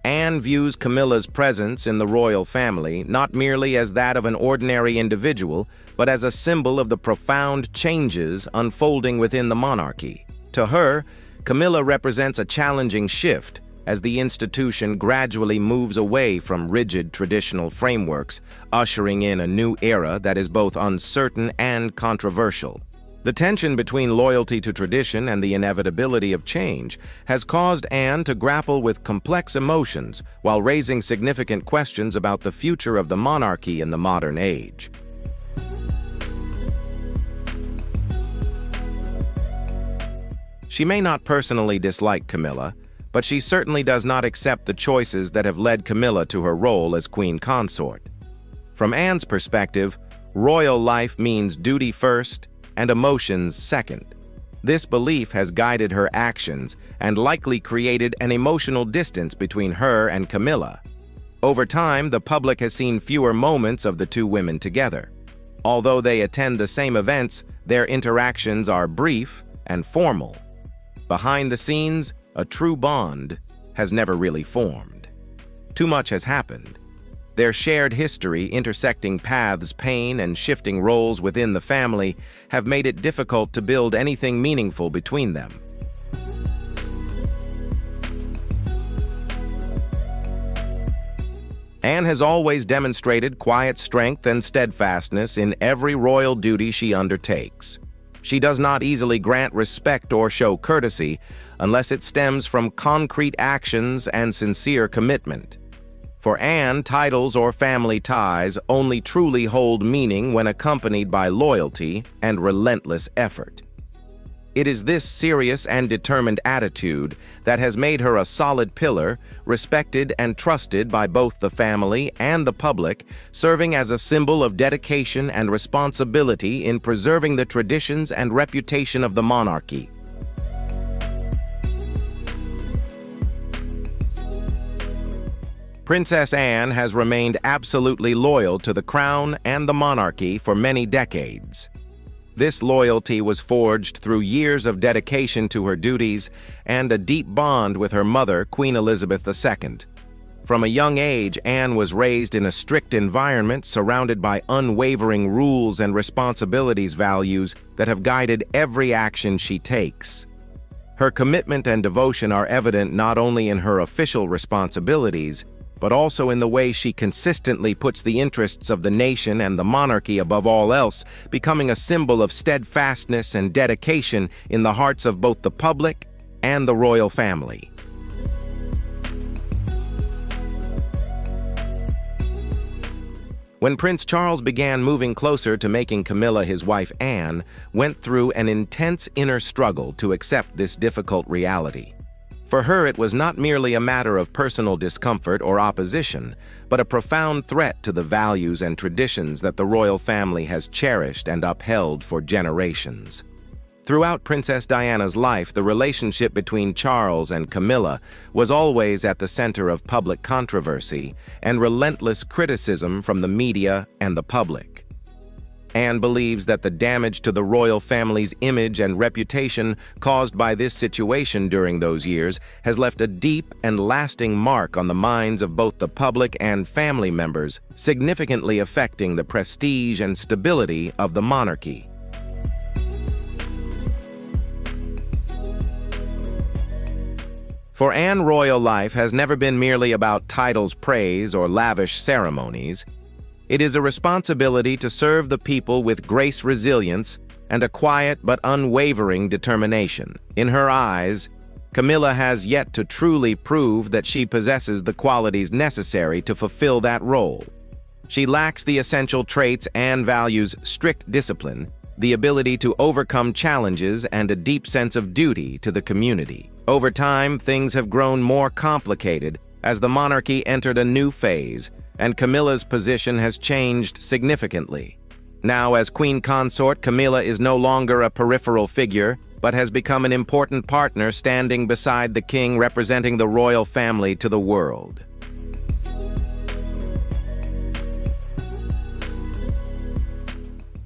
Anne views Camilla's presence in the royal family not merely as that of an ordinary individual, but as a symbol of the profound changes unfolding within the monarchy. To her, Camilla represents a challenging shift as the institution gradually moves away from rigid traditional frameworks, ushering in a new era that is both uncertain and controversial. The tension between loyalty to tradition and the inevitability of change has caused Anne to grapple with complex emotions while raising significant questions about the future of the monarchy in the modern age. She may not personally dislike Camilla, but she certainly does not accept the choices that have led Camilla to her role as queen consort. From Anne's perspective, royal life means duty first and emotions second. This belief has guided her actions and likely created an emotional distance between her and Camilla. Over time, the public has seen fewer moments of the two women together. Although they attend the same events, their interactions are brief and formal. Behind the scenes, a true bond has never really formed. Too much has happened. Their shared history, intersecting paths, pain, and shifting roles within the family have made it difficult to build anything meaningful between them. Anne has always demonstrated quiet strength and steadfastness in every royal duty she undertakes. She does not easily grant respect or show courtesy unless it stems from concrete actions and sincere commitment. For Anne, titles or family ties only truly hold meaning when accompanied by loyalty and relentless effort. It is this serious and determined attitude that has made her a solid pillar, respected and trusted by both the family and the public, serving as a symbol of dedication and responsibility in preserving the traditions and reputation of the monarchy. Princess Anne has remained absolutely loyal to the crown and the monarchy for many decades. This loyalty was forged through years of dedication to her duties and a deep bond with her mother, Queen Elizabeth II. From a young age, Anne was raised in a strict environment surrounded by unwavering rules and responsibilities values that have guided every action she takes. Her commitment and devotion are evident not only in her official responsibilities, but also in the way she consistently puts the interests of the nation and the monarchy above all else, becoming a symbol of steadfastness and dedication in the hearts of both the public and the royal family. When Prince Charles began moving closer to making Camilla his wife, Anne went through an intense inner struggle to accept this difficult reality. For her, it was not merely a matter of personal discomfort or opposition, but a profound threat to the values and traditions that the royal family has cherished and upheld for generations. Throughout Princess Diana's life, the relationship between Charles and Camilla was always at the center of public controversy and relentless criticism from the media and the public. Anne believes that the damage to the royal family's image and reputation caused by this situation during those years has left a deep and lasting mark on the minds of both the public and family members, significantly affecting the prestige and stability of the monarchy. For Anne, royal life has never been merely about titles, praise, or lavish ceremonies. It is a responsibility to serve the people with grace, resilience, and a quiet but unwavering determination. In her eyes, Camilla has yet to truly prove that she possesses the qualities necessary to fulfill that role. She lacks the essential traits and values strict discipline, the ability to overcome challenges, and a deep sense of duty to the community. Over time, things have grown more complicated as the monarchy entered a new phase, and Camilla's position has changed significantly. Now, as queen consort, Camilla is no longer a peripheral figure, but has become an important partner standing beside the king, representing the royal family to the world.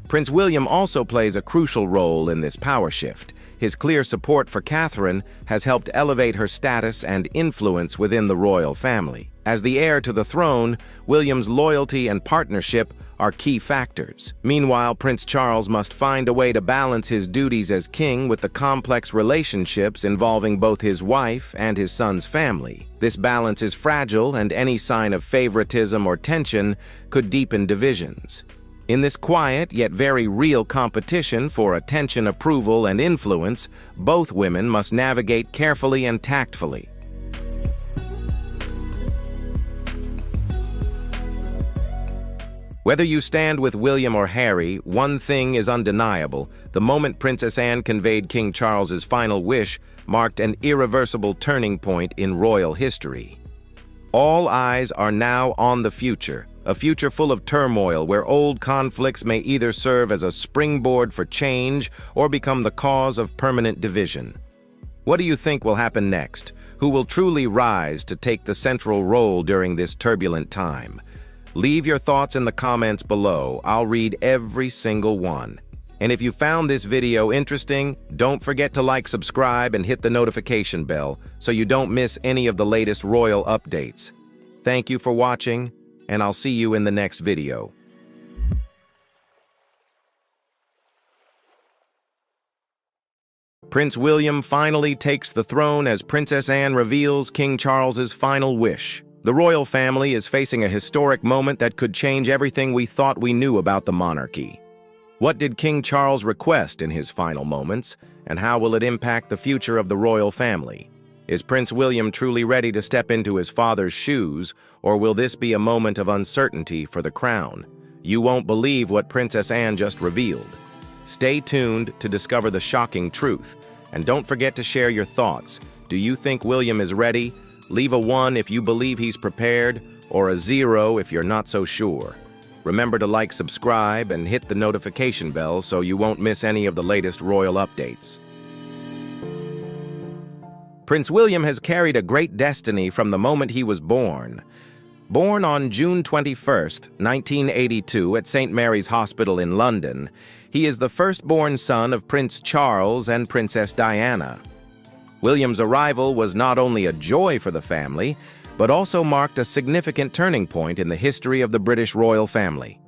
Prince William also plays a crucial role in this power shift. His clear support for Catherine has helped elevate her status and influence within the royal family. As the heir to the throne, William's loyalty and partnership are key factors. Meanwhile, Prince Charles must find a way to balance his duties as king with the complex relationships involving both his wife and his son's family. This balance is fragile, and any sign of favoritism or tension could deepen divisions. In this quiet yet very real competition for attention, approval, and influence, both women must navigate carefully and tactfully. Whether you stand with William or Harry, one thing is undeniable. The moment Princess Anne conveyed King Charles's final wish marked an irreversible turning point in royal history. All eyes are now on the future, a future full of turmoil where old conflicts may either serve as a springboard for change or become the cause of permanent division. What do you think will happen next? Who will truly rise to take the central role during this turbulent time? Leave your thoughts in the comments below. I'll read every single one. And if you found this video interesting, don't forget to like, subscribe, and hit the notification bell so you don't miss any of the latest royal updates. Thank you for watching, and I'll see you in the next video. Prince William finally takes the throne as Princess Anne reveals King Charles's final wish. The royal family is facing a historic moment that could change everything we thought we knew about the monarchy. What did King Charles request in his final moments, and how will it impact the future of the royal family? Is Prince William truly ready to step into his father's shoes, or will this be a moment of uncertainty for the crown? You won't believe what Princess Anne just revealed. Stay tuned to discover the shocking truth, and don't forget to share your thoughts. Do you think William is ready? Leave a 1 if you believe he's prepared, or a 0 if you're not so sure. Remember to like, subscribe, and hit the notification bell so you won't miss any of the latest royal updates. Prince William has carried a great destiny from the moment he was born. Born on June 21, 1982 at St. Mary's Hospital in London, he is the firstborn son of Prince Charles and Princess Diana. William's arrival was not only a joy for the family, but also marked a significant turning point in the history of the British royal family.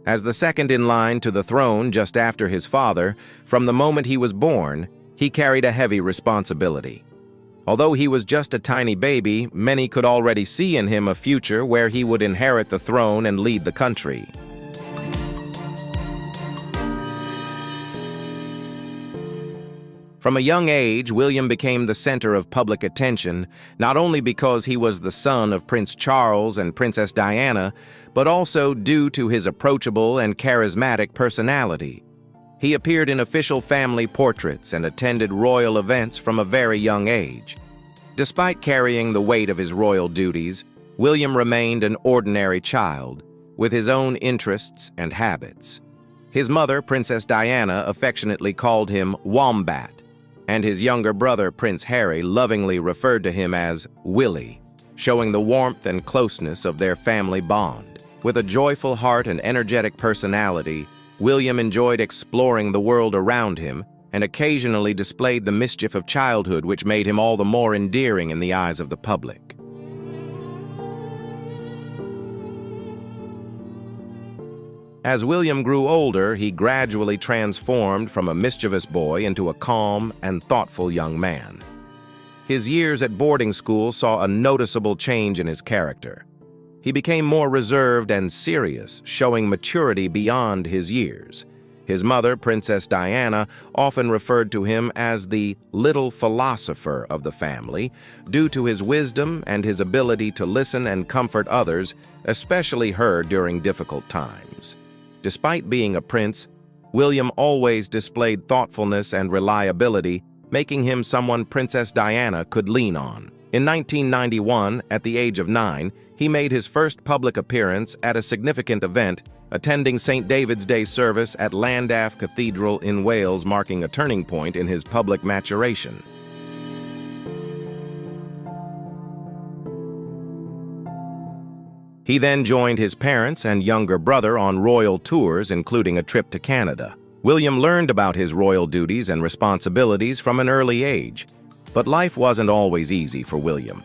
As the second in line to the throne just after his father, from the moment he was born, he carried a heavy responsibility. Although he was just a tiny baby, many could already see in him a future where he would inherit the throne and lead the country. From a young age, William became the center of public attention, not only because he was the son of Prince Charles and Princess Diana, but also due to his approachable and charismatic personality. He appeared in official family portraits and attended royal events from a very young age. Despite carrying the weight of his royal duties, William remained an ordinary child, with his own interests and habits. His mother, Princess Diana, affectionately called him Wombat, and his younger brother, Prince Harry, lovingly referred to him as Willie, showing the warmth and closeness of their family bond. With a joyful heart and energetic personality, William enjoyed exploring the world around him and occasionally displayed the mischief of childhood, which made him all the more endearing in the eyes of the public. As William grew older, he gradually transformed from a mischievous boy into a calm and thoughtful young man. His years at boarding school saw a noticeable change in his character. He became more reserved and serious, showing maturity beyond his years. His mother, Princess Diana, often referred to him as the little philosopher of the family, due to his wisdom and his ability to listen and comfort others, especially her during difficult times. Despite being a prince, William always displayed thoughtfulness and reliability, making him someone Princess Diana could lean on. In 1991, at the age of 9, he made his first public appearance at a significant event, attending St. David's Day service at Llandaff Cathedral in Wales, marking a turning point in his public maturation. He then joined his parents and younger brother on royal tours, including a trip to Canada. William learned about his royal duties and responsibilities from an early age, but life wasn't always easy for William.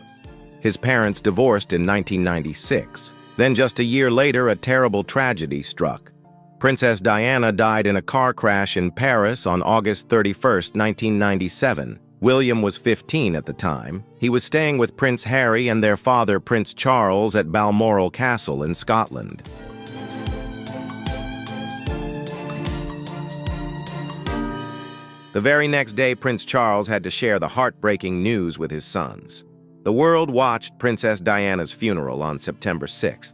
His parents divorced in 1996. Then just a year later, a terrible tragedy struck. Princess Diana died in a car crash in Paris on August 31, 1997. William was 15 at the time. He was staying with Prince Harry and their father, Prince Charles, at Balmoral Castle in Scotland. The very next day, Prince Charles had to share the heartbreaking news with his sons. The world watched Princess Diana's funeral on September 6th.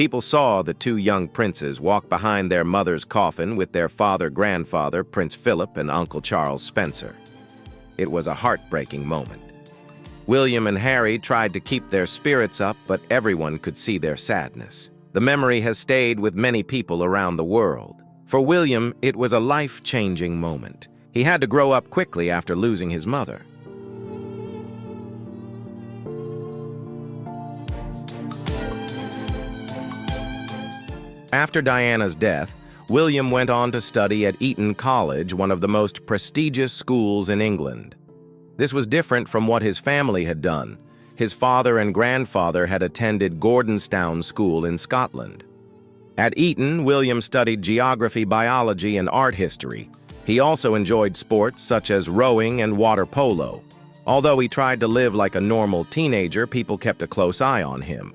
People saw the two young princes walk behind their mother's coffin with their father-grandfather, Prince Philip, and Uncle Charles Spencer. It was a heartbreaking moment. William and Harry tried to keep their spirits up, but everyone could see their sadness. The memory has stayed with many people around the world. For William, it was a life-changing moment. He had to grow up quickly after losing his mother. After Diana's death, William went on to study at Eton College, one of the most prestigious schools in England. This was different from what his family had done. His father and grandfather had attended Gordonstoun School in Scotland. At Eton, William studied geography, biology, and art history. He also enjoyed sports such as rowing and water polo. Although he tried to live like a normal teenager, people kept a close eye on him.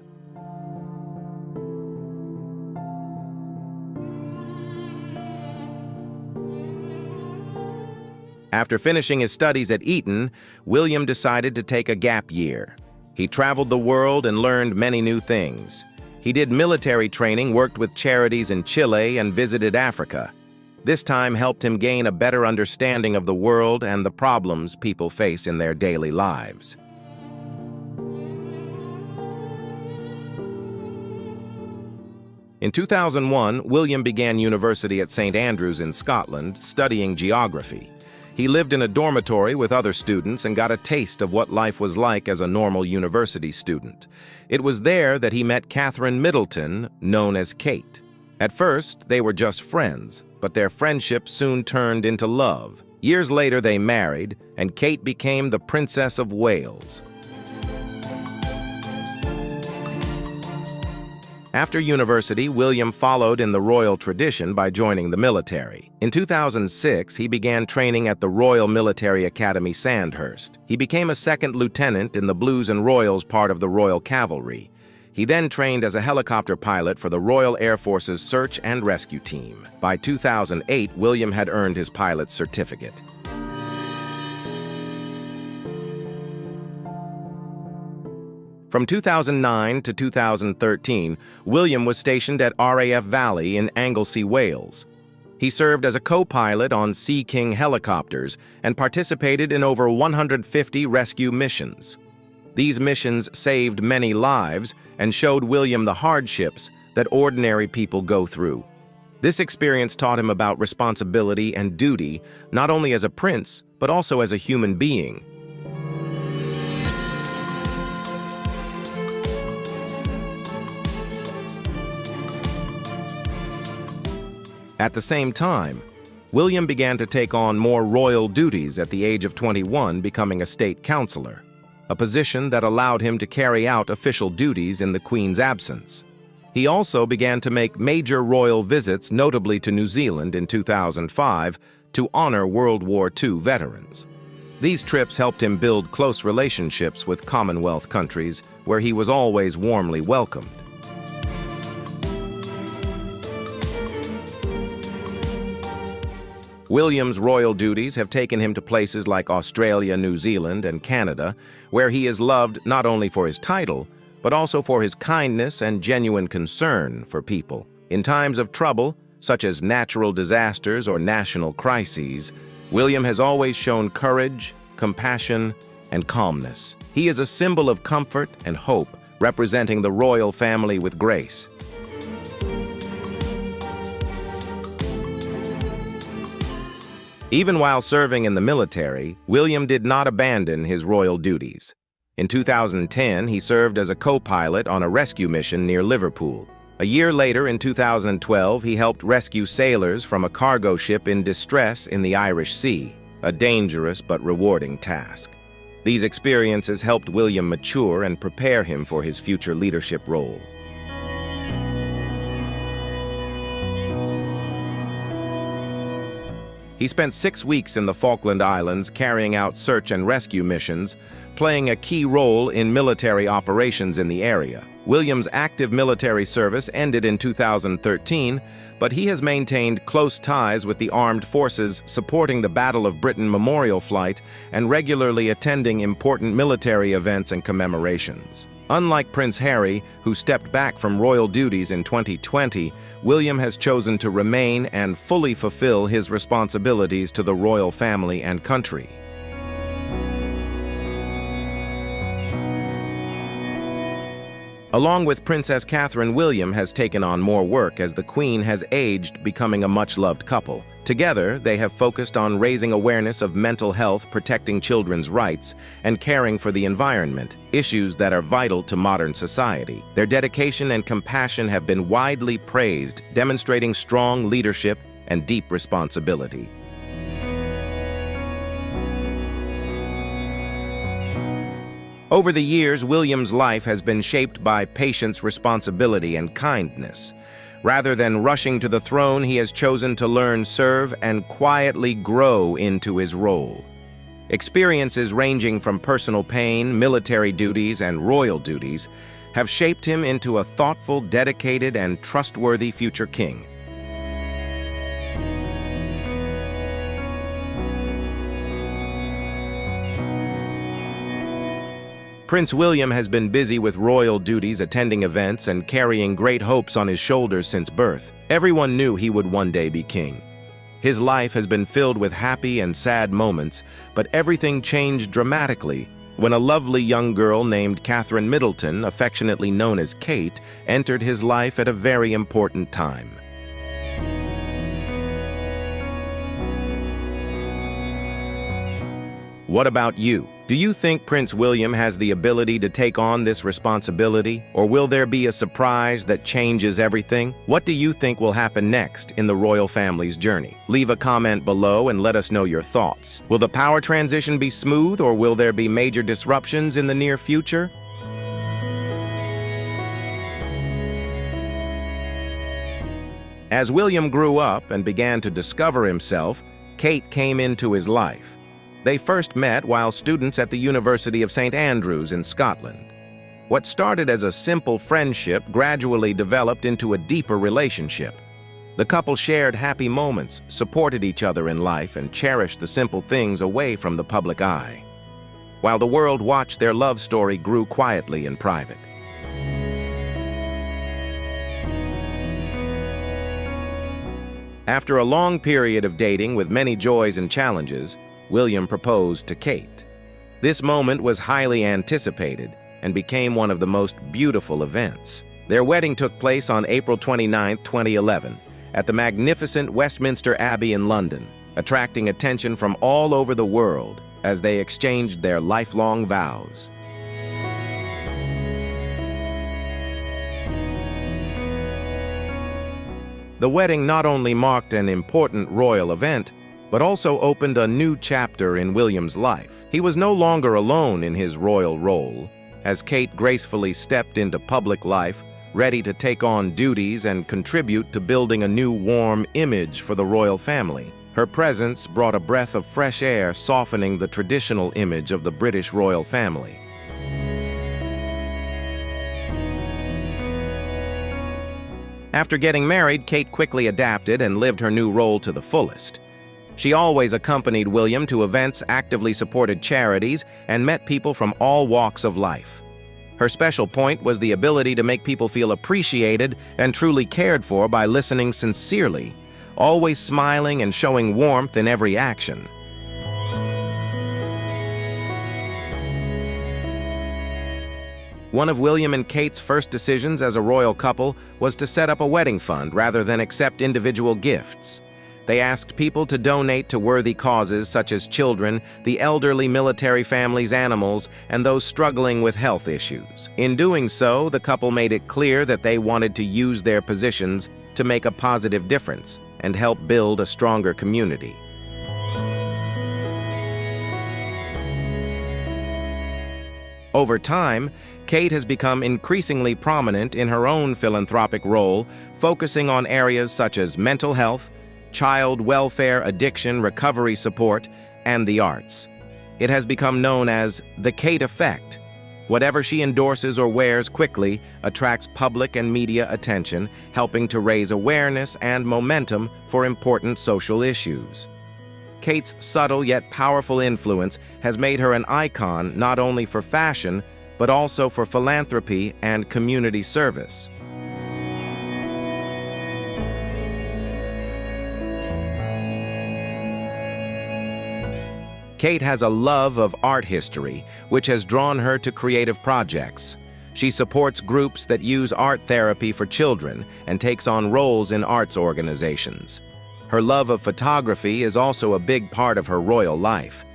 After finishing his studies at Eton, William decided to take a gap year. He traveled the world and learned many new things. He did military training, worked with charities in Chile, and visited Africa. This time helped him gain a better understanding of the world and the problems people face in their daily lives. In 2001, William began university at St. Andrews in Scotland, studying geography. He lived in a dormitory with other students and got a taste of what life was like as a normal university student. It was there that he met Catherine Middleton, known as Kate. At first, they were just friends, but their friendship soon turned into love. Years later, they married, and Kate became the Princess of Wales. After university, William followed in the royal tradition by joining the military. In 2006, he began training at the Royal Military Academy Sandhurst. He became a second lieutenant in the Blues and Royals part of the Royal Cavalry. He then trained as a helicopter pilot for the Royal Air Force's Search and Rescue Team. By 2008, William had earned his pilot's certificate. From 2009 to 2013, William was stationed at RAF Valley in Anglesey, Wales. He served as a co-pilot on Sea King helicopters and participated in over 150 rescue missions. These missions saved many lives and showed William the hardships that ordinary people go through. This experience taught him about responsibility and duty, not only as a prince, but also as a human being. At the same time, William began to take on more royal duties at the age of 21, becoming a state councillor, a position that allowed him to carry out official duties in the Queen's absence. He also began to make major royal visits, notably to New Zealand in 2005, to honor World War II veterans. These trips helped him build close relationships with Commonwealth countries, where he was always warmly welcomed. William's royal duties have taken him to places like Australia, New Zealand, and Canada, where he is loved not only for his title, but also for his kindness and genuine concern for people. In times of trouble, such as natural disasters or national crises, William has always shown courage, compassion, and calmness. He is a symbol of comfort and hope, representing the royal family with grace. Even while serving in the military, William did not abandon his royal duties. In 2010, he served as a co-pilot on a rescue mission near Liverpool. A year later, in 2012, he helped rescue sailors from a cargo ship in distress in the Irish Sea, a dangerous but rewarding task. These experiences helped William mature and prepare him for his future leadership role. He spent 6 weeks in the Falkland Islands carrying out search and rescue missions, playing a key role in military operations in the area. William's active military service ended in 2013, but he has maintained close ties with the armed forces, supporting the Battle of Britain Memorial Flight and regularly attending important military events and commemorations. Unlike Prince Harry, who stepped back from royal duties in 2020, William has chosen to remain and fully fulfill his responsibilities to the royal family and country. Along with Princess Catherine, William has taken on more work as the Queen has aged, becoming a much-loved couple. Together, they have focused on raising awareness of mental health, protecting children's rights, and caring for the environment, issues that are vital to modern society. Their dedication and compassion have been widely praised, demonstrating strong leadership and deep responsibility. Over the years, William's life has been shaped by patience, responsibility, and kindness. Rather than rushing to the throne, he has chosen to learn, serve, and quietly grow into his role. Experiences ranging from personal pain, military duties, and royal duties have shaped him into a thoughtful, dedicated, and trustworthy future king. Prince William has been busy with royal duties, attending events, and carrying great hopes on his shoulders since birth. Everyone knew he would one day be king. His life has been filled with happy and sad moments, but everything changed dramatically when a lovely young girl named Catherine Middleton, affectionately known as Kate, entered his life at a very important time. What about you? Do you think Prince William has the ability to take on this responsibility? Or will there be a surprise that changes everything? What do you think will happen next in the royal family's journey? Leave a comment below and let us know your thoughts. Will the power transition be smooth, or will there be major disruptions in the near future? As William grew up and began to discover himself, Kate came into his life. They first met while students at the University of St. Andrews in Scotland. What started as a simple friendship gradually developed into a deeper relationship. The couple shared happy moments, supported each other in life, and cherished the simple things away from the public eye. While the world watched, their love story grew quietly in private. After a long period of dating with many joys and challenges, William proposed to Kate. This moment was highly anticipated and became one of the most beautiful events. Their wedding took place on April 29, 2011, at the magnificent Westminster Abbey in London, attracting attention from all over the world as they exchanged their lifelong vows. The wedding not only marked an important royal event, but also opened a new chapter in William's life. He was no longer alone in his royal role, as Kate gracefully stepped into public life, ready to take on duties and contribute to building a new warm image for the royal family. Her presence brought a breath of fresh air, softening the traditional image of the British royal family. After getting married, Kate quickly adapted and lived her new role to the fullest. She always accompanied William to events, actively supported charities, and met people from all walks of life. Her special point was the ability to make people feel appreciated and truly cared for by listening sincerely, always smiling and showing warmth in every action. One of William and Kate's first decisions as a royal couple was to set up a wedding fund rather than accept individual gifts. They asked people to donate to worthy causes such as children, the elderly, military families, animals, and those struggling with health issues. In doing so, the couple made it clear that they wanted to use their positions to make a positive difference and help build a stronger community. Over time, Kate has become increasingly prominent in her own philanthropic role, focusing on areas such as mental health, child welfare, addiction, recovery support, and the arts. It has become known as the Kate Effect. Whatever she endorses or wears quickly attracts public and media attention, helping to raise awareness and momentum for important social issues. Kate's subtle yet powerful influence has made her an icon not only for fashion, but also for philanthropy and community service. Kate has a love of art history, which has drawn her to creative projects. She supports groups that use art therapy for children and takes on roles in arts organizations. Her love of photography is also a big part of her royal life.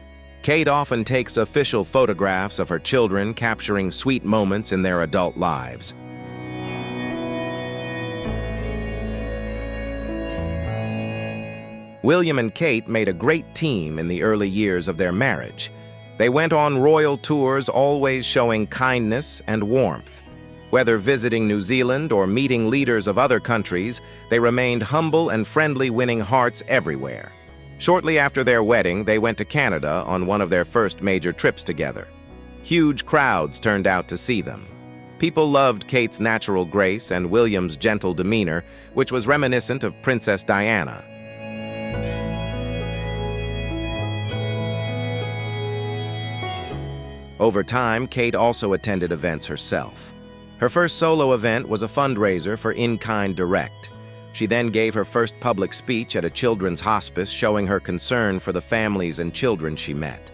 Kate often takes official photographs of her children, capturing sweet moments in their adult lives. William and Kate made a great team in the early years of their marriage. They went on royal tours, always showing kindness and warmth. Whether visiting New Zealand or meeting leaders of other countries, they remained humble and friendly, winning hearts everywhere. Shortly after their wedding, they went to Canada on one of their first major trips together. Huge crowds turned out to see them. People loved Kate's natural grace and William's gentle demeanor, which was reminiscent of Princess Diana. Over time, Kate also attended events herself. Her first solo event was a fundraiser for In-Kind Direct. She then gave her first public speech at a children's hospice, showing her concern for the families and children she met.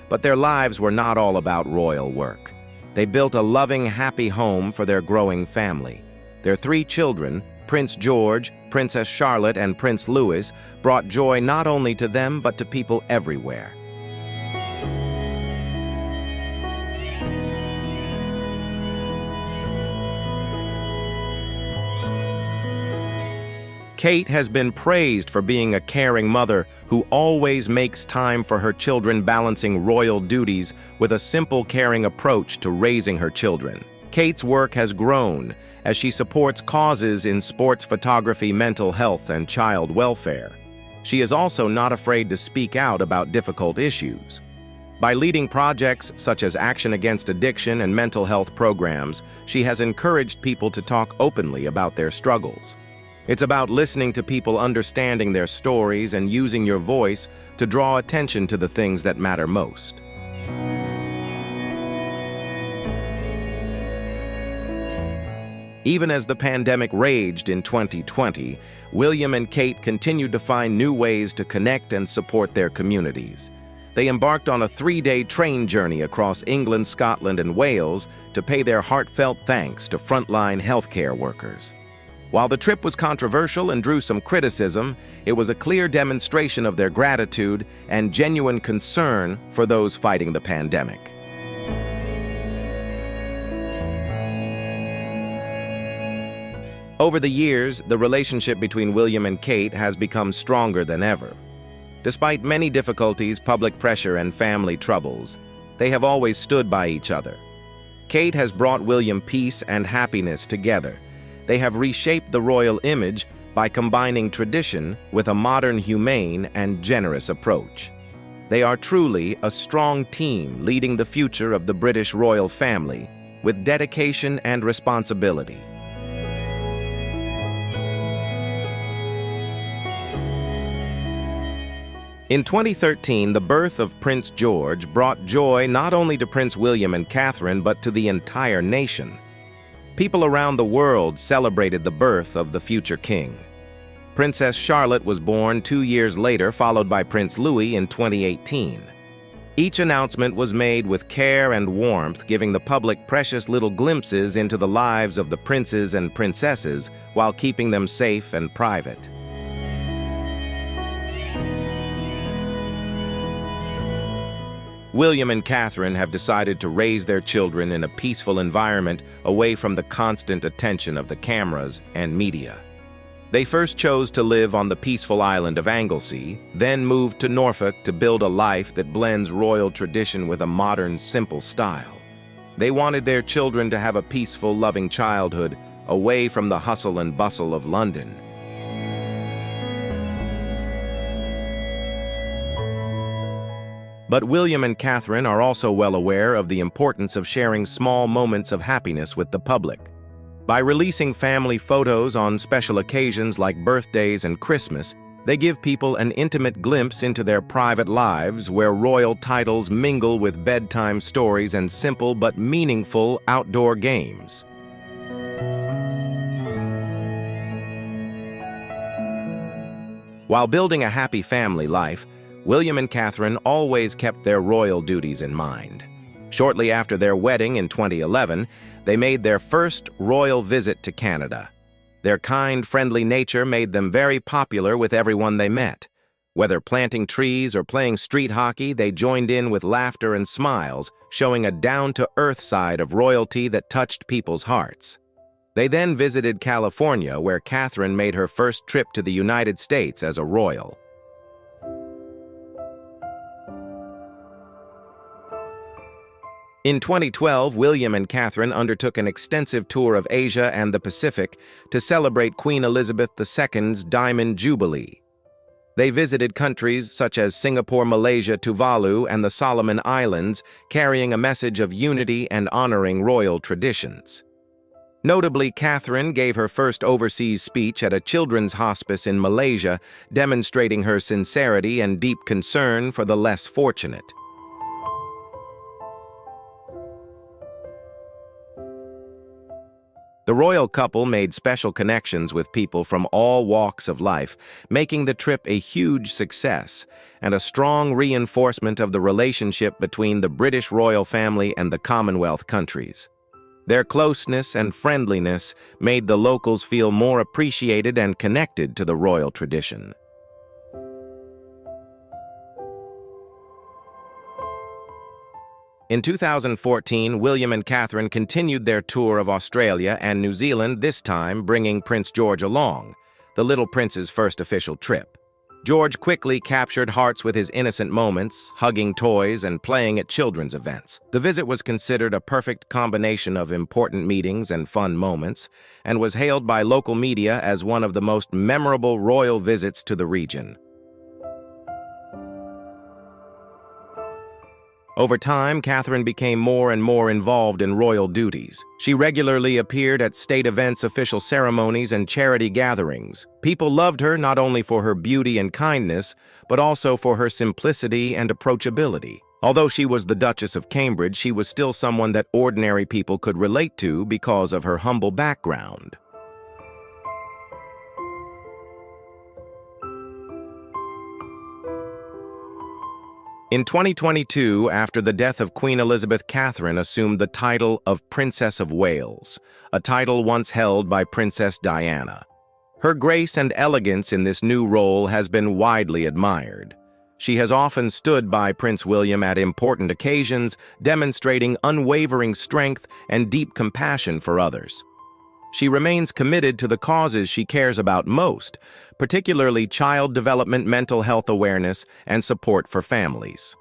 But their lives were not all about royal work. They built a loving, happy home for their growing family. Their 3 children, Prince George, Princess Charlotte, and Prince Louis, brought joy not only to them but to people everywhere. Kate has been praised for being a caring mother who always makes time for her children, balancing royal duties with a simple, caring approach to raising her children. Kate's work has grown as she supports causes in sports photography, mental health, and child welfare. She is also not afraid to speak out about difficult issues. By leading projects such as Action Against Addiction and mental health programs, she has encouraged people to talk openly about their struggles. It's about listening to people, understanding their stories, and using your voice to draw attention to the things that matter most. Even as the pandemic raged in 2020, William and Kate continued to find new ways to connect and support their communities. They embarked on a 3-day train journey across England, Scotland, and Wales to pay their heartfelt thanks to frontline healthcare workers. While the trip was controversial and drew some criticism, it was a clear demonstration of their gratitude and genuine concern for those fighting the pandemic. Over the years, the relationship between William and Kate has become stronger than ever. Despite many difficulties, public pressure, and family troubles, they have always stood by each other. Kate has brought William peace and happiness together. They have reshaped the royal image by combining tradition with a modern, humane, and generous approach. They are truly a strong team leading the future of the British royal family with dedication and responsibility. In 2013, the birth of Prince George brought joy not only to Prince William and Catherine, but to the entire nation. People around the world celebrated the birth of the future king. Princess Charlotte was born 2 years later, followed by Prince Louis in 2018. Each announcement was made with care and warmth, giving the public precious little glimpses into the lives of the princes and princesses while keeping them safe and private. William and Catherine have decided to raise their children in a peaceful environment away from the constant attention of the cameras and media. They first chose to live on the peaceful island of Anglesey, then moved to Norfolk to build a life that blends royal tradition with a modern, simple style. They wanted their children to have a peaceful, loving childhood away from the hustle and bustle of London. But William and Catherine are also well aware of the importance of sharing small moments of happiness with the public. By releasing family photos on special occasions like birthdays and Christmas, They give people an intimate glimpse into their private lives where royal titles mingle with bedtime stories and simple but meaningful outdoor games. While building a happy family life, William and Catherine always kept their royal duties in mind. Shortly after their wedding in 2011, they made their first royal visit to Canada. Their kind, friendly nature made them very popular with everyone they met. Whether planting trees or playing street hockey, they joined in with laughter and smiles, showing a down-to-earth side of royalty that touched people's hearts. They then visited California, where Catherine made her first trip to the United States as a royal. In 2012, William and Catherine undertook an extensive tour of Asia and the Pacific to celebrate Queen Elizabeth II's Diamond Jubilee. They visited countries such as Singapore, Malaysia, Tuvalu, and the Solomon Islands, carrying a message of unity and honoring royal traditions. Notably, Catherine gave her first overseas speech at a children's hospice in Malaysia, demonstrating her sincerity and deep concern for the less fortunate. The royal couple made special connections with people from all walks of life, making the trip a huge success and a strong reinforcement of the relationship between the British royal family and the Commonwealth countries. Their closeness and friendliness made the locals feel more appreciated and connected to the royal tradition. In 2014, William and Catherine continued their tour of Australia and New Zealand, this time bringing Prince George along, the little prince's first official trip. George quickly captured hearts with his innocent moments, hugging toys and playing at children's events. The visit was considered a perfect combination of important meetings and fun moments, and was hailed by local media as one of the most memorable royal visits to the region. Over time, Catherine became more and more involved in royal duties. She regularly appeared at state events, official ceremonies, and charity gatherings. People loved her not only for her beauty and kindness, but also for her simplicity and approachability. Although she was the Duchess of Cambridge, she was still someone that ordinary people could relate to because of her humble background. In 2022, after the death of Queen Elizabeth, Catherine assumed the title of Princess of Wales, a title once held by Princess Diana. Her grace and elegance in this new role has been widely admired. She has often stood by Prince William at important occasions, demonstrating unwavering strength and deep compassion for others. She remains committed to the causes she cares about most, particularly child development, mental health awareness, and support for families.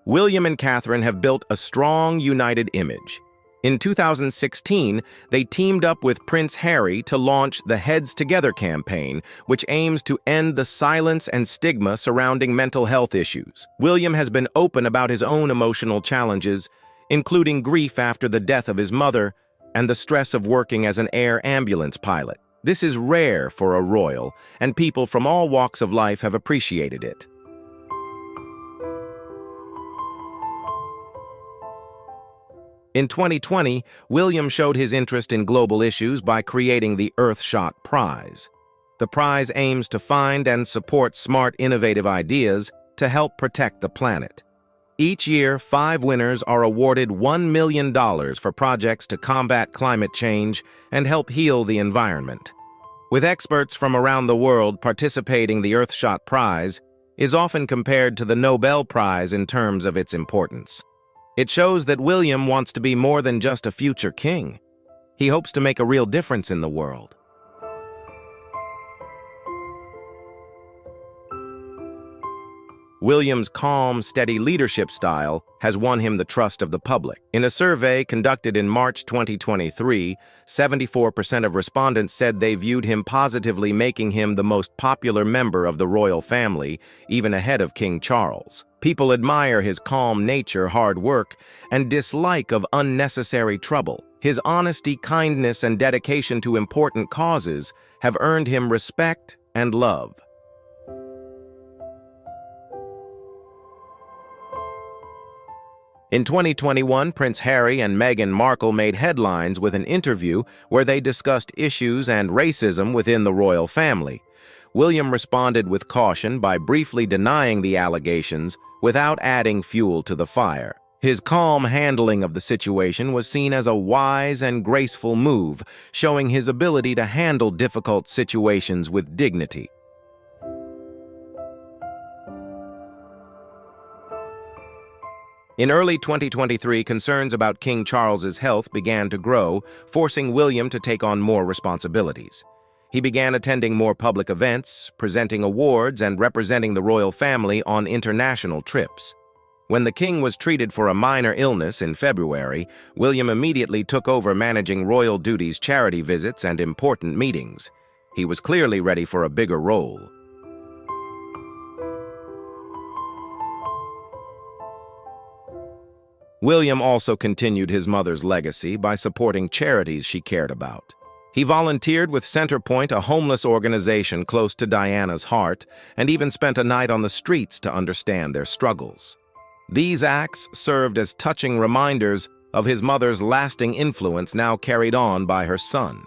William and Catherine have built a strong, united image. In 2016, they teamed up with Prince Harry to launch the Heads Together campaign, which aims to end the silence and stigma surrounding mental health issues. William has been open about his own emotional challenges, including grief after the death of his mother and the stress of working as an air ambulance pilot. This is rare for a royal, and people from all walks of life have appreciated it. In 2020, William showed his interest in global issues by creating the Earthshot Prize. The prize aims to find and support smart, innovative ideas to help protect the planet. Each year, 5 winners are awarded $1 million for projects to combat climate change and help heal the environment. With experts from around the world participating, the Earthshot Prize is often compared to the Nobel Prize in terms of its importance. It shows that William wants to be more than just a future king. He hopes to make a real difference in the world. William's calm, steady leadership style has won him the trust of the public. In a survey conducted in March 2023, 74% of respondents said they viewed him positively, making him the most popular member of the royal family, even ahead of King Charles. People admire his calm nature, hard work, and dislike of unnecessary trouble. His honesty, kindness, and dedication to important causes have earned him respect and love. In 2021, Prince Harry and Meghan Markle made headlines with an interview where they discussed issues and racism within the royal family. William responded with caution by briefly denying the allegations without adding fuel to the fire. His calm handling of the situation was seen as a wise and graceful move, showing his ability to handle difficult situations with dignity. In early 2023, concerns about King Charles's health began to grow, forcing William to take on more responsibilities. He began attending more public events, presenting awards, and representing the royal family on international trips. When the king was treated for a minor illness in February, William immediately took over managing royal duties, charity visits, and important meetings. He was clearly ready for a bigger role. William also continued his mother's legacy by supporting charities she cared about. He volunteered with Centrepoint, a homeless organization close to Diana's heart, and even spent a night on the streets to understand their struggles. These acts served as touching reminders of his mother's lasting influence now carried on by her son.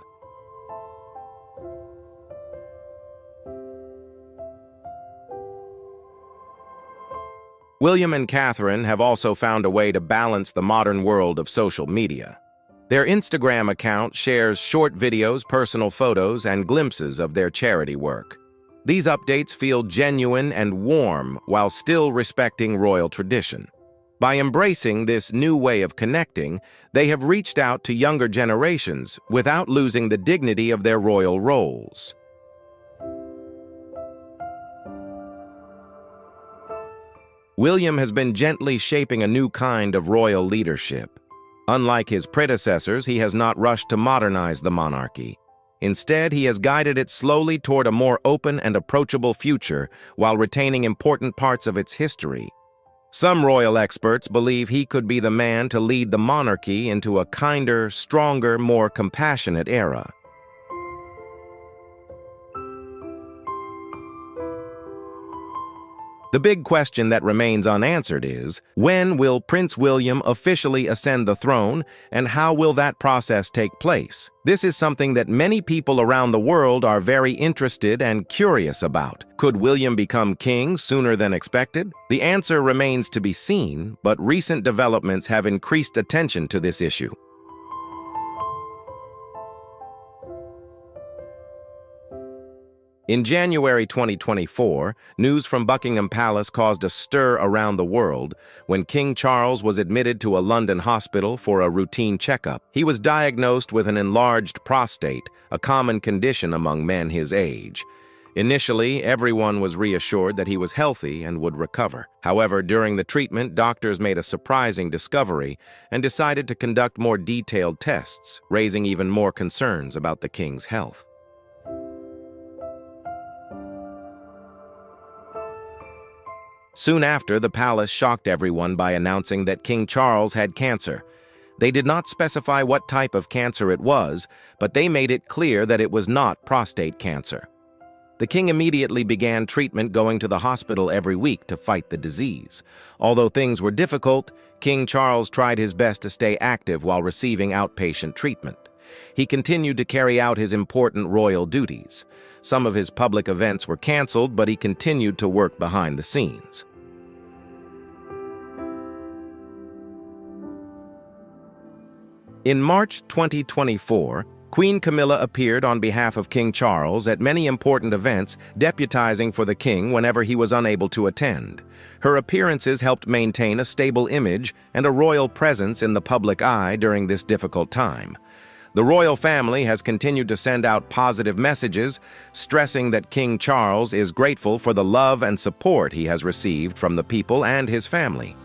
William and Catherine have also found a way to balance the modern world of social media. Their Instagram account shares short videos, personal photos, and glimpses of their charity work. These updates feel genuine and warm while still respecting royal tradition. By embracing this new way of connecting, they have reached out to younger generations without losing the dignity of their royal roles. William has been gently shaping a new kind of royal leadership. Unlike his predecessors, he has not rushed to modernize the monarchy. Instead, he has guided it slowly toward a more open and approachable future while retaining important parts of its history. Some royal experts believe he could be the man to lead the monarchy into a kinder, stronger, more compassionate era. The big question that remains unanswered is, when will Prince William officially ascend the throne, and how will that process take place? This is something that many people around the world are very interested and curious about. Could William become king sooner than expected? The answer remains to be seen, but recent developments have increased attention to this issue. In January 2024, news from Buckingham Palace caused a stir around the world when King Charles was admitted to a London hospital for a routine checkup. He was diagnosed with an enlarged prostate, a common condition among men his age. Initially, everyone was reassured that he was healthy and would recover. However, during the treatment, doctors made a surprising discovery and decided to conduct more detailed tests, raising even more concerns about the king's health. Soon after, the palace shocked everyone by announcing that King Charles had cancer. They did not specify what type of cancer it was, but they made it clear that it was not prostate cancer. The king immediately began treatment, going to the hospital every week to fight the disease. Although things were difficult, King Charles tried his best to stay active while receiving outpatient treatment. He continued to carry out his important royal duties. Some of his public events were canceled, but he continued to work behind the scenes. In March 2024, Queen Camilla appeared on behalf of King Charles at many important events, deputizing for the king whenever he was unable to attend. Her appearances helped maintain a stable image and a royal presence in the public eye during this difficult time. The royal family has continued to send out positive messages, stressing that King Charles is grateful for the love and support he has received from the people and his family.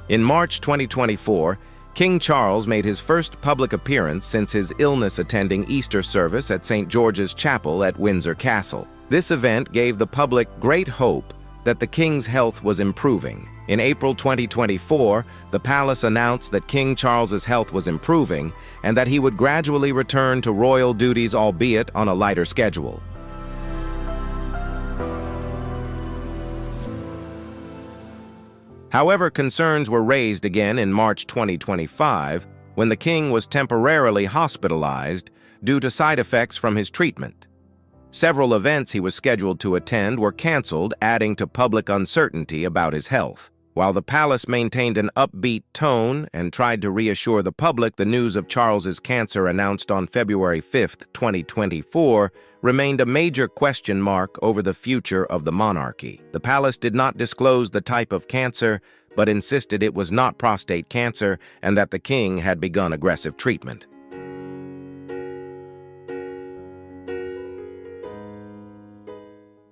In March 2024, King Charles made his first public appearance since his illness attending Easter service at St. George's Chapel at Windsor Castle. This event gave the public great hope that the king's health was improving. In April 2024, the palace announced that King Charles's health was improving and that he would gradually return to royal duties, albeit on a lighter schedule. However, concerns were raised again in March 2025 when the king was temporarily hospitalized due to side effects from his treatment. Several events he was scheduled to attend were canceled, adding to public uncertainty about his health. While the palace maintained an upbeat tone and tried to reassure the public, the news of Charles's cancer announced on February 5, 2024, remained a major question mark over the future of the monarchy. The palace did not disclose the type of cancer, but insisted it was not prostate cancer and that the king had begun aggressive treatment.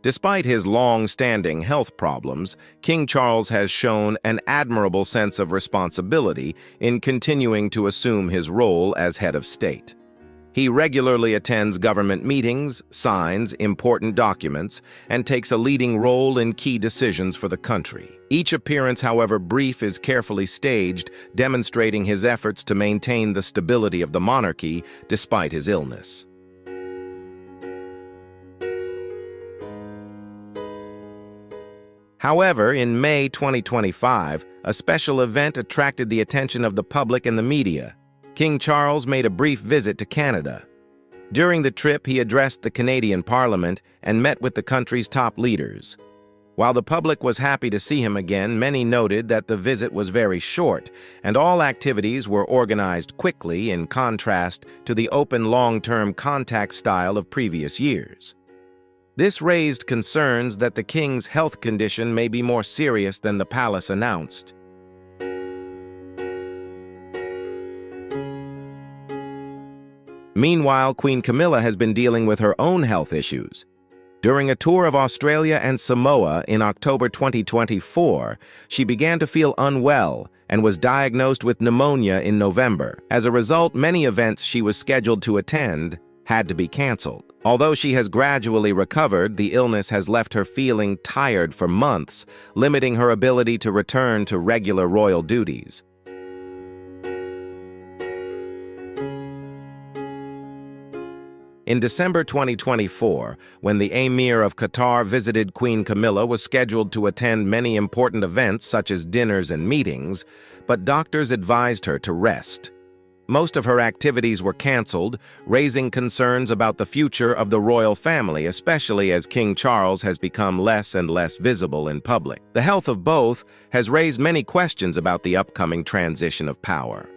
Despite his long-standing health problems, King Charles has shown an admirable sense of responsibility in continuing to assume his role as head of state. He regularly attends government meetings, signs important documents, and takes a leading role in key decisions for the country. Each appearance, however brief, is carefully staged, demonstrating his efforts to maintain the stability of the monarchy despite his illness. However, in May 2025, a special event attracted the attention of the public and the media. King Charles made a brief visit to Canada. During the trip, he addressed the Canadian Parliament and met with the country's top leaders. While the public was happy to see him again, many noted that the visit was very short, and all activities were organized quickly in contrast to the open long-term contact style of previous years. This raised concerns that the king's health condition may be more serious than the palace announced. Meanwhile, Queen Camilla has been dealing with her own health issues. During a tour of Australia and Samoa in October 2024, she began to feel unwell and was diagnosed with pneumonia in November. As a result, many events she was scheduled to attend had to be canceled. Although she has gradually recovered, the illness has left her feeling tired for months, limiting her ability to return to regular royal duties. In December 2024, when the Emir of Qatar visited Queen Camilla, was scheduled to attend many important events such as dinners and meetings, but doctors advised her to rest. Most of her activities were canceled, raising concerns about the future of the royal family, especially as King Charles has become less and less visible in public. The health of both has raised many questions about the upcoming transition of power.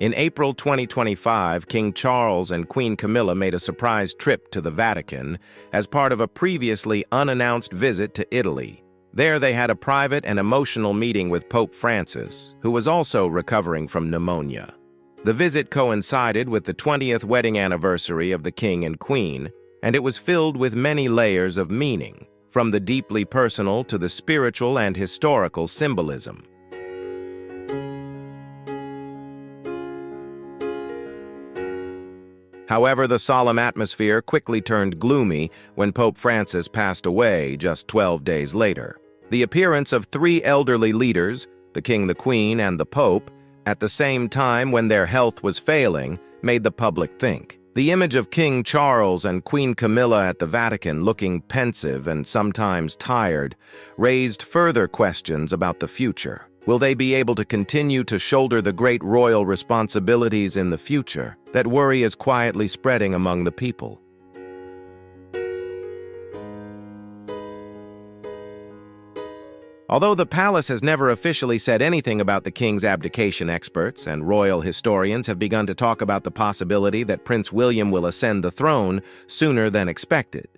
In April 2025, King Charles and Queen Camilla made a surprise trip to the Vatican as part of a previously unannounced visit to Italy. There they had a private and emotional meeting with Pope Francis, who was also recovering from pneumonia. The visit coincided with the 20th wedding anniversary of the King and Queen, and it was filled with many layers of meaning, from the deeply personal to the spiritual and historical symbolism. However, the solemn atmosphere quickly turned gloomy when Pope Francis passed away just 12 days later. The appearance of three elderly leaders, the King, the Queen, and the Pope, at the same time when their health was failing, made the public think. The image of King Charles and Queen Camilla at the Vatican looking pensive and sometimes tired raised further questions about the future. Will they be able to continue to shoulder the great royal responsibilities in the future? That worry is quietly spreading among the people. Although the palace has never officially said anything about the king's abdication, experts and royal historians have begun to talk about the possibility that Prince William will ascend the throne sooner than expected.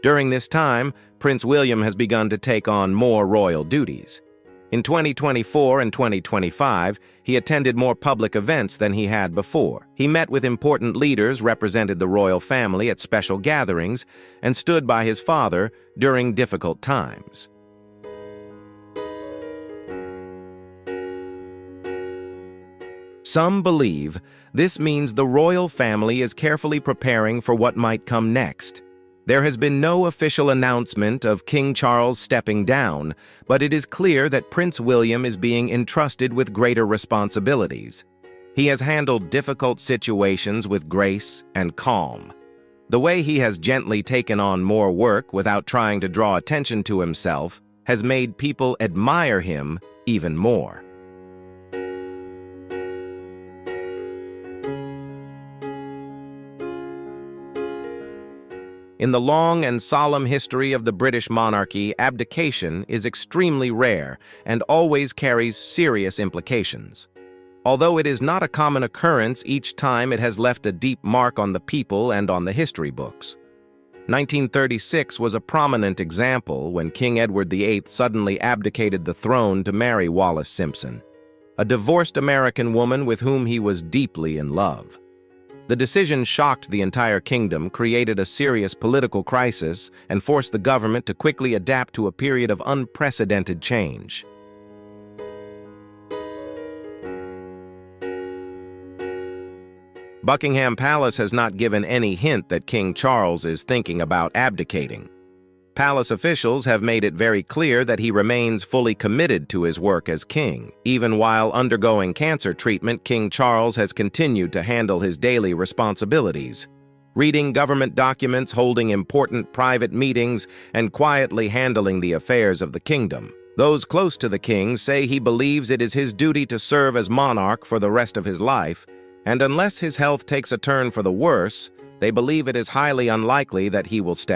During this time, Prince William has begun to take on more royal duties. In 2024 and 2025, he attended more public events than he had before. He met with important leaders, represented the royal family at special gatherings, and stood by his father during difficult times. Some believe this means the royal family is carefully preparing for what might come next. There has been no official announcement of King Charles stepping down, but it is clear that Prince William is being entrusted with greater responsibilities. He has handled difficult situations with grace and calm. The way he has gently taken on more work without trying to draw attention to himself has made people admire him even more. In the long and solemn history of the British monarchy, abdication is extremely rare and always carries serious implications. Although it is not a common occurrence, each time it has left a deep mark on the people and on the history books. 1936 was a prominent example when King Edward VIII suddenly abdicated the throne to marry Wallis Simpson, a divorced American woman with whom he was deeply in love. The decision shocked the entire kingdom, created a serious political crisis, and forced the government to quickly adapt to a period of unprecedented change. Buckingham Palace has not given any hint that King Charles is thinking about abdicating. Palace officials have made it very clear that he remains fully committed to his work as king. Even while undergoing cancer treatment, King Charles has continued to handle his daily responsibilities, reading government documents, holding important private meetings, and quietly handling the affairs of the kingdom. Those close to the king say he believes it is his duty to serve as monarch for the rest of his life, and unless his health takes a turn for the worse, they believe it is highly unlikely that he will step